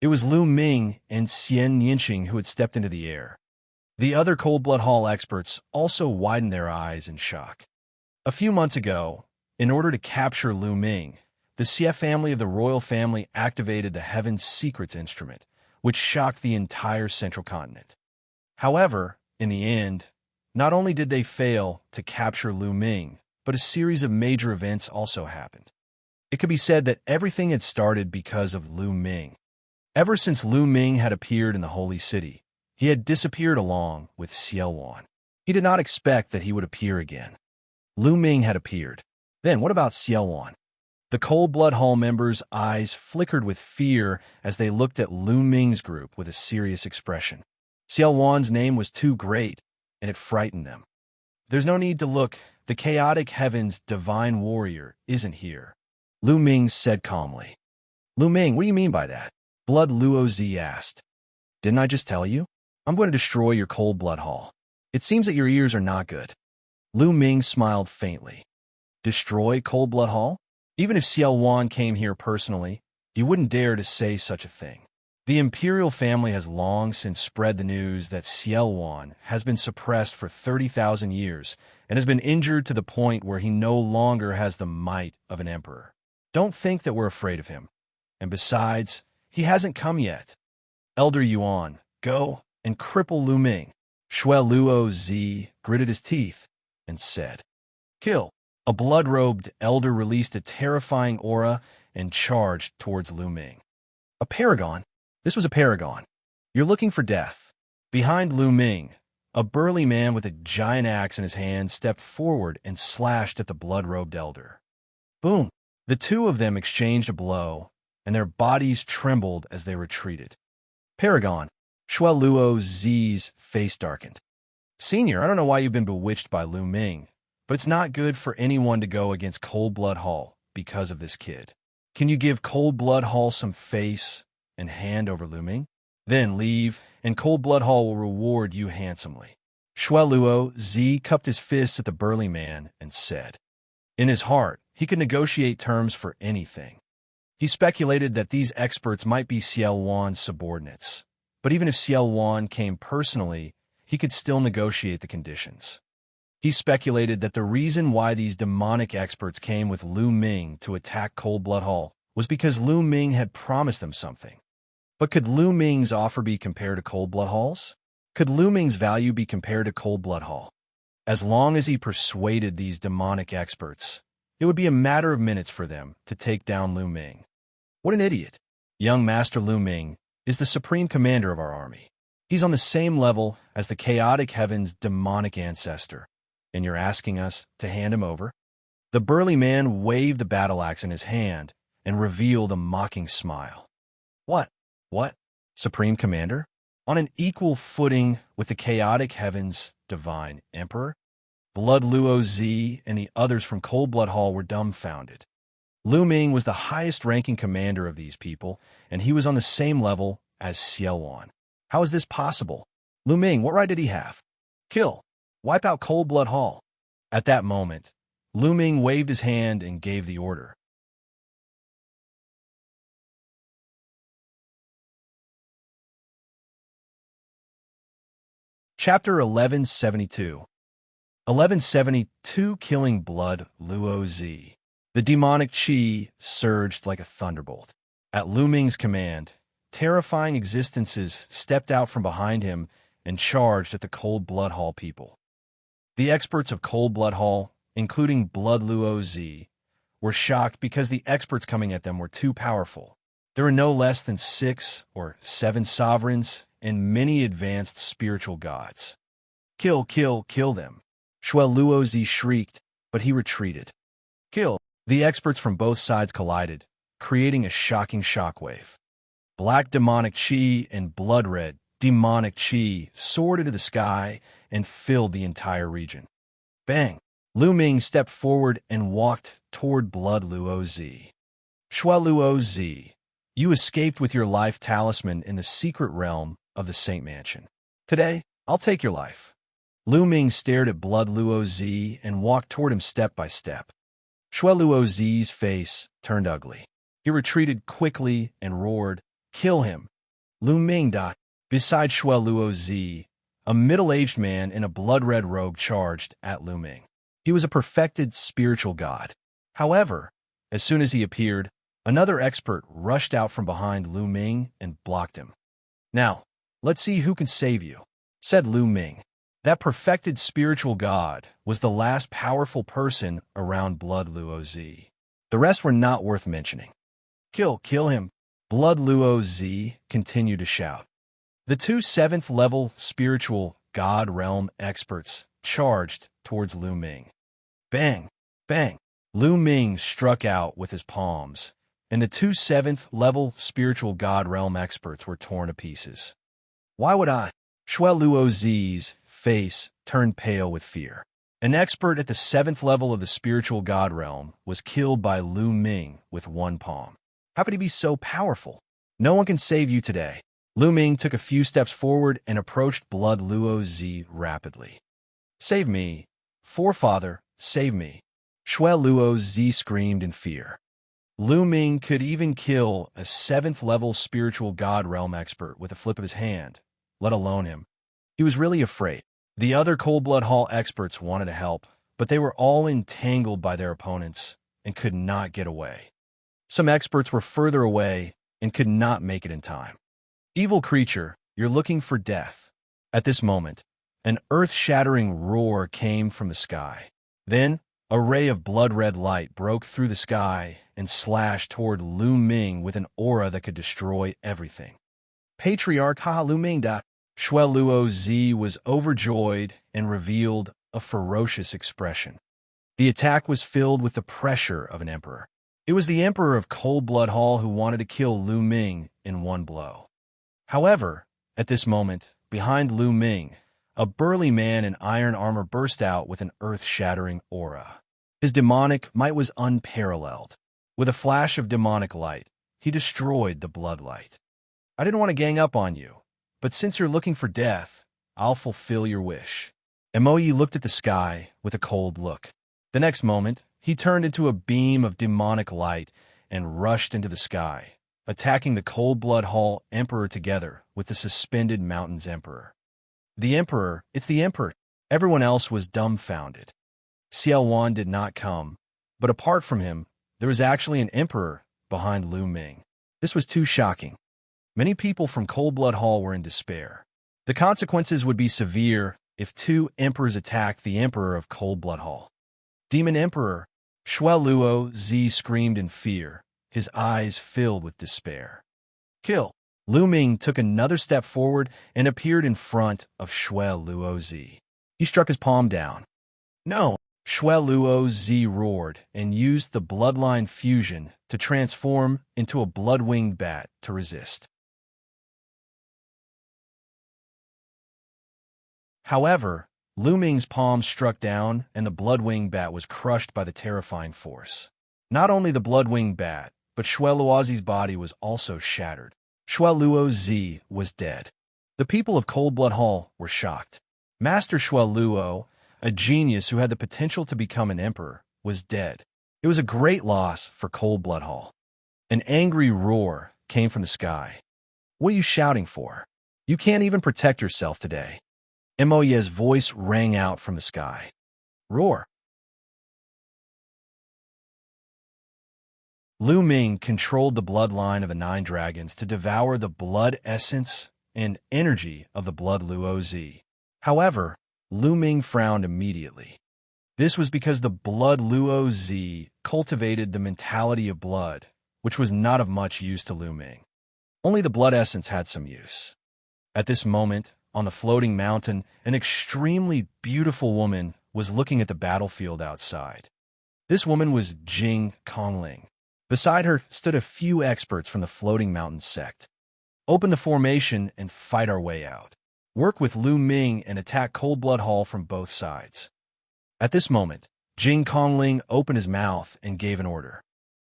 It was Lu Ming and Xianxia who had stepped into the air. The other Cold Blood Hall experts also widened their eyes in shock. A few months ago, in order to capture Lu Ming, the Xie family of the royal family activated the Heaven's Secrets instrument, which shocked the entire central continent. However, in the end, not only did they fail to capture Lu Ming, but a series of major events also happened. It could be said that everything had started because of Lu Ming. Ever since Lu Ming had appeared in the Holy City, he had disappeared along with Xielwan. He did not expect that he would appear again. Lu Ming had appeared. Then what about Xielwan? The Cold Blood Hall members' eyes flickered with fear as they looked at Lu Ming's group with a serious expression. Xiao Wan's name was too great, and it frightened them. There's no need to look. The chaotic heaven's divine warrior isn't here, Lu Ming said calmly. Lu Ming, what do you mean by that? Blood Luo Zi asked. Didn't I just tell you? I'm going to destroy your cold blood hall. It seems that your ears are not good. Lu Ming smiled faintly. Destroy Cold Blood Hall? Even if Xiao Wan came here personally, you wouldn't dare to say such a thing. The imperial family has long since spread the news that Xiao Wan has been suppressed for 30,000 years and has been injured to the point where he no longer has the might of an emperor. Don't think that we're afraid of him. And besides, he hasn't come yet. Elder Yuan, go and cripple Lu Ming. Shui Luo Zi gritted his teeth and said, Kill. A blood-robed elder released a terrifying aura and charged towards Lu Ming. A paragon? This was a paragon. You're looking for death. Behind Lu Ming, a burly man with a giant axe in his hand stepped forward and slashed at the blood-robed elder. Boom! The two of them exchanged a blow, and their bodies trembled as they retreated. Paragon. Shui Luo Zi's face darkened. Senior, I don't know why you've been bewitched by Lu Ming, but it's not good for anyone to go against Cold Blood Hall because of this kid. Can you give Cold Blood Hall some face and hand over Lu Ming? Then leave, and Cold Blood Hall will reward you handsomely. Shui Luo Zi cupped his fists at the burly man and said. In his heart, he could negotiate terms for anything. He speculated that these experts might be Xiao Wan's subordinates, but even if Xiao Wan came personally, he could still negotiate the conditions. He speculated that the reason why these demonic experts came with Lu Ming to attack Cold Blood Hall was because Lu Ming had promised them something. But could Lu Ming's offer be compared to Cold Blood Hall's? Could Lu Ming's value be compared to Cold Blood Hall? As long as he persuaded these demonic experts, it would be a matter of minutes for them to take down Lu Ming. What an idiot. Young Master Lu Ming is the supreme commander of our army. He's on the same level as the chaotic heaven's demonic ancestor. And you're asking us to hand him over? The burly man waved the battle axe in his hand and revealed a mocking smile. What? Supreme Commander? On an equal footing with the chaotic heaven's divine emperor? Blood Luo Zi and the others from Cold Blood Hall were dumbfounded. Lu Ming was the highest-ranking commander of these people, and he was on the same level as Xiao Wan. How is this possible? Lu Ming, what right did he have? Kill. Wipe out Cold Blood Hall. At that moment, Lu Ming waved his hand and gave the order. Chapter 1172. 1172 Killing Blood Luo Zi. The demonic chi surged like a thunderbolt. At Lu Ming's command, terrifying existences stepped out from behind him and charged at the Cold Blood Hall people. The experts of Cold Blood Hall, including Blood Luo Zi, were shocked because the experts coming at them were too powerful. There were no less than 6 or 7 sovereigns and many advanced spiritual gods. Kill them. Shui Luo Zi shrieked, but he retreated. Kill. The experts from both sides collided, creating a shocking shockwave. Black demonic chi and blood-red demonic chi soared into the sky and filled the entire region. Bang! Lu Ming stepped forward and walked toward Blood Luo Zi. Shui Luo Zi, you escaped with your life talisman in the secret realm of the Saint Mansion. Today, I'll take your life. Lu Ming stared at Blood Luo Zi and walked toward him step by step. Shui Luo Zi's face turned ugly. He retreated quickly and roared, Kill him! Lu Ming died. Beside Shui Luo Zi, a middle-aged man in a blood-red robe charged at Lu Ming. He was a perfected spiritual god. However, as soon as he appeared, another expert rushed out from behind Lu Ming and blocked him. Now, let's see who can save you, said Lu Ming. That perfected spiritual god was the last powerful person around Blood Luo Zi. The rest were not worth mentioning. Kill him. Blood Luo Zi continued to shout. The 2 7th-level spiritual god realm experts charged towards Lu Ming. Bang! Bang! Lu Ming struck out with his palms, and the 2 7th-level spiritual god realm experts were torn to pieces. Why would I? Shui Luozi's face turned pale with fear. An expert at the 7th level of the spiritual god realm was killed by Lu Ming with one palm. How could he be so powerful? No one can save you today. Lu Ming took a few steps forward and approached Blood Luozi rapidly. Save me. Forefather, save me. Shui Luozi screamed in fear. Lu Ming could even kill a 7th level spiritual god realm expert with a flip of his hand, let alone him. He was really afraid. The other Cold Blood Hall experts wanted to help, but they were all entangled by their opponents and could not get away. Some experts were further away and could not make it in time. Evil creature, you're looking for death. At this moment, an earth-shattering roar came from the sky. Then, a ray of blood-red light broke through the sky and slashed toward Lu Ming with an aura that could destroy everything. Patriarch Ha Lu Ming. Shui Luozi was overjoyed and revealed a ferocious expression. The attack was filled with the pressure of an emperor. It was the emperor of Cold Blood Hall who wanted to kill Lu Ming in one blow. However, at this moment, behind Lu Ming, a burly man in iron armor burst out with an earth-shattering aura. His demonic might was unparalleled. With a flash of demonic light, he destroyed the bloodlight. I didn't want to gang up on you, but since you're looking for death, I'll fulfill your wish. Emoyi looked at the sky with a cold look. The next moment, he turned into a beam of demonic light and rushed into the sky, attacking the Cold Blood Hall Emperor together with the Suspended Mountains Emperor. The Emperor, it's the Emperor. Everyone else was dumbfounded. Xiaowan did not come, but apart from him, there was actually an Emperor behind Lu Ming. This was too shocking. Many people from Cold Blood Hall were in despair. The consequences would be severe if 2 emperors attacked the Emperor of Cold Blood Hall. Demon Emperor, Shui Luozi screamed in fear, his eyes filled with despair. Kill! Lu Ming took another step forward and appeared in front of Shui Luozi. He struck his palm down. No! Shui Luozi roared and used the bloodline fusion to transform into a blood-winged bat to resist. However, Lu Ming's palm struck down and the blood-winged bat was crushed by the terrifying force. Not only the blood-winged bat, but Shui Luozi's body was also shattered. Shui Luozi was dead. The people of Cold Blood Hall were shocked. Master Shui Luo, a genius who had the potential to become an emperor, was dead. It was a great loss for Cold Blood Hall. An angry roar came from the sky. What are you shouting for? You can't even protect yourself today. Moye's voice rang out from the sky. Roar. Lu Ming controlled the bloodline of the 9 dragons to devour the blood essence and energy of the Blood Luozi. However, Lu Ming frowned immediately. This was because the Blood Luozi cultivated the mentality of blood, which was not of much use to Lu Ming. Only the blood essence had some use. At this moment, on the floating mountain, an extremely beautiful woman was looking at the battlefield outside. This woman was Jing Kongling. Beside her stood a few experts from the floating mountain sect. Open the formation and fight our way out. Work with Lu Ming and attack Cold Blood Hall from both sides. At this moment, Jing Kongling opened his mouth and gave an order.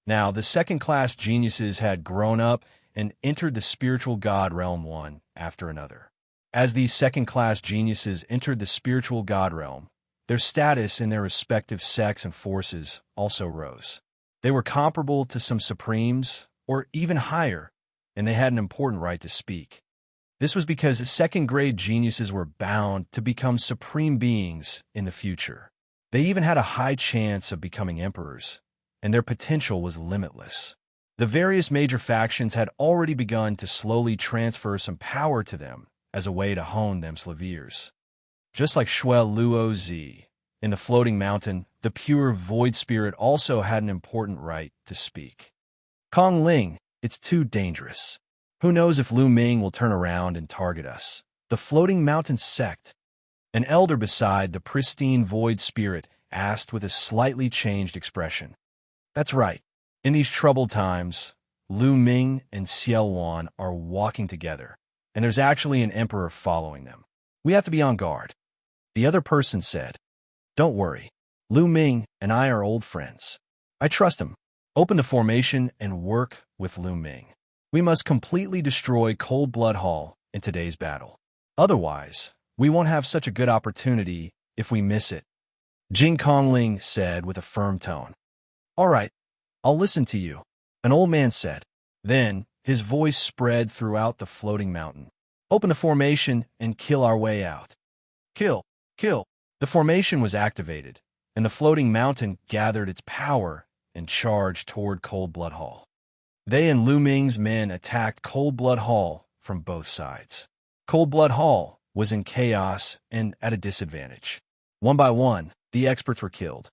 Now, the second-class geniuses had grown up and entered the spiritual god realm one after another. As these second-class geniuses entered the spiritual god realm, their status in their respective sects and forces also rose. They were comparable to some supremes, or even higher, and they had an important right to speak. This was because second-grade geniuses were bound to become supreme beings in the future. They even had a high chance of becoming emperors, and their potential was limitless. The various major factions had already begun to slowly transfer some power to them as a way to hone them slaviers. Just like Shui Luozi, in the floating mountain, the pure void spirit also had an important right to speak. Kong Ling, it's too dangerous. Who knows if Lu Ming will turn around and target us? The floating mountain sect. An elder beside the pristine void spirit asked with a slightly changed expression. That's right. In these troubled times, Lu Ming and Xiaowan are walking together. and there's actually an emperor following them. We have to be on guard. The other person said, Don't worry. Lu Ming and I are old friends. I trust him. Open the formation and work with Lu Ming. We must completely destroy Cold Blood Hall in today's battle. Otherwise, we won't have such a good opportunity if we miss it. Jing Kongling said with a firm tone. All right, I'll listen to you, an old man said. Then, his voice spread throughout the floating mountain. Open the formation and kill our way out. Kill, kill. The formation was activated, and the floating mountain gathered its power and charged toward Cold Blood Hall. They and Lu Ming's men attacked Cold Blood Hall from both sides. Cold Blood Hall was in chaos and at a disadvantage. One by one, the experts were killed.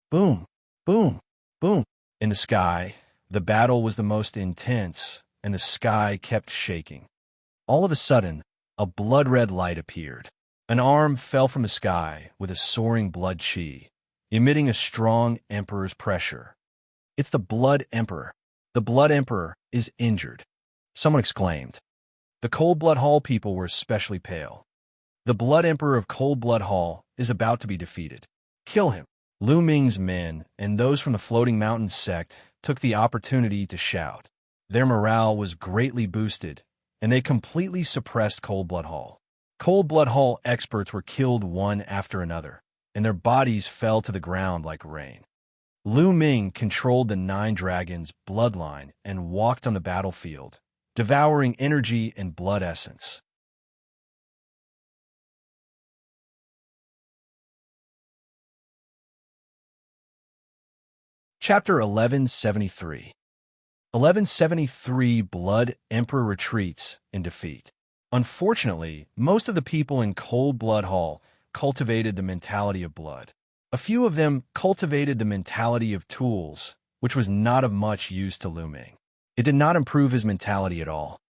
Boom, boom, boom. In the sky, the battle was the most intense, and the sky kept shaking. All of a sudden, a blood-red light appeared. An arm fell from the sky with a soaring blood chi, emitting a strong emperor's pressure. It's the Blood Emperor. The Blood Emperor is injured, someone exclaimed. The Cold Blood Hall people were especially pale. The Blood Emperor of Cold Blood Hall is about to be defeated. Kill him. Lu Ming's men and those from the Floating Mountains sect took the opportunity to shout. Their morale was greatly boosted, and they completely suppressed Cold Blood Hall. Cold Blood Hall experts were killed one after another, and their bodies fell to the ground like rain. Lu Ming controlled the 9 dragons' bloodline and walked on the battlefield, devouring energy and blood essence. Chapter 1173. 1173 Blood Emperor retreats in defeat. Unfortunately, most of the people in Cold Blood Hall cultivated the mentality of blood. A few of them cultivated the mentality of tools, which was not of much use to Lu Ming. It did not improve his mentality at all.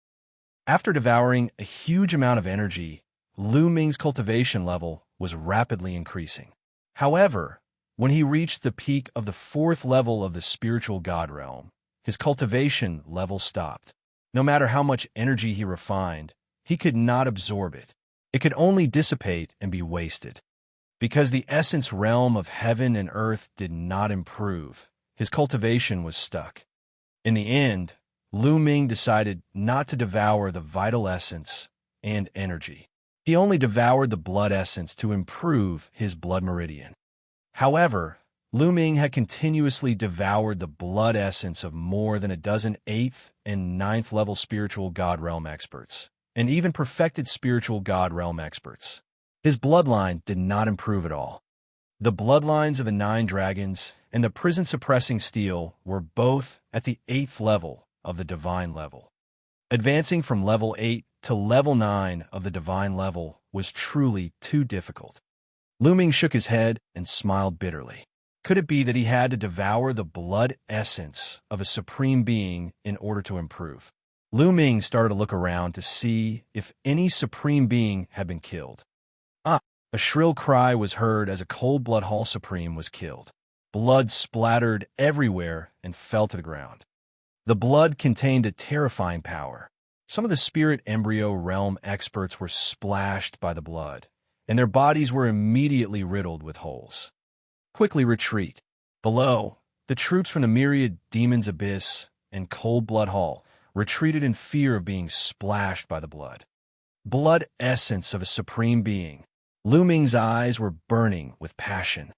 After devouring a huge amount of energy, Lu Ming's cultivation level was rapidly increasing. However, when he reached the peak of the 4th level of the spiritual god realm, his cultivation level stopped. No matter how much energy he refined, he could not absorb it. It could only dissipate and be wasted. Because the essence realm of heaven and earth did not improve, his cultivation was stuck. In the end, Lu Ming decided not to devour the vital essence and energy. He only devoured the blood essence to improve his blood meridian. However, Lu Ming had continuously devoured the blood essence of more than a dozen 8th and 9th level spiritual god realm experts, and even perfected spiritual god realm experts. His bloodline did not improve at all. The bloodlines of the 9 dragons and the prison-suppressing steel were both at the 8th level of the divine level. Advancing from level 8 to level 9 of the divine level was truly too difficult. Lu Ming shook his head and smiled bitterly. Could it be that he had to devour the blood essence of a supreme being in order to improve? Lu Ming started to look around to see if any supreme being had been killed. A shrill cry was heard as a Cold Blood Hall Supreme was killed. Blood splattered everywhere and fell to the ground. The blood contained a terrifying power. Some of the spirit embryo realm experts were splashed by the blood, and their bodies were immediately riddled with holes. Quickly retreat. Below, the troops from the myriad demons abyss and Cold Blood Hall retreated in fear of being splashed by the blood. Blood essence of a supreme being. Lu Ming's eyes were burning with passion.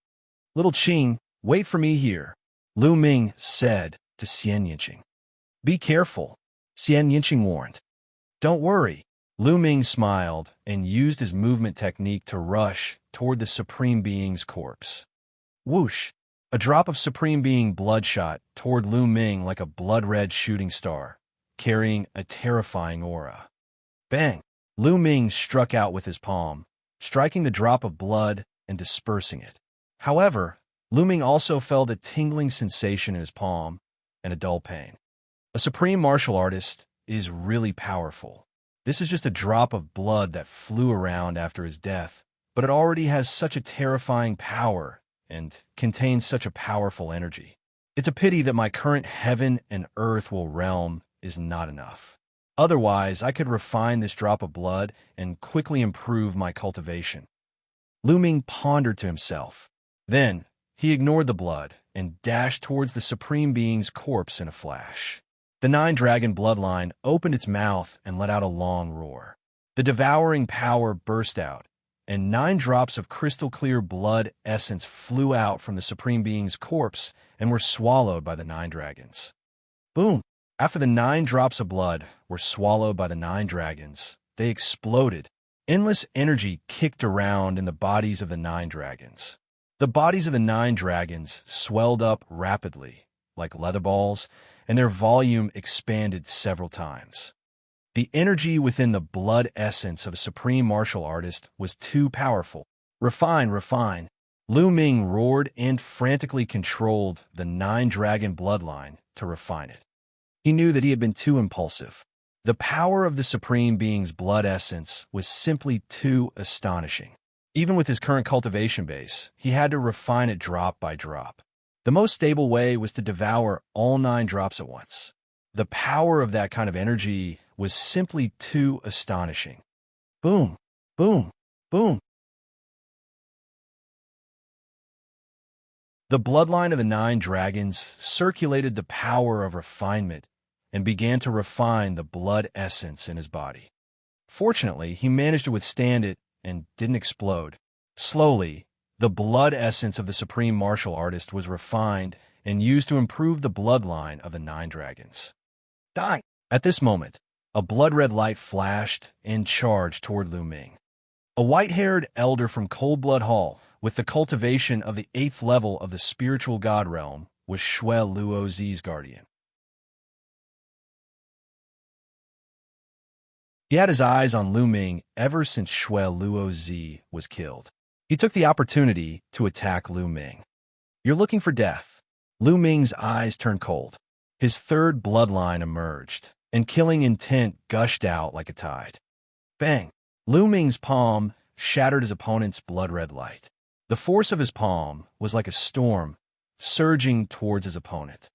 Little Qing, wait for me here, Lu Ming said to Xianxia. Be careful, Xianxia warned. Don't worry. Lu Ming smiled and used his movement technique to rush toward the Supreme Being's corpse. Whoosh! A drop of Supreme Being blood shot toward Lu Ming like a blood-red shooting star, carrying a terrifying aura. Bang! Lu Ming struck out with his palm, striking the drop of blood and dispersing it. However, Lu Ming also felt a tingling sensation in his palm and a dull pain. A supreme martial artist is really powerful. This is just a drop of blood that flew around after his death, but it already has such a terrifying power and contains such a powerful energy. It's a pity that my current heaven and earth realm is not enough. Otherwise, I could refine this drop of blood and quickly improve my cultivation. Lu Ming pondered to himself. Then, he ignored the blood and dashed towards the Supreme Being's corpse in a flash. The nine-dragon bloodline opened its mouth and let out a long roar. The devouring power burst out, and 9 drops of crystal-clear blood essence flew out from the Supreme Being's corpse and were swallowed by the 9 dragons. Boom! After the 9 drops of blood were swallowed by the 9 dragons, they exploded. Endless energy kicked around in the bodies of the 9 dragons. The bodies of the 9 dragons swelled up rapidly, like leather balls, and their volume expanded several times. The energy within the blood essence of a supreme martial artist was too powerful. Refine, refine. Lu Ming roared and frantically controlled the 9-dragon bloodline to refine it. He knew that he had been too impulsive. The power of the Supreme Being's blood essence was simply too astonishing. Even with his current cultivation base, he had to refine it drop by drop. The most stable way was to devour all 9 drops at once. The power of that kind of energy was simply too astonishing. Boom, boom, boom. The bloodline of the 9 dragons circulated the power of refinement and began to refine the blood essence in his body. Fortunately, he managed to withstand it and didn't explode. Slowly, the blood essence of the supreme martial artist was refined and used to improve the bloodline of the 9 dragons. Die! At this moment, a blood-red light flashed and charged toward Lu Ming. A white-haired elder from Cold Blood Hall, with the cultivation of the 8th level of the spiritual god realm, was Shui Luozi's guardian. He had his eyes on Lu Ming ever since Shui Luozi was killed. He took the opportunity to attack Lu Ming. You're looking for death. Lu Ming's eyes turned cold. His 3rd bloodline emerged, and killing intent gushed out like a tide. Bang! Lu Ming's palm shattered his opponent's blood-red light. The force of his palm was like a storm, surging towards his opponent.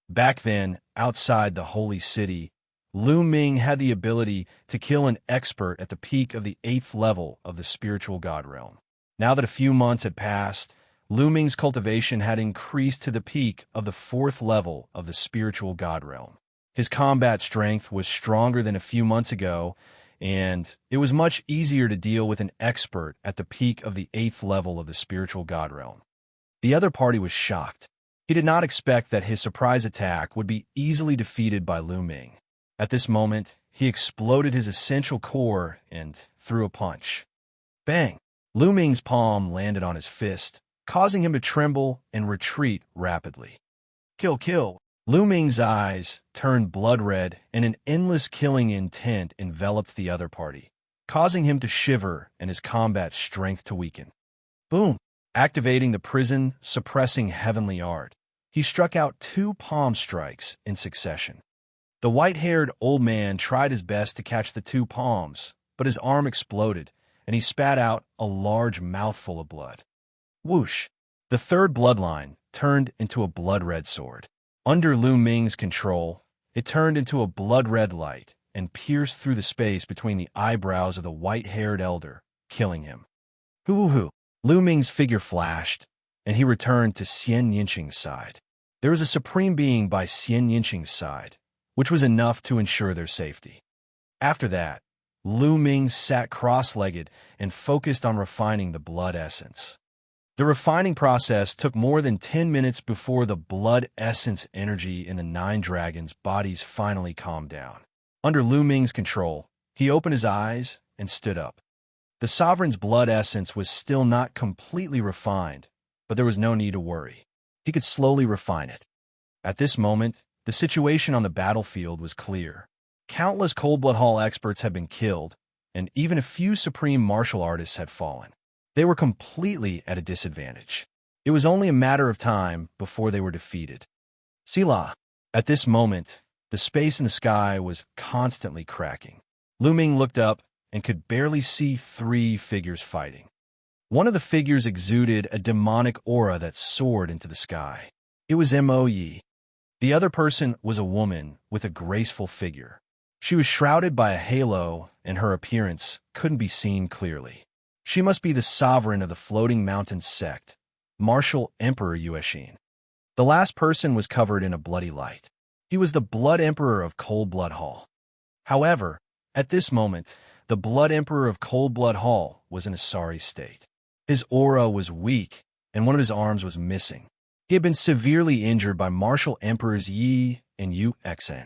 Back then, outside the holy city, Lu Ming had the ability to kill an expert at the peak of the 8th level of the spiritual god realm. Now that a few months had passed, Lu Ming's cultivation had increased to the peak of the 4th level of the spiritual god realm. His combat strength was stronger than a few months ago, and it was much easier to deal with an expert at the peak of the 8th level of the spiritual god realm. The other party was shocked. He did not expect that his surprise attack would be easily defeated by Lu Ming. At this moment, he exploded his essential core and threw a punch. Bang! Lu Ming's palm landed on his fist, causing him to tremble and retreat rapidly. Kill, kill! Lu Ming's eyes turned blood-red, and an endless killing intent enveloped the other party, causing him to shiver and his combat strength to weaken. Boom! Activating the prison, suppressing heavenly art, he struck out 2 palm strikes in succession. The white-haired old man tried his best to catch the 2 palms, but his arm exploded, and he spat out a large mouthful of blood. Whoosh! The 3rd bloodline turned into a blood-red sword. Under Lu Ming's control, it turned into a blood-red light and pierced through the space between the eyebrows of the white-haired elder, killing him. Hoo-hoo-hoo! Lu Ming's figure flashed, and he returned to Xianxia's side. There was a supreme being by Xianxia's side, which was enough to ensure their safety. After that, Lu Ming sat cross-legged and focused on refining the blood essence. The refining process took more than 10 minutes before the blood essence energy in the 9 dragons' bodies finally calmed down. Under Lu Ming's control, he opened his eyes and stood up. The sovereign's blood essence was still not completely refined, but there was no need to worry. He could slowly refine it. At this moment, the situation on the battlefield was clear. Countless Cold Blood Hall experts had been killed, and even a few supreme martial artists had fallen. They were completely at a disadvantage. It was only a matter of time before they were defeated. Sila. At this moment, the space in the sky was constantly cracking. Lu Ming looked up and could barely see 3 figures fighting. One of the figures exuded a demonic aura that soared into the sky. It was Mo Yi. The other person was a woman with a graceful figure. She was shrouded by a halo, and her appearance couldn't be seen clearly. She must be the sovereign of the Floating Mountains sect, Martial Emperor Yuexin. The last person was covered in a bloody light. He was the Blood Emperor of Cold Blood Hall. However, at this moment, the Blood Emperor of Cold Blood Hall was in a sorry state. His aura was weak, and one of his arms was missing. He had been severely injured by Martial Emperors Yi and Yu Xen.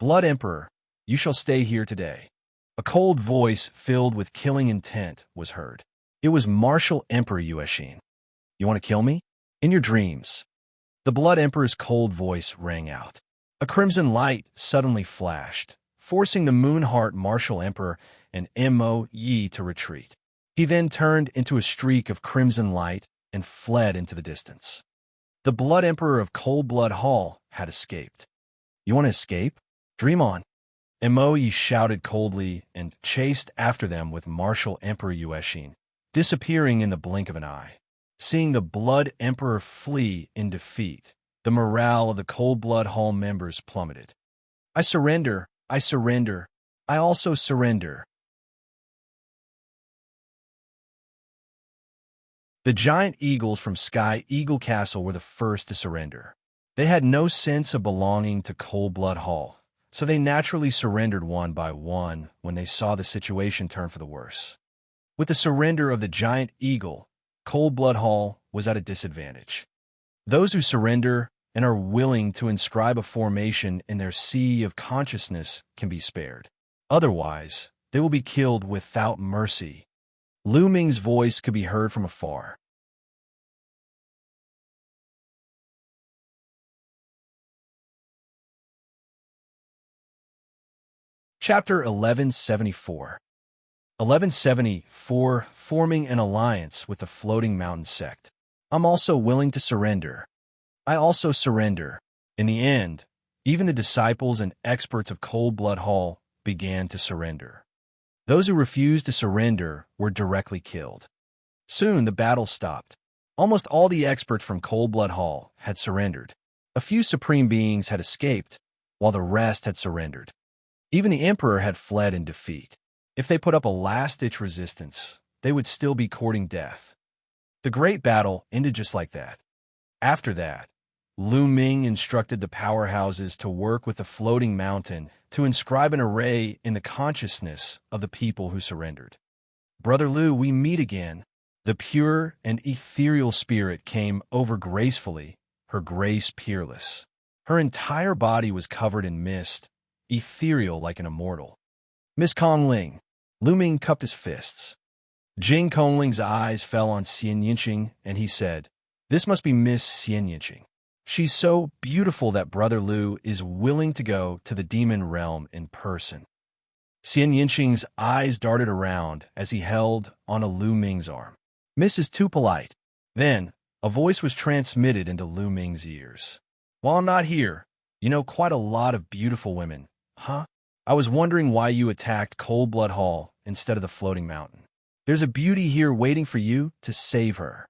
Blood Emperor, you shall stay here today. A cold voice filled with killing intent was heard. It was Martial Emperor Yuexin. You want to kill me? In your dreams. The Blood Emperor's cold voice rang out. A crimson light suddenly flashed, forcing the Moonheart Martial Emperor and Mo Yi to retreat. He then turned into a streak of crimson light and fled into the distance. The Blood Emperor of Cold Blood Hall had escaped. You want to escape? Dream on. Mo Yi shouted coldly and chased after them with Martial Emperor Yuexin, disappearing in the blink of an eye. Seeing the Blood Emperor flee in defeat, the morale of the Cold Blood Hall members plummeted. I surrender, I surrender, I also surrender. The giant eagles from Sky Eagle Castle were the first to surrender. They had no sense of belonging to Cold Blood Hall, so they naturally surrendered one by one when they saw the situation turn for the worse. With the surrender of the giant eagle, Cold Blood Hall was at a disadvantage. Those who surrender and are willing to inscribe a formation in their sea of consciousness can be spared. Otherwise, they will be killed without mercy. Lu Ming's voice could be heard from afar. Chapter 1174. 1174, forming an alliance with the Floating Mountain sect. I'm also willing to surrender. I also surrender. In the end, even the disciples and experts of Cold Blood Hall began to surrender. Those who refused to surrender were directly killed. Soon the battle stopped. Almost all the experts from Cold Blood Hall had surrendered. A few supreme beings had escaped, while the rest had surrendered. Even the Emperor had fled in defeat. If they put up a last-ditch resistance, they would still be courting death. The great battle ended just like that. After that, Lu Ming instructed the powerhouses to work with the Floating Mountain to inscribe an array in the consciousness of the people who surrendered. Brother Lu, we meet again. The pure and ethereal spirit came over gracefully, her grace peerless. Her entire body was covered in mist, ethereal like an immortal. Miss Kongling. Lu Ming cupped his fists. Jing Kongling's eyes fell on Xianxia, and he said, "This must be Miss Xianxia. She's so beautiful that Brother Lu is willing to go to the demon realm in person." Xianxia's eyes darted around as he held on a Lu Ming's arm. "Miss is too polite." Then, a voice was transmitted into Lu Ming's ears. "While I'm not here, you know quite a lot of beautiful women, huh? I was wondering why you attacked Cold Blood Hall instead of the Floating Mountain. There's a beauty here waiting for you to save her."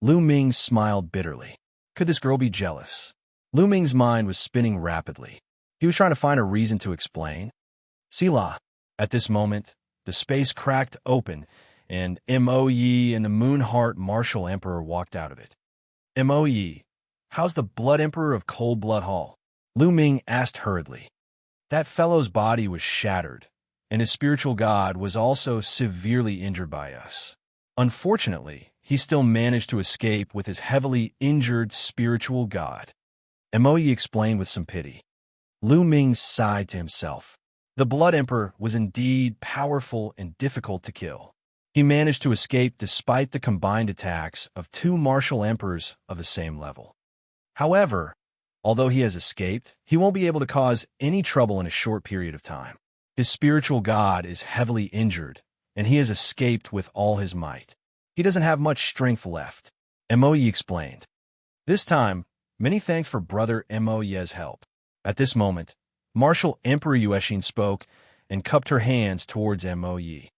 Lu Ming smiled bitterly. Could this girl be jealous? Lu Ming's mind was spinning rapidly. He was trying to find a reason to explain. Sila. At this moment, the space cracked open, and Mo Yi and the Moonheart Martial Emperor walked out of it. Mo Yi, how's the Blood Emperor of Cold Blood Hall? Lu Ming asked hurriedly. That fellow's body was shattered, and his spiritual god was also severely injured by us. Unfortunately, he still managed to escape with his heavily injured spiritual god. Mo Yi explained with some pity. Lu Ming sighed to himself. The Blood Emperor was indeed powerful and difficult to kill. He managed to escape despite the combined attacks of two martial emperors of the same level. However, although he has escaped, he won't be able to cause any trouble in a short period of time. His spiritual god is heavily injured, and he has escaped with all his might. He doesn't have much strength left, Mo Yi explained. This time, many thanks for Brother Mo Ye's help. At this moment, Martial Emperor Yuexin spoke and cupped her hands towards Mo Yi.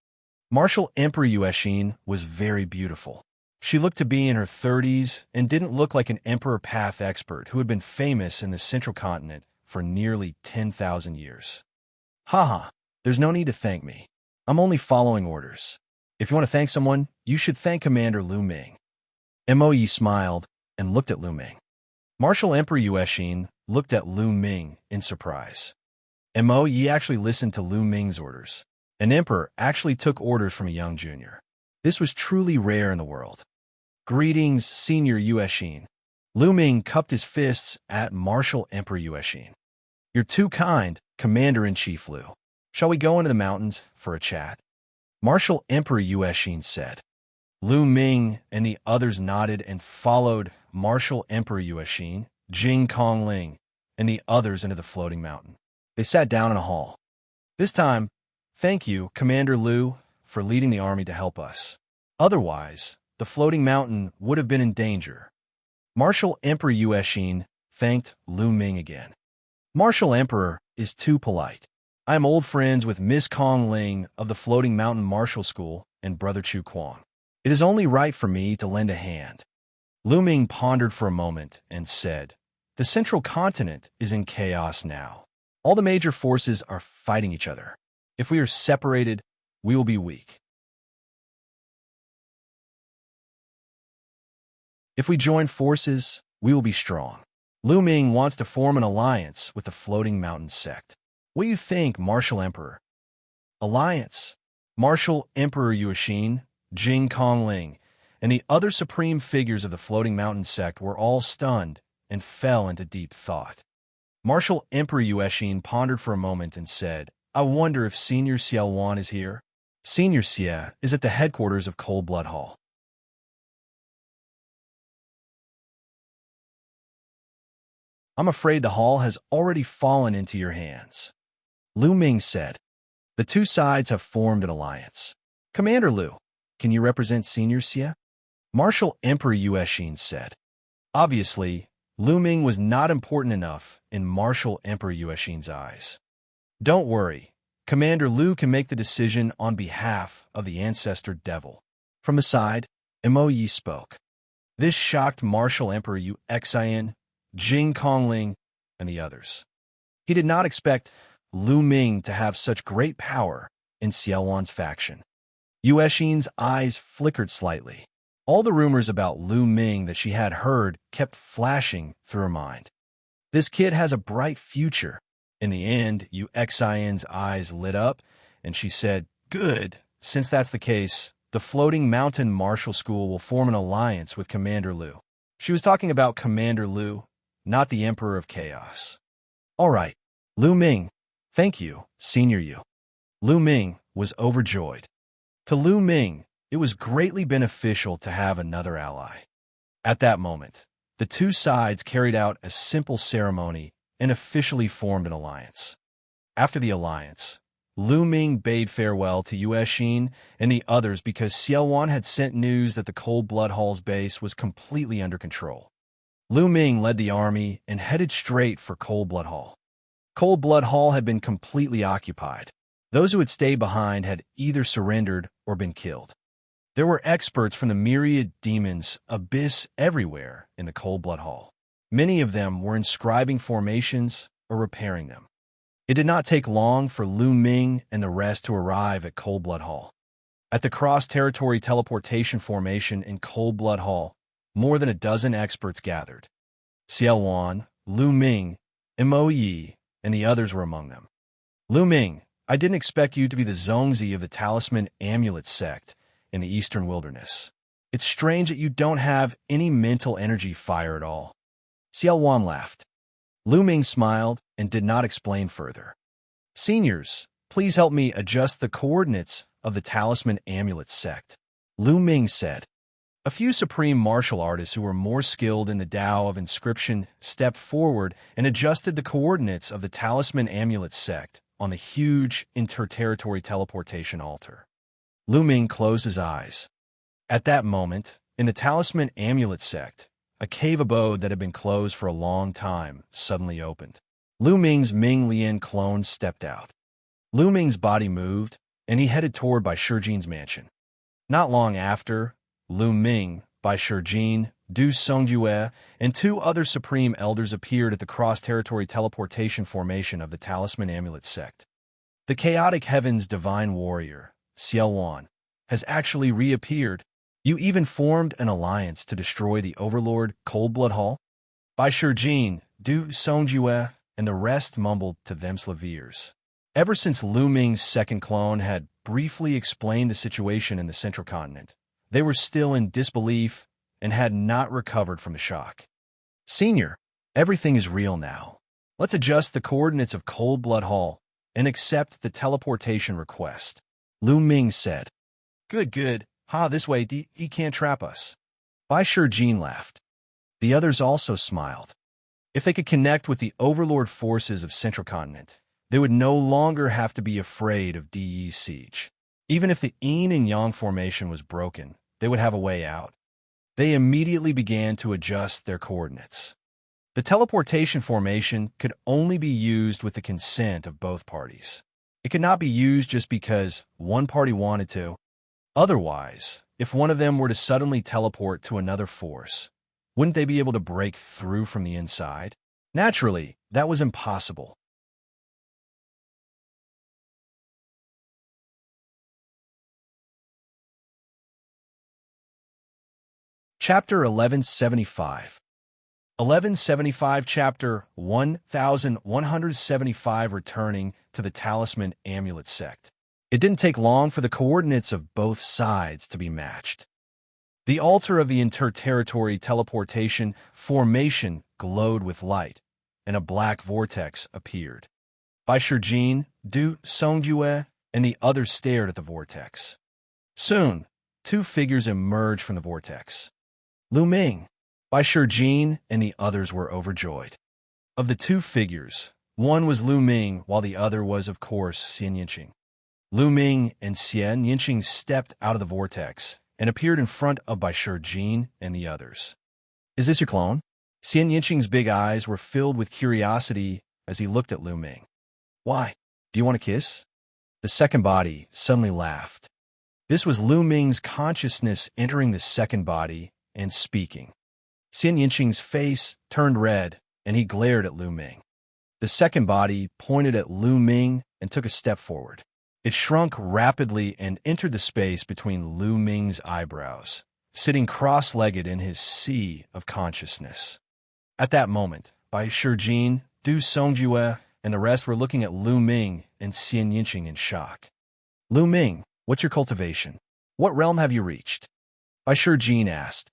Martial Emperor Yuexin was very beautiful. She looked to be in her 30s and didn't look like an Emperor Path expert who had been famous in the Central Continent for nearly 10,000 years. Haha, there's no need to thank me. I'm only following orders. If you want to thank someone, you should thank Commander Lu Ming. Moe smiled and looked at Lu Ming. Martial Emperor Yuexin looked at Lu Ming in surprise. Moe actually listened to Lu Ming's orders. An emperor actually took orders from a young junior. This was truly rare in the world. Greetings, Senior Yuexin. Lu Ming cupped his fists at Martial Emperor Yuexin. You're too kind, Commander-in-Chief Lu. Shall we go into the mountains for a chat? Martial Emperor Yuexin said. Lu Ming and the others nodded and followed Martial Emperor Yuexin, Jing Kongling, and the others into the floating mountain. They sat down in a hall. This time, thank you, Commander Lu, for leading the army to help us. Otherwise, the floating mountain would have been in danger. Martial Emperor Yuexin thanked Lu Ming again. Martial Emperor is too polite. I am old friends with Miss Kongling of the Floating Mountain Martial School and Brother Chu Kuang. It is only right for me to lend a hand. Lu Ming pondered for a moment and said, the central continent is in chaos now. All the major forces are fighting each other. If we are separated, we will be weak. If we join forces, we will be strong. Lu Ming wants to form an alliance with the Floating Mountain sect. What do you think, Martial Emperor? Alliance. Martial Emperor Yuexin, Jing Kongling, and the other supreme figures of the Floating Mountain sect were all stunned and fell into deep thought. Martial Emperor Yuexin pondered for a moment and said, I wonder if Senior Xiaowan is here. Senior Xia is at the headquarters of Cold Blood Hall. I'm afraid the hall has already fallen into your hands. Lu Ming said. The two sides have formed an alliance. Commander Lu, can you represent Senior Xia? Martial Emperor Yuexin said. Obviously, Lu Ming was not important enough in Martial Emperor Yuexin's eyes. Don't worry, Commander Lu can make the decision on behalf of the Ancestor Devil. From the side, Moe spoke. This shocked Martial Emperor Yuexin, Jing Kongling, and the others. He did not expect Lu Ming to have such great power in Xiaowan's faction. Yuexin's eyes flickered slightly. All the rumors about Lu Ming that she had heard kept flashing through her mind. This kid has a bright future. In the end, Yuexin's eyes lit up, and she said, Good, since that's the case, the Floating Mountain Martial School will form an alliance with Commander Lu. She was talking about Commander Lu, not the Emperor of Chaos. All right, Lu Ming, thank you, Senior Yu. Lu Ming was overjoyed. To Lu Ming, it was greatly beneficial to have another ally. At that moment, the two sides carried out a simple ceremony and officially formed an alliance. After the alliance, Lu Ming bade farewell to Yuexin and the others because Xiaowan had sent news that the Cold Blood Hall's base was completely under control. Lu Ming led the army and headed straight for Cold Blood Hall. Cold Blood Hall had been completely occupied. Those who had stayed behind had either surrendered or been killed. There were experts from the myriad demons abyss everywhere in the Cold Blood Hall. Many of them were inscribing formations or repairing them. It did not take long for Lu Ming and the rest to arrive at Cold Blood Hall. At the cross-territory teleportation formation in Cold Blood Hall, more than a dozen experts gathered. Xiaowan, Lu Ming, Moe, and the others were among them. Lu Ming, I didn't expect you to be the Xianxia of the Talisman Amulet sect in the Eastern Wilderness. It's strange that you don't have any mental energy fire at all. Xiaowan laughed. Lu Ming smiled and did not explain further. Seniors, please help me adjust the coordinates of the Talisman Amulet sect. Lu Ming said. A few supreme martial artists who were more skilled in the Tao of Inscription stepped forward and adjusted the coordinates of the Talisman Amulet sect on the huge interterritory teleportation altar. Lu Ming closed his eyes. At that moment, in the Talisman Amulet sect, a cave abode that had been closed for a long time suddenly opened. Lu Ming's Ming Lian clone stepped out. Lu Ming's body moved, and he headed toward Bai Shijin's mansion. Not long after, Lu Ming, Bai Shijin, Du Songjue, and two other supreme elders appeared at the cross-territory teleportation formation of the Talisman Amulet sect. The chaotic heaven's divine warrior, Xianxia, has actually reappeared. You even formed an alliance to destroy the overlord Coldblood Hall? Bai Shijin, Du Songjue, and the rest mumbled to themselves ears. Ever since Lu Ming's second clone had briefly explained the situation in the Central Continent, they were still in disbelief and had not recovered from the shock. Senior, everything is real now. Let's adjust the coordinates of Coldblood Hall and accept the teleportation request, Lu Ming said. Good. This way he can't trap us. Bai Shijin laughed. The others also smiled. If they could connect with the overlord forces of Central Continent, they would no longer have to be afraid of De's siege. Even if the yin and yang formation was broken, they would have a way out. They immediately began to adjust their coordinates. The teleportation formation could only be used with the consent of both parties. It could not be used just because one party wanted to. Otherwise, if one of them were to suddenly teleport to another force, wouldn't they be able to break through from the inside? Naturally, that was impossible. Chapter 1175 1175 Chapter 1175 Returning to the Talisman Amulet Sect. It didn't take long for the coordinates of both sides to be matched. The altar of the interterritory teleportation formation glowed with light, and a black vortex appeared. Bai Shijin, Du Songjue, and the others stared at the vortex. Soon, two figures emerged from the vortex. Lu Ming, Bai Shijin, and the others were overjoyed. Of the two figures, one was Lu Ming, while the other was, of course, Xianxia. Lu Ming and Xianxia stepped out of the vortex and appeared in front of Bai Shijin and the others. Is this your clone? Xianxia's big eyes were filled with curiosity as he looked at Lu Ming. Why? Do you want a kiss? The second body suddenly laughed. This was Lu Ming's consciousness entering the second body and speaking. Xianxia's face turned red, and he glared at Lu Ming. The second body pointed at Lu Ming and took a step forward. It shrunk rapidly and entered the space between Lu Ming's eyebrows, sitting cross-legged in his sea of consciousness. At that moment, Bai Shijin, Du Songjue, and the rest were looking at Lu Ming and Xianxia in shock. Lu Ming, what's your cultivation? What realm have you reached? Bai Shijin asked.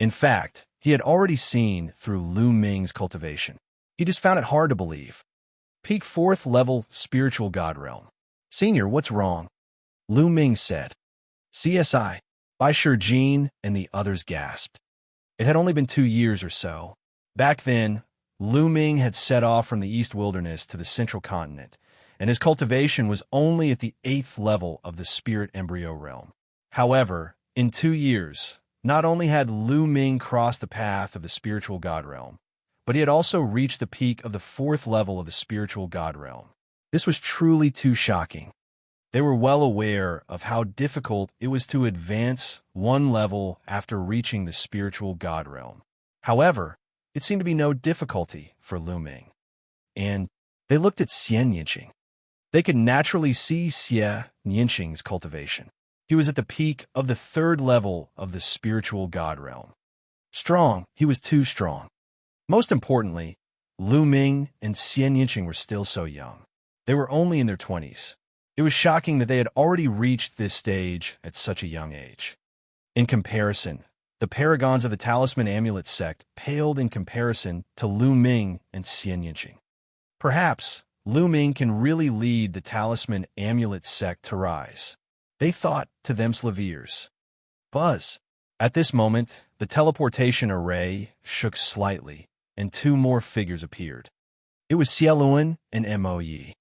In fact, he had already seen through Lu Ming's cultivation. He just found it hard to believe. Peak 4th level spiritual god realm. Senior, what's wrong? Lu Ming said. CSI. Bai Shijin and the others gasped. It had only been 2 years or so. Back then, Lu Ming had set off from the East Wilderness to the Central Continent, and his cultivation was only at the 8th level of the Spirit Embryo realm. However, in 2 years, not only had Lu Ming crossed the path of the spiritual god realm, but he had also reached the peak of the 4th level of the spiritual god realm. This was truly too shocking. They were well aware of how difficult it was to advance one level after reaching the spiritual god realm. However, it seemed to be no difficulty for Lu Ming. And they looked at Xianxia. They could naturally see Xianxia's cultivation. He was at the peak of the 3rd level of the spiritual god realm. Strong, he was too strong. Most importantly, Lu Ming and Xianxia were still so young. They were only in their 20s. It was shocking that they had already reached this stage at such a young age. In comparison, the paragons of the Talisman Amulet sect paled in comparison to Lu Ming and Xianxia. Perhaps Lu Ming can really lead the Talisman Amulet sect to rise, they thought to themselves ears. Buzz. At this moment, the teleportation array shook slightly, and 2 more figures appeared. It was Xiaoluan and Mo Yi.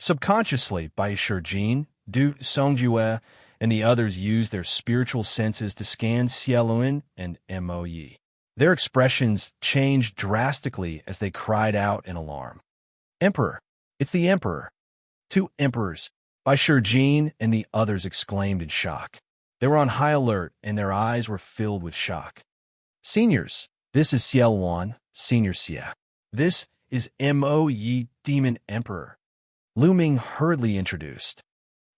Subconsciously, Bai Shijin, Du Songjue, and the others used their spiritual senses to scan Xiaoluan and Mo Yi. Their expressions changed drastically as they cried out in alarm. Emperor! It's the Emperor! 2 emperors! Bai Shijin and the others exclaimed in shock. They were on high alert, and their eyes were filled with shock. Seniors, this is Xiaoluan, Senior Xia. This is Mo Yi, Demon Emperor. Lu Ming hurriedly introduced.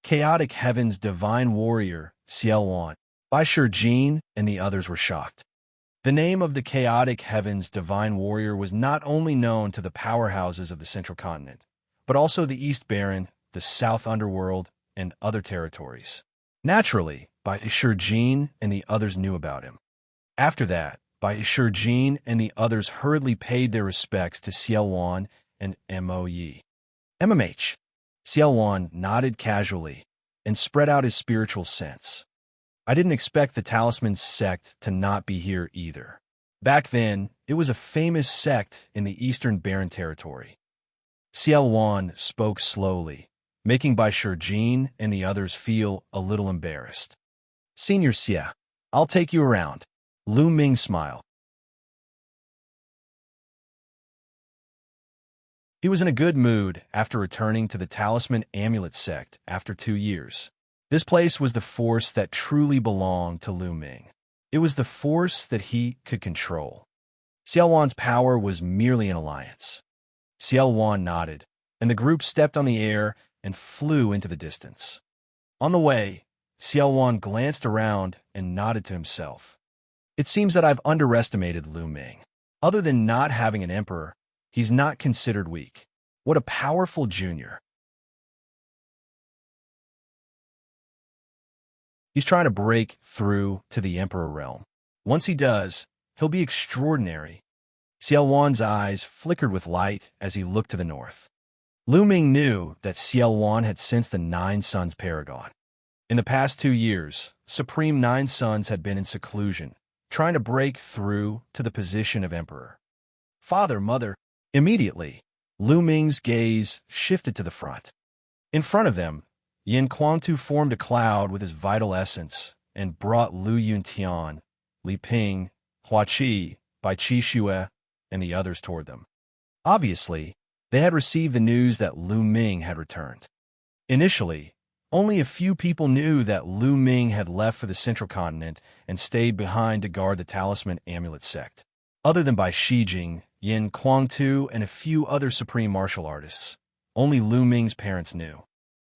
Chaotic Heaven's divine warrior, Xianxia. Bai Jin and the others were shocked. The name of the Chaotic Heaven's divine warrior was not only known to the powerhouses of the Central Continent, but also the East Baron, the South Underworld, and other territories. Naturally, Bai Jin and the others knew about him. After that, Bai Jin and the others hurriedly paid their respects to Xianxia and Mo Yi. MMH. Xianxia nodded casually and spread out his spiritual sense. I didn't expect the Talisman sect to not be here either. Back then, it was a famous sect in the Eastern Baron territory. Xianxia spoke slowly, making Bai Jin and the others feel a little embarrassed. Senior Xia, I'll take you around. Lu Ming smiled. He was in a good mood after returning to the Talisman Amulet sect after 2 years. This place was the force that truly belonged to Lu Ming. It was the force that he could control. Xianxuan's power was merely an alliance. Xianxua nodded, and the group stepped on the air and flew into the distance. On the way, Xianxua glanced around and nodded to himself. It seems that I've underestimated Lu Ming. Other than not having an emperor, he's not considered weak. What a powerful junior. He's trying to break through to the Emperor realm. Once he does, he'll be extraordinary. Xianxuan's eyes flickered with light as he looked to the north. Lu Ming knew that Xianxua had sensed the Nine Suns Paragon. In the past 2 years, Supreme Nine Suns had been in seclusion, trying to break through to the position of Emperor. Father, Mother. Immediately, Lu Ming's gaze shifted to the front. In front of them, Yin Quangtu formed a cloud with his vital essence and brought Lu Yuntian, Li Ping, Huaqi, Bai Qixue, and the others toward them. Obviously, they had received the news that Lu Ming had returned. Initially, only a few people knew that Lu Ming had left for the Central Continent and stayed behind to guard the Talisman Amulet sect. Other than Bai Jing, Yin Quangtu, and a few other supreme martial artists, only Lu Ming's parents knew.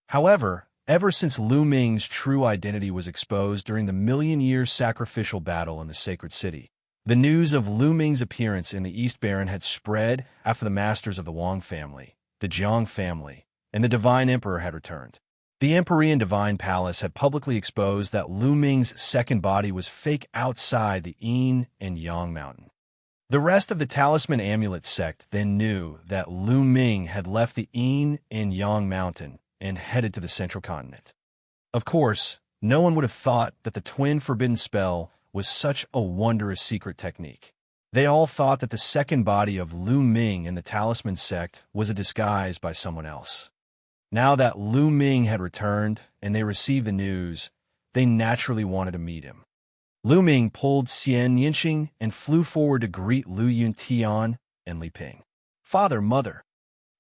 However, ever since Lu Ming's true identity was exposed during the million-year sacrificial battle in the Sacred City, the news of Lu Ming's appearance in the East Baron had spread after the masters of the Wang family, the Jiang family, and the Divine Emperor had returned. The Empyrean Divine Palace had publicly exposed that Lu Ming's second body was fake outside the Yin and Yang Mountain. The rest of the Talisman Amulet sect then knew that Lu Ming had left the Yin and Yang Mountain and headed to the Central Continent. Of course, no one would have thought that the twin forbidden spell was such a wondrous secret technique. They all thought that the second body of Lu Ming in the Talisman sect was a disguise by someone else. Now that Lu Ming had returned and they received the news, they naturally wanted to meet him. Lu Ming pulled Xianxia and flew forward to greet Lu Yuntian and Li Ping. Father, Mother.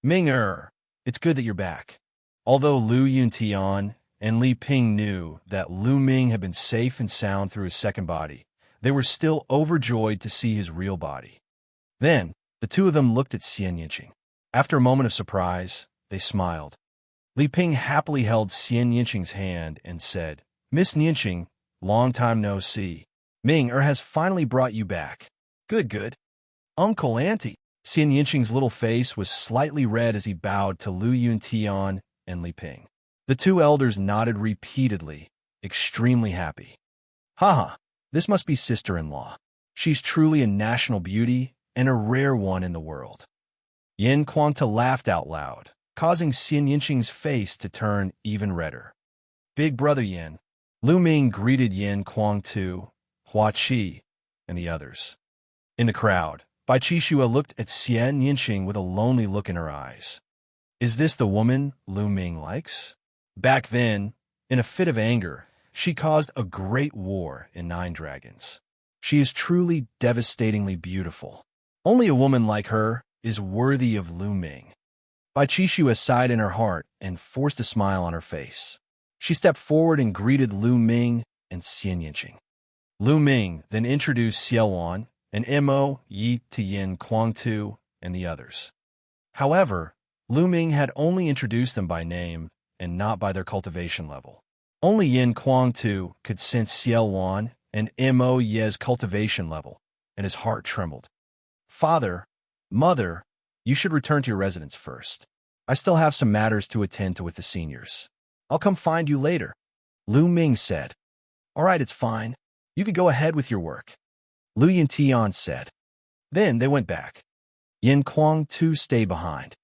Ming-er, it's good that you're back. Although Lu Yuntian and Li Ping knew that Lu Ming had been safe and sound through his second body, they were still overjoyed to see his real body. Then, the two of them looked at Xianxia. After a moment of surprise, they smiled. Li Ping happily held Xianxia's hand and said, Miss Nianqing, long time no see. Ming-er has finally brought you back. Good. Uncle, Auntie. Xianxia's little face was slightly red as he bowed to Lu Yuntian and Li Ping. The two elders nodded repeatedly, extremely happy. Haha, this must be sister-in-law. She's truly a national beauty and a rare one in the world. Yin Quangtu laughed out loud, causing Xianxia's face to turn even redder. Big brother Yin. Lu Ming greeted Yin Quangtu, Huaqi, and the others. In the crowd, Bai Qixue looked at Xianxia with a lonely look in her eyes. Is this the woman Lu Ming likes? Back then, in a fit of anger, she caused a great war in Nine Dragons. She is truly devastatingly beautiful. Only a woman like her is worthy of Lu Ming. Bai Qixue sighed in her heart and forced a smile on her face. She stepped forward and greeted Lu Ming and Xianxia. Lu Ming then introduced Xianxua and Mo Yi to Yin Quangtu and the others. However, Lu Ming had only introduced them by name and not by their cultivation level. Only Yin Kuang-tu could sense Xiao Wan and Mo Ye's cultivation level, and his heart trembled. Father, Mother, you should return to your residence first. I still have some matters to attend to with the seniors. I'll come find you later, Lu Ming said. All right, it's fine. You can go ahead with your work, Lu Yintian said. Then they went back. Yin Kuang-tu stayed behind.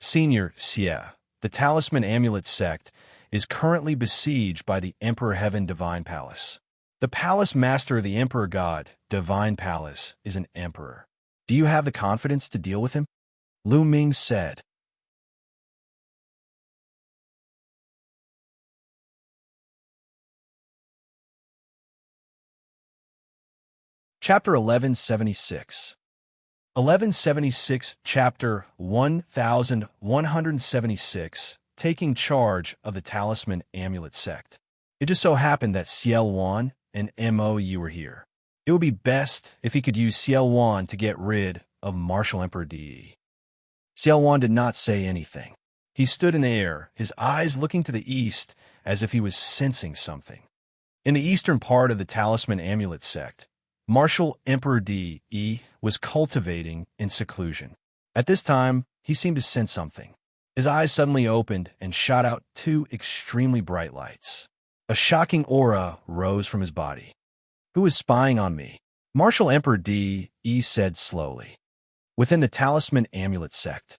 Senior Xia, the Talisman Amulet sect, is currently besieged by the Emperor Heaven Divine Palace. The palace master of the Emperor God, Divine Palace, is an emperor. Do you have the confidence to deal with him? Lu Ming said. Chapter 1176. 1176, Chapter 1176, Taking Charge of the Talisman Amulet Sect. It just so happened that Xiao Wan and Mo Yi were here. It would be best if he could use Xiao Wan to get rid of Martial Emperor Di. Xiao Wan did not say anything. He stood in the air, his eyes looking to the east as if he was sensing something. In the eastern part of the Talisman Amulet Sect, Martial Emperor Di was cultivating in seclusion. At this time, he seemed to sense something. His eyes suddenly opened and shot out two extremely bright lights. A shocking aura rose from his body. Who is spying on me? Martial Emperor Di said slowly. Within the Talisman Amulet Sect.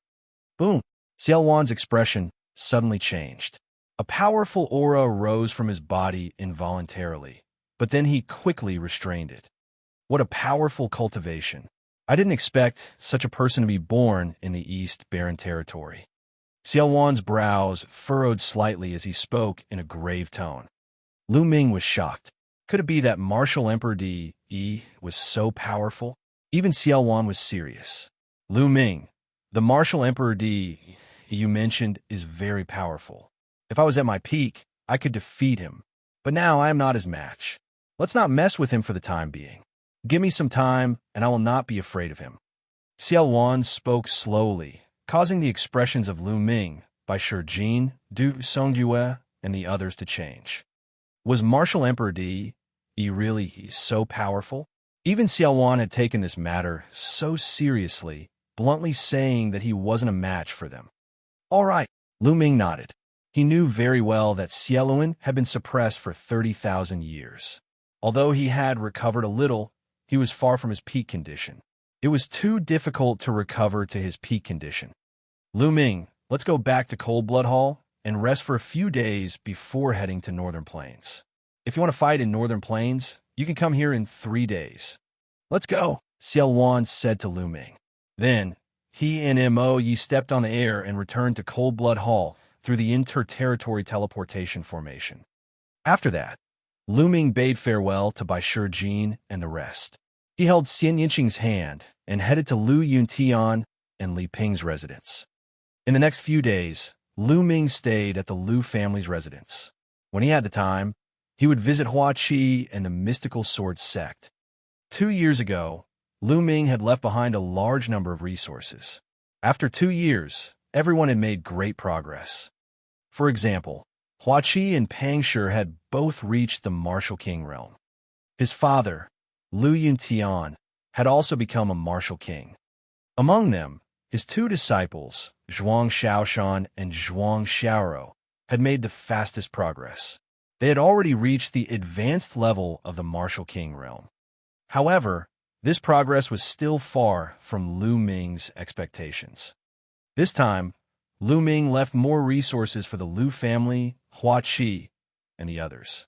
Boom! Xiao Wan's expression suddenly changed. A powerful aura rose from his body involuntarily, but then he quickly restrained it. What a powerful cultivation. I didn't expect such a person to be born in the East Barren territory. Xiao Wan's brows furrowed slightly as he spoke in a grave tone. Lu Ming was shocked. Could it be that Martial Emperor Di was so powerful? Even Xiao Wan was serious. Lu Ming, the Martial Emperor Di you mentioned is very powerful. If I was at my peak, I could defeat him. But now I am not his match. Let's not mess with him for the time being. Give me some time, and I will not be afraid of him. Xiao Wan spoke slowly, causing the expressions of Lu Ming, Bai Shijin, Du Songjue, and the others to change. Was Martial Emperor Di really so powerful? Even Xiao Wan had taken this matter so seriously, bluntly saying that he wasn't a match for them. All right, Lu Ming nodded. He knew very well that Xieluan had been suppressed for 30,000 years. Although he had recovered a little, he was far from his peak condition. It was too difficult to recover to his peak condition. Lu Ming, let's go back to Cold Blood Hall and rest for a few days before heading to Northern Plains. If you want to fight in Northern Plains, you can come here in 3 days. Let's go, Xiao Wan said to Lu Ming. Then, he and Mo Yi stepped on the air and returned to Cold Blood Hall through the inter-territory teleportation formation. After that, Lu Ming bade farewell to Bai Shijin and the rest. He held Xianxia's hand and headed to Lu Yuntian and Li Ping's residence. In the next few days, Lu Ming stayed at the Lu family's residence. When he had the time, he would visit Hua Qi and the Mystical Sword sect. 2 years ago, Lu Ming had left behind a large number of resources. After 2 years, everyone had made great progress. For example, Hua Qi and Pang Shi had both reached the Martial King realm. His father, Lu Yuntian, had also become a Martial King. Among them, his 2 disciples, Zhuang Shaoshan and Zhuang Xiaoro, had made the fastest progress. They had already reached the advanced level of the Martial King realm. However, this progress was still far from Lu Ming's expectations. This time, Lu Ming left more resources for the Lu family, Hua Qi, and the others.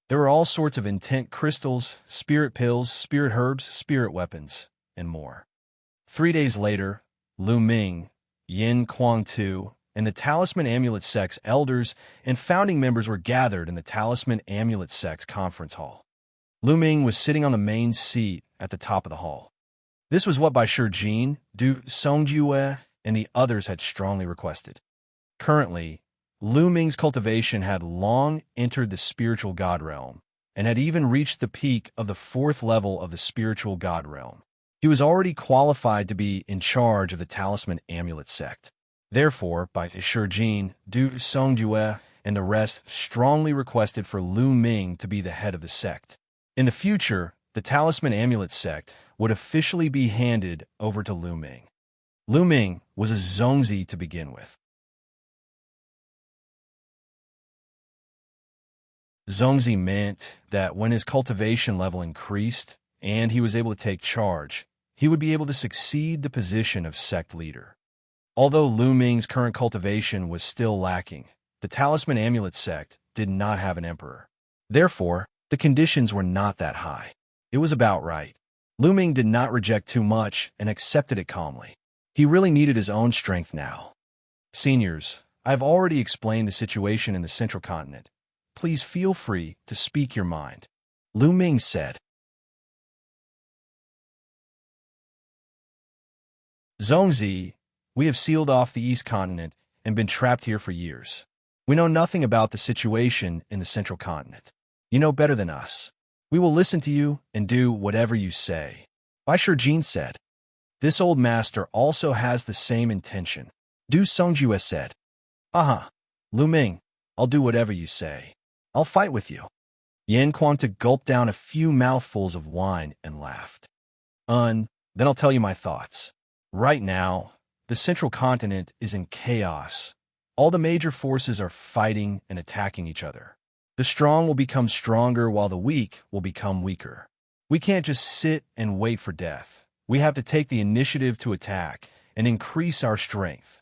There were all sorts of intent crystals, spirit pills, spirit herbs, spirit weapons, and more. 3 days later, Lu Ming, Yin Kuang-tu, and the Talisman Amulet Sect's elders and founding members were gathered in the Talisman Amulet Sect's conference hall. Lu Ming was sitting on the main seat at the top of the hall. This was what Bai Shijin, Du Songjue, and the others had strongly requested. Currently, Lu Ming's cultivation had long entered the spiritual god realm and had even reached the peak of the 4th level of the spiritual god realm. He was already qualified to be in charge of the Talisman Amulet Sect. Therefore, by Shijin, Du Songjue, and the rest strongly requested for Lu Ming to be the head of the sect. In the future, the Talisman Amulet sect would officially be handed over to Lu Ming. Lu Ming was a Zongzi to begin with. Zongzi meant that when his cultivation level increased and he was able to take charge, he would be able to succeed the position of sect leader. Although Lu Ming's current cultivation was still lacking, the Talisman Amulet sect did not have an emperor. Therefore, the conditions were not that high. It was about right. Lu Ming did not reject too much and accepted it calmly. He really needed his own strength now. Seniors, I have already explained the situation in the Central Continent. Please feel free to speak your mind. Lu Ming said. Zongzi, we have sealed off the East Continent and been trapped here for years. We know nothing about the situation in the Central Continent. You know better than us. We will listen to you and do whatever you say. Bai Shijin said. This old master also has the same intention. Du Songjue said. Lu Ming, I'll do whatever you say. I'll fight with you. Yan Quanta gulped down a few mouthfuls of wine and laughed. Then I'll tell you my thoughts. Right now, the Central Continent is in chaos. All the major forces are fighting and attacking each other. The strong will become stronger while the weak will become weaker. We can't just sit and wait for death. We have to take the initiative to attack and increase our strength.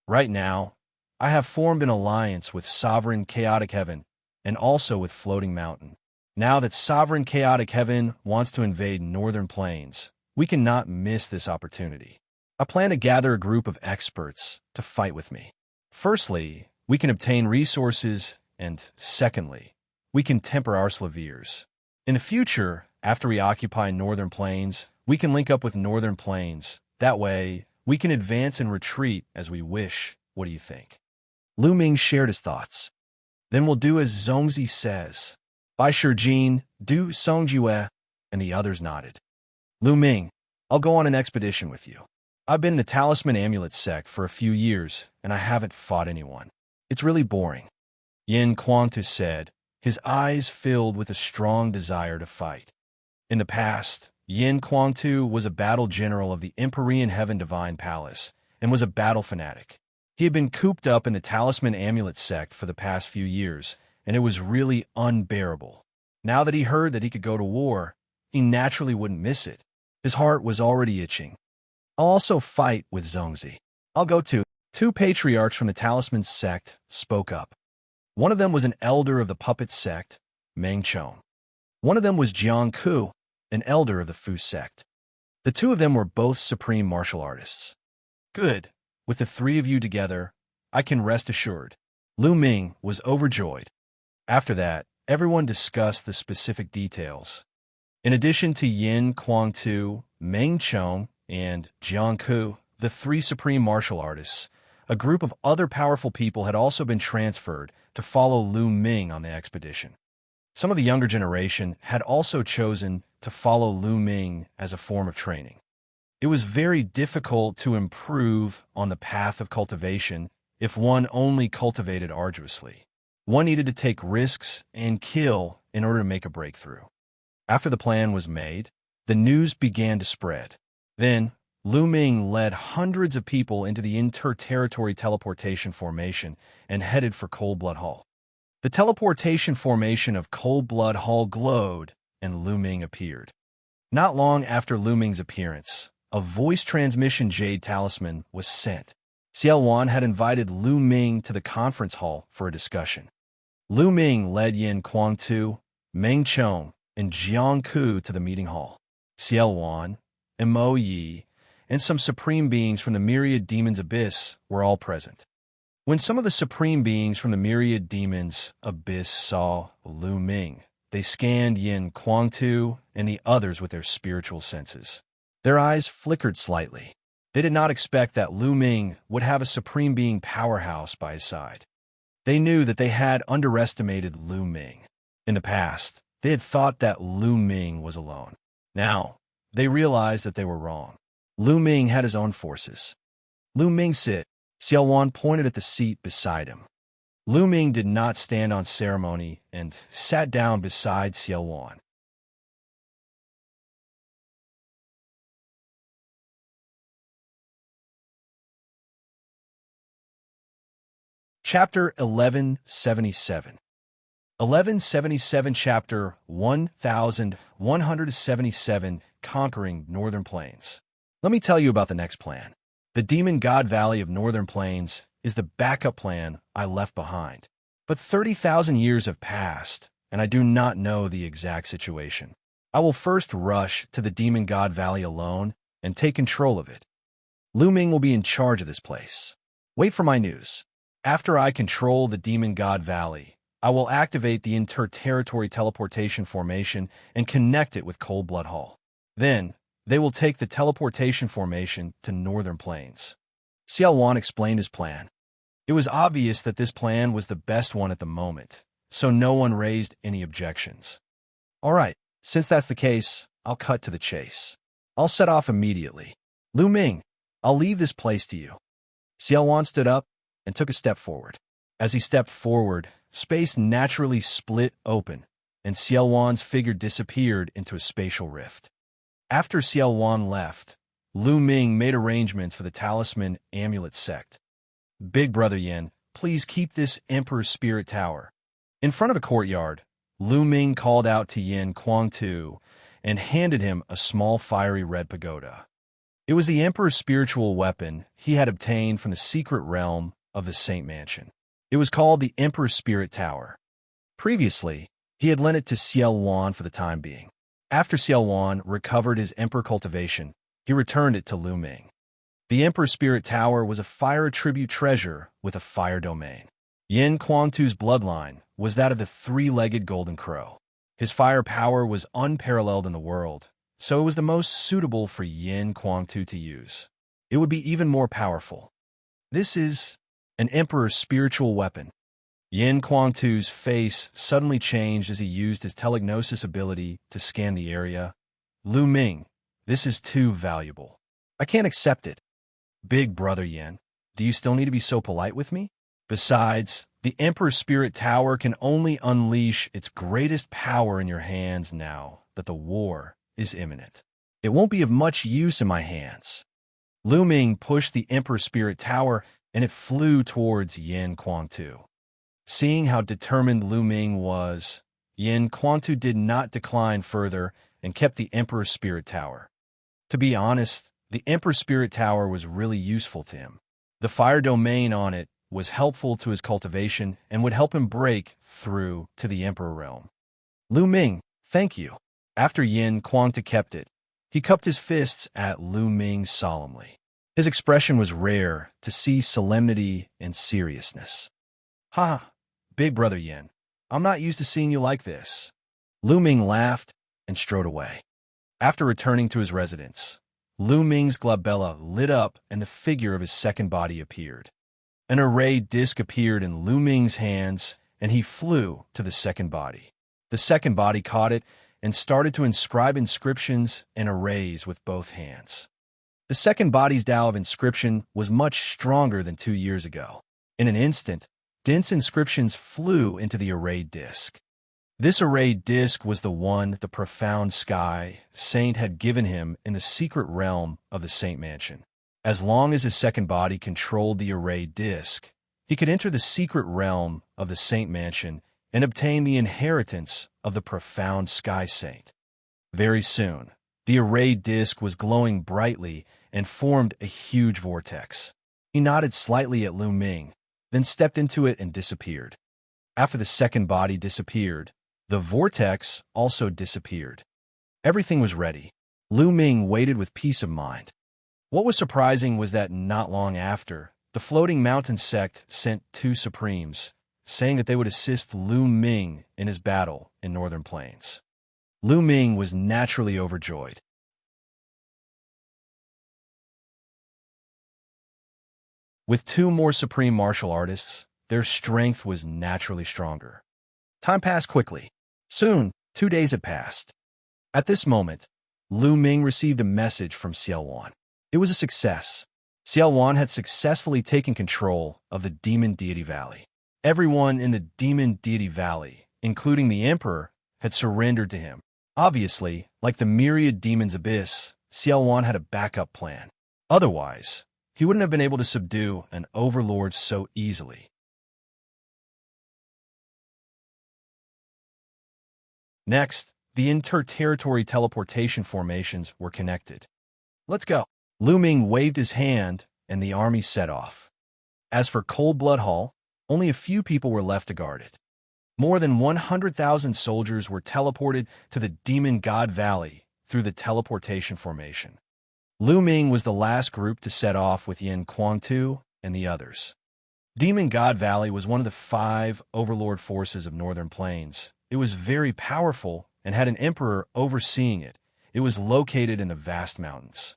Right now, I have formed an alliance with Sovereign Chaotic Heaven and also with Floating Mountain. Now that Sovereign Chaotic Heaven wants to invade Northern Plains, we cannot miss this opportunity. I plan to gather a group of experts to fight with me. Firstly, we can obtain resources, and secondly, we can temper our slaviers. In the future, after we occupy Northern Plains, we can link up with Northern Plains. That way, we can advance and retreat as we wish. What do you think? Lu Ming shared his thoughts. Then we'll do as Zongzi says. Bai Shijin, Du Songjue, and the others nodded. Lu Ming, I'll go on an expedition with you. I've been in the Talisman Amulet sect for a few years, and I haven't fought anyone. It's really boring. Yin Quantu said, his eyes filled with a strong desire to fight. In the past, Yin Quantu was a battle general of the Empyrean Heaven Divine Palace and was a battle fanatic. He had been cooped up in the Talisman Amulet sect for the past few years, and it was really unbearable. Now that he heard that he could go to war, he naturally wouldn't miss it. His heart was already itching. I'll also fight with Zongzi. I'll go too. Two patriarchs from the Talisman sect spoke up. One of them was an elder of the puppet sect, Meng Chong. One of them was Jiang Ku, an elder of the Fu sect. The two of them were both supreme martial artists. Good. With the three of you together, I can rest assured. Lu Ming was overjoyed. After that, everyone discussed the specific details. In addition to Yin Quangtu, Meng Chong, and Jiang Ku, the three supreme martial artists, a group of other powerful people had also been transferred to follow Lu Ming on the expedition. Some of the younger generation had also chosen to follow Lu Ming as a form of training. It was very difficult to improve on the path of cultivation if one only cultivated arduously. One needed to take risks and kill in order to make a breakthrough. After the plan was made, the news began to spread. Then, Lu Ming led hundreds of people into the inter-territory teleportation formation and headed for Cold Blood Hall. The teleportation formation of Cold Blood Hall glowed, and Lu Ming appeared. Not long after Lu Ming's appearance, a voice transmission jade talisman was sent. Xiaowan had invited Lu Ming to the conference hall for a discussion. Lu Ming led Yin Quangtu, Meng Chong, and Jiang Ku to the meeting hall. Xiaowan, Mo Yi, and some supreme beings from the myriad demons abyss were all present. When some of the supreme beings from the myriad demons abyss saw Lu Ming, they scanned Yin Quangtu and the others with their spiritual senses. Their eyes flickered slightly. They did not expect that Lu Ming would have a supreme being powerhouse by his side. They knew that they had underestimated Lu Ming. In the past, they had thought that Lu Ming was alone. Now, they realized that they were wrong. Lu Ming had his own forces. Lu Ming said, Xiaowan pointed at the seat beside him. Lu Ming did not stand on ceremony and sat down beside Xiaowan. Chapter 1177. 1177 Chapter 1177 Conquering Northern Plains. Let me tell you about the next plan. The Demon God Valley of Northern Plains is the backup plan I left behind. But 30,000 years have passed, and I do not know the exact situation. I will first rush to the Demon God Valley alone and take control of it. Lu Ming will be in charge of this place. Wait for my news. After I control the Demon God Valley, I will activate the inter-territory teleportation formation and connect it with Cold Blood Hall. Then, they will take the teleportation formation to Northern Plains. Xiaowan explained his plan. It was obvious that this plan was the best one at the moment, so no one raised any objections. All right, since that's the case, I'll cut to the chase. I'll set off immediately. Lu Ming, I'll leave this place to you. Xiaowan stood up and took a step forward. As he stepped forward, space naturally split open, and Xiaowan's figure disappeared into a spatial rift. After Xiaowan left, Lu Ming made arrangements for the Talisman Amulet Sect. Big Brother Yin, please keep this Emperor's Spirit Tower. In front of a courtyard, Lu Ming called out to Yin Kuang-tu and handed him a small fiery red pagoda. It was the Emperor's spiritual weapon he had obtained from the secret realm of the Saint Mansion. It was called the Emperor's Spirit Tower. Previously, he had lent it to Xiaowan for the time being. After Xiaowan recovered his Emperor cultivation, he returned it to Lu Ming. The Emperor's Spirit Tower was a fire attribute treasure with a fire domain. Yin Kuang-tu's bloodline was that of the three-legged golden crow. His fire power was unparalleled in the world, so it was the most suitable for Yin Kuang-tu to use. It would be even more powerful. This is an Emperor's spiritual weapon. Yin Kuang-tu's face suddenly changed as he used his telegnosis ability to scan the area. Lu Ming, this is too valuable. I can't accept it. Big Brother Yin, do you still need to be so polite with me? Besides, the Emperor's Spirit Tower can only unleash its greatest power in your hands now that the war is imminent. It won't be of much use in my hands. Lu Ming pushed the Emperor's Spirit Tower and it flew towards Yin Kuang-tu. Seeing how determined Lu Ming was, Yin Kuang-tu did not decline further and kept the Emperor's Spirit Tower. To be honest, the Emperor's Spirit Tower was really useful to him. The fire domain on it was helpful to his cultivation and would help him break through to the Emperor realm. Lu Ming, thank you. After Yin Kuang-tu kept it, he cupped his fists at Lu Ming solemnly. His expression was rare to see solemnity and seriousness. Ha, Big Brother Yin, I'm not used to seeing you like this. Lu Ming laughed and strode away. After returning to his residence, Lu Ming's glabella lit up and the figure of his second body appeared. An array disc appeared in Lu Ming's hands and he flew to the second body. The second body caught it and started to inscribe inscriptions and arrays with both hands. The second body's Tao of inscription was much stronger than 2 years ago. In an instant, dense inscriptions flew into the arrayed disc. This arrayed disc was the one the profound sky saint had given him in the secret realm of the Saint Mansion. As long as his second body controlled the arrayed disc, he could enter the secret realm of the Saint Mansion and obtain the inheritance of the profound sky saint. Very soon, the arrayed disc was glowing brightly and formed a huge vortex. He nodded slightly at Lu Ming, then stepped into it and disappeared. After the second body disappeared, the vortex also disappeared. Everything was ready. Lu Ming waited with peace of mind. What was surprising was that not long after, the Floating Mountain sect sent 2 Supremes, saying that they would assist Lu Ming in his battle in Northern Plains. Lu Ming was naturally overjoyed. With 2 more supreme martial artists, their strength was naturally stronger. Time passed quickly. Soon, 2 days had passed. At this moment, Lu Ming received a message from Xiaowan. It was a success. Xiaowan had successfully taken control of the Demon Deity Valley. Everyone in the Demon Deity Valley, including the Emperor, had surrendered to him. Obviously, like the myriad demons abyss, Xiaowan had a backup plan. Otherwise, he wouldn't have been able to subdue an overlord so easily. Next, the inter-territory teleportation formations were connected. Let's go. Lu Ming waved his hand, and the army set off. As for Cold Blood Hall, only a few people were left to guard it. More than 100,000 soldiers were teleported to the Demon God Valley through the teleportation formation. Lu Ming was the last group to set off with Yin Kuangtu and the others. Demon God Valley was one of the 5 overlord forces of Northern Plains. It was very powerful and had an emperor overseeing it. It was located in the vast mountains.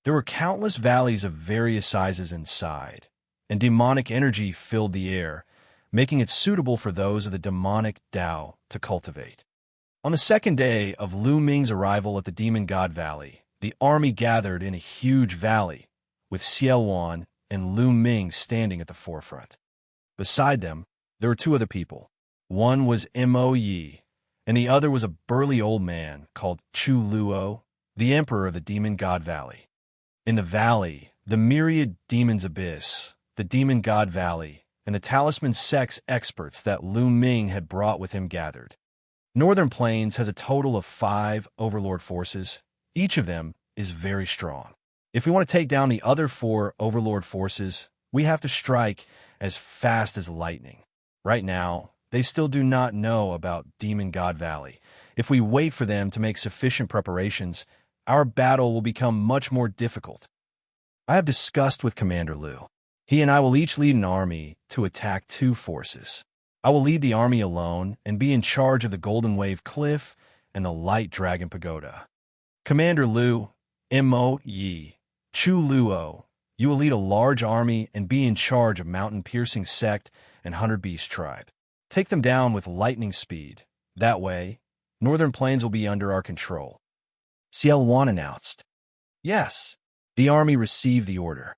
There were countless valleys of various sizes inside, and demonic energy filled the air, making it suitable for those of the demonic Tao to cultivate. On the second day of Lu Ming's arrival at the Demon God Valley, the army gathered in a huge valley, with Xiaowan and Lu Ming standing at the forefront. Beside them, there were 2 other people. One was Mo Yi, and the other was a burly old man called Chu Luo, the emperor of the Demon God Valley. In the valley, the myriad demons abyss, the Demon God Valley, and the talisman sex experts that Lu Ming had brought with him gathered. Northern Plains has a total of 5 overlord forces. Each of them is very strong. If we want to take down the other 4 overlord forces, we have to strike as fast as lightning. Right now, they still do not know about Demon God Valley. If we wait for them to make sufficient preparations, our battle will become much more difficult. I have discussed with Commander Lu. He and I will each lead an army to attack 2 forces. I will lead the army alone and be in charge of the Golden Wave Cliff and the Light Dragon Pagoda. Commander Lu, Mo Yi, Chu Luo, you will lead a large army and be in charge of Mountain Piercing Sect and Hunter Beast Tribe. Take them down with lightning speed. That way, Northern Plains will be under our control. Xiaowan announced. Yes, the army received the order.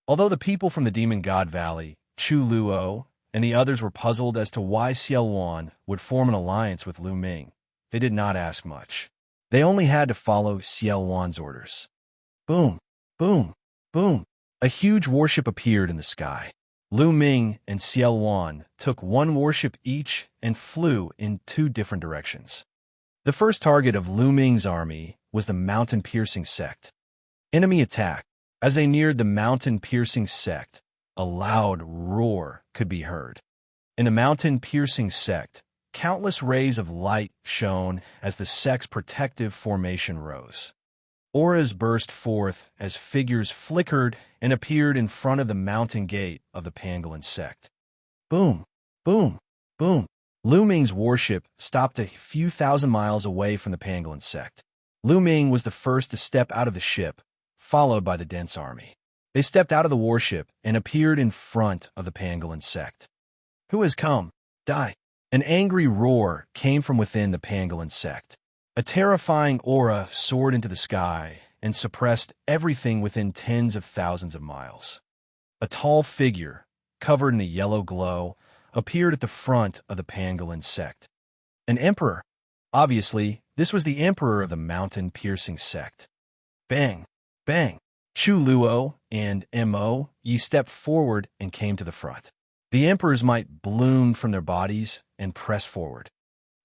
Although the people from the Demon God Valley, Chu Luo, and the others were puzzled as to why Xiaowan would form an alliance with Lu Ming, they did not ask much. They only had to follow Xiaowan's orders. Boom, boom, boom. A huge warship appeared in the sky. Lu Ming and Xiaowan took 1 warship each and flew in 2 different directions. The first target of Lu Ming's army was the Mountain Piercing Sect. Enemy attack. As they neared the Mountain Piercing Sect, a loud roar could be heard. In the Mountain Piercing Sect, countless rays of light shone as the sect's protective formation rose. Auras burst forth as figures flickered and appeared in front of the mountain gate of the Pangolin sect. Boom, boom, boom. Lu Ming's warship stopped a few thousand miles away from the Pangolin sect. Lu Ming was the first to step out of the ship, followed by the dense army. They stepped out of the warship and appeared in front of the Pangolin sect. Who has come? Die. An angry roar came from within the Pangolin sect. A terrifying aura soared into the sky and suppressed everything within tens of thousands of miles. A tall figure, covered in a yellow glow, appeared at the front of the Pangolin sect. An emperor. Obviously, this was the emperor of the Mountain Piercing sect. Bang, bang. Chu Luo and Mo Yi stepped forward and came to the front. The emperor's might bloomed from their bodies and pressed forward.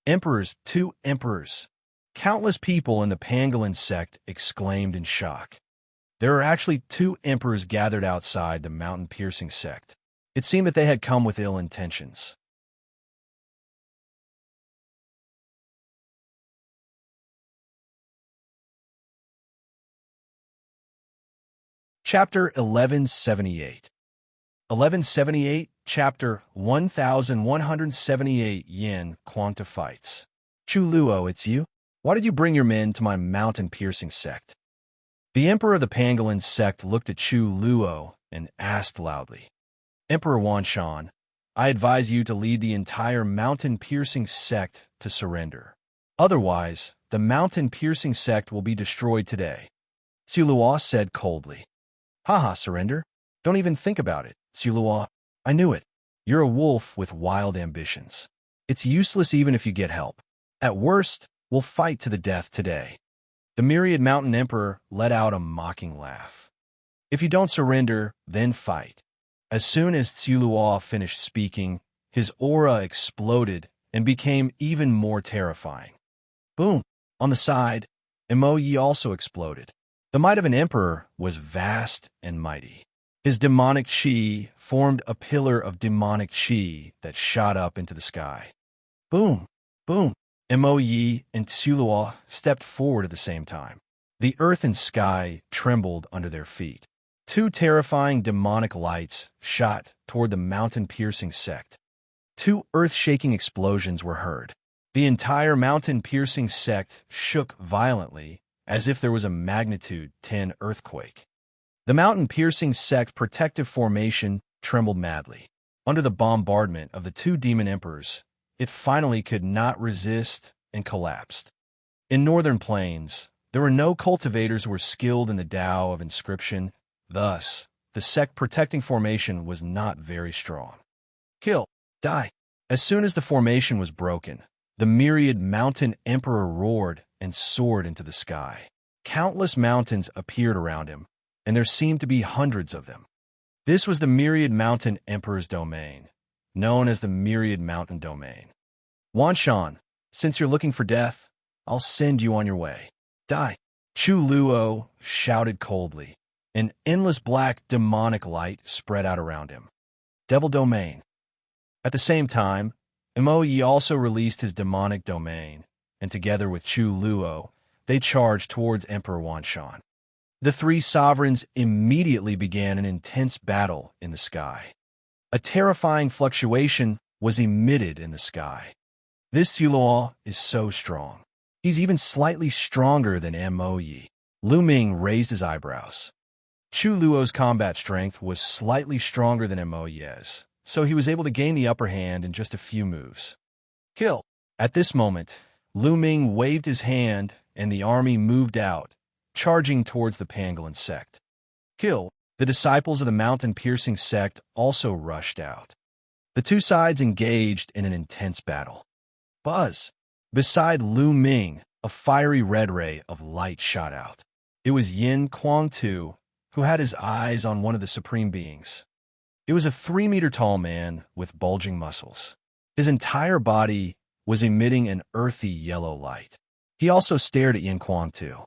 Emperors, 2 emperors. Countless people in the Pangolin sect exclaimed in shock. There are actually 2 emperors gathered outside the Mountain Piercing sect. It seemed that they had come with ill intentions. Chapter 1178. 1178, Chapter 1178 Yin Quanta Fights. Chu Luo, it's you? Why did you bring your men to my Mountain Piercing sect? The emperor of the Pangolin sect looked at Chu Luo and asked loudly. Emperor Wanshan, I advise you to lead the entire Mountain Piercing sect to surrender. Otherwise, the Mountain Piercing sect will be destroyed today. Xu Luo said coldly. Haha, surrender? Don't even think about it, Xiluo. I knew it. You're a wolf with wild ambitions. It's useless even if you get help. At worst, we'll fight to the death today. The Myriad Mountain Emperor let out a mocking laugh. If you don't surrender, then fight. As soon as Xiluo finished speaking, his aura exploded and became even more terrifying. Boom! On the side, Imoyi also exploded. The might of an emperor was vast and mighty. His demonic chi formed a pillar of demonic chi that shot up into the sky. Boom! Boom! Imoyi and Xiluo stepped forward at the same time. The earth and sky trembled under their feet. Two terrifying demonic lights shot toward the mountain-piercing sect. Two earth-shaking explosions were heard. The entire mountain-piercing sect shook violently, as if there was a magnitude 10 earthquake. The mountain-piercing sect protective formation trembled madly. Under the bombardment of the two demon emperors, it finally could not resist and collapsed. In northern plains, there were no cultivators who were skilled in the Tao of inscription. Thus, the sect protecting formation was not very strong. Kill! Die! As soon as the formation was broken, the myriad mountain emperor roared and soared into the sky. Countless mountains appeared around him, and there seemed to be hundreds of them. This was the myriad mountain emperor's domain, known as the Myriad Mountain Domain. Wanshan, since you're looking for death, I'll send you on your way. Die! Chu Luo shouted coldly. An endless black demonic light spread out around him. Devil Domain. At the same time, Imoyi also released his demonic domain, and together with Chu Luo, they charged towards Emperor Wanshan. The three sovereigns immediately began an intense battle in the sky. A terrifying fluctuation was emitted in the sky. This Xiluo is so strong. He's even slightly stronger than Imoyi. Lu Ming raised his eyebrows. Chu Luo's combat strength was slightly stronger than Imoyi's, so he was able to gain the upper hand in just a few moves. Kill! At this moment, Lu Ming waved his hand and the army moved out, charging towards the Pangolin sect. Kill! The disciples of the mountain-piercing sect also rushed out. The two sides engaged in an intense battle. Buzz! Beside Lu Ming, a fiery red ray of light shot out. It was Yin Kuang-tu, who had his eyes on one of the supreme beings. It was a 3-meter-tall man with bulging muscles. His entire body was emitting an earthy yellow light. He also stared at Yin Kuang-tu.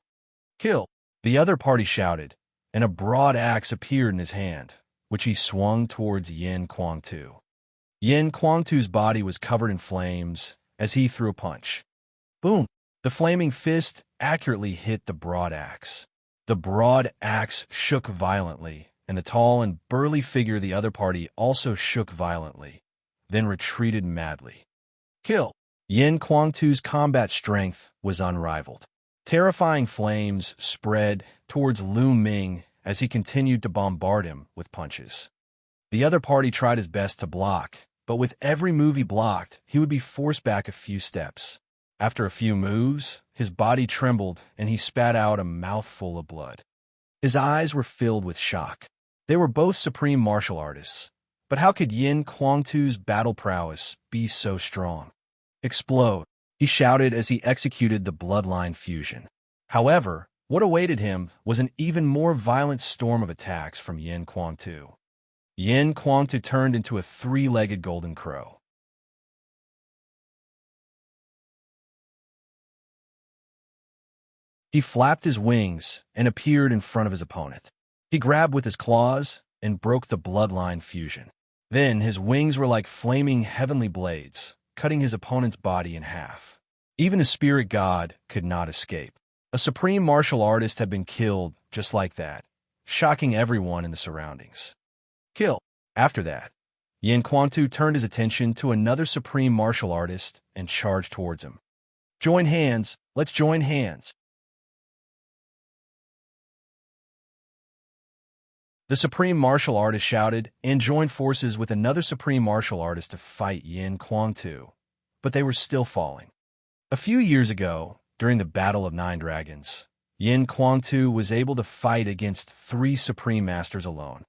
Kill! The other party shouted, and a broad axe appeared in his hand, which he swung towards Yin Kuang-tu. Yin Kuang-tu's body was covered in flames as he threw a punch. Boom! The flaming fist accurately hit the broad axe. The broad axe shook violently, and the tall and burly figure of the other party also shook violently, then retreated madly. Kill! Yin Kuang-tu's combat strength was unrivaled. Terrifying flames spread towards Lu Ming as he continued to bombard him with punches. The other party tried his best to block, but with every move he blocked, he would be forced back a few steps. After a few moves, his body trembled and he spat out a mouthful of blood. His eyes were filled with shock. They were both supreme martial artists, but how could Yin Kuang-tu's battle prowess be so strong? Explode! He shouted as he executed the bloodline fusion. However, what awaited him was an even more violent storm of attacks from Yin Kuang-tu. Yin Kuang-tu turned into a 3-legged golden crow. He flapped his wings and appeared in front of his opponent. He grabbed with his claws and broke the bloodline fusion. Then his wings were like flaming heavenly blades, cutting his opponent's body in half. Even a spirit god could not escape. A supreme martial artist had been killed just like that, shocking everyone in the surroundings. Kill! After that, Yin Kuang-tu turned his attention to another supreme martial artist and charged towards him. Join hands! Let's join hands! The supreme martial artist shouted and joined forces with another supreme martial artist to fight Yin Kuang-tu, but they were still falling. A few years ago, during the Battle of 9 Dragons, Yin Quangtu was able to fight against 3 Supreme Masters alone.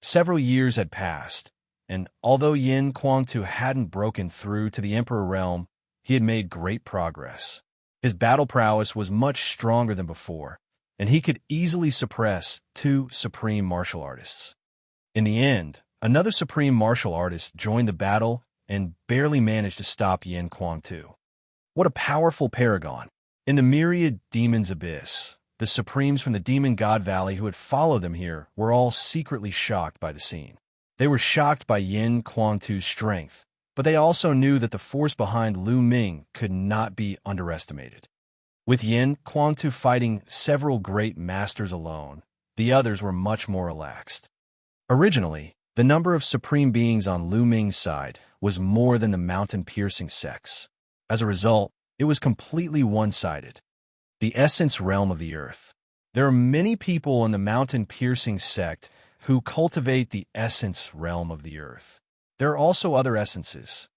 Several years had passed, and although Yin Quangtu hadn't broken through to the Emperor realm, he had made great progress. His battle prowess was much stronger than before, and he could easily suppress 2 supreme martial artists. In the end, another supreme martial artist joined the battle and barely managed to stop Yin Quangtu. What a powerful paragon! In the myriad demons' abyss, the supremes from the Demon God Valley who had followed them here were all secretly shocked by the scene. They were shocked by Yin Quangtu's strength, but they also knew that the force behind Lu Ming could not be underestimated. With Yin Quangtu fighting several great masters alone, the others were much more relaxed. Originally, the number of supreme beings on Lu Ming's side was more than the mountain-piercing sects. As a result, it was completely one-sided. The essence realm of the earth. There are many people in the mountain-piercing sect who cultivate the essence realm of the earth. There are also other essences.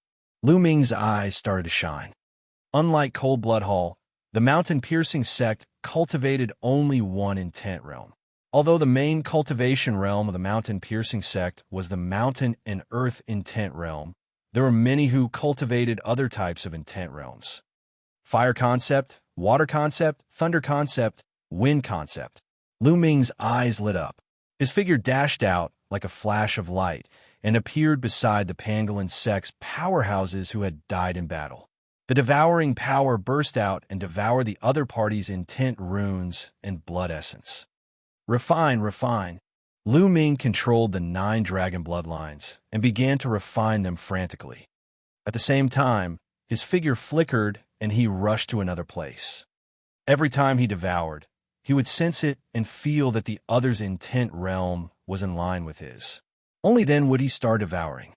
Lu Ming's eyes started to shine. Unlike Cold Blood Hall, the mountain-piercing sect cultivated only one intent realm. Although the main cultivation realm of the mountain-piercing sect was the mountain and earth intent realm, there were many who cultivated other types of intent realms. Fire concept, water concept, thunder concept, wind concept. Lu Ming's eyes lit up. His figure dashed out like a flash of light and appeared beside the Pangolin sect's powerhouses who had died in battle. The devouring power burst out and devoured the other party's intent runes and blood essence. Refine. Lu Ming controlled the 9 dragon bloodlines and began to refine them frantically. At the same time, his figure flickered and he rushed to another place. Every time he devoured, he would sense it and feel that the other's intent realm was in line with his. Only then would he start devouring.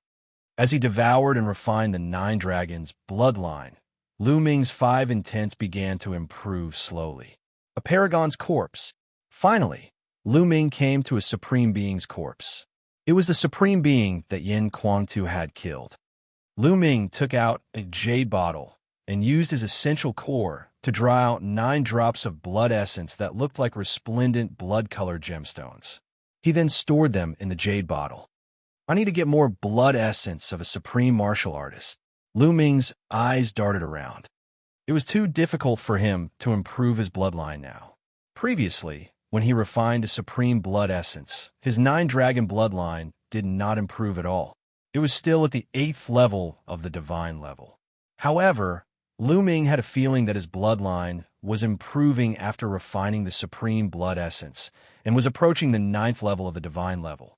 As he devoured and refined the 9 dragons' bloodline, Lu Ming's 5 intents began to improve slowly. A paragon's corpse. Finally, Lu Ming came to a supreme being's corpse. It was the supreme being that Yin Quangtu had killed. Lu Ming took out a jade bottle and used his essential core to draw out 9 drops of blood essence that looked like resplendent blood-colored gemstones. He then stored them in the jade bottle. I need to get more blood essence of a supreme martial artist. Lu Ming's eyes darted around. It was too difficult for him to improve his bloodline now. Previously, when he refined a supreme blood essence, his 9-dragon bloodline did not improve at all. It was still at the 8th level of the divine level. However, Lu Ming had a feeling that his bloodline was improving after refining the supreme blood essence and was approaching the 9th level of the divine level.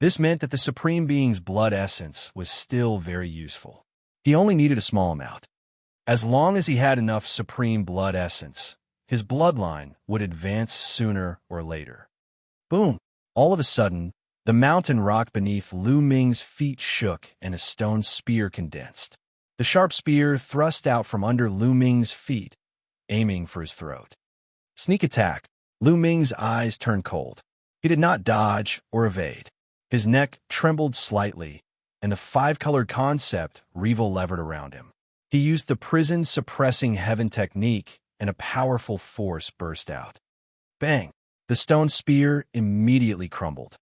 This meant that the supreme being's blood essence was still very useful. He only needed a small amount. As long as he had enough supreme blood essence, his bloodline would advance sooner or later. Boom! All of a sudden, the mountain rock beneath Lu Ming's feet shook and a stone spear condensed. The sharp spear thrust out from under Lu Ming's feet, aiming for his throat. Sneak attack. Lu Ming's eyes turned cold. He did not dodge or evade. His neck trembled slightly, and the 5-colored concept revel-levered around him. He used the prison-suppressing heaven technique, and a powerful force burst out. Bang! The stone spear immediately crumbled.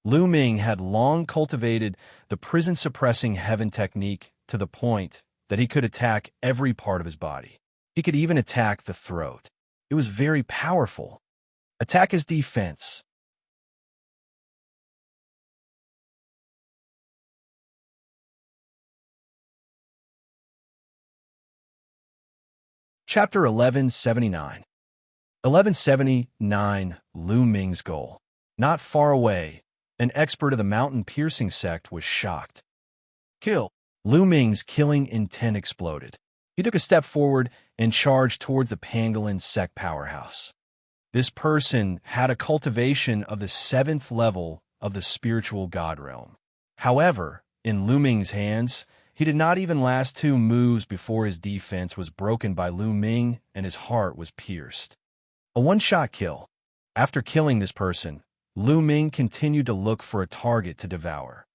Lu Ming had long cultivated the prison-suppressing heaven technique to the point that he could attack every part of his body. He could even attack the throat. It was very powerful. Attack as defense. Chapter 1179. 1179, Lu Ming's goal. Not far away, an expert of the mountain-piercing sect was shocked. Kill. Lu Ming's killing intent exploded. He took a step forward and charged toward the Pangolin sect powerhouse. This person had a cultivation of the 7th level of the spiritual god realm. However, in Lu Ming's hands, he did not even last 2 moves before his defense was broken by Lu Ming and his heart was pierced. A one-shot kill. After killing this person, Lu Ming continued to look for a target to devour.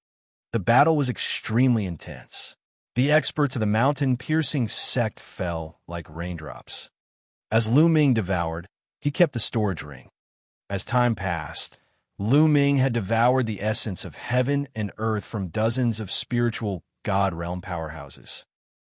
The battle was extremely intense. The experts of the mountain-piercing sect fell like raindrops. As Lu Ming devoured, He kept the storage ring. As time passed, Lu Ming had devoured the essence of heaven and earth from dozens of spiritual God realm powerhouses.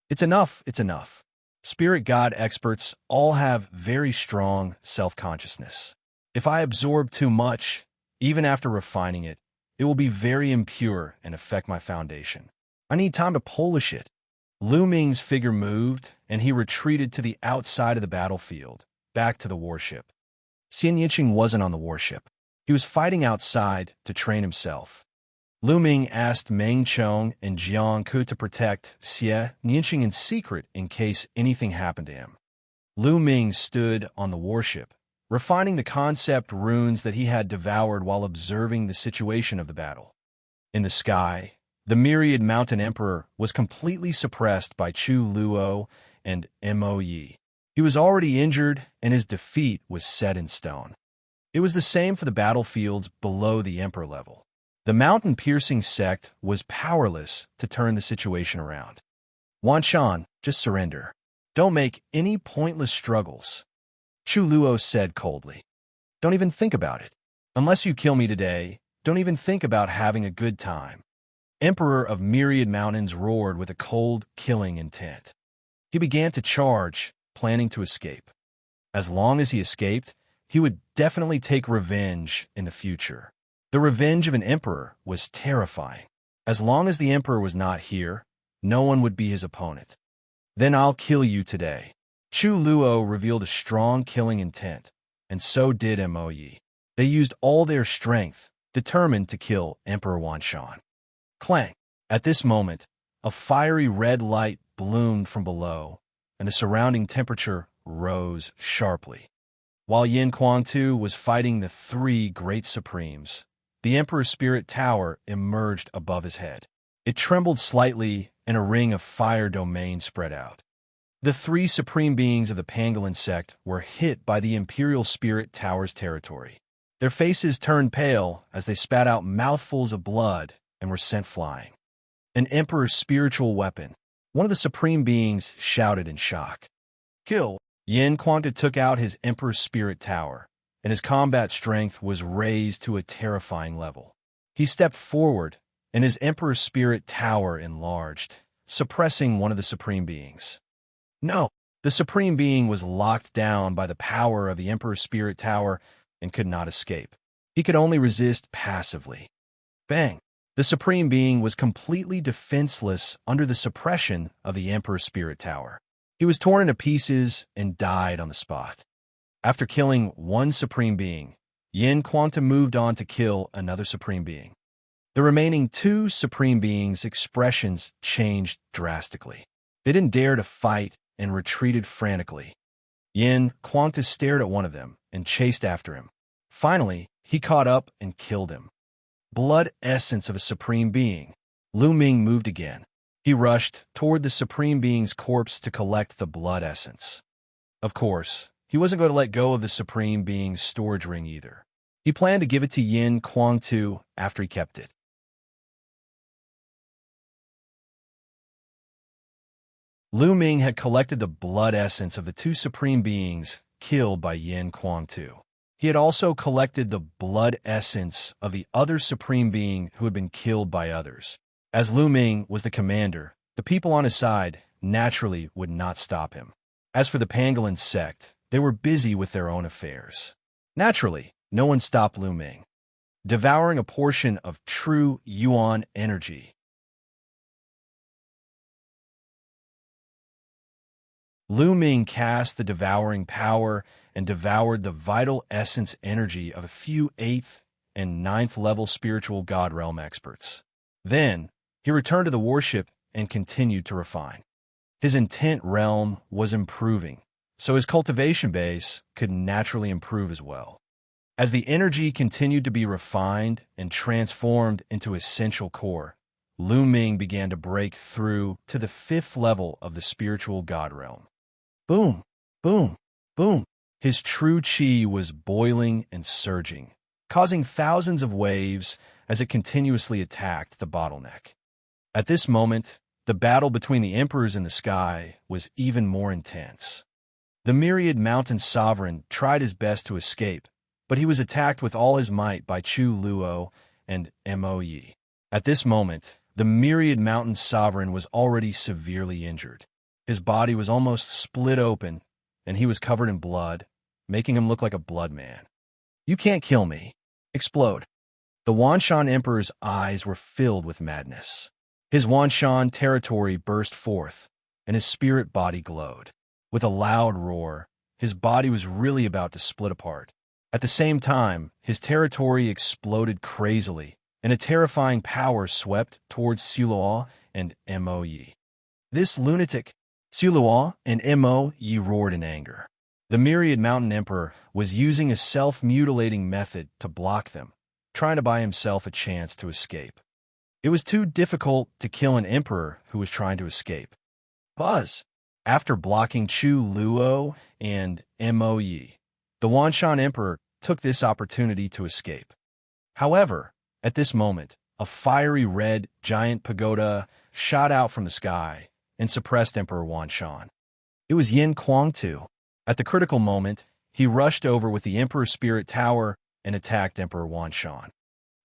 It's enough, it's enough. Spirit God experts all have very strong self-consciousness. If I absorb too much, even after refining it, it will be very impure and affect my foundation. I need time to polish it. Lu Ming's figure moved, and he retreated to the outside of the battlefield, back to the warship. Xianxia wasn't on the warship. He was fighting outside to train himself. Lu Ming asked Meng Chong and Jiang Ku to protect Xianxia in secret in case anything happened to him. Lu Ming stood on the warship, refining the concept runes that he had devoured while observing the situation of the battle. In the sky, the myriad mountain emperor was completely suppressed by Chu Luo and Mo Yi. He was already injured, and his defeat was set in stone. It was the same for the battlefields below the emperor level. The mountain-piercing sect was powerless to turn the situation around. Wanshan, just surrender. Don't make any pointless struggles. Chu Luo said coldly. Don't even think about it. Unless you kill me today, don't even think about having a good time. Emperor of Myriad Mountains roared with a cold, killing intent. He began to charge, planning to escape. As long as he escaped, he would definitely take revenge in the future. The revenge of an emperor was terrifying. As long as the emperor was not here, no one would be his opponent. Then I'll kill you today. Chu Luo revealed a strong killing intent, and so did Mo Yi. They used all their strength, determined to kill Emperor Wanshan. Clang! At this moment, a fiery red light bloomed from below, and the surrounding temperature rose sharply. While Yin Kuang-tu was fighting the three great supremes, the Emperor's spirit tower emerged above his head. It trembled slightly, and a ring of fire domain spread out. The three supreme beings of the pangolin sect were hit by the Imperial Spirit Tower's territory. Their faces turned pale as they spat out mouthfuls of blood and were sent flying. An Emperor's spiritual weapon. One of the supreme beings shouted in shock. Kill! Yin Kuang-tu took out his Emperor's Spirit Tower, and his combat strength was raised to a terrifying level. He stepped forward, and his Emperor's Spirit Tower enlarged, suppressing one of the Supreme Beings. No! The Supreme Being was locked down by the power of the Emperor's Spirit Tower and could not escape. He could only resist passively. Bang! The Supreme Being was completely defenseless under the suppression of the Emperor's Spirit Tower. He was torn into pieces and died on the spot. After killing one Supreme Being, Yin Kuang-tu moved on to kill another Supreme Being. The remaining two Supreme Beings' expressions changed drastically. They didn't dare to fight and retreated frantically. Yin Kuang-tu stared at one of them and chased after him. Finally, he caught up and killed him. Blood essence of a Supreme Being. Lu Ming moved again. He rushed toward the Supreme Being's corpse to collect the blood essence. Of course, he wasn't going to let go of the Supreme Being's storage ring either. He planned to give it to Yin Kuang-tu after he kept it. Lu Ming had collected the blood essence of the two Supreme Beings killed by Yin Kuang-tu. He had also collected the blood essence of the other Supreme Being who had been killed by others. As Lu Ming was the commander, the people on his side naturally would not stop him. As for the pangolin sect, they were busy with their own affairs. Naturally, no one stopped Lu Ming. Devouring a portion of true Yuan energy. Lu Ming cast the devouring power and devoured the vital essence energy of a few 8th and 9th level spiritual God realm experts. Then, he returned to the warship and continued to refine. His intent realm was improving, so his cultivation base could naturally improve as well. As the energy continued to be refined and transformed into essential core, Lu Ming began to break through to the 5th level of the spiritual God realm. Boom, boom, boom. His true chi was boiling and surging, causing thousands of waves as it continuously attacked the bottleneck. At this moment, the battle between the emperors in the sky was even more intense. The myriad mountain sovereign tried his best to escape, but he was attacked with all his might by Chu Luo and Mo Yi. At this moment, the myriad mountain sovereign was already severely injured. His body was almost split open, and he was covered in blood, making him look like a blood man. "You can't kill me. Explode." The Wanshan Emperor's eyes were filled with madness. His Wanshan territory burst forth, and his spirit body glowed. With a loud roar, his body was really about to split apart. At the same time, his territory exploded crazily, and a terrifying power swept towards Siluo and Mo Yi. "This lunatic!" Siluo and Mo Yi roared in anger. The myriad mountain emperor was using a self-mutilating method to block them, trying to buy himself a chance to escape. It was too difficult to kill an emperor who was trying to escape. Buzz! After blocking Chu Luo and Mo Yi, the Wanshan emperor took this opportunity to escape. However, at this moment, a fiery red giant pagoda shot out from the sky and suppressed Emperor Wanshan. It was Yin Kuang-tu. At the critical moment, he rushed over with the Emperor Spirit Tower and attacked Emperor Wanshan.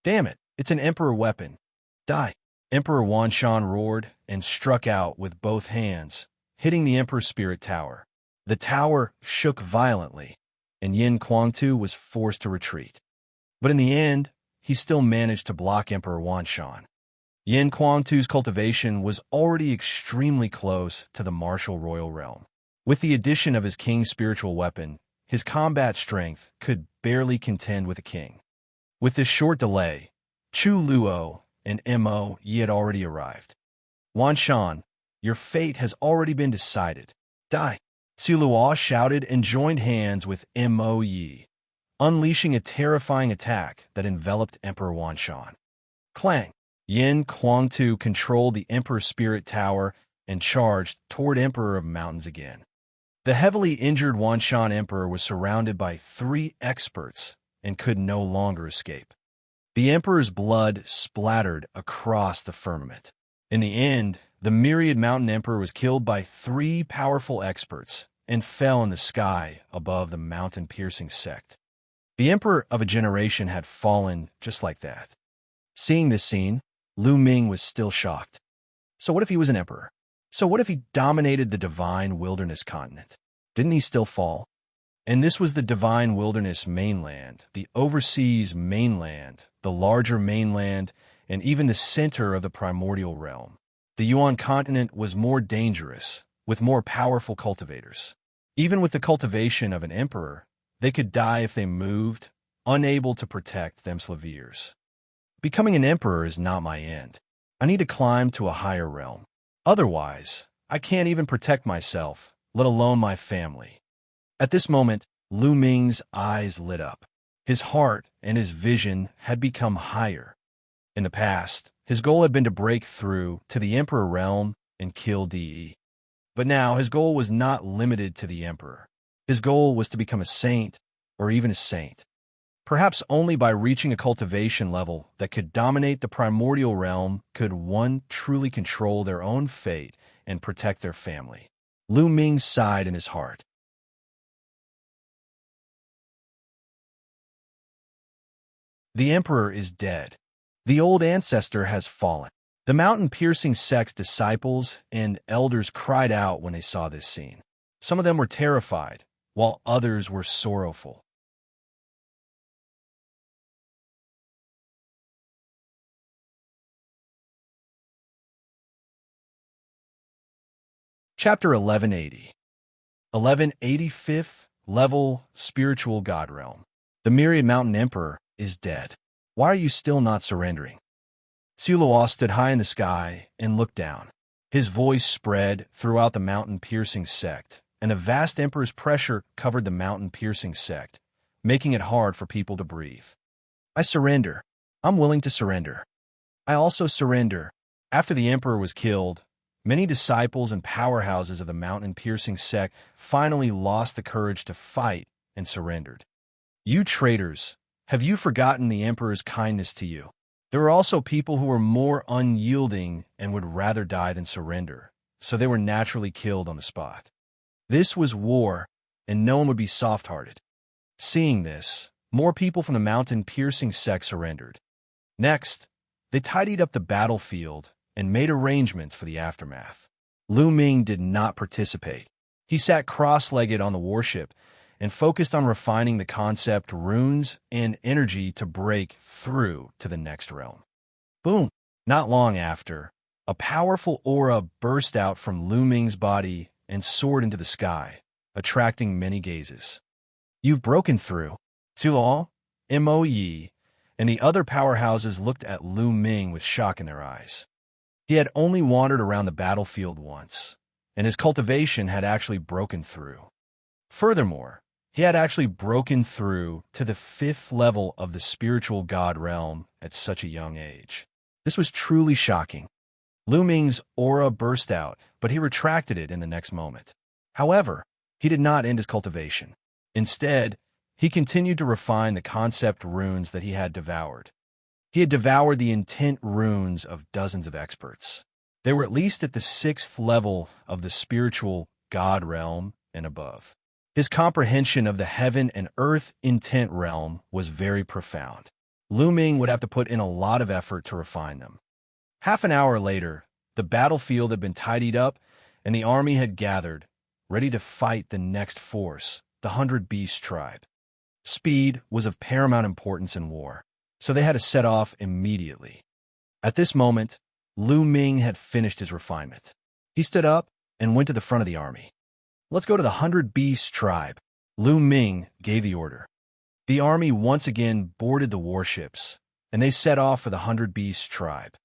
"Damn it, it's an Emperor weapon. Die!" Emperor Wanshan roared and struck out with both hands, hitting the Emperor Spirit Tower. The tower shook violently, and Yin Kuang-tu was forced to retreat. But in the end, he still managed to block Emperor Wanshan. Yin Kuang-tu's cultivation was already extremely close to the martial royal realm. With the addition of his king's spiritual weapon, his combat strength could barely contend with a king. With this short delay, Chu Luo and Mo Yi had already arrived. "Wanshan, your fate has already been decided. Die!" Siluo shouted and joined hands with Mo Yi, unleashing a terrifying attack that enveloped Emperor Wanshan. Clang! Yin Kuang-tu controlled the Emperor Spirit Tower and charged toward Emperor of Mountains again. The heavily injured Wanshan Emperor was surrounded by 3 experts and could no longer escape. The Emperor's blood splattered across the firmament. In the end, the myriad mountain Emperor was killed by 3 powerful experts and fell in the sky above the mountain-piercing sect. The Emperor of a generation had fallen just like that. Seeing this scene, Lu Ming was still shocked. So what if he was an emperor? So what if he dominated the divine wilderness continent? Didn't he still fall? And this was the divine wilderness mainland, the overseas mainland, the larger mainland, and even the center of the primordial realm. The Yuan continent was more dangerous, with more powerful cultivators. Even with the cultivation of an emperor, they could die if they moved, unable to protect themselves. Becoming an emperor is not my end. I need to climb to a higher realm. Otherwise, I can't even protect myself, let alone my family. At this moment, Lu Ming's eyes lit up. His heart and his vision had become higher. In the past, his goal had been to break through to the emperor realm and kill DE. But now his goal was not limited to the emperor. His goal was to become a saint, or even a saint. Perhaps only by reaching a cultivation level that could dominate the primordial realm could one truly control their own fate and protect their family. Lu Ming sighed in his heart. The emperor is dead. The old ancestor has fallen. The mountain-piercing sect's disciples and elders cried out when they saw this scene. Some of them were terrified, while others were sorrowful. Chapter 1180. 1185th Level Spiritual God Realm. The Myriad Mountain Emperor is dead. Why are you still not surrendering? Siluo stood high in the sky and looked down. His voice spread throughout the mountain-piercing sect, and a vast emperor's pressure covered the mountain-piercing sect, making it hard for people to breathe. I surrender. I'm willing to surrender. I also surrender. After the emperor was killed, many disciples and powerhouses of the mountain-piercing sect finally lost the courage to fight and surrendered. You traitors, have you forgotten the emperor's kindness to you? There were also people who were more unyielding and would rather die than surrender, so they were naturally killed on the spot. This was war, and no one would be soft-hearted. Seeing this, more people from the mountain-piercing sect surrendered. Next, they tidied up the battlefield and made arrangements for the aftermath. Lu Ming did not participate. He sat cross-legged on the warship and focused on refining the concept, runes, and energy to break through to the next realm. Boom! Not long after, a powerful aura burst out from Lu Ming's body and soared into the sky, attracting many gazes. You've broken through. Tuo, Mo Yi, and the other powerhouses looked at Lu Ming with shock in their eyes. He had only wandered around the battlefield once, and his cultivation had actually broken through. Furthermore, he had actually broken through to the 5th level of the spiritual god realm at such a young age. This was truly shocking. Lu Ming's aura burst out, but he retracted it in the next moment. However, he did not end his cultivation. Instead, he continued to refine the concept runes that he had devoured. He had devoured the intent runes of dozens of experts. They were at least at the 6th level of the spiritual god realm and above. His comprehension of the heaven and earth intent realm was very profound. Lu Ming would have to put in a lot of effort to refine them. Half an hour later, the battlefield had been tidied up and the army had gathered, ready to fight the next force, the 100 Beast tribe. Speed was of paramount importance in war, so they had to set off immediately. At this moment, Lu Ming had finished his refinement. He stood up and went to the front of the army. Let's go to the 100 Beast tribe. Lu Ming gave the order. The army once again boarded the warships, and they set off for the 100 Beast tribe.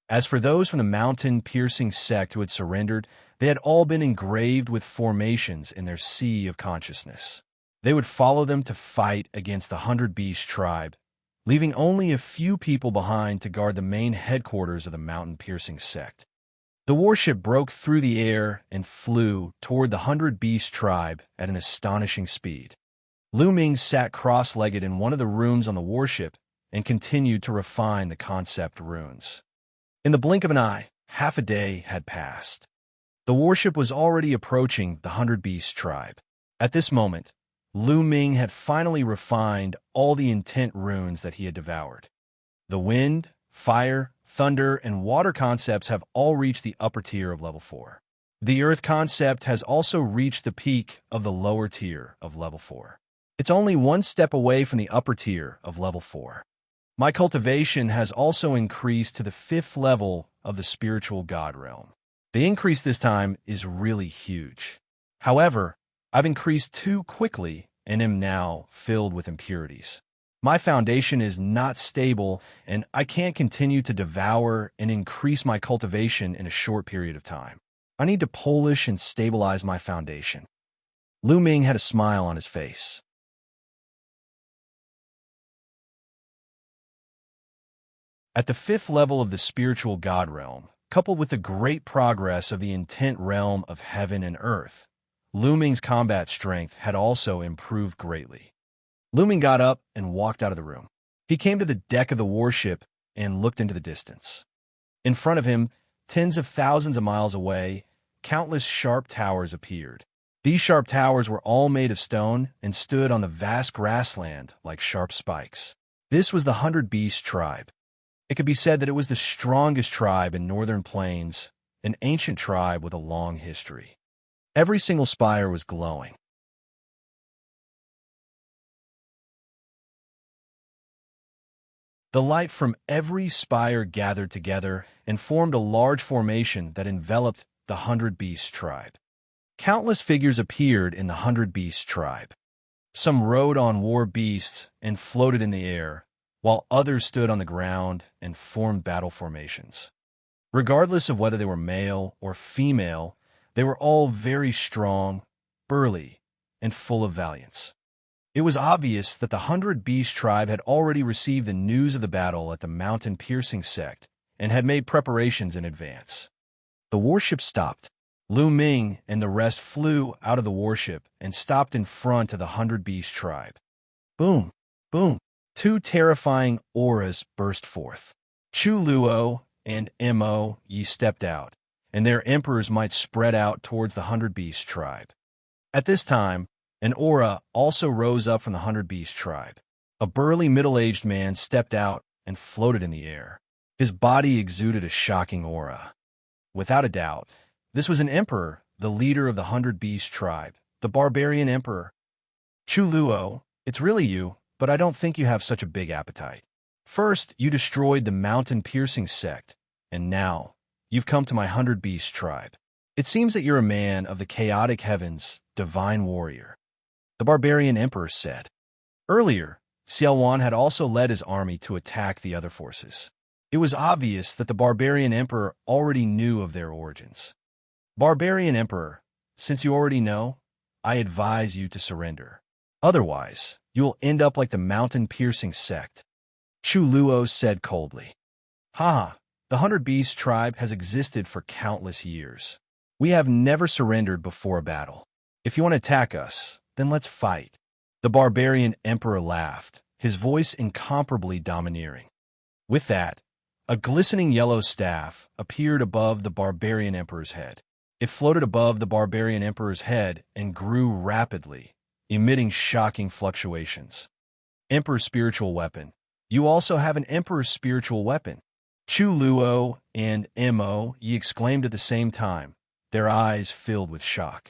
As for those from the mountain-piercing sect who had surrendered, they had all been engraved with formations in their sea of consciousness. They would follow them to fight against the 100 Beast tribe, leaving only a few people behind to guard the main headquarters of the mountain-piercing sect. The warship broke through the air and flew toward the 100 Beast tribe at an astonishing speed. Lu Ming sat cross-legged in one of the rooms on the warship and continued to refine the concept runes. In the blink of an eye, half a day had passed. The warship was already approaching the 100 Beast tribe. At this moment, Lu Ming had finally refined all the intent runes that he had devoured. The wind, fire, thunder, and water concepts have all reached the upper tier of level 4. The earth concept has also reached the peak of the lower tier of level 4. It's only one step away from the upper tier of level 4. My cultivation has also increased to the 5th level of the spiritual god realm. The increase this time is really huge. However, I've increased too quickly and am now filled with impurities. My foundation is not stable, and I can't continue to devour and increase my cultivation in a short period of time. I need to polish and stabilize my foundation. Lu Ming had a smile on his face. At the 5th level of the spiritual god realm, coupled with the great progress of the intent realm of heaven and earth, Lu Ming's combat strength had also improved greatly. Lu Ming got up and walked out of the room. He came to the deck of the warship and looked into the distance. In front of him, tens of thousands of miles away, countless sharp towers appeared. These sharp towers were all made of stone and stood on the vast grassland like sharp spikes. This was the 100 Beast tribe. It could be said that it was the strongest tribe in northern plains, an ancient tribe with a long history. Every single spire was glowing. The light from every spire gathered together and formed a large formation that enveloped the 100 Beast tribe. Countless figures appeared in the 100 Beast tribe. Some rode on war beasts and floated in the air, while others stood on the ground and formed battle formations. Regardless of whether they were male or female, they were all very strong, burly, and full of valiance. It was obvious that the 100 Beast tribe had already received the news of the battle at the mountain-piercing sect and had made preparations in advance. The warship stopped. Lu Ming and the rest flew out of the warship and stopped in front of the 100 Beast tribe. Boom! Boom! 2 terrifying auras burst forth. Chu Luo and Mo Yi stepped out, and their emperors might spread out towards the 100 Beast tribe. At this time, An aura also rose up from the 100 Beast tribe. A burly middle-aged man stepped out and floated in the air. His body exuded a shocking aura. Without a doubt, this was an emperor, the leader of the 100 Beast tribe, the barbarian emperor. Chu Luo, it's really you, but I don't think you have such a big appetite. First, you destroyed the mountain-piercing sect, and now, you've come to my 100 Beast tribe. It seems that you're a man of the chaotic heavens, divine warrior. The barbarian emperor said. Earlier, Xiaowan had also led his army to attack the other forces. It was obvious that the barbarian emperor already knew of their origins. Barbarian emperor, since you already know, I advise you to surrender. Otherwise, you will end up like the mountain-piercing sect. Chu Luo said coldly. Ha! The 100 Beast tribe has existed for countless years. We have never surrendered before a battle. If you want to attack us, then let's fight. The barbarian emperor laughed, his voice incomparably domineering. With that, a glistening yellow staff appeared above the barbarian emperor's head. It floated above the barbarian emperor's head and grew rapidly, emitting shocking fluctuations. Emperor's spiritual weapon. You also have an emperor's spiritual weapon. Chu Luo and Mo Yi exclaimed at the same time, their eyes filled with shock.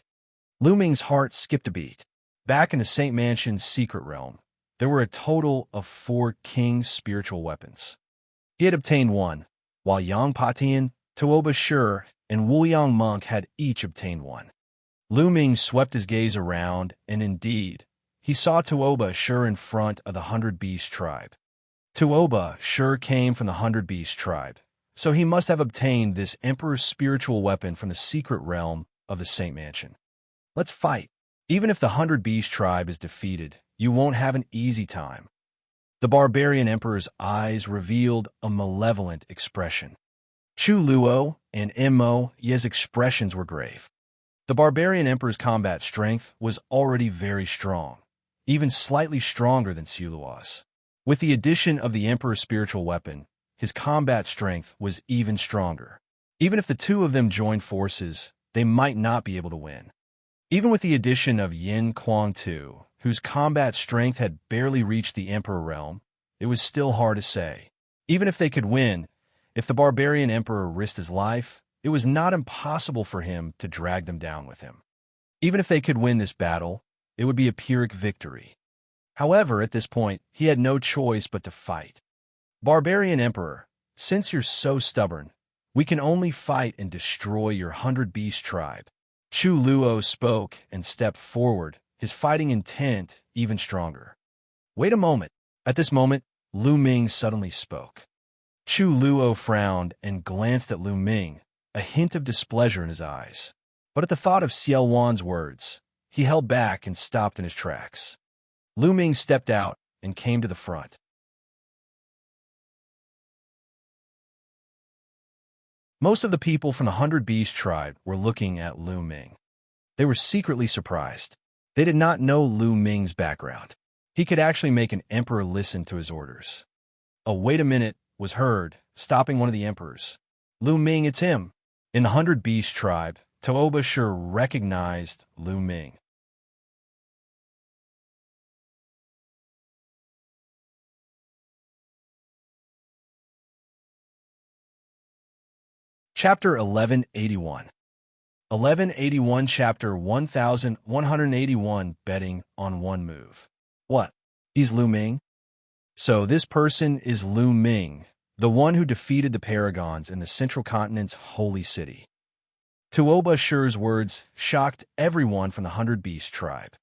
Lu Ming's heart skipped a beat. Back in the Saint Mansion's secret realm, there were a total of 4 king's spiritual weapons. He had obtained one, while Yang Patian, Tuoba Shi, and Wuliang Monk had each obtained one. Lu Ming swept his gaze around, and indeed, he saw Tuoba Shi in front of the 100 Beast tribe. Tuoba Shi came from the 100 Beast tribe, so he must have obtained this emperor's spiritual weapon from the secret realm of the Saint Mansion. Let's fight. Even if the 100 Beast tribe is defeated, you won't have an easy time. The barbarian emperor's eyes revealed a malevolent expression. Chu Luo and Mo Yi's expressions were grave. The barbarian emperor's combat strength was already very strong, even slightly stronger than Xu Luo's. With the addition of the emperor's spiritual weapon, his combat strength was even stronger. Even if the two of them joined forces, they might not be able to win. Even with the addition of Yin Kuang Tu, whose combat strength had barely reached the emperor realm, it was still hard to say. Even if they could win, if the barbarian emperor risked his life, it was not impossible for him to drag them down with him. Even if they could win this battle, it would be a Pyrrhic victory. However, at this point, he had no choice but to fight. Barbarian emperor, since you're so stubborn, we can only fight and destroy your 100 Beast tribe. Chu Luo spoke and stepped forward, his fighting intent even stronger. Wait a moment. At this moment, Lu Ming suddenly spoke. Chu Luo frowned and glanced at Lu Ming, a hint of displeasure in his eyes. But at the thought of Xiaowan's words, he held back and stopped in his tracks. Lu Ming stepped out and came to the front. Most of the people from the 100 Beast tribe were looking at Lu Ming. They were secretly surprised. They did not know Lu Ming's background. He could actually make an emperor listen to his orders. A "wait a minute" was heard, stopping one of the emperors. Lu Ming, it's him. In the 100 Beast tribe, Tuoba Shi recognized Lu Ming. Chapter 1181. 1181 Chapter 1181 Betting on one move. What? He's Lu Ming? So this person is Lu Ming, the one who defeated the Paragons in the Central Continent's holy city. Tuoba Shi's words shocked everyone from the 100 Beast tribe.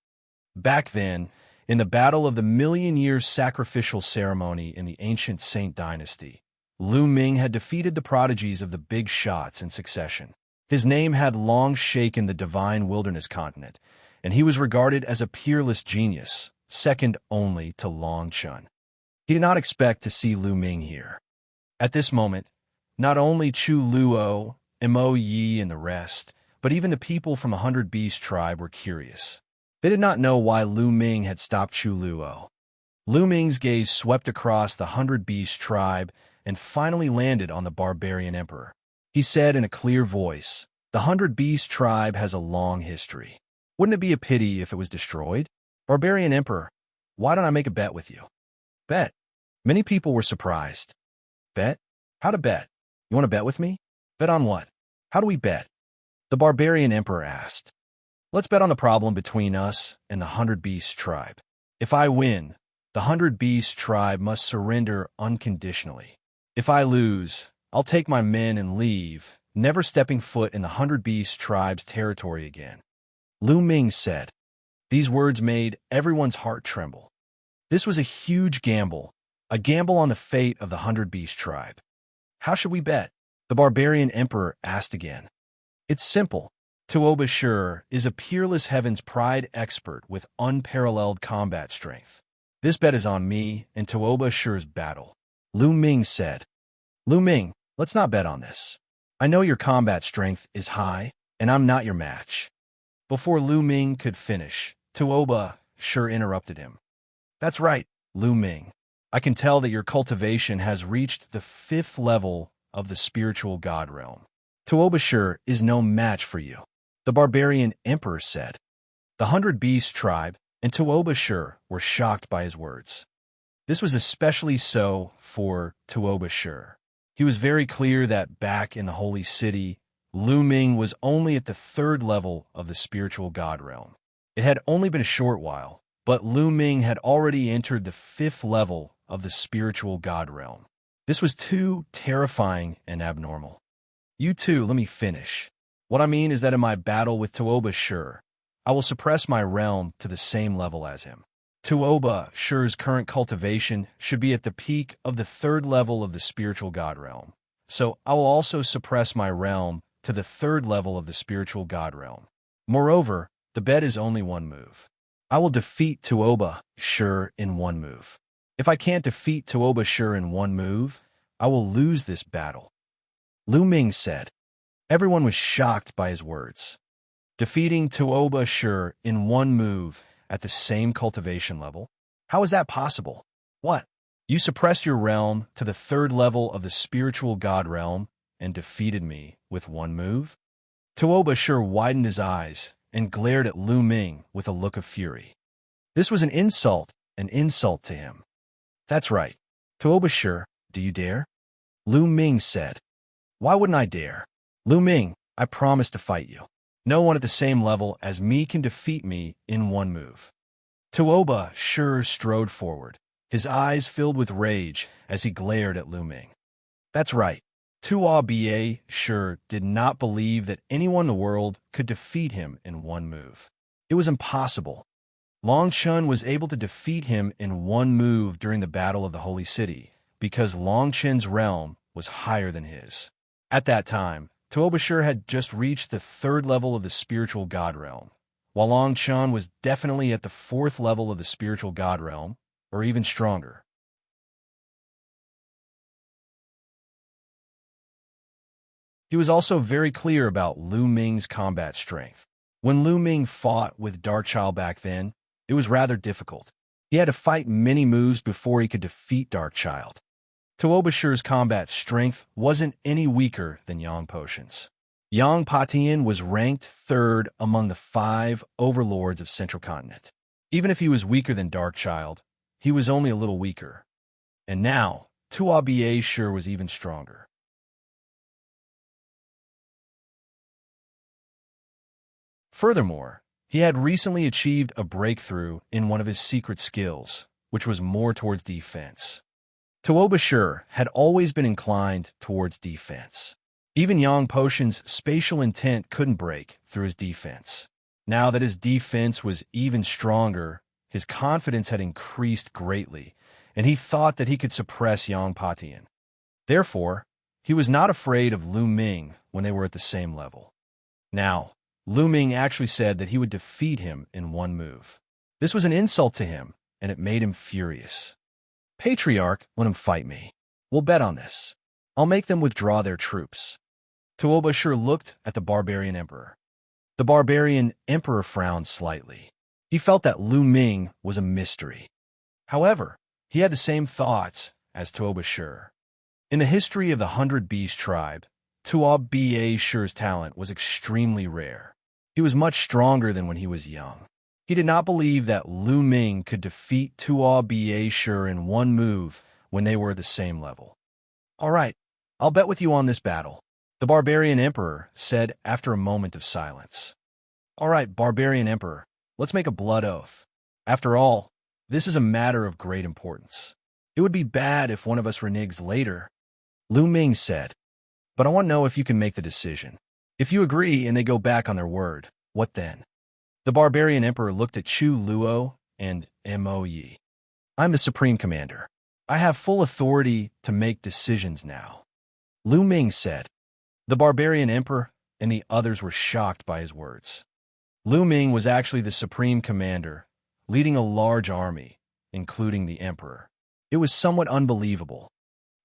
Back then, in the Battle of the Million-Year Sacrificial Ceremony in the ancient Saint Dynasty, Lu Ming had defeated the prodigies of the Big Shots in succession. His name had long shaken the divine wilderness continent, and he was regarded as a peerless genius, second only to Long Chun. He did not expect to see Lu Ming here. At this moment, not only Chu Luo, Mo Yi, and the rest, but even the people from the 100 Beast tribe were curious. They did not know why Lu Ming had stopped Chu Luo. Lu Ming's gaze swept across the 100 Beast tribe and finally landed on the barbarian emperor. He said in a clear voice, "The 100 Beast tribe has a long history. Wouldn't it be a pity if it was destroyed? Barbarian Emperor, why don't I make a bet with you? Bet. Many people were surprised. Bet? How to bet? You want to bet with me? Bet on what? How do we bet? The Barbarian Emperor asked. Let's bet on the problem between us and the 100 Beast tribe. If I win, the 100 Beast tribe must surrender unconditionally. If I lose, I'll take my men and leave, never stepping foot in the 100 Beast tribe's territory again. Lu Ming said. These words made everyone's heart tremble. This was a huge gamble, a gamble on the fate of the 100 Beast tribe. How should we bet? The Barbarian Emperor asked again. It's simple. Tuoba Shur is a peerless Heaven's Pride expert with unparalleled combat strength. This bet is on me and Tuoba Shur's battle. Lu Ming said. Lu Ming, let's not bet on this. I know your combat strength is high, and I'm not your match. Before Lu Ming could finish, Tuoba Shur interrupted him. That's right, Lu Ming. I can tell that your cultivation has reached the 5th level of the spiritual god realm. Tuoba Shur is no match for you. The Barbarian Emperor said. The 100 Beast tribe and Tuoba Shur were shocked by his words. This was especially so for Tuoba Shur. He was very clear that back in the holy city, Lu Ming was only at the 3rd level of the spiritual god realm. It had only been a short while, but Lu Ming had already entered the 5th level of the spiritual god realm. This was too terrifying and abnormal. You too, let me finish. What I mean is that in my battle with Tuoba Shur, I will suppress my realm to the same level as him. Tuoba Shur's current cultivation should be at the peak of the 3rd level of the spiritual god realm. So I will also suppress my realm to the 3rd level of the spiritual god realm. Moreover, the bet is only one move. I will defeat Tuoba Shur in one move. If I can't defeat Tuoba Shur in one move, I will lose this battle. Lu Ming said. Everyone was shocked by his words. Defeating Tuoba Shur in one move at the same cultivation level? How is that possible? What? You suppressed your realm to the 3rd level of the spiritual god realm and defeated me with one move? Tuoba Shur widened his eyes and glared at Lu Ming with a look of fury. This was an insult to him. That's right. Tuoba Shur, do you dare? Lu Ming said. Why wouldn't I dare? Lu Ming, I promise to fight you. No one at the same level as me can defeat me in one move. Tuoba Shur strode forward, his eyes filled with rage as he glared at Lu Ming. That's right. Tuoba Shur did not believe that anyone in the world could defeat him in one move. It was impossible. Long Chun was able to defeat him in one move during the Battle of the Holy City because Long Chun's realm was higher than his. At that time, Tuoba Shur had just reached the 3rd level of the spiritual god realm, while Long Chun was definitely at the 4th level of the spiritual god realm, or even stronger. He was also very clear about Lu Ming's combat strength. When Lu Ming fought with Darkchild back then, it was rather difficult. He had to fight many moves before he could defeat Darkchild. Tuoba Shur's combat strength wasn't any weaker than Yang Potion's. Yang Patian was ranked 3rd among the 5 overlords of Central Continent. Even if he was weaker than Darkchild, he was only a little weaker. And now, Tuoba Shur was even stronger. Furthermore, he had recently achieved a breakthrough in one of his secret skills, which was more towards defense. Tuoba Shur had always been inclined towards defense. Even Yang Potion's spatial intent couldn't break through his defense. Now that his defense was even stronger, his confidence had increased greatly, and he thought that he could suppress Yang Patian. Therefore, he was not afraid of Lu Ming when they were at the same level. Now, Lu Ming actually said that he would defeat him in one move. This was an insult to him, and it made him furious. Patriarch, let him fight me. We'll bet on this. I'll make them withdraw their troops. Tuoba Shur looked at the Barbarian Emperor. The Barbarian Emperor frowned slightly. He felt that Lu Ming was a mystery. However, he had the same thoughts as Tuoba Shur. In the history of the 100 Beast tribe, Tuoba Shur's talent was extremely rare. He was much stronger than when he was young. He did not believe that Lu Ming could defeat Tuo Baishe in one move when they were at the same level. "All right, I'll bet with you on this battle," the Barbarian Emperor said after a moment of silence. "All right, Barbarian Emperor, let's make a blood oath. After all, this is a matter of great importance. It would be bad if one of us reneges later," Lu Ming said. "But I want to know if you can make the decision. If you agree and they go back on their word, what then?" The Barbarian Emperor looked at Chu Luo and Mo Yi. "I'm the Supreme Commander. I have full authority to make decisions now," Lu Ming said. The Barbarian Emperor and the others were shocked by his words. Lu Ming was actually the Supreme Commander, leading a large army, including the Emperor. It was somewhat unbelievable.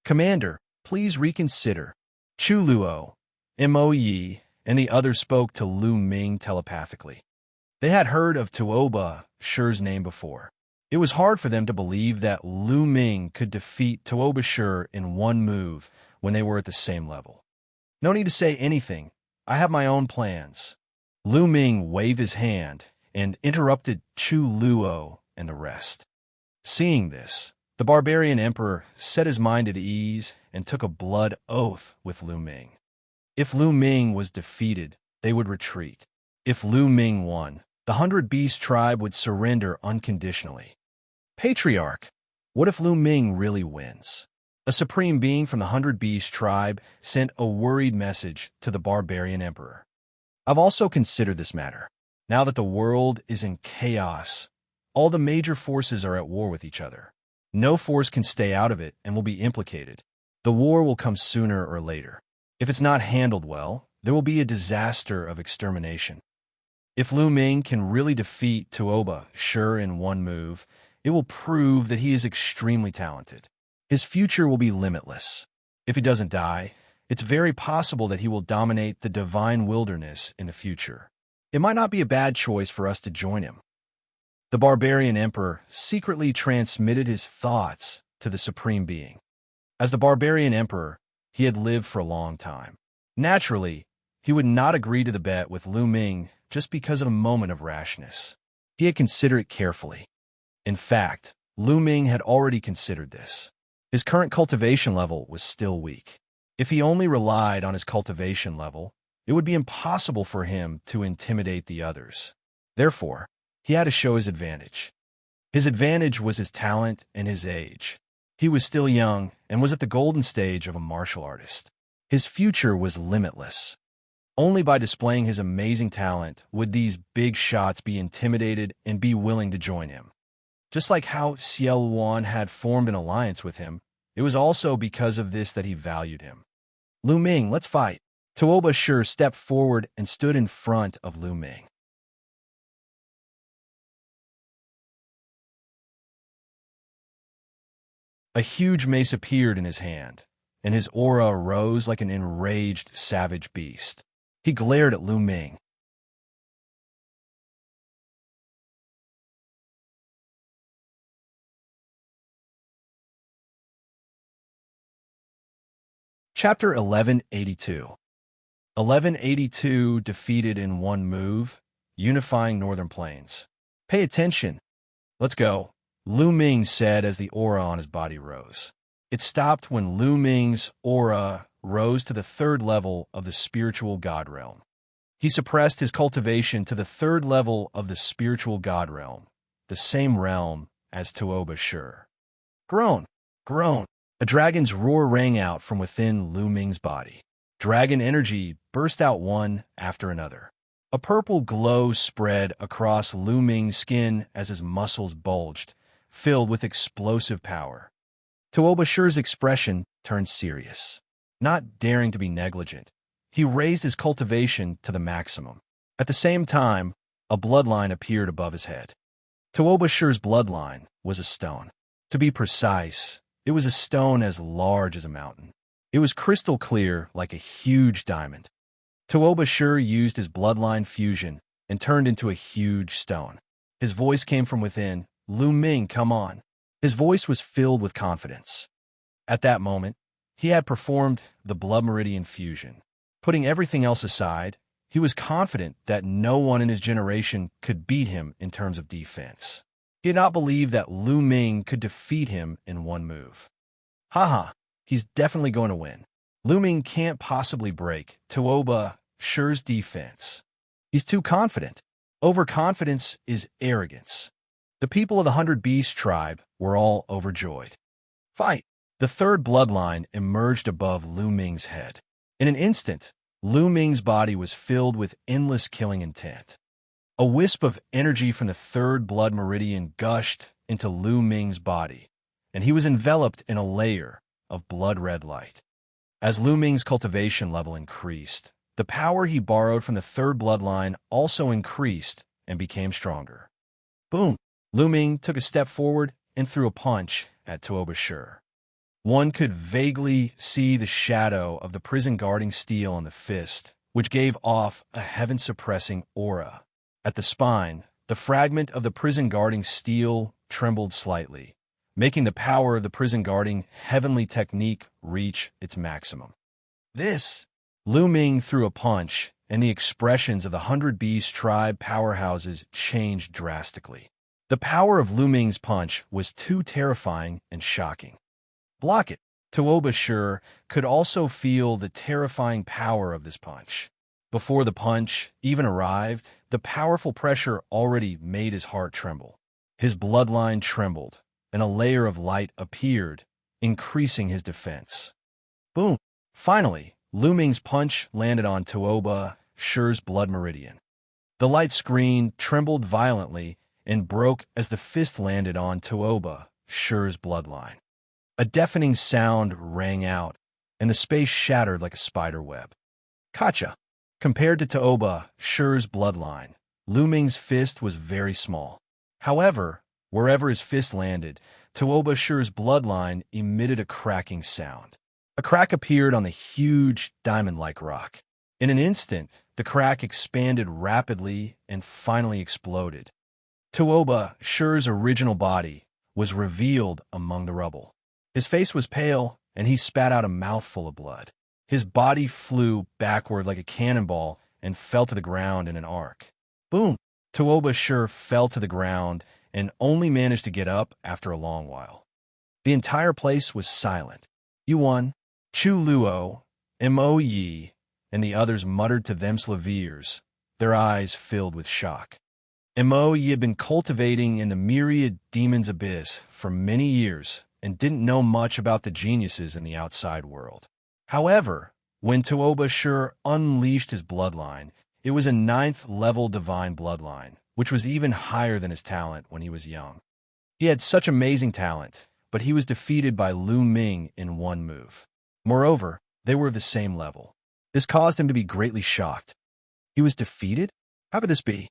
"Commander, please reconsider." Chu Luo, Mo Yi, and the others spoke to Lu Ming telepathically. They had heard of Tuo Baishe's name before. It was hard for them to believe that Lu Ming could defeat Tuo Baishe in one move when they were at the same level. "No need to say anything. I have my own plans." Lu Ming waved his hand and interrupted Chu Luo and the rest. Seeing this, the Barbarian Emperor set his mind at ease and took a blood oath with Lu Ming. If Lu Ming was defeated, they would retreat. If Lu Ming won, the 100 Beast tribe would surrender unconditionally. "Patriarch, what if Lu Ming really wins?" A supreme being from the 100 Beast tribe sent a worried message to the Barbarian Emperor. "I've also considered this matter. Now that the world is in chaos, all the major forces are at war with each other. No force can stay out of it and will be implicated. The war will come sooner or later. If it's not handled well, there will be a disaster of extermination. If Lu Ming can really defeat Tuo Baishe in one move, it will prove that he is extremely talented. His future will be limitless. If he doesn't die, it's very possible that he will dominate the divine wilderness in the future. It might not be a bad choice for us to join him." The Barbarian Emperor secretly transmitted his thoughts to the Supreme Being. As the Barbarian Emperor, he had lived for a long time. Naturally, he would not agree to the bet with Lu Ming just because of a moment of rashness. He had considered it carefully. In fact, Lu Ming had already considered this. His current cultivation level was still weak. If he only relied on his cultivation level, it would be impossible for him to intimidate the others. Therefore, he had to show his advantage. His advantage was his talent and his age. He was still young and was at the golden stage of a martial artist. His future was limitless. Only by displaying his amazing talent would these big shots be intimidated and be willing to join him. Just like how Xiao Wan had formed an alliance with him, it was also because of this that he valued him. "Lu Ming, let's fight." Tuo Baishe stepped forward and stood in front of Lu Ming. A huge mace appeared in his hand, and his aura arose like an enraged savage beast. He glared at Lu Ming. Chapter 1182. 1182 defeated in one move, unifying Northern Plains. "Pay attention. Let's go," Lu Ming said as the aura on his body rose. It stopped when Lu Ming's aura rose to the 3rd level of the spiritual god realm. He suppressed his cultivation to the 3rd level of the spiritual god realm, the same realm as Tuo Baishe. Groan! Groan! A dragon's roar rang out from within Lu Ming's body. Dragon energy burst out one after another. A purple glow spread across Lu Ming's skin as his muscles bulged, filled with explosive power. Tuo Baishe's expression turned serious. Not daring to be negligent, he raised his cultivation to the maximum. At the same time, a bloodline appeared above his head. Tuo Baishe's bloodline was a stone. To be precise, it was a stone as large as a mountain. It was crystal clear like a huge diamond. Tuo Baishe used his bloodline fusion and turned into a huge stone. His voice came from within. "Lu Ming, come on." His voice was filled with confidence. At that moment, he had performed the blood meridian fusion. Putting everything else aside, he was confident that no one in his generation could beat him in terms of defense. He did not believe that Lu Ming could defeat him in one move. Haha, he's definitely going to win. Lu Ming can't possibly break Tuoba Shi's defense. He's too confident. Overconfidence is arrogance. The people of the 100 Beast tribe were all overjoyed. Fight! The third bloodline emerged above Lu Ming's head. In an instant, Lu Ming's body was filled with endless killing intent. A wisp of energy from the third blood meridian gushed into Lu Ming's body, and he was enveloped in a layer of blood-red light. As Lu Ming's cultivation level increased, the power he borrowed from the third bloodline also increased and became stronger. Boom! Lu Ming took a step forward and threw a punch at Tuoba Shi. One could vaguely see the shadow of the prison-guarding steel on the fist, which gave off a heaven-suppressing aura. At the spine, the fragment of the prison-guarding steel trembled slightly, making the power of the prison-guarding heavenly technique reach its maximum. Lu Ming threw a punch, and the expressions of the 100 Beast tribe powerhouses changed drastically. The power of Lu Ming's punch was too terrifying and shocking. Block it. Tuoba Shi could also feel the terrifying power of this punch. Before the punch even arrived, the powerful pressure already made his heart tremble. His bloodline trembled, and a layer of light appeared, increasing his defense. Boom! Finally, Lu Ming's punch landed on Tuoba Shi's blood meridian. The light screen trembled violently and broke as the fist landed on Tuoba Shi's bloodline. A deafening sound rang out, and the space shattered like a spider web. Gotcha! Compared to Tuoba Shi's bloodline, Lu Ming's fist was very small. However, wherever his fist landed, Tuoba Shi's bloodline emitted a cracking sound. A crack appeared on the huge diamond-like rock. In an instant, the crack expanded rapidly and finally exploded. Tuoba Shi's original body was revealed among the rubble. His face was pale, and he spat out a mouthful of blood. His body flew backward like a cannonball and fell to the ground in an arc. Boom! Tuoba Shi fell to the ground and only managed to get up after a long while. The entire place was silent. Yuan, Chu Luo, Mo Yi, and the others muttered to themselves, their eyes filled with shock. Mo Yi had been cultivating in the myriad demons abyss for many years and didn't know much about the geniuses in the outside world. However, when Tuoba Shi unleashed his bloodline, it was a 9th-level divine bloodline, which was even higher than his talent when he was young. He had such amazing talent, but he was defeated by Lu Ming in one move. Moreover, they were of the same level. This caused him to be greatly shocked. He was defeated? How could this be?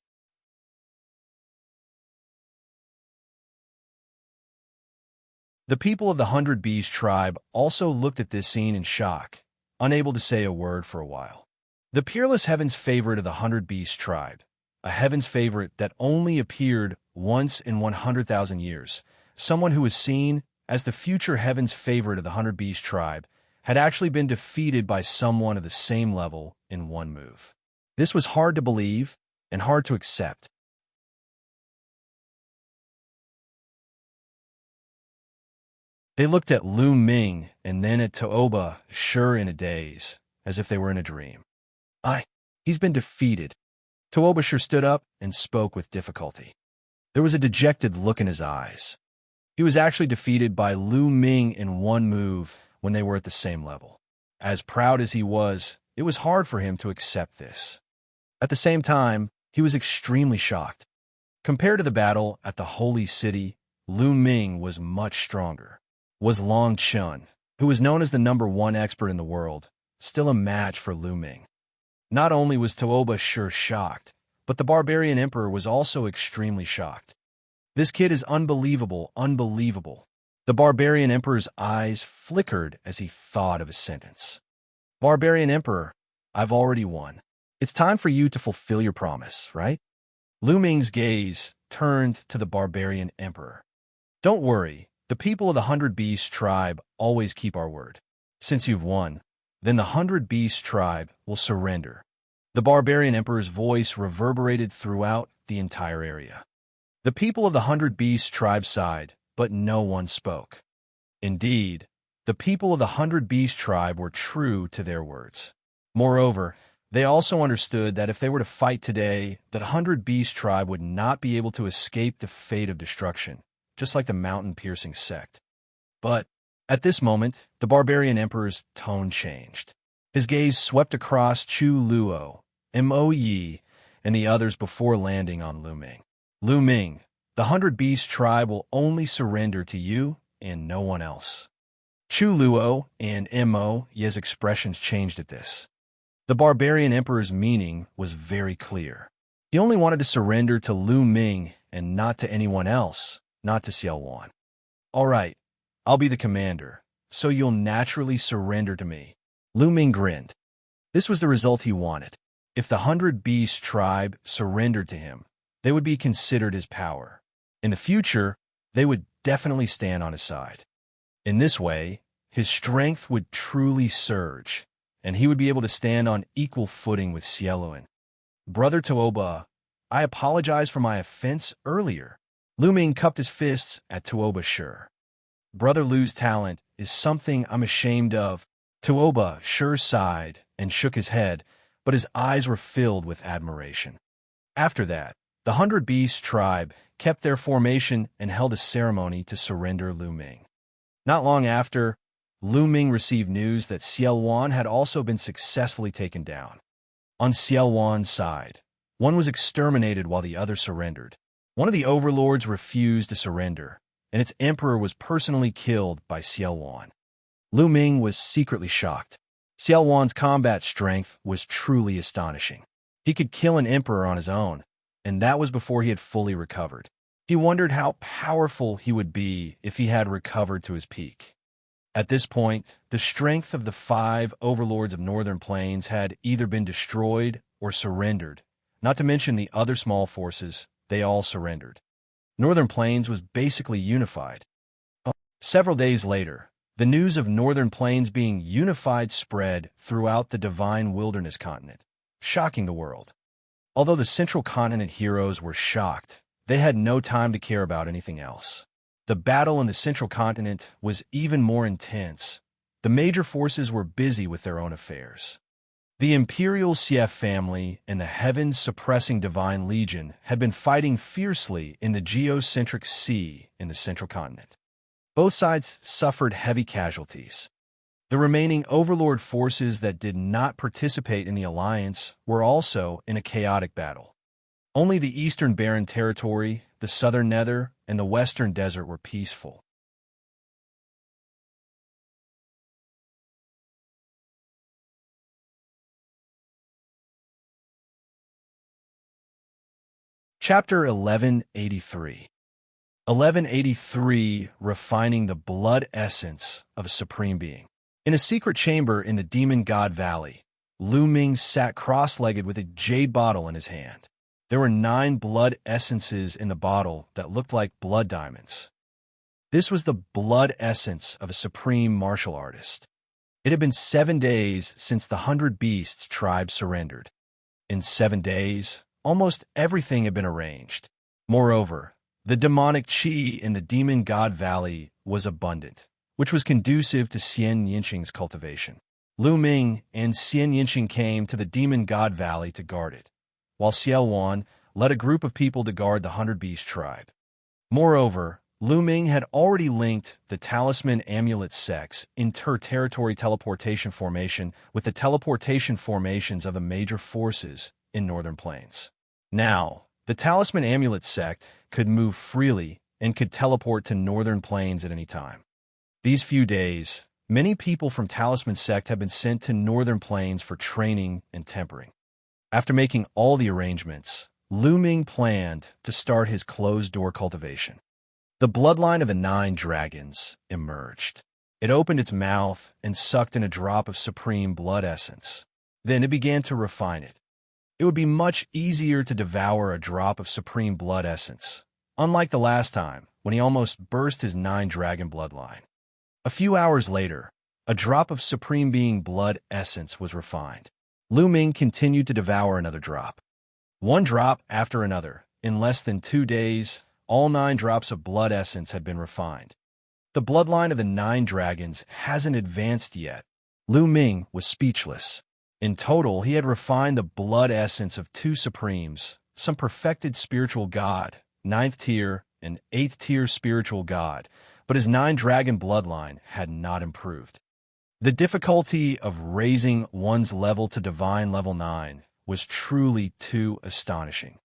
The people of the 100 Beast tribe also looked at this scene in shock, unable to say a word for a while. The peerless Heaven's favorite of the 100 Beast tribe, a Heaven's favorite that only appeared once in 100,000 years, someone who was seen as the future Heaven's favorite of the 100 Beast tribe, had actually been defeated by someone of the same level in one move. This was hard to believe and hard to accept. They looked at Lu Ming and then at Tuoba Shi in a daze, as if they were in a dream. He's been defeated. Tuoba Shi stood up and spoke with difficulty. There was a dejected look in his eyes. He was actually defeated by Lu Ming in one move when they were at the same level. As proud as he was, it was hard for him to accept this. At the same time, he was extremely shocked. Compared to the battle at the Holy City, Lu Ming was much stronger. Was Long Chun, who was known as the #1 expert in the world, still a match for Lu Ming? Not only was Tuoba Shi shocked, but the Barbarian Emperor was also extremely shocked. This kid is unbelievable, unbelievable. The Barbarian Emperor's eyes flickered as he thought of his sentence. Barbarian Emperor, I've already won. It's time for you to fulfill your promise, right? Lu Ming's gaze turned to the Barbarian Emperor. Don't worry, the people of the 100 Beast tribe always keep our word. Since you've won, then the 100 Beast tribe will surrender. The barbarian emperor's voice reverberated throughout the entire area. The people of the 100 Beasts tribe sighed, but no one spoke. Indeed, the people of the 100 Beast tribe were true to their words. Moreover, they also understood that if they were to fight today, that 100 Beast tribe would not be able to escape the fate of destruction, just like the mountain-piercing sect. But at this moment, the barbarian emperor's tone changed. His gaze swept across Chu Luo, Mo Yi, and the others before landing on Lu Ming. Lu Ming, the 100 Beast tribe will only surrender to you and no one else. Chu Luo and Mo Yi's expressions changed at this. The barbarian emperor's meaning was very clear. He only wanted to surrender to Lu Ming and not to anyone else, not to Xiaowan. All right, I'll be the commander, so you'll naturally surrender to me. Lu Ming grinned. This was the result he wanted. If the 100 Beast tribe surrendered to him, they would be considered his power. In the future, they would definitely stand on his side. In this way, his strength would truly surge, and he would be able to stand on equal footing with Xieluan. Brother Tuoba, I apologize for my offense earlier. Lu Ming cupped his fists at Tuoba. Sure. Brother Lu's talent is something I'm ashamed of. Tuoba sure sighed and shook his head, but his eyes were filled with admiration. After that, the 100 Beast tribe kept their formation and held a ceremony to surrender Lu Ming. Not long after, Lu Ming received news that Xiaowan had also been successfully taken down. On Xiaowan's side, one was exterminated while the other surrendered. One of the overlords refused to surrender, and its emperor was personally killed by Xiaowan. Lu Ming was secretly shocked. Xiaowan's combat strength was truly astonishing. He could kill an emperor on his own, and that was before he had fully recovered. He wondered how powerful he would be if he had recovered to his peak. At this point, the strength of the 5 overlords of Northern Plains had either been destroyed or surrendered, not to mention the other small forces, they all surrendered. Northern Plains was basically unified. Several days later, the news of Northern Plains being unified spread throughout the Divine Wilderness continent, shocking the world. Although the Central Continent heroes were shocked, they had no time to care about anything else. The battle in the Central Continent was even more intense. The major forces were busy with their own affairs. The Imperial Xie family and the heaven-suppressing Divine Legion had been fighting fiercely in the geocentric sea in the Central Continent. Both sides suffered heavy casualties. The remaining overlord forces that did not participate in the alliance were also in a chaotic battle. Only the Eastern Barren Territory, the Southern Nether, and the Western Desert were peaceful. Chapter 1183. 1183, Refining the Blood Essence of a Supreme Being. In a secret chamber in the Demon God Valley, Lu Ming sat cross-legged with a jade bottle in his hand. There were 9 blood essences in the bottle that looked like blood diamonds. This was the blood essence of a supreme martial artist. It had been 7 days since the 100 Beasts tribe surrendered. In 7 days, almost everything had been arranged. Moreover, the demonic qi in the Demon God Valley was abundant, which was conducive to Xianxia's cultivation. Lu Ming and Xianxia came to the Demon God Valley to guard it, while Xiaowan led a group of people to guard the 100 Beast tribe. Moreover, Lu Ming had already linked the Talisman Amulet Sect's inter-territory teleportation formation with the teleportation formations of the major forces in Northern Plains. Now, the Talisman Amulet Sect could move freely and could teleport to Northern Plains at any time. These few days, many people from Talisman Sect have been sent to Northern Plains for training and tempering. After making all the arrangements, Lu Ming planned to start his closed-door cultivation. The bloodline of the 9 dragons emerged. It opened its mouth and sucked in a drop of supreme blood essence. Then it began to refine it. It would be much easier to devour a drop of supreme blood essence, unlike the last time when he almost burst his 9 dragon bloodline. A few hours later, a drop of supreme being blood essence was refined. Lu Ming continued to devour another drop. One drop after another. In less than 2 days, all 9 drops of blood essence had been refined. The bloodline of the 9 dragons hasn't advanced yet. Lu Ming was speechless. In total, he had refined the blood essence of 2 supremes, some perfected spiritual god, 9th tier and 8th tier spiritual god, but his 9-dragon bloodline had not improved. The difficulty of raising one's level to divine level 9 was truly too astonishing.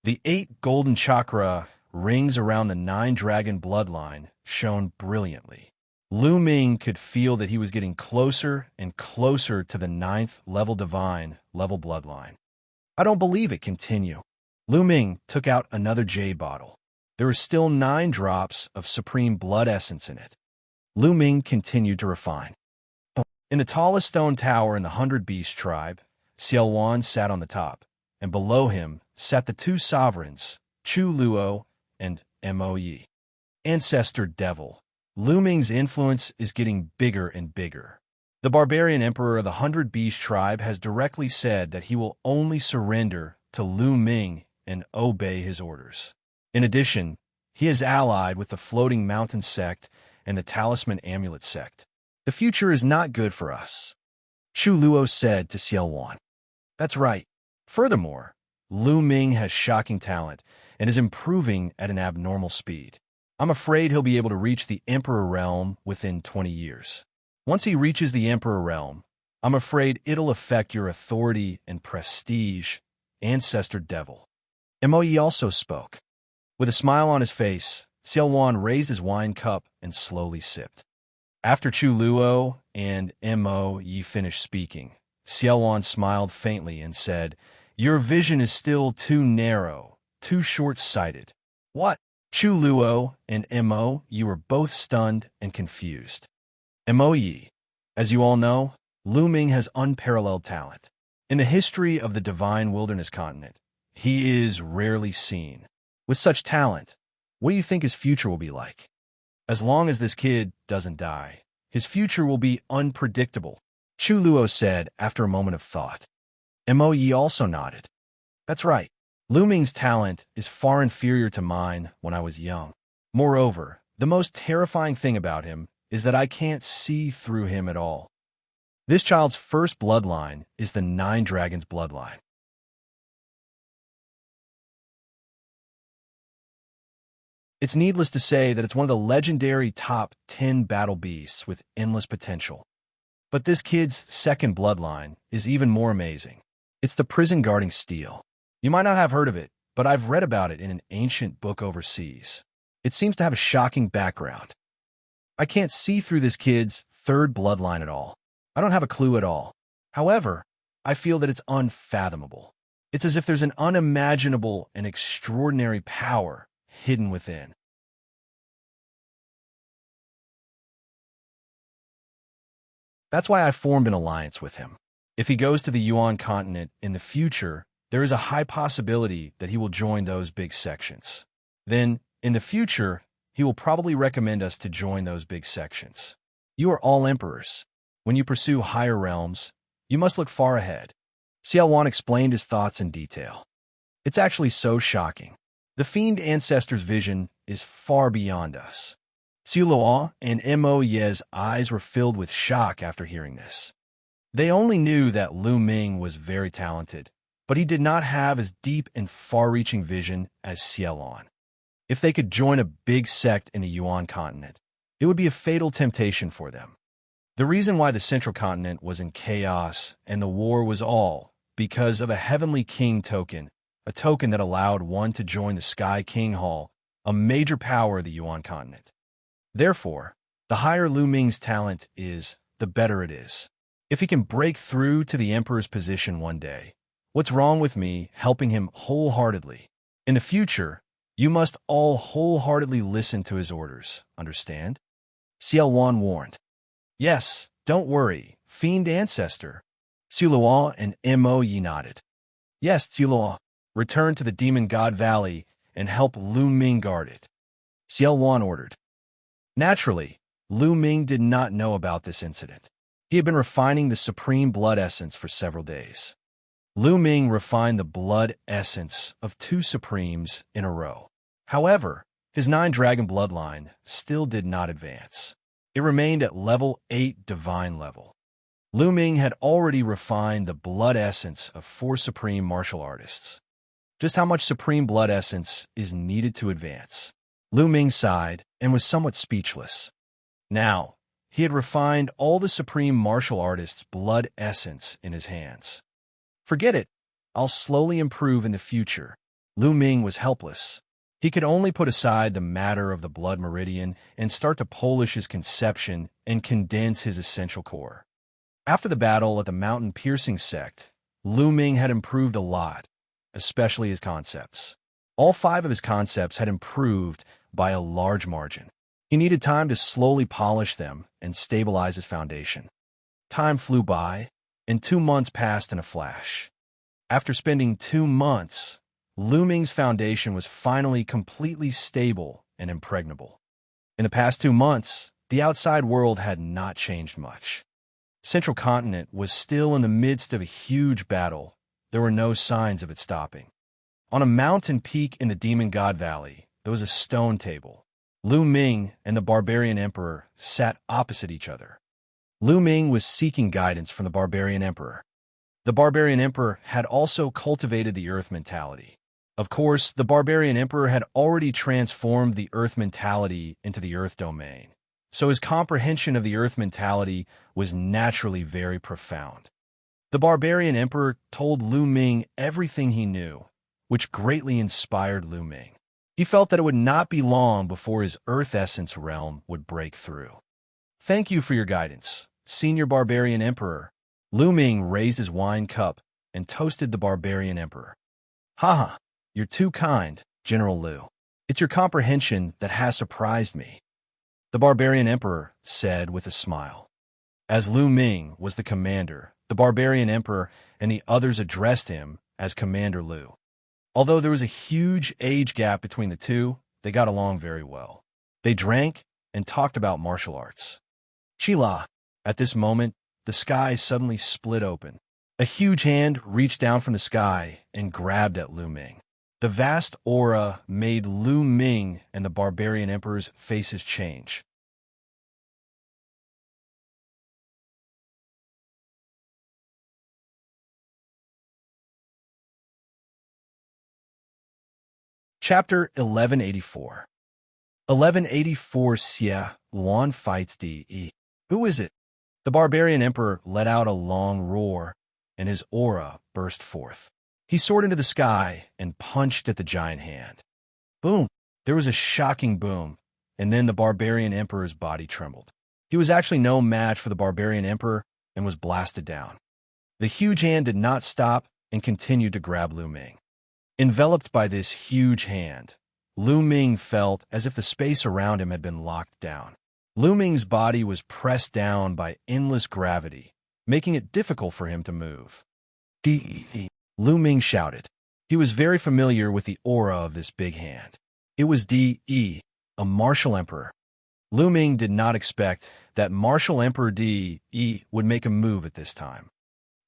The 8 golden chakra rings around the 9-dragon bloodline shone brilliantly. Lu Ming could feel that he was getting closer and closer to the 9th level divine level bloodline. I don't believe it. Continue. Lu Ming took out another jade bottle. There were still 9 drops of supreme blood essence in it. Lu Ming continued to refine. In the tallest stone tower in the 100 Beast tribe, Xianxia sat on the top, and below him sat the 2 sovereigns, Chu Luo and Mo Yi. Ancestor Devil. Lu Ming's influence is getting bigger and bigger. The barbarian emperor of the 100 Beast tribe has directly said that he will only surrender to Lu Ming and obey his orders. In addition, he is allied with the Floating Mountain sect and the Talisman Amulet sect. The future is not good for us, Chu Luo said to Xianxia. That's right. Furthermore, Lu Ming has shocking talent and is improving at an abnormal speed. I'm afraid he'll be able to reach the Emperor Realm within 20 years. Once he reaches the Emperor Realm, I'm afraid it'll affect your authority and prestige, Ancestor Devil. Mo Yi also spoke. With a smile on his face, Xianxia raised his wine cup and slowly sipped. After Chu Luo and Mo Yi finished speaking, Xianxia smiled faintly and said, "Your vision is still too narrow, too short-sighted." What? Chu Luo and Mo Yi were both stunned and confused. Mo Yi, as you all know, Lu Ming has unparalleled talent. In the history of the Divine Wilderness continent, he is rarely seen. With such talent, what do you think his future will be like? As long as this kid doesn't die, his future will be unpredictable, Chu Luo said after a moment of thought. Mo Yi also nodded. That's right. Lu Ming's talent is far inferior to mine when I was young. Moreover, the most terrifying thing about him is that I can't see through him at all. This child's first bloodline is the 9 dragons bloodline. It's needless to say that it's one of the legendary top 10 battle beasts with endless potential. But this kid's second bloodline is even more amazing. It's the prison guarding steel. You might not have heard of it, but I've read about it in an ancient book overseas. It seems to have a shocking background. I can't see through this kid's third bloodline at all. I don't have a clue at all. However, I feel that it's unfathomable. It's as if there's an unimaginable and extraordinary power hidden within. That's why I formed an alliance with him. If he goes to the Yuan continent in the future, there is a high possibility that he will join those big sections. Then, in the future, he will probably recommend us to join those big sections. You are all emperors. When you pursue higher realms, you must look far ahead. Xiaowan explained his thoughts in detail. It's actually so shocking. The fiend ancestor's vision is far beyond us. Xiluo and Mo Ye's eyes were filled with shock after hearing this. They only knew that Lu Ming was very talented, but he did not have as deep and far-reaching vision as Xiaolan. If they could join a big sect in the Yuan continent, it would be a fatal temptation for them. The reason why the central continent was in chaos and the war was all because of a Heavenly King token, a token that allowed one to join the Sky King Hall, a major power of the Yuan continent. Therefore, the higher Lu Ming's talent is, the better it is. If he can break through to the Emperor's position one day, what's wrong with me helping him wholeheartedly? In the future, you must all wholeheartedly listen to his orders, understand? Xiaowan warned. Yes, don't worry, fiend ancestor. Xiluo and Mo Yi nodded. Yes, Xiluo, return to the Demon God Valley and help Lu Ming guard it. Xiaowan ordered. Naturally, Lu Ming did not know about this incident. He had been refining the supreme blood essence for several days. Lu Ming refined the blood essence of 2 supremes in a row. However, his 9-dragon bloodline still did not advance. It remained at level 8 divine level. Lu Ming had already refined the blood essence of 4 supreme martial artists. Just how much supreme blood essence is needed to advance? Lu Ming sighed and was somewhat speechless. Now, he had refined all the supreme martial artists' blood essence in his hands. Forget it. I'll slowly improve in the future. Lu Ming was helpless. He could only put aside the matter of the blood meridian and start to polish his conception and condense his essential core. After the battle at the mountain-piercing sect, Lu Ming had improved a lot, especially his concepts. All 5 of his concepts had improved by a large margin. He needed time to slowly polish them and stabilize his foundation. Time flew by, and 2 months passed in a flash. After spending 2 months, Lu Ming's foundation was finally completely stable and impregnable. In the past 2 months, the outside world had not changed much. Central Continent was still in the midst of a huge battle. There were no signs of it stopping. On a mountain peak in the Demon God Valley, there was a stone table. Lu Ming and the Barbarian Emperor sat opposite each other. Lu Ming was seeking guidance from the Barbarian Emperor. The Barbarian Emperor had also cultivated the Earth mentality. Of course, the Barbarian Emperor had already transformed the Earth mentality into the Earth domain, so his comprehension of the Earth mentality was naturally very profound. The Barbarian Emperor told Lu Ming everything he knew, which greatly inspired Lu Ming. He felt that it would not be long before his Earth Essence realm would break through. Thank you for your guidance, Senior Barbarian Emperor. Lu Ming raised his wine cup and toasted the Barbarian Emperor. Haha, you're too kind, General Lu. It's your comprehension that has surprised me, the Barbarian Emperor said with a smile. As Lu Ming was the commander, the Barbarian Emperor and the others addressed him as Commander Lu. Although there was a huge age gap between the two, they got along very well. They drank and talked about martial arts. Chila. At this moment, the sky suddenly split open. A huge hand reached down from the sky and grabbed at Lu Ming. The vast aura made Lu Ming and the Barbarian Emperor's faces change. Chapter 1184. 1184 Xia Luan fights De. Who is it? The Barbarian Emperor let out a long roar, and his aura burst forth. He soared into the sky and punched at the giant hand. Boom! There was a shocking boom, and then the Barbarian Emperor's body trembled. He was actually no match for the Barbarian Emperor and was blasted down. The huge hand did not stop and continued to grab Lu Ming. Enveloped by this huge hand, Lu Ming felt as if the space around him had been locked down. Lu Ming's body was pressed down by endless gravity, making it difficult for him to move. De. Lu Ming shouted. He was very familiar with the aura of this big hand. It was De, a martial emperor. Lu Ming did not expect that martial emperor De would make a move at this time.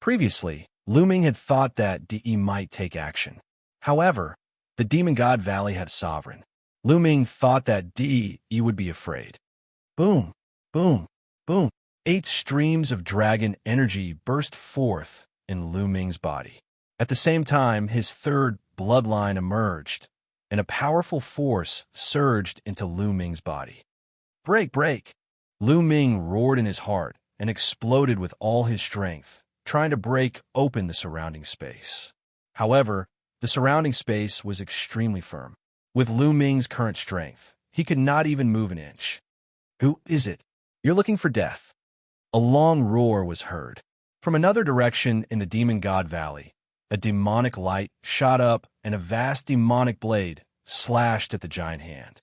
Previously, Lu Ming had thought that De might take action. However, the Demon God Valley had a sovereign. Lu Ming thought that De would be afraid. Boom, boom, boom. 8 streams of dragon energy burst forth in Lu Ming's body. At the same time, his third bloodline emerged, and a powerful force surged into Lu Ming's body. Break, break! Lu Ming roared in his heart and exploded with all his strength, trying to break open the surrounding space. However, the surrounding space was extremely firm. With Lu Ming's current strength, he could not even move an inch. Who is it? You're looking for death. A long roar was heard. From another direction in the Demon God Valley, a demonic light shot up and a vast demonic blade slashed at the giant hand.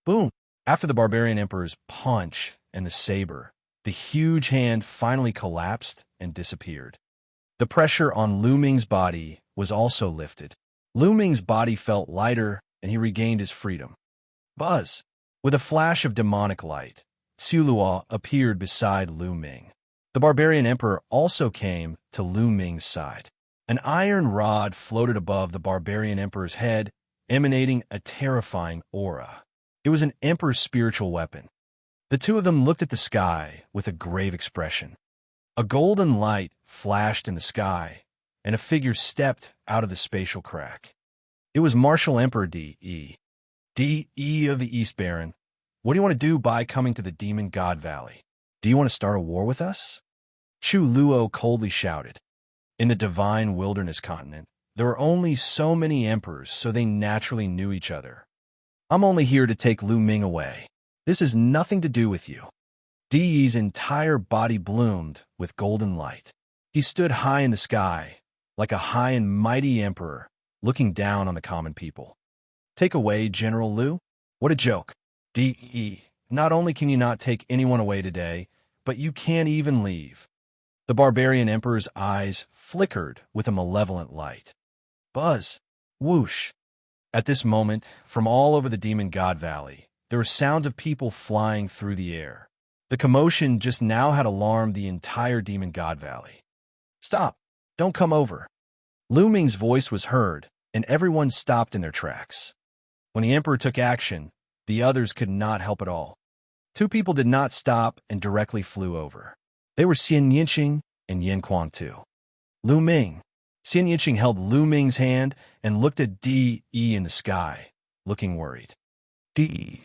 Boom! After the Barbarian Emperor's punch and the saber, the huge hand finally collapsed and disappeared. The pressure on Lu Ming's body was also lifted. Lu Ming's body felt lighter and he regained his freedom. Buzz! With a flash of demonic light, Xiulua appeared beside Lu Ming. The barbarian emperor also came to Lu Ming's side. An iron rod floated above the barbarian emperor's head, emanating a terrifying aura. It was an emperor's spiritual weapon. The two of them looked at the sky with a grave expression. A golden light flashed in the sky, and a figure stepped out of the spatial crack. It was Martial Emperor De. De of the East Baron. What do you want to do by coming to the Demon God Valley? Do you want to start a war with us? Chu Luo coldly shouted. In the divine wilderness continent, there were only so many emperors, so they naturally knew each other. I'm only here to take Lu Ming away. This has nothing to do with you. De's entire body bloomed with golden light. He stood high in the sky, like a high and mighty emperor, looking down on the common people. Take away General Lu? What a joke. De, not only can you not take anyone away today, but you can't even leave. The barbarian emperor's eyes flickered with a malevolent light. Buzz. Whoosh. At this moment, from all over the Demon God Valley, there were sounds of people flying through the air. The commotion just now had alarmed the entire Demon God Valley. Stop! Don't come over! Lu Ming's voice was heard, and everyone stopped in their tracks. When the emperor took action, the others could not help at all. Two people did not stop and directly flew over. They were Xianxia and Yin Quangtu. Lu Ming. Xianxia held Lu Ming's hand and looked at De in the sky, looking worried. De.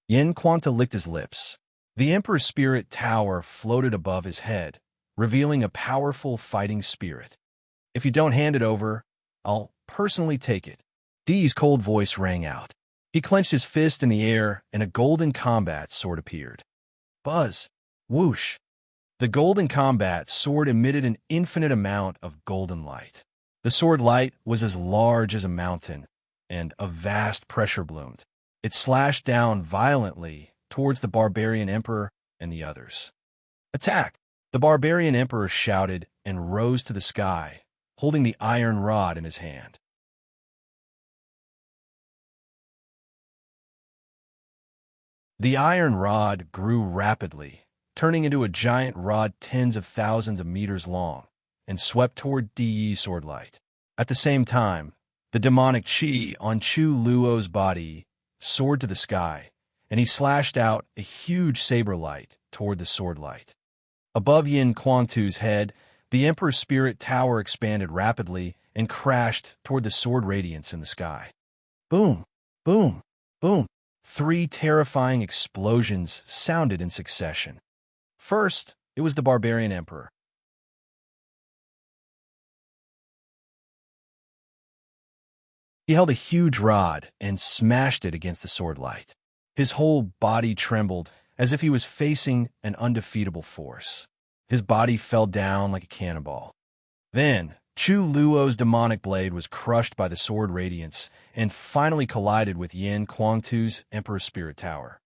Yin Quangtu licked his lips. The Emperor's spirit tower floated above his head, revealing a powerful fighting spirit. If you don't hand it over, I'll personally take it. De's cold voice rang out. He clenched his fist in the air, and a golden combat sword appeared. Buzz. Whoosh. The golden combat sword emitted an infinite amount of golden light. The sword light was as large as a mountain, and a vast pressure bloomed. It slashed down violently towards the barbarian emperor and the others. Attack! The barbarian emperor shouted and rose to the sky, holding the iron rod in his hand. The iron rod grew rapidly, turning into a giant rod tens of thousands of meters long, and swept toward De's swordlight. At the same time, the demonic chi on Chu Luo's body soared to the sky, and he slashed out a huge saber light toward the swordlight. Above Yin Quangtu's head, the Emperor's spirit tower expanded rapidly and crashed toward the sword radiance in the sky. Boom! Boom! Boom! 3 terrifying explosions sounded in succession. First, it was the barbarian emperor. He held a huge rod and smashed it against the sword light. His whole body trembled as if he was facing an undefeatable force. His body fell down like a cannonball. Then, Chu Luo's demonic blade was crushed by the sword radiance and finally collided with Yin Quangtu's Emperor's Spirit Tower.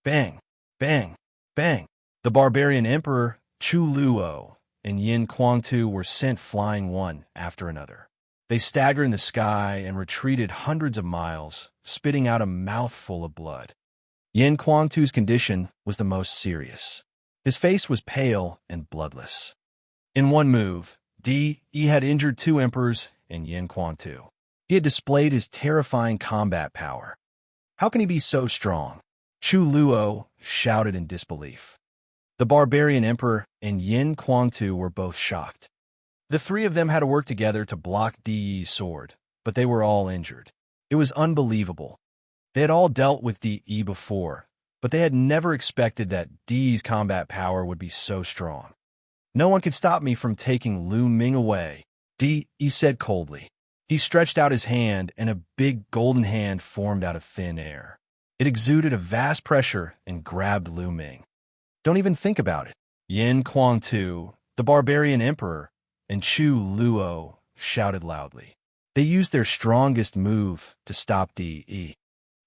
Bang! Bang! Bang! The barbarian emperor, Chu Luo, and Yin Quangtu were sent flying one after another. They staggered in the sky and retreated hundreds of miles, spitting out a mouthful of blood. Yin Quangtu's condition was the most serious. His face was pale and bloodless. In one move, De had injured 2 emperors and Yin Quangtu. He had displayed his terrifying combat power. How can he be so strong? Chu Luo shouted in disbelief. The barbarian emperor and Yin Quangtu were both shocked. The 3 of them had to work together to block De's sword, but they were all injured. It was unbelievable. They had all dealt with De before, but they had never expected that De's combat power would be so strong. No one could stop me from taking Lu Ming away, De said coldly. He stretched out his hand, and a big golden hand formed out of thin air. It exuded a vast pressure and grabbed Lu Ming. Don't even think about it. Yin Quangtu, the barbarian emperor, and Chu Luo shouted loudly. They used their strongest move to stop De.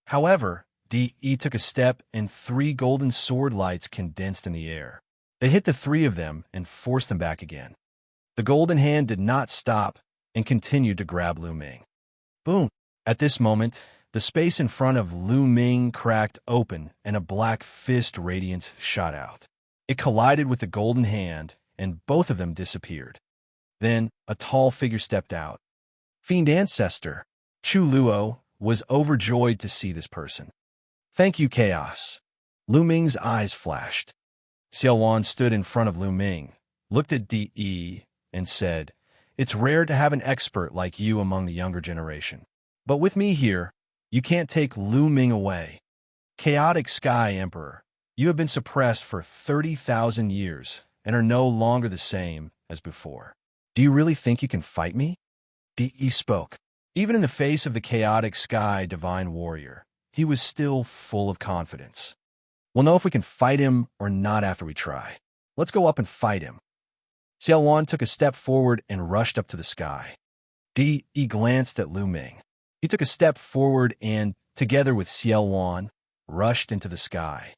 However, De took a step and 3 golden sword lights condensed in the air. They hit the 3 of them and forced them back again. The golden hand did not stop and continued to grab Lu Ming. Boom! At this moment, the space in front of Lu Ming cracked open and a black fist radiance shot out. It collided with the golden hand, and both of them disappeared. Then, a tall figure stepped out. Fiend Ancestor, Chu Luo, was overjoyed to see this person. Thank you, Chaos. Lu Ming's eyes flashed. Xiao Wan stood in front of Lu Ming, looked at De, and said, "It's rare to have an expert like you among the younger generation. But with me here, you can't take Lu Ming away. Chaotic Sky Emperor, you have been suppressed for 30,000 years and are no longer the same as before. Do you really think you can fight me?" De spoke. Even in the face of the Chaotic Sky Divine Warrior, he was still full of confidence. "We'll know if we can fight him or not after we try. Let's go up and fight him." Xiao Wan took a step forward and rushed up to the sky. De glanced at Lu Ming. He took a step forward and, together with Xiao Wan, rushed into the sky.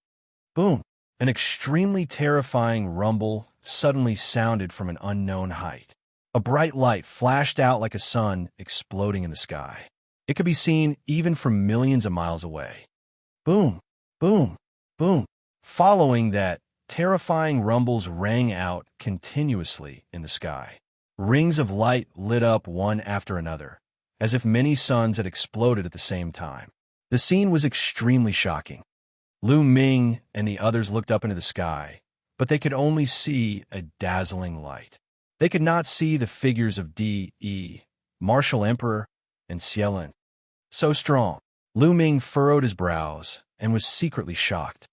Boom! An extremely terrifying rumble suddenly sounded from an unknown height. A bright light flashed out like a sun exploding in the sky. It could be seen even from millions of miles away. Boom! Boom! Boom! Following that, terrifying rumbles rang out continuously in the sky. Rings of light lit up one after another, as if many suns had exploded at the same time. The scene was extremely shocking. Lu Ming and the others looked up into the sky, but they could only see a dazzling light. They could not see the figures of De, Martial Emperor, and Xielin. So strong. Lu Ming furrowed his brows and was secretly shocked.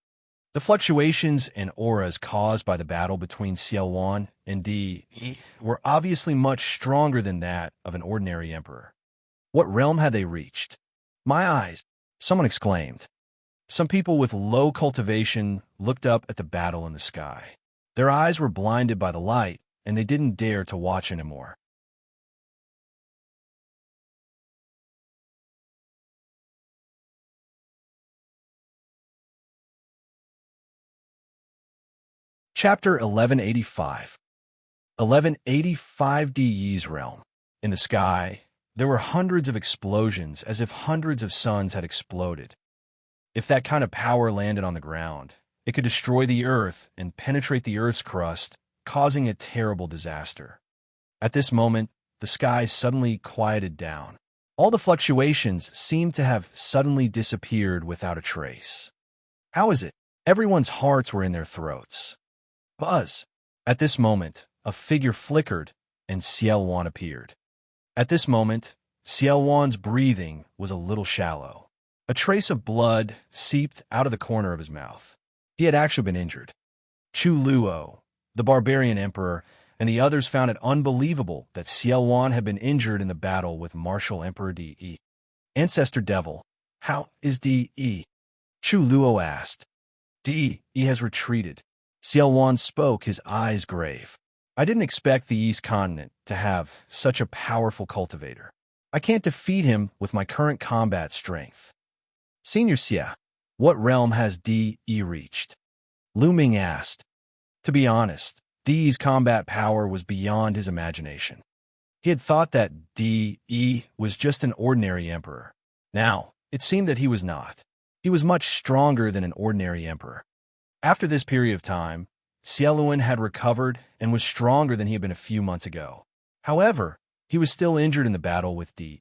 The fluctuations and auras caused by the battle between Xiao Wan and De were obviously much stronger than that of an ordinary emperor. What realm had they reached? My eyes! Someone exclaimed. Some people with low cultivation looked up at the battle in the sky. Their eyes were blinded by the light, and they didn't dare to watch anymore. Chapter 1185. 1185 DE's realm. In the sky, there were hundreds of explosions, as if hundreds of suns had exploded. If that kind of power landed on the ground, it could destroy the Earth and penetrate the Earth's crust, causing a terrible disaster. At this moment, the sky suddenly quieted down. All the fluctuations seemed to have suddenly disappeared without a trace. How is it? Everyone's hearts were in their throats. Buzz! At this moment, a figure flickered, and Xiao Wan appeared. At this moment, Xiao Wan's breathing was a little shallow. A trace of blood seeped out of the corner of his mouth. He had actually been injured. Chu Luo, the barbarian emperor, and the others found it unbelievable that Xiao Wan had been injured in the battle with Martial Emperor De. Ancestor Devil, how is De? Chu Luo asked. De has retreated. Xiao Wan spoke, his eyes grave. I didn't expect the East Continent to have such a powerful cultivator. I can't defeat him with my current combat strength. Senior Xia, what realm has De reached? Lu Ming asked. To be honest, De's combat power was beyond his imagination. He had thought that De was just an ordinary emperor. Now, it seemed that he was not. He was much stronger than an ordinary emperor. After this period of time, Xiaoluan had recovered and was stronger than he had been a few months ago. However, he was still injured in the battle with De.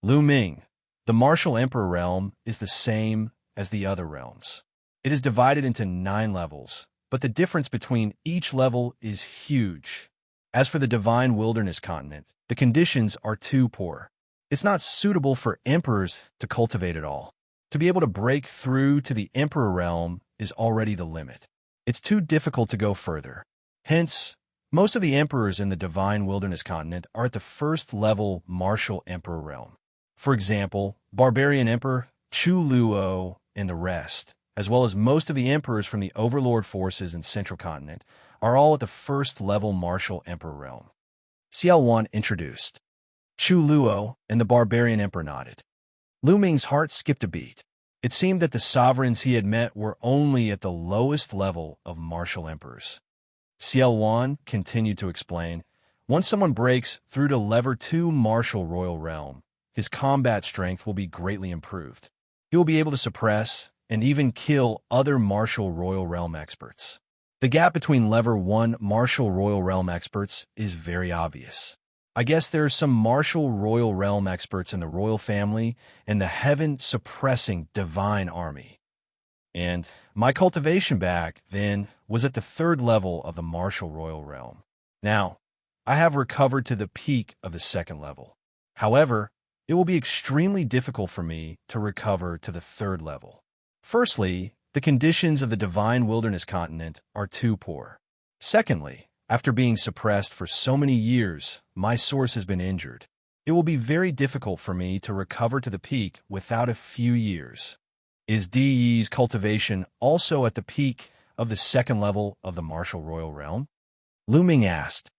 Lu Ming, the Martial Emperor realm, is the same as the other realms. It is divided into 9 levels, but the difference between each level is huge. As for the Divine Wilderness continent, the conditions are too poor. It's not suitable for emperors to cultivate at all. To be able to break through to the Emperor realm is already the limit. It's too difficult to go further. Hence, most of the emperors in the Divine Wilderness continent are at the first level Martial Emperor realm. For example, Barbarian Emperor, Chu Luo, and the rest, as well as most of the emperors from the Overlord forces in Central Continent, are all at the first level Martial Emperor realm. Xiao Wan introduced. Chu Luo and the Barbarian Emperor nodded. Lu Ming's heart skipped a beat. It seemed that the sovereigns he had met were only at the lowest level of martial emperors. Xiao Wan continued to explain, once someone breaks through to Level 2 Martial Royal Realm, his combat strength will be greatly improved. He will be able to suppress and even kill other Martial Royal Realm experts. The gap between Level 1 Martial Royal Realm experts is very obvious. I guess there are some Martial Royal Realm experts in the royal family and the heaven-suppressing divine army. And my cultivation back then was at the 3rd level of the Martial Royal Realm. Now, I have recovered to the peak of the 2nd level. However, it will be extremely difficult for me to recover to the 3rd level. Firstly, the conditions of the Divine Wilderness continent are too poor. Secondly, after being suppressed for so many years, my source has been injured. It will be very difficult for me to recover to the peak without a few years. Is DE's cultivation also at the peak of the 2nd level of the Martial Royal Realm? Lu Ming asked.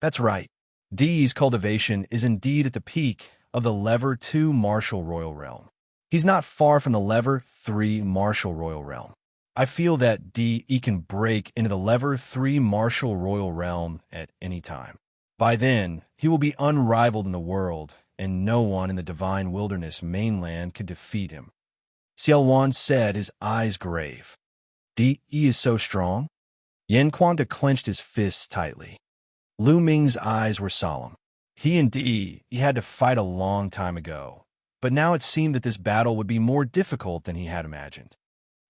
That's right. DE's cultivation is indeed at the peak of the Level 2 Martial Royal Realm. He's not far from the Level 3 Martial Royal Realm. I feel that DE can break into the Level 3 Martial Royal Realm at any time. By then, he will be unrivaled in the world, and no one in the Divine Wilderness mainland could defeat him. Xiaowan said, his eyes grave. DE is so strong? Yan Quan'da clenched his fists tightly. Lu Ming's eyes were solemn. He and DE had to fight a long time ago, but now it seemed that this battle would be more difficult than he had imagined.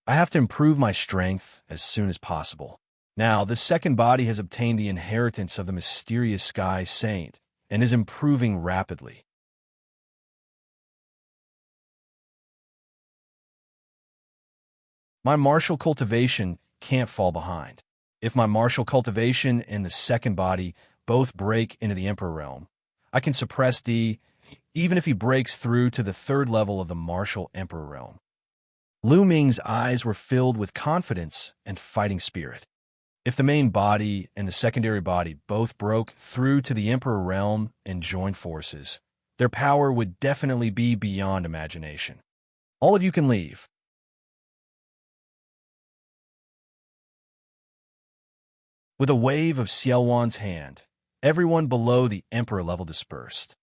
I have to improve my strength as soon as possible. Now, the 2nd body has obtained the inheritance of the mysterious Sky Saint and is improving rapidly. My martial cultivation can't fall behind. If my martial cultivation and the 2nd body both break into the Emperor Realm, I can suppress D, even if he breaks through to the 3rd level of the Martial Emperor Realm. Lu Ming's eyes were filled with confidence and fighting spirit. If the main body and the secondary body both broke through to the Emperor Realm and joined forces, their power would definitely be beyond imagination. All of you can leave. With a wave of Xiaowan's hand, everyone below the Emperor level dispersed.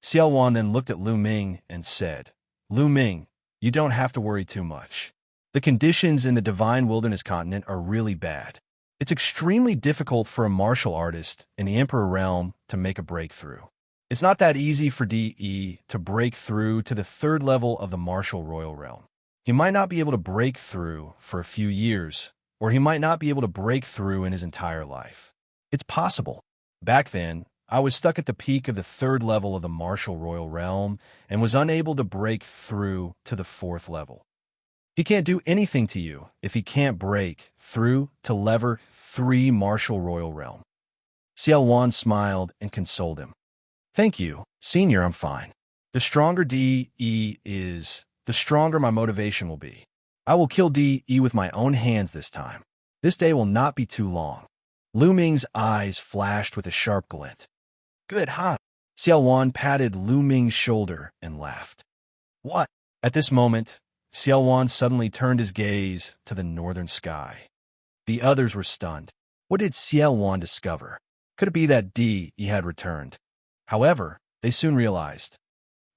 Xiaowan then looked at Lu Ming and said, Lu Ming, you don't have to worry too much. The conditions in the Divine Wilderness continent are really bad. It's extremely difficult for a martial artist in the Emperor Realm to make a breakthrough. It's not that easy for DE to break through to the 3rd level of the Martial Royal Realm. He might not be able to break through for a few years, or he might not be able to break through in his entire life. It's possible. Back then, I was stuck at the peak of the 3rd level of the Martial Royal Realm and was unable to break through to the 4th level. He can't do anything to you if he can't break through to Level 3 Martial Royal Realm. Xiaowan smiled and consoled him. Thank you, Senior, I'm fine. The stronger DE is, the stronger my motivation will be. I will kill DE with my own hands this time. This day will not be too long. Lu Ming's eyes flashed with a sharp glint. Good, huh? Xiaowan patted Lu Ming's shoulder and laughed. What? At this moment, Xiaowan suddenly turned his gaze to the northern sky. The others were stunned. What did Xiaowan discover? Could it be that DE had returned? However, they soon realized.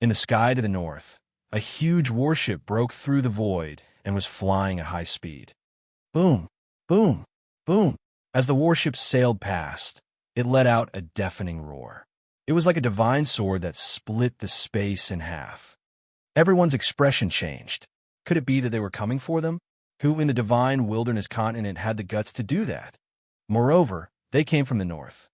In the sky to the north, a huge warship broke through the void and was flying at high speed. Boom, boom, boom. As the warship sailed past, it let out a deafening roar. It was like a divine sword that split the space in half. Everyone's expression changed. Could it be that they were coming for them? Who in the Divine Wilderness continent had the guts to do that? Moreover, they came from the north.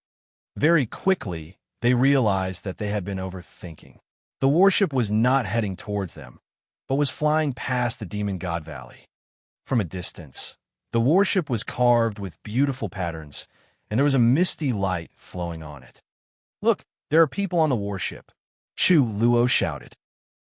Very quickly, they realized that they had been overthinking. The warship was not heading towards them, but was flying past the Demon God Valley. From a distance, the warship was carved with beautiful patterns, and there was a misty light flowing on it. Look, there are people on the warship, Chu Luo shouted.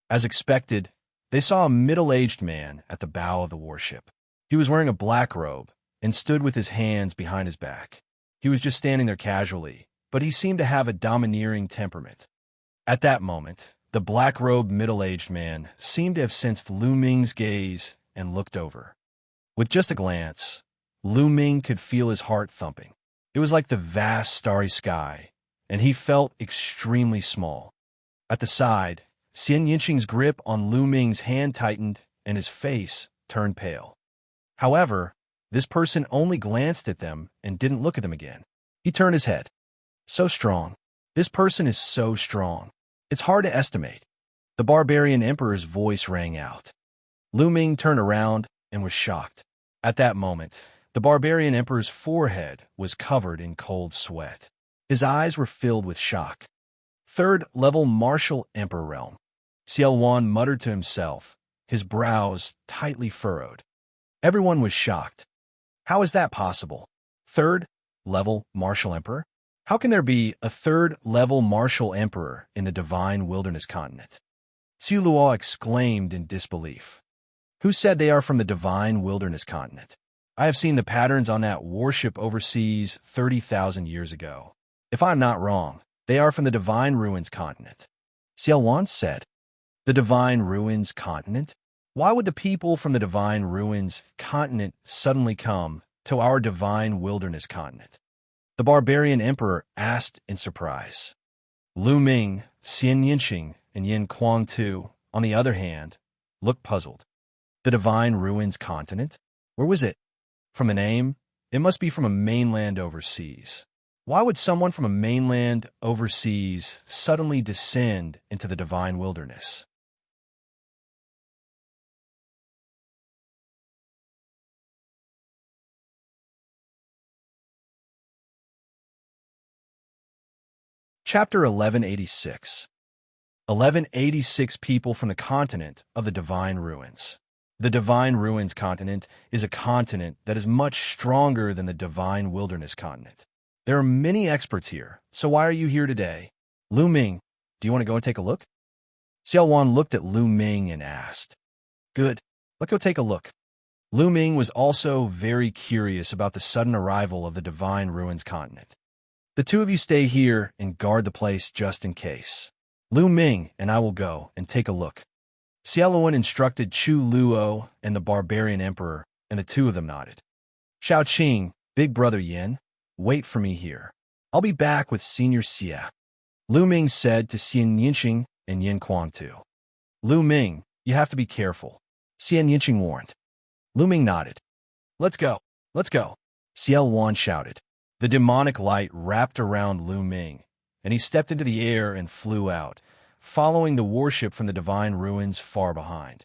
As expected, they saw a middle-aged man at the bow of the warship. He was wearing a black robe and stood with his hands behind his back. He was just standing there casually, but he seemed to have a domineering temperament. At that moment, the black-robed middle-aged man seemed to have sensed Lu Ming's gaze and looked over. With just a glance, Lu Ming could feel his heart thumping. It was like the vast starry sky, and he felt extremely small. At the side, Xianxia's grip on Lu Ming's hand tightened and his face turned pale. However, This person only glanced at them and didn't look at them again. He turned his head. So strong. This person is so strong. It's hard to estimate. The barbarian emperor's voice rang out. Lu Ming turned around and was shocked. At that moment, the barbarian emperor's forehead was covered in cold sweat. His eyes were filled with shock. Third-level martial emperor realm. Xiaowan muttered to himself, his brows tightly furrowed. Everyone was shocked. How is that possible? Third-level martial emperor? How can there be a third-level martial emperor in the divine wilderness continent? Xu Luo exclaimed in disbelief. Who said they are from the divine wilderness continent? I have seen the patterns on that warship overseas 30,000 years ago. If I'm not wrong, they are from the divine ruins continent. Xiaowan said. The divine ruins continent? Why would the people from the divine ruins continent suddenly come to our divine wilderness continent? The barbarian emperor asked in surprise. Lu Ming, Xianxia, and Yin Kuang too, on the other hand, looked puzzled. The divine ruins continent? Where was it? From the name, it must be from a mainland overseas. Why would someone from a mainland overseas suddenly descend into the divine wilderness? Chapter 1186. 1186 people from the continent of the divine ruins. The divine ruins continent is a continent that is much stronger than the divine wilderness continent. There are many experts here, so why are you here today? Lu Ming, do you want to go and take a look? Xiaowan looked at Lu Ming and asked. Good, let's go take a look. Lu Ming was also very curious about the sudden arrival of the divine ruins continent. The two of you stay here and guard the place just in case. Lu Ming and I will go and take a look. Xiaowan instructed Chu Luo and the barbarian emperor, and the two of them nodded. Shao Qing, big brother Yin, wait for me here. I'll be back with Senior Xia. Lu Ming said to Xianxia and Yin Kuang too. Lu Ming, you have to be careful. Xianxia warned. Lu Ming nodded. Let's go, let's go. Xiaowan shouted. The demonic light wrapped around Lu Ming, and he stepped into the air and flew out, following the warship from the divine ruins far behind.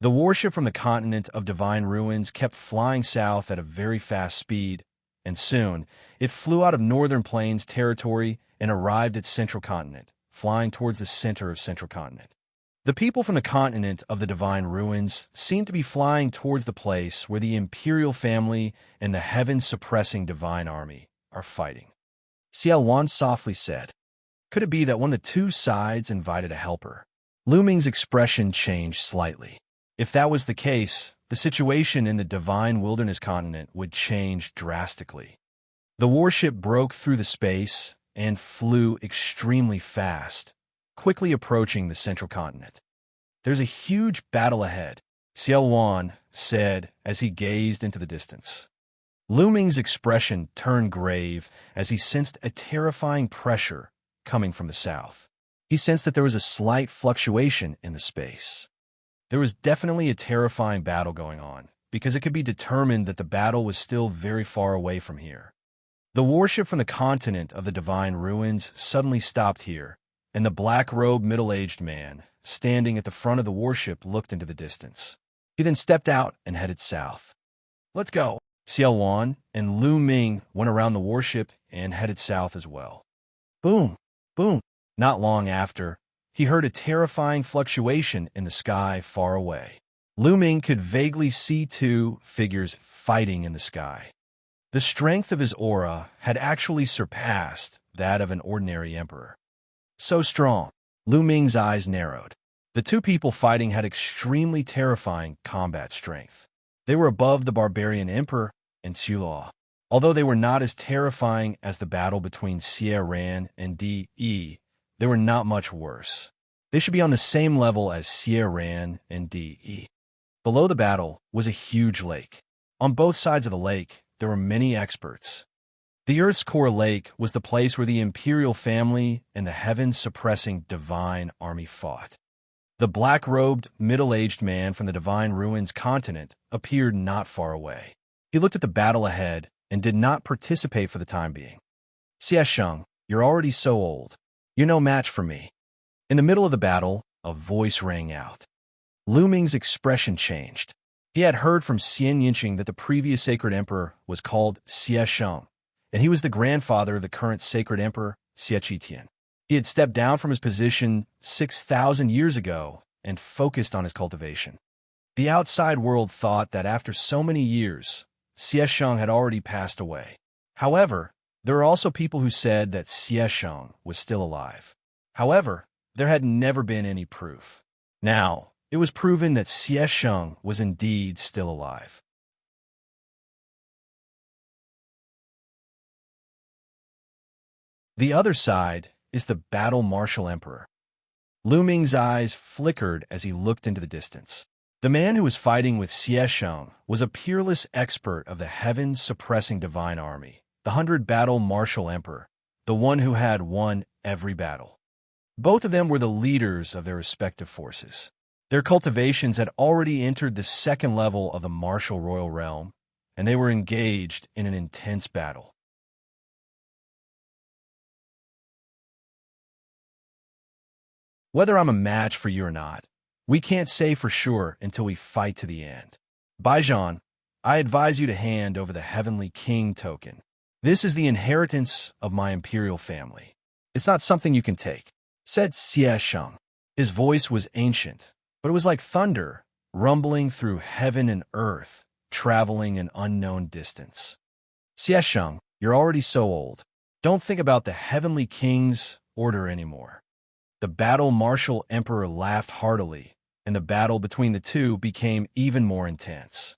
The warship from the continent of divine ruins kept flying south at a very fast speed, and soon it flew out of Northern Plains territory and arrived at Central Continent, flying towards the center of Central Continent. The people from the continent of the divine ruins seemed to be flying towards the place where the imperial family and the heaven-suppressing divine army are fighting. Xiaowan softly said, could it be that one of the two sides invited a helper? Lu Ming's expression changed slightly. If that was the case, the situation in the divine wilderness continent would change drastically. The warship broke through the space and flew extremely fast, quickly approaching the central continent. There's a huge battle ahead, Xiaowan said as he gazed into the distance. Lu Ming's expression turned grave as he sensed a terrifying pressure coming from the south. He sensed that there was a slight fluctuation in the space. There was definitely a terrifying battle going on, because it could be determined that the battle was still very far away from here. The warship from the continent of the divine ruins suddenly stopped here, and the black-robed middle-aged man, standing at the front of the warship, looked into the distance. He then stepped out and headed south. Let's go. Xiaowan and Lu Ming went around the warship and headed south as well. Boom, boom. Not long after, he heard a terrifying fluctuation in the sky far away. Lu Ming could vaguely see two figures fighting in the sky. The strength of his aura had actually surpassed that of an ordinary emperor. So strong, Lu Ming's eyes narrowed. The two people fighting had extremely terrifying combat strength. They were above the barbarian emperor and Xu, although they were not as terrifying as the battle between Xie Ran and De. They were not much worse. They should be on the same level as Xie Ran and De. Below the battle was a huge lake. On both sides of the lake, there were many experts. The Earth's core lake was the place where the imperial family and the heaven-suppressing divine army fought. The black-robed, middle-aged man from the divine ruins continent appeared not far away. He looked at the battle ahead and did not participate for the time being. Xianxia, you're already so old. You're no match for me. In the middle of the battle, a voice rang out. Lu Ming's expression changed. He had heard from Xianxia that the previous sacred emperor was called Xianxia, and he was the grandfather of the current sacred emperor, Xianxia. He had stepped down from his position 6,000 years ago and focused on his cultivation. The outside world thought that after so many years, Xianxia had already passed away. However, there are also people who said that Xianxia was still alive. However, there had never been any proof. Now, it was proven that Xianxia was indeed still alive. The other side is the battle martial emperor. Lu Ming's eyes flickered as he looked into the distance. The man who was fighting with Xianxia was a peerless expert of the heaven-suppressing divine army, the 100-battle martial emperor, the one who had won every battle. Both of them were the leaders of their respective forces. Their cultivations had already entered the second level of the martial royal realm, and they were engaged in an intense battle. Whether I'm a match for you or not, we can't say for sure until we fight to the end. Baijan, I advise you to hand over the Heavenly King token. This is the inheritance of my imperial family. It's not something you can take, said Xianxia. His voice was ancient, but it was like thunder, rumbling through heaven and earth, traveling an unknown distance. Xianxia, you're already so old. Don't think about the Heavenly King's order anymore. The battle martial emperor laughed heartily, and the battle between the two became even more intense.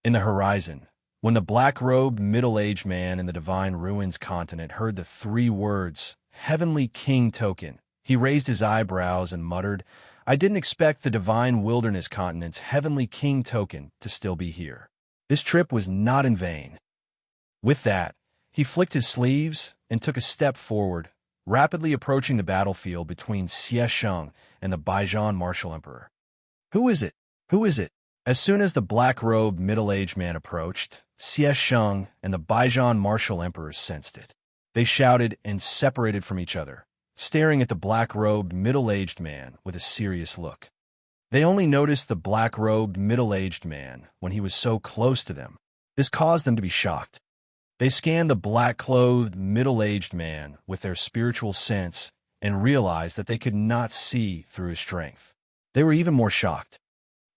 In the horizon, when the black-robed middle-aged man in the Divine Ruins continent heard the 3 words, Heavenly King token, he raised his eyebrows and muttered, I didn't expect the Divine Wilderness continent's Heavenly King token to still be here. This trip was not in vain. With that, he flicked his sleeves and took a step forward, rapidly approaching the battlefield between Xianxia and the Baijan martial emperor. Who is it? Who is it? As soon as the black-robed middle-aged man approached, Xianxia and the Baijan martial emperor sensed it. They shouted and separated from each other, staring at the black-robed middle-aged man with a serious look. They only noticed the black-robed middle-aged man when he was so close to them. This caused them to be shocked. They scanned the black-clothed, middle-aged man with their spiritual sense and realized that they could not see through his strength. They were even more shocked.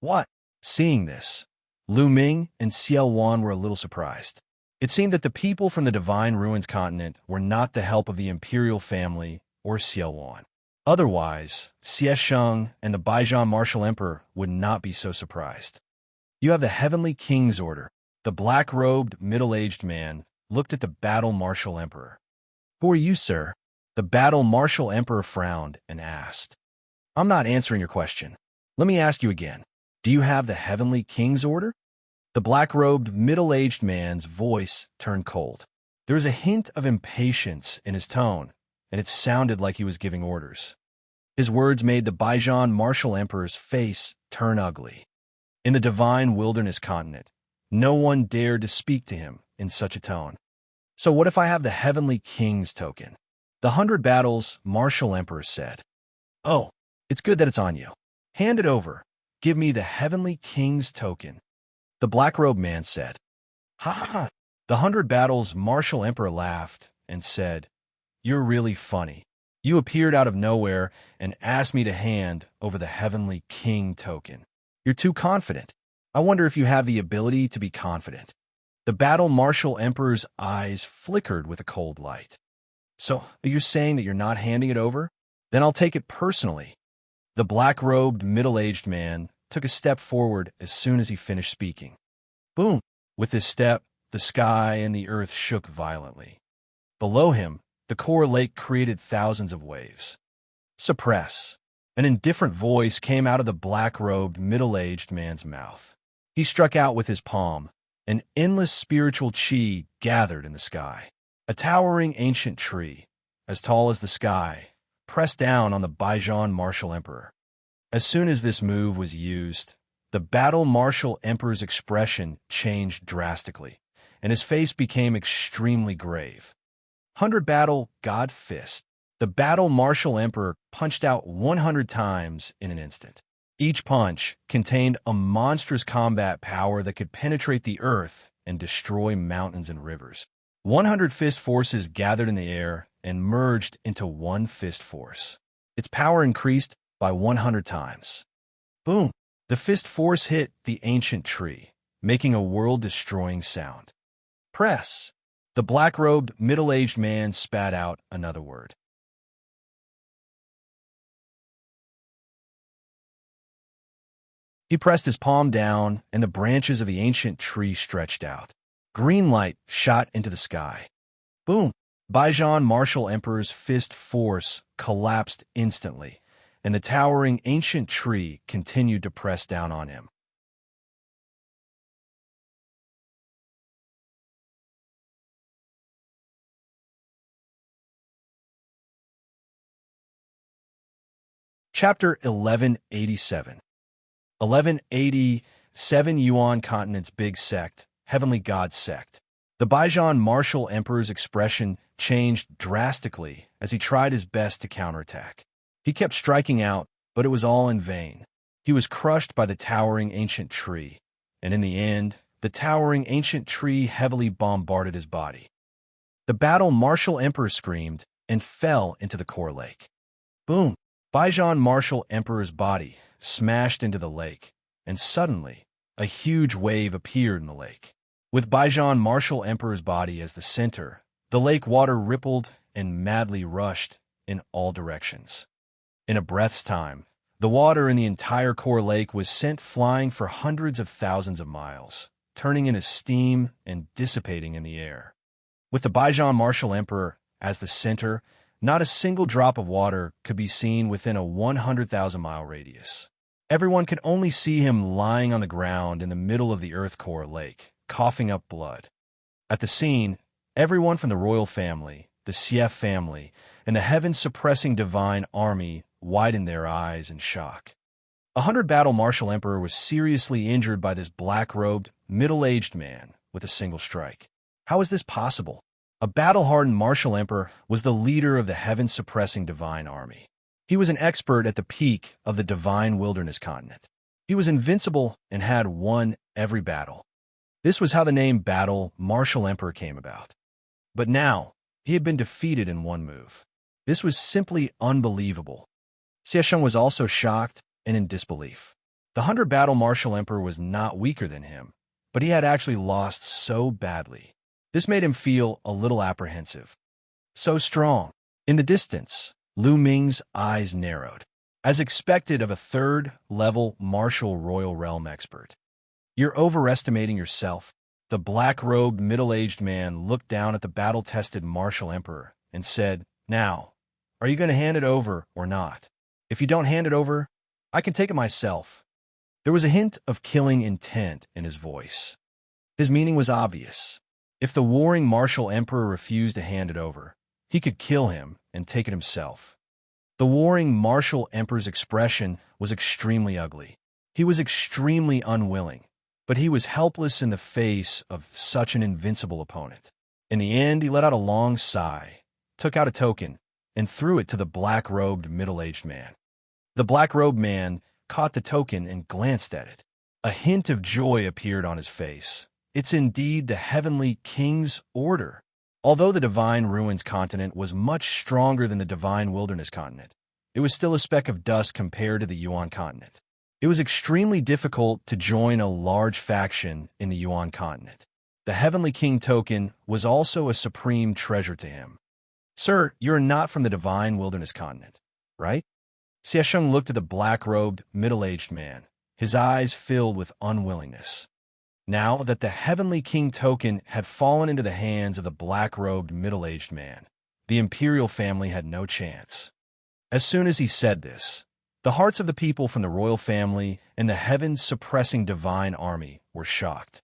What? Seeing this, Lu Ming and Xiao Wan were a little surprised. It seemed that the people from the Divine Ruins continent were not the help of the imperial family or Xiao Wan. Otherwise, Xianxia and the Baijan martial emperor would not be so surprised. You have the Heavenly King's order. The black-robed, middle-aged man looked at the battle martial emperor. Who are you, sir? The battle martial emperor frowned and asked. I'm not answering your question. Let me ask you again. Do you have the Heavenly King's order? The black-robed, middle-aged man's voice turned cold. There was a hint of impatience in his tone, and it sounded like he was giving orders. His words made the Baijan martial emperor's face turn ugly. In the Divine Wilderness continent, no one dared to speak to him in such a tone. So what if I have the Heavenly King's token? The 100 battles martial emperor said. Oh, it's good that it's on you. Hand it over. Give me the Heavenly King's token. The black-robed man said. Ha ha ha. The 100 battles martial emperor laughed and said, You're really funny. You appeared out of nowhere and asked me to hand over the Heavenly King token. You're too confident. I wonder if you have the ability to be confident. The battle martial emperor's eyes flickered with a cold light. So, you're saying that you're not handing it over? Then I'll take it personally. The black-robed, middle-aged man took a step forward as soon as he finished speaking. Boom! With his step, the sky and the earth shook violently. Below him, the core lake created thousands of waves. Suppress. An indifferent voice came out of the black-robed, middle-aged man's mouth. He struck out with his palm. An endless spiritual chi gathered in the sky. A towering ancient tree, as tall as the sky, pressed down on the Baijan martial emperor. As soon as this move was used, The battle martial emperor's expression changed drastically, and his face became extremely grave. 100 battle God fist. The battle martial emperor punched out 100 times in an instant. Each punch contained a monstrous combat power that could penetrate the earth and destroy mountains and rivers. 100 fist forces gathered in the air and merged into one fist force. Its power increased by 100 times. Boom! The fist force hit the ancient tree, making a world-destroying sound. Press! The black-robed, middle-aged man spat out another word. He pressed his palm down, and the branches of the ancient tree stretched out. Green light shot into the sky. Boom! Baijian martial emperor's fist force collapsed instantly, and the towering ancient tree continued to press down on him. Chapter 1187. 1187 Yuan Continent's Big Sect, Heavenly God Sect. The Baijian martial emperor's expression changed drastically as he tried his best to counterattack. He kept striking out, but it was all in vain. He was crushed by the towering ancient tree, and in the end, the towering ancient tree heavily bombarded his body. The battle martial emperor screamed and fell into the core lake. Boom! Baijian martial emperor's body smashed into the lake, and suddenly, a huge wave appeared in the lake. With Baijian martial emperor's body as the center, the lake water rippled and madly rushed in all directions. In a breath's time, the water in the entire core lake was sent flying for hundreds of thousands of miles, turning into steam and dissipating in the air. With the Baijian martial emperor as the center, not a single drop of water could be seen within a 100,000-mile radius. Everyone could only see him lying on the ground in the middle of the Earth core lake, coughing up blood. At the scene, everyone from the royal family, the Xie family, and the heaven-suppressing divine army widened their eyes in shock. 100 battle martial emperor was seriously injured by this black-robed, middle-aged man with a single strike. How is this possible? A battle-hardened martial emperor was the leader of the heaven-suppressing divine army. He was an expert at the peak of the divine wilderness continent. He was invincible and had won every battle. This was how the name Battle Martial Emperor came about. But now, he had been defeated in one move. This was simply unbelievable. Xianxia was also shocked and in disbelief. The 100 battle Martial Emperor was not weaker than him, but he had actually lost so badly. This made him feel a little apprehensive. So strong. In the distance, Lu Ming's eyes narrowed. As expected of a third-level martial royal realm expert. You're overestimating yourself. The black-robed, middle-aged man looked down at the battle-tested martial emperor and said, "Now, are you going to hand it over or not? If you don't hand it over, I can take it myself." There was a hint of killing intent in his voice. His meaning was obvious. If the warring martial emperor refused to hand it over, he could kill him and take it himself. The warring martial emperor's expression was extremely ugly. He was extremely unwilling, but he was helpless in the face of such an invincible opponent. In the end, he let out a long sigh, took out a token, and threw it to the black-robed, middle-aged man. The black-robed man caught the token and glanced at it. A hint of joy appeared on his face. It's indeed the heavenly king's order. Although the divine ruins continent was much stronger than the divine wilderness continent, it was still a speck of dust compared to the Yuan continent. It was extremely difficult to join a large faction in the Yuan continent. The heavenly king token was also a supreme treasure to him. "Sir, you're not from the divine wilderness continent, right?" Xianxia looked at the black-robed, middle-aged man, his eyes filled with unwillingness. Now that the heavenly king token had fallen into the hands of the black-robed, middle-aged man, the imperial family had no chance. As soon as he said this, the hearts of the people from the royal family and the heaven-suppressing divine army were shocked.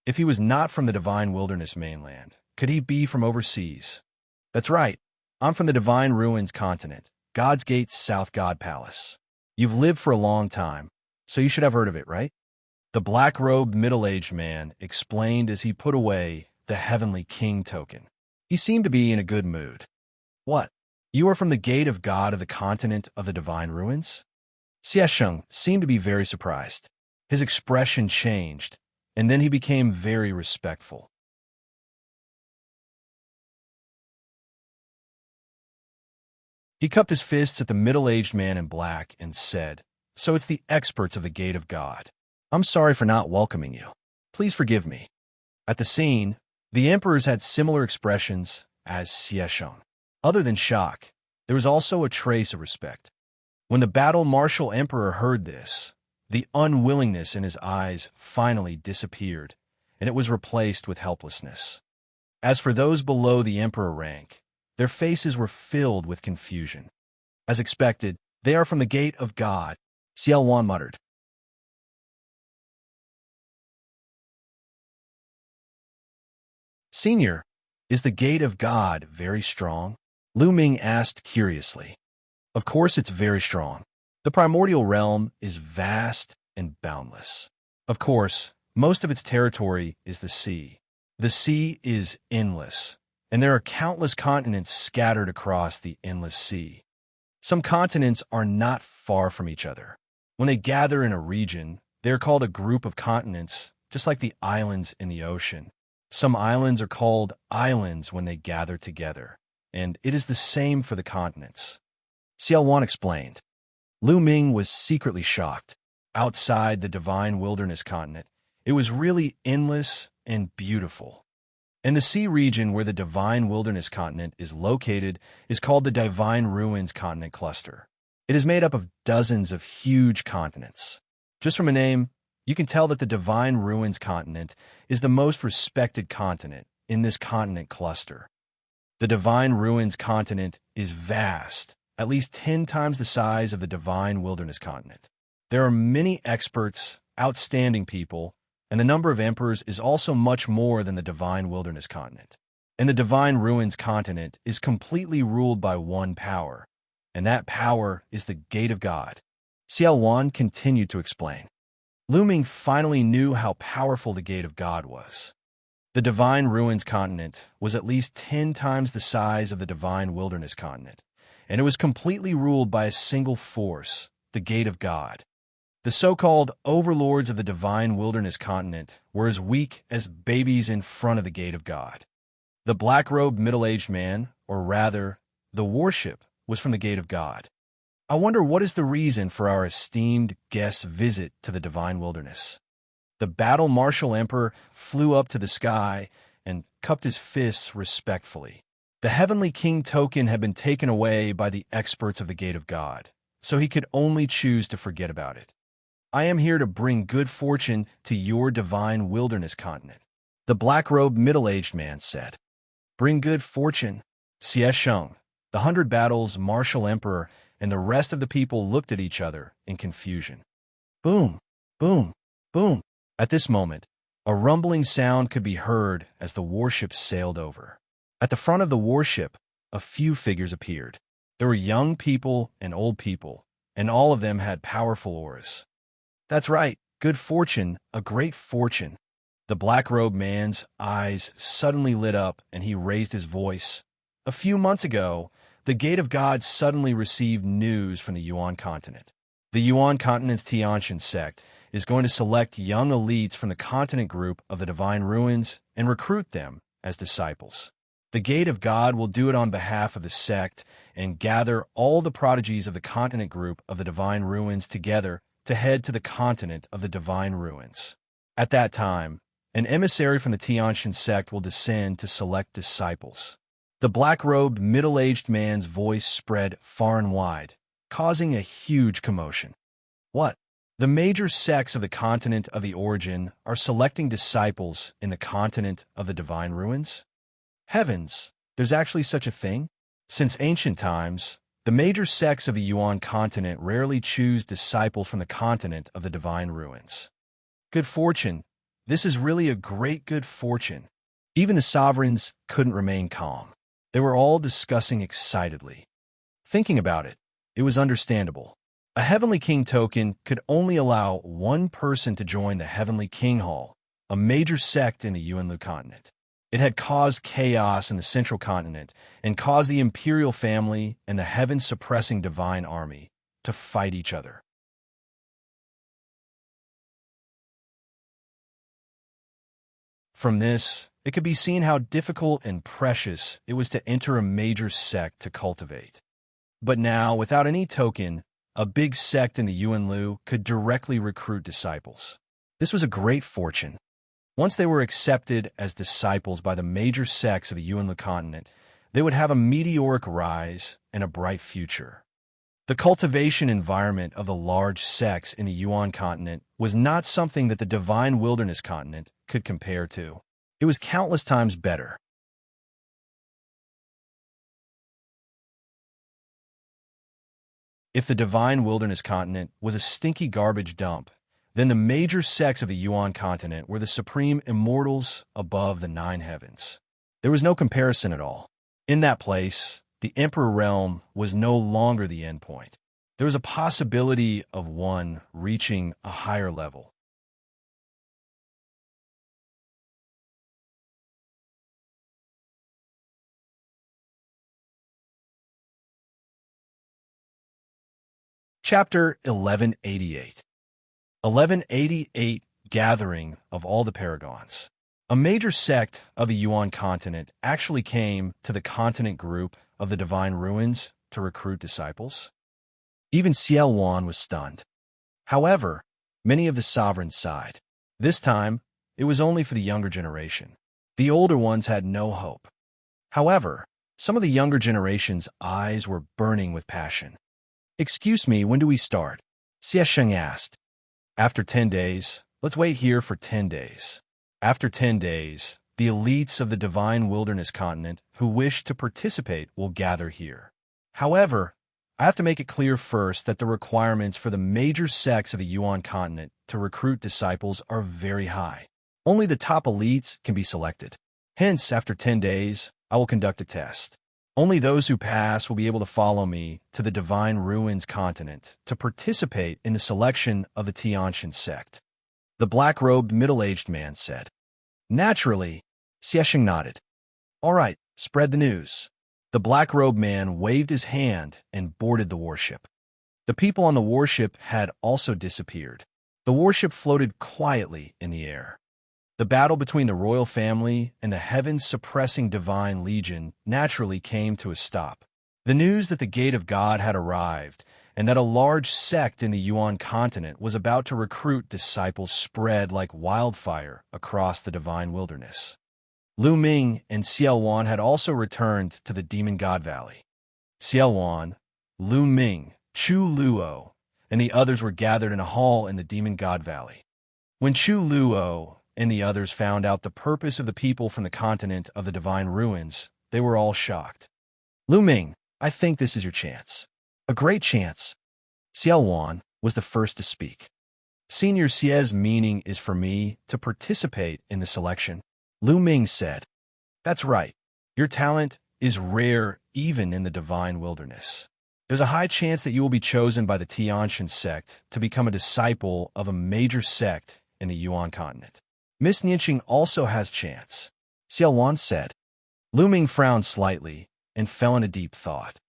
If he was not from the divine wilderness mainland, could he be from overseas? That's right, I'm from the divine ruins continent, God's Gate's South God Palace. You've lived for a long time, so you should have heard of it, right? The black-robed middle-aged man explained as he put away the heavenly king token. He seemed to be in a good mood. What? You are from the gate of God of the continent of the divine ruins? Xianxia seemed to be very surprised. His expression changed, and then he became very respectful. He cupped his fists at the middle-aged man in black and said, "So it's the experts of the gate of God. I'm sorry for not welcoming you. Please forgive me." At the scene, the emperors had similar expressions as Xianxia. Other than shock, there was also a trace of respect. When the battle-martial emperor heard this, the unwillingness in his eyes finally disappeared, and it was replaced with helplessness. As for those below the emperor rank, their faces were filled with confusion. As expected, "They are from the gate of God," Xiaowan muttered. "Senior, is the gate of God very strong?" Lu Ming asked curiously. "Of course it's very strong. The primordial realm is vast and boundless. Of course, most of its territory is the sea. The sea is endless, and there are countless continents scattered across the endless sea. Some continents are not far from each other. When they gather in a region, they are called a group of continents, just like the islands in the ocean. Some islands are called islands when they gather together, and it is the same for the continents." Xiaowan explained. Lu Ming was secretly shocked. Outside the divine wilderness continent, it was really endless and beautiful. And the sea region where the divine wilderness continent is located is called the Divine Ruins Continent Cluster. It is made up of dozens of huge continents. Just from a name, you can tell that the Divine Ruins Continent is the most respected continent in this continent cluster. The Divine Ruins Continent is vast, at least 10 times the size of the Divine Wilderness Continent. There are many experts, outstanding people, and the number of emperors is also much more than the Divine Wilderness Continent. And the Divine Ruins Continent is completely ruled by one power, and that power is the Gate of God. Xiaowan continued to explain. Lu Ming finally knew how powerful the Gate of God was. The Divine Ruins Continent was at least 10 times the size of the Divine Wilderness Continent, and it was completely ruled by a single force, the Gate of God. The so-called overlords of the Divine Wilderness Continent were as weak as babies in front of the Gate of God. The black-robed middle-aged man, or rather, the warship, was from the Gate of God. I wonder what is the reason for our esteemed guest's visit to the Divine Wilderness. The battle-martial emperor flew up to the sky and cupped his fists respectfully. The heavenly king token had been taken away by the experts of the Gate of God, so he could only choose to forget about it. "I am here to bring good fortune to your divine wilderness continent," the black-robed middle-aged man said. "Bring good fortune?" Xianxia, the 100 Battles martial emperor, and the rest of the people looked at each other in confusion. Boom, boom, boom. At this moment, a rumbling sound could be heard as the warship sailed over. At the front of the warship, a few figures appeared. There were young people and old people, and all of them had powerful auras. "That's right, good fortune, a great fortune." The black-robed man's eyes suddenly lit up, and he raised his voice. "A few months ago, the Gate of God suddenly received news from the Yuan continent. The Yuan continent's Xianxia sect is going to select young elites from the continent group of the Divine Ruins and recruit them as disciples. The Gate of God will do it on behalf of the sect and gather all the prodigies of the continent group of the Divine Ruins together to head to the continent of the Divine Ruins. At that time, an emissary from the Xianxia sect will descend to select disciples." The black-robed, middle-aged man's voice spread far and wide, causing a huge commotion. "What? The major sects of the continent of the origin are selecting disciples in the continent of the Divine Ruins? Heavens, there's actually such a thing? Since ancient times, the major sects of the Yuan continent rarely choose disciples from the continent of the Divine Ruins. Good fortune. This is really a great good fortune." Even the sovereigns couldn't remain calm. They were all discussing excitedly. Thinking about it, it was understandable. A Heavenly King token could only allow one person to join the Heavenly King Hall, a major sect in the Yuanlu continent. It had caused chaos in the central continent and caused the imperial family and the heaven-suppressing divine army to fight each other. From this, it could be seen how difficult and precious it was to enter a major sect to cultivate. But now, without any token, a big sect in the Yuanlu could directly recruit disciples. This was a great fortune. Once they were accepted as disciples by the major sects of the Yuanlu continent, they would have a meteoric rise and a bright future. The cultivation environment of the large sects in the Yuan continent was not something that the divine wilderness continent could compare to. It was countless times better. If the divine wilderness continent was a stinky garbage dump, then the major sects of the Yuan continent were the supreme immortals above the 9 heavens. There was no comparison at all. In that place, the Emperor realm was no longer the endpoint. There was a possibility of one reaching a higher level. Chapter 1188. 1188 Gathering of all the Paragons. A major sect of the Yuan continent actually came to the continent group of the Divine Ruins to recruit disciples. Even Xianxia was stunned. However, many of the sovereigns sighed. This time, it was only for the younger generation. The older ones had no hope. However, some of the younger generation's eyes were burning with passion. "Excuse me, when do we start?" Xianxia asked. "After 10 days. Let's wait here for 10 days. After 10 days, the elites of the divine wilderness continent who wish to participate will gather here. However, I have to make it clear first that the requirements for the major sects of the Yuan continent to recruit disciples are very high. Only the top elites can be selected. Hence, after 10 days, I will conduct a test. Only those who pass will be able to follow me to the Divine Ruins continent to participate in the selection of the Xianxian sect." The black-robed middle-aged man said. "Naturally," Xianxia nodded. "All right, spread the news." The black-robed man waved his hand and boarded the warship. The people on the warship had also disappeared. The warship floated quietly in the air. The battle between the royal family and the heaven-suppressing divine legion naturally came to a stop. The news that the gate of God had arrived and that a large sect in the Yuan continent was about to recruit disciples spread like wildfire across the divine wilderness. Lu Ming and Xianxia had also returned to the Demon God Valley. Xianxia, Lu Ming, Chu Luo, and the others were gathered in a hall in the Demon God Valley. When Chu Luo and the others found out the purpose of the people from the continent of the Divine Ruins, they were all shocked. "Lu Ming, I think this is your chance." "A great chance." Xianxia was the first to speak. "Senior Xie's meaning is for me to participate in the selection." Lu Ming said. "That's right. Your talent is rare even in the divine wilderness. There's a high chance that you will be chosen by the Xianxian sect to become a disciple of a major sect in the Yuan continent. Miss Nianqing also has chance," Xianxia said. Lu Ming frowned slightly and fell into deep thought.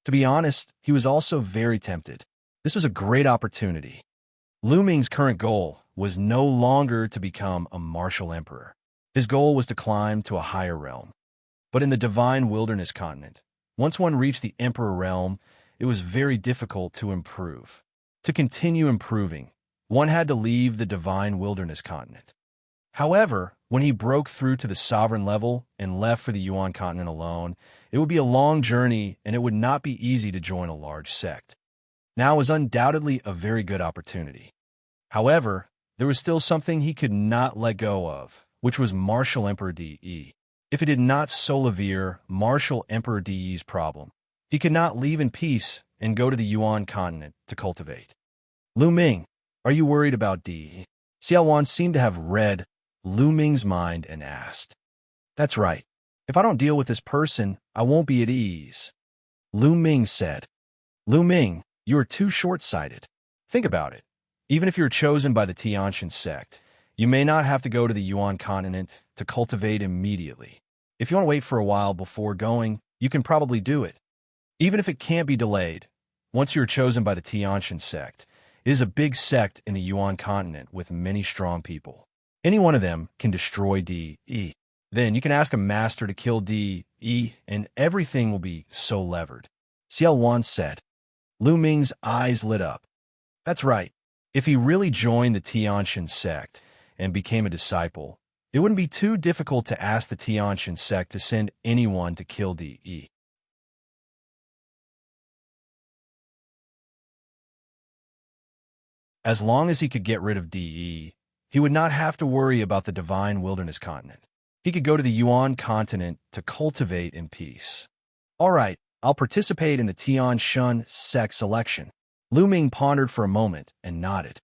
To be honest, he was also very tempted. This was a great opportunity. Lu Ming's current goal was no longer to become a martial emperor. His goal was to climb to a higher realm. But in the divine wilderness continent, once one reached the emperor realm, it was very difficult to improve. To continue improving, one had to leave the divine wilderness continent. However, when he broke through to the sovereign level and left for the Yuan continent alone, it would be a long journey and it would not be easy to join a large sect. Now was undoubtedly a very good opportunity. However, there was still something he could not let go of, which was Martial Emperor De. If he did not solve Martial Emperor De's problem, he could not leave in peace and go to the Yuan continent to cultivate. "Lu Ming, are you worried about De?" Xianxia seemed to have read Lu Ming's mind and asked. "That's right. If I don't deal with this person, I won't be at ease," Lu Ming said. "Lu Ming, You are too short-sighted. Think about it. Even if you're chosen by the Xianxia sect, you may not have to go to the Yuan continent to cultivate immediately. If you want to wait for a while before going, you can probably do it. Even if it can't be delayed, once you're chosen by the Xianxia sect, it is a big sect in the Yuan continent with many strong people. Any one of them can destroy DE. Then you can ask a master to kill DE, and everything will be so levered. Xiao Wan said. Lu Ming's eyes lit up. That's right. If he really joined the Xianxia sect and became a disciple, it wouldn't be too difficult to ask the Xianxia sect to send anyone to kill DE. As long as he could get rid of DE, he would not have to worry about the divine wilderness continent. He could go to the Yuan continent to cultivate in peace. All right, I'll participate in the Xianxia sect selection. Lu Ming pondered for a moment and nodded.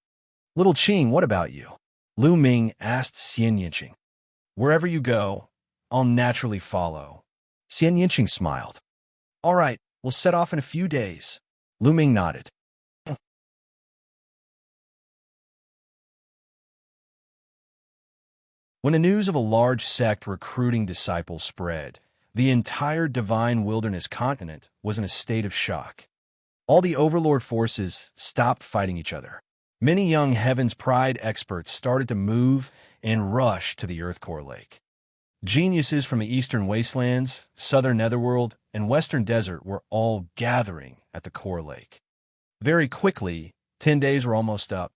Little Qing, what about you? Lu Ming asked Xianxia. Wherever you go, I'll naturally follow. Xianxia smiled. All right, we'll set off in a few days. Lu Ming nodded. When the news of a large sect recruiting disciples spread, the entire divine wilderness continent was in a state of shock. All the overlord forces stopped fighting each other. Many young Heaven's Pride experts started to move and rush to the Earth Core Lake. Geniuses from the Eastern Wastelands, Southern Netherworld, and Western Desert were all gathering at the Core Lake. Very quickly, 10 days were almost up.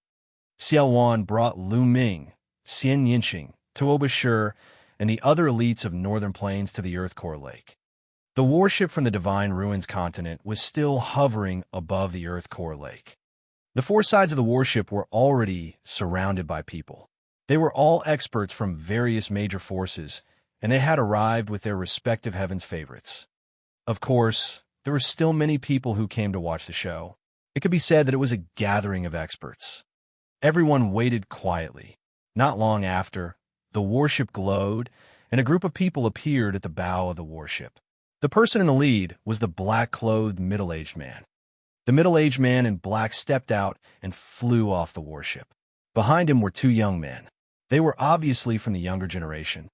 Xiao Wan brought Lu Ming, Xianxia, Tuoba Shi, and the other elites of Northern Plains to the Earth Core Lake. The warship from the Divine Ruins continent was still hovering above the Earth Core Lake. The four sides of the warship were already surrounded by people. They were all experts from various major forces, and they had arrived with their respective heaven's favorites. Of course, there were still many people who came to watch the show. It could be said that it was a gathering of experts. Everyone waited quietly. Not long after, the warship glowed, and a group of people appeared at the bow of the warship. The person in the lead was the black-clothed middle-aged man. The middle-aged man in black stepped out and flew off the warship. Behind him were two young men. They were obviously from the younger generation.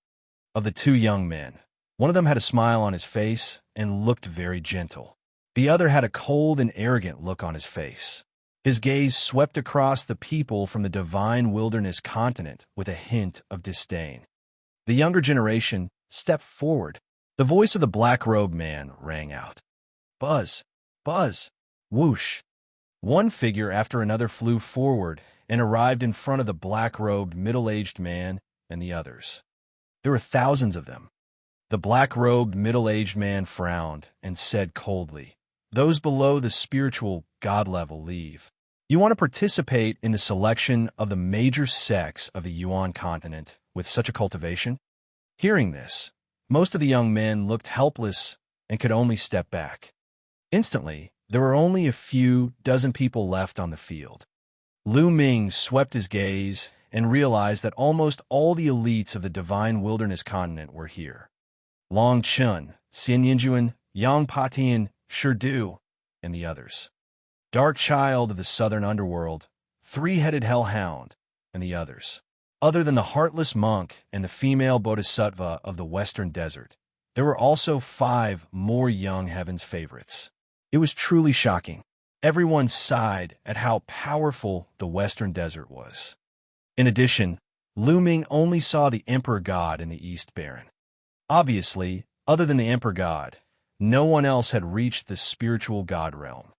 Of the two young men, one of them had a smile on his face and looked very gentle. The other had a cold and arrogant look on his face. His gaze swept across the people from the divine wilderness continent with a hint of disdain. The younger generation stepped forward. The voice of the black-robed man rang out. Buzz! Buzz! Whoosh! One figure after another flew forward and arrived in front of the black-robed middle-aged man and the others. There were thousands of them. The black-robed middle-aged man frowned and said coldly, Those below the spiritual God level leave. You want to participate in the selection of the major sects of the Yuan continent with such a cultivation? Hearing this, most of the young men looked helpless and could only step back. Instantly, there were only a few dozen people left on the field. Lu Ming swept his gaze and realized that almost all the elites of the divine wilderness continent were here. Long Chun, Xianxia, Yang Patian, Shirdu, and the others. Dark Child of the Southern Underworld, Three-Headed Hellhound, and the others. Other than the Heartless Monk and the female Bodhisattva of the Western Desert, there were also 5 more young Heaven's favorites. It was truly shocking. Everyone sighed at how powerful the Western Desert was. In addition, Lu Ming only saw the Emperor God in the East Baron. Obviously, other than the Emperor God, no one else had reached the spiritual God realm.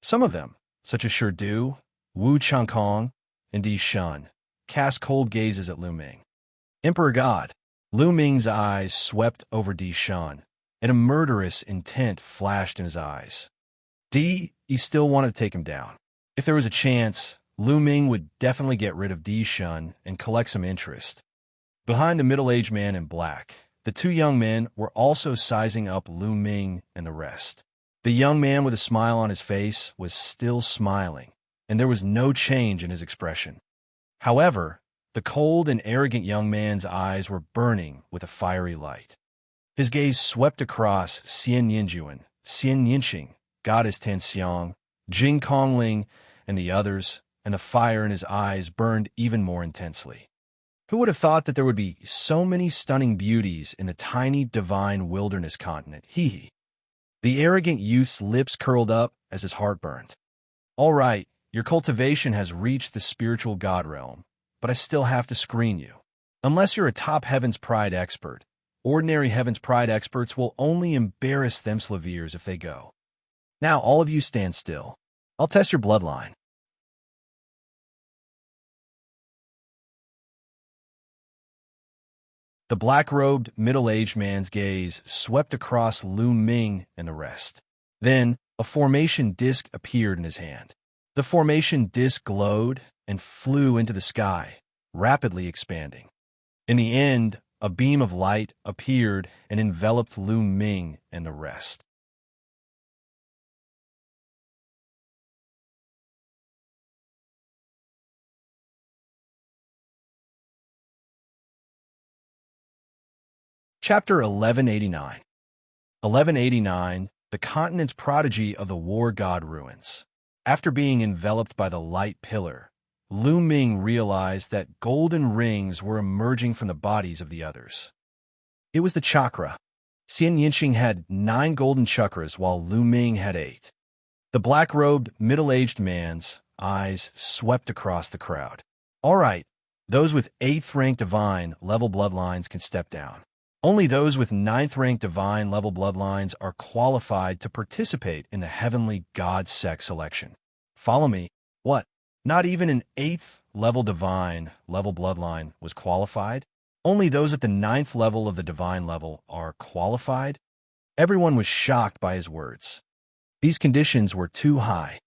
Some of them, such as Shirdu, Wu Changkong, and Di Shun, cast cold gazes at Lu Ming. Emperor God, Lu Ming's eyes swept over Di Shun, and a murderous intent flashed in his eyes. He still wanted to take him down. If there was a chance, Lu Ming would definitely get rid of Di Shun and collect some interest. Behind the middle-aged man in black, the two young men were also sizing up Lu Ming and the rest. The young man with a smile on his face was still smiling, and there was no change in his expression. However, the cold and arrogant young man's eyes were burning with a fiery light. His gaze swept across Xianxia, Xianxia, Goddess Tanxiang, Jing Kongling and the others, and the fire in his eyes burned even more intensely. Who would have thought that there would be so many stunning beauties in the tiny divine wilderness continent? Hee. The arrogant youth's lips curled up as his heart burned. All right, your cultivation has reached the spiritual god realm, but I still have to screen you. Unless you're a top Heaven's Pride expert, ordinary Heaven's Pride experts will only embarrass them slaviers if they go. Now all of you stand still. I'll test your bloodline. The black-robed, middle-aged man's gaze swept across Lu Ming and the rest. Then, a formation disc appeared in his hand. The formation disc glowed and flew into the sky, rapidly expanding. In the end, a beam of light appeared and enveloped Lu Ming and the rest. Chapter 1189. 1189, the continent's prodigy of the war god ruins. After being enveloped by the light pillar, Lu Ming realized that golden rings were emerging from the bodies of the others. It was the chakra. Xianxia had 9 golden chakras while Lu Ming had 8. The black-robed, middle-aged man's eyes swept across the crowd. All right, those with 8th-rank divine level bloodlines can step down. Only those with 9th-rank divine level bloodlines are qualified to participate in the heavenly god sect selection. Follow me. What? Not even an 8th level divine level bloodline was qualified? Only those at the 9th level of the divine level are qualified? Everyone was shocked by his words. These conditions were too high.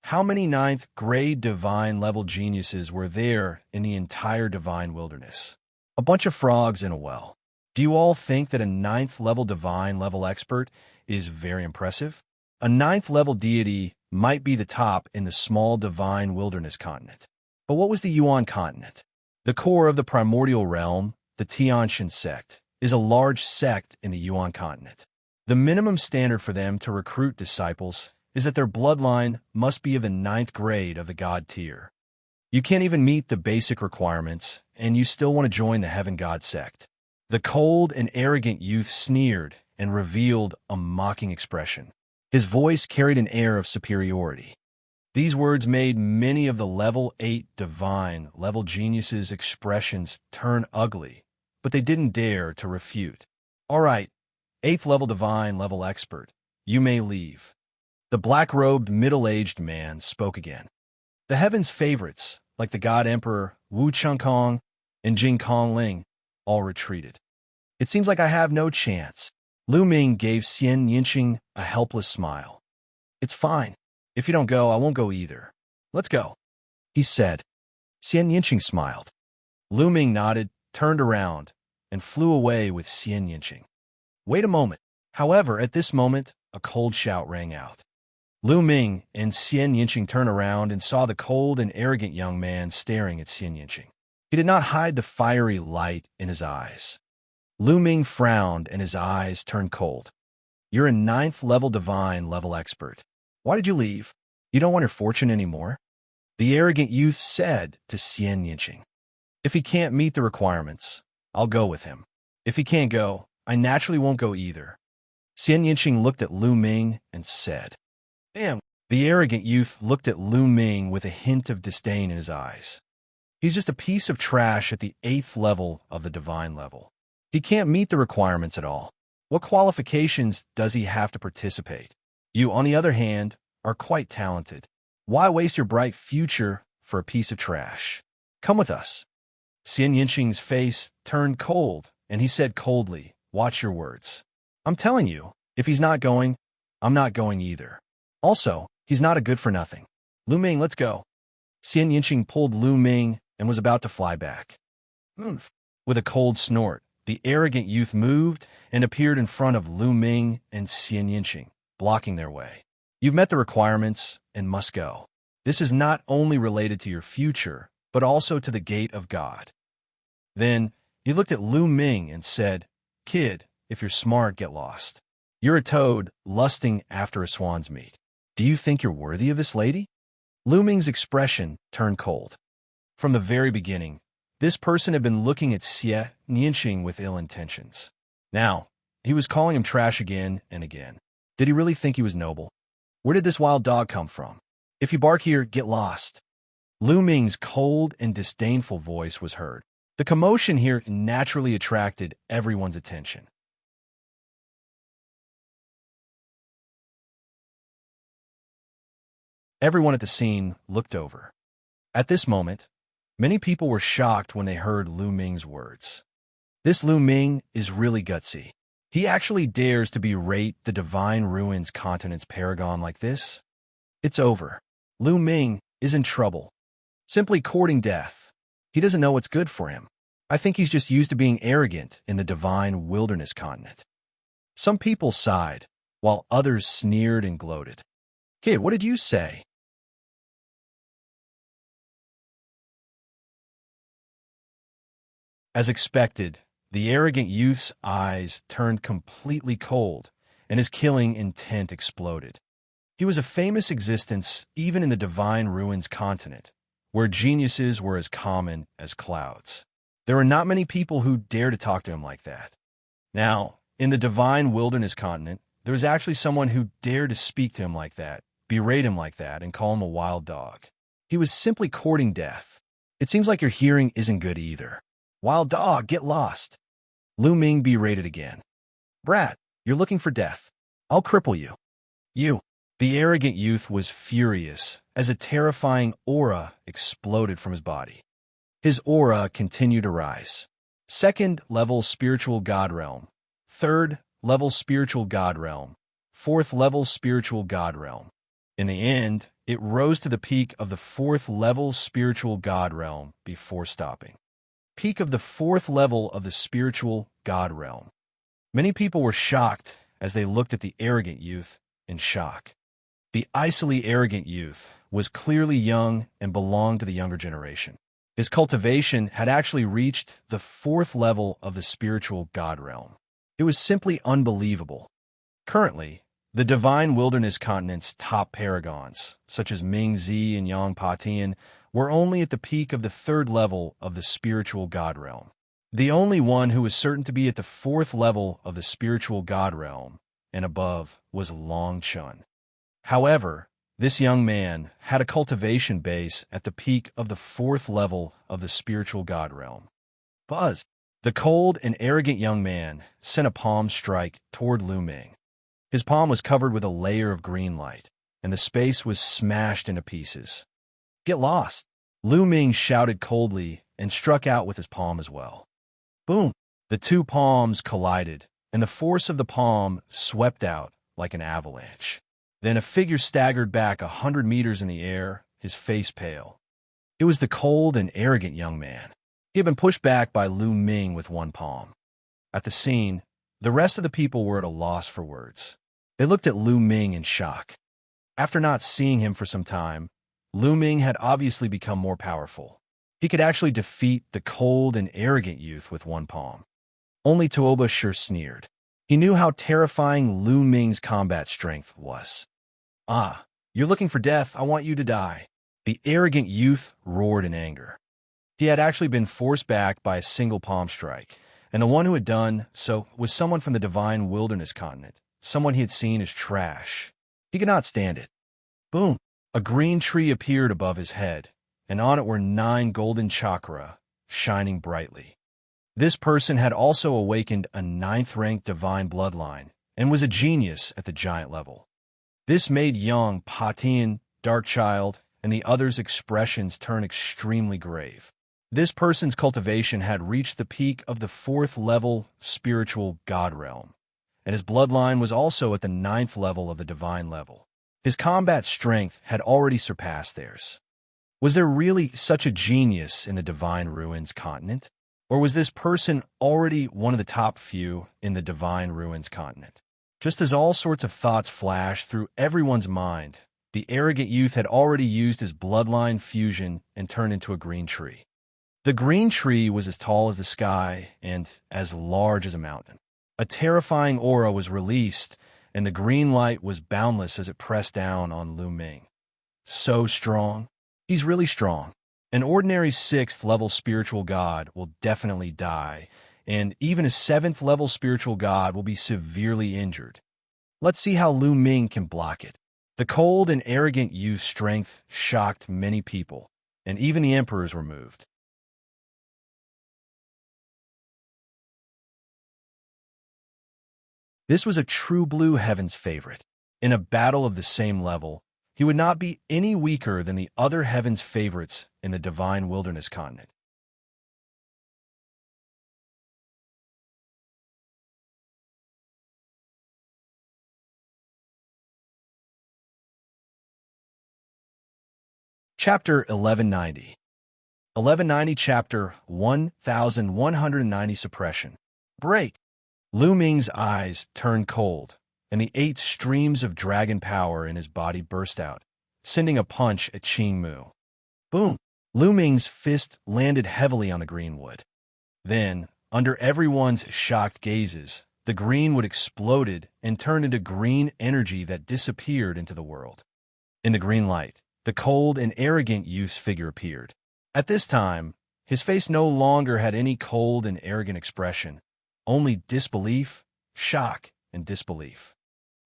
How many 9th grade divine level geniuses were there in the entire divine wilderness? A bunch of frogs in a well. Do you all think that a 9th level divine level expert is very impressive? A 9th level deity might be the top in the small divine wilderness continent. But what was the Yuan continent? The core of the primordial realm, the Tianxian sect, is a large sect in the Yuan continent. The minimum standard for them to recruit disciples is that their bloodline must be of the 9th grade of the god tier. You can't even meet the basic requirements, and you still want to join the heaven god sect. The cold and arrogant youth sneered and revealed a mocking expression. His voice carried an air of superiority. These words made many of the level 8 divine level geniuses' expressions turn ugly, but they didn't dare to refute. All right, 8th level divine level expert, you may leave. The black-robed middle-aged man spoke again. The heavens' favorites, like the god emperor Wu Changkong and Jing Kongling, all retreated. It seems like I have no chance. Lu Ming gave Xianxia a helpless smile. It's fine. If you don't go, I won't go either. Let's go, he said. Xianxia smiled. Lu Ming nodded, turned around, and flew away with Xianxia. Wait a moment. However, at this moment, a cold shout rang out. Lu Ming and Xianxia turned around and saw the cold and arrogant young man staring at Xianxia. He did not hide the fiery light in his eyes. Lu Ming frowned and his eyes turned cold. You're a 9th level divine level expert. Why did you leave? You don't want your fortune anymore? The arrogant youth said to Xianxia. If he can't meet the requirements, I'll go with him. If he can't go, I naturally won't go either. Xianxia looked at Lu Ming and said, Damn. The arrogant youth looked at Lu Ming with a hint of disdain in his eyes. He's just a piece of trash at the 8th level of the divine level. He can't meet the requirements at all. What qualifications does he have to participate? You, on the other hand, are quite talented. Why waste your bright future for a piece of trash? Come with us. Xianxia's face turned cold, and he said coldly, Watch your words. I'm telling you, if he's not going, I'm not going either. Also, he's not a good-for-nothing. Lu Ming, let's go. Xianxia pulled Lu Ming and was about to fly back. Oomph. With a cold snort, the arrogant youth moved and appeared in front of Lu Ming and Xianxia, blocking their way. You've met the requirements and must go. This is not only related to your future, but also to the gate of God. Then, he looked at Lu Ming and said, Kid, if you're smart, get lost. You're a toad lusting after a swan's meat. Do you think you're worthy of this lady? Lu Ming's expression turned cold. From the very beginning, this person had been looking at Xianxia with ill intentions. Now, he was calling him trash again and again. Did he really think he was noble? Where did this wild dog come from? If you bark here, get lost. Lu Ming's cold and disdainful voice was heard. The commotion here naturally attracted everyone's attention. Everyone at the scene looked over. At this moment, many people were shocked when they heard Lu Ming's words. This Lu Ming is really gutsy. He actually dares to berate the Divine Ruins continent's paragon like this? It's over. Lu Ming is in trouble. Simply courting death. He doesn't know what's good for him. I think he's just used to being arrogant in the Divine Wilderness continent. Some people sighed, while others sneered and gloated. Kid, what did you say? As expected, the arrogant youth's eyes turned completely cold, and his killing intent exploded. He was a famous existence even in the Divine Ruins continent, where geniuses were as common as clouds. There were not many people who dared to talk to him like that. Now, in the Divine Wilderness continent, there was actually someone who dared to speak to him like that, berate him like that, and call him a wild dog. He was simply courting death. It seems like your hearing isn't good either. Wild dog, get lost. Lu Ming berated again. Brat, you're looking for death. I'll cripple you. You. The arrogant youth was furious as a terrifying aura exploded from his body. His aura continued to rise. 2nd level spiritual god realm. 3rd level spiritual god realm. 4th level spiritual god realm. In the end, it rose to the peak of the 4th level spiritual god realm before stopping. Peak of the 4th level of the spiritual god realm. Many people were shocked as they looked at the arrogant youth in shock. The icily arrogant youth was clearly young and belonged to the younger generation. His cultivation had actually reached the 4th level of the spiritual god realm. It was simply unbelievable. Currently, the Divine Wilderness continent's top paragons, such as Ming Zi and Yang Patian, were only at the peak of the 3rd level of the spiritual god realm. The only one who was certain to be at the 4th level of the spiritual god realm and above was Long Chun. However, this young man had a cultivation base at the peak of the 4th level of the spiritual god realm. Buzz, the cold and arrogant young man, sent a palm strike toward Lu Ming. His palm was covered with a layer of green light, and the space was smashed into pieces. Get lost! Lu Ming shouted coldly and struck out with his palm as well. Boom! The two palms collided, and the force of the palm swept out like an avalanche. Then a figure staggered back 100 meters in the air, his face pale. It was the cold and arrogant young man. He had been pushed back by Lu Ming with one palm. At the scene, the rest of the people were at a loss for words. They looked at Lu Ming in shock. After not seeing him for some time, Lu Ming had obviously become more powerful. He could actually defeat the cold and arrogant youth with one palm. Only Tuoba sure sneered. He knew how terrifying Lu Ming's combat strength was. Ah, you're looking for death, I want you to die. The arrogant youth roared in anger. He had actually been forced back by a single palm strike, and the one who had done so was someone from the Divine Wilderness continent, someone he had seen as trash. He could not stand it. Boom! A green tree appeared above his head, and on it were 9 golden chakra, shining brightly. This person had also awakened a 9th-ranked divine bloodline, and was a genius at the giant level. This made Yang Patian, Darkchild, and the others' expressions turn extremely grave. This person's cultivation had reached the peak of the 4th level spiritual god realm, and his bloodline was also at the 9th level of the divine level. His combat strength had already surpassed theirs. Was there really such a genius in the Divine Ruins continent? Or was this person already one of the top few in the Divine Ruins continent? Just as all sorts of thoughts flashed through everyone's mind, the arrogant youth had already used his bloodline fusion and turned into a green tree. The green tree was as tall as the sky and as large as a mountain. A terrifying aura was released, and the green light was boundless as it pressed down on Lu Ming. So strong. He's really strong. An ordinary 6th-level spiritual god will definitely die, and even a 7th-level spiritual god will be severely injured. Let's see how Lu Ming can block it. The cold and arrogant youth's strength shocked many people, and even the emperors were moved. This was a true blue heaven's favorite. In a battle of the same level, he would not be any weaker than the other heaven's favorites in the divine wilderness continent. Chapter 1190. 1190 Chapter 1190 Suppression. Break. Lu Ming's eyes turned cold, and the 8 streams of dragon power in his body burst out, sending a punch at Qing Mu. Boom! Lu Ming's fist landed heavily on the green wood. Then, under everyone's shocked gazes, the green wood exploded and turned into green energy that disappeared into the world. In the green light, the cold and arrogant youth's figure appeared. At this time, his face no longer had any cold and arrogant expression, only disbelief, shock, and disbelief.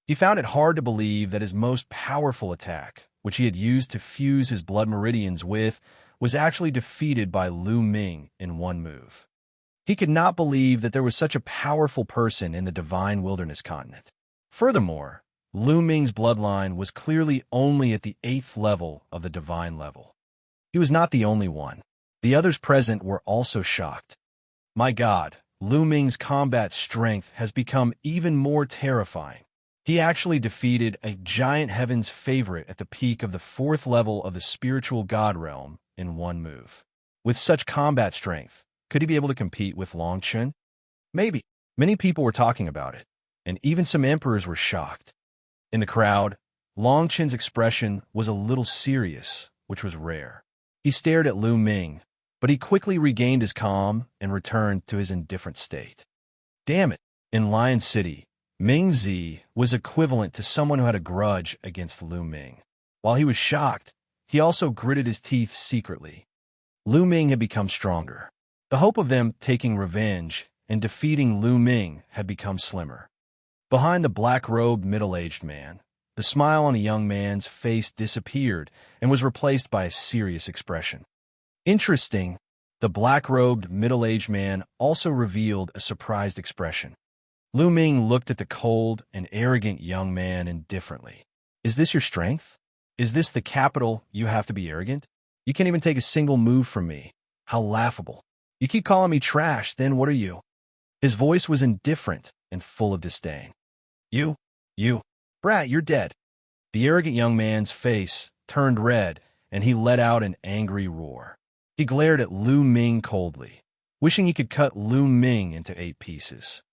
He found it hard to believe that his most powerful attack, which he had used to fuse his blood meridians with, was actually defeated by Lu Ming in one move. He could not believe that there was such a powerful person in the divine wilderness continent. Furthermore, Lu Ming's bloodline was clearly only at the 8th level of the divine level. He was not the only one. The others present were also shocked. My God, Lu Ming's combat strength has become even more terrifying. He actually defeated a giant heaven's favorite at the peak of the 4th level of the spiritual god realm in one move. With such combat strength, could he be able to compete with Long Chen? Maybe. Many people were talking about it, and even some emperors were shocked. In the crowd, Long Chen's expression was a little serious, which was rare. He stared at Lu Ming, but he quickly regained his calm and returned to his indifferent state. Damn it! In Lion City, Ming Zi was equivalent to someone who had a grudge against Lu Ming. While he was shocked, he also gritted his teeth secretly. Lu Ming had become stronger. The hope of them taking revenge and defeating Lu Ming had become slimmer. Behind the black-robed middle-aged man, the smile on the young man's face disappeared and was replaced by a serious expression. Interesting, the black-robed middle-aged man also revealed a surprised expression. Lu Ming looked at the cold and arrogant young man indifferently. Is this your strength? Is this the capital you have to be arrogant? You can't even take a single move from me. How laughable. You keep calling me trash, then what are you? His voice was indifferent and full of disdain. You, brat, you're dead. The arrogant young man's face turned red, and he let out an angry roar. He glared at Lu Ming coldly, wishing he could cut Lu Ming into 8 pieces.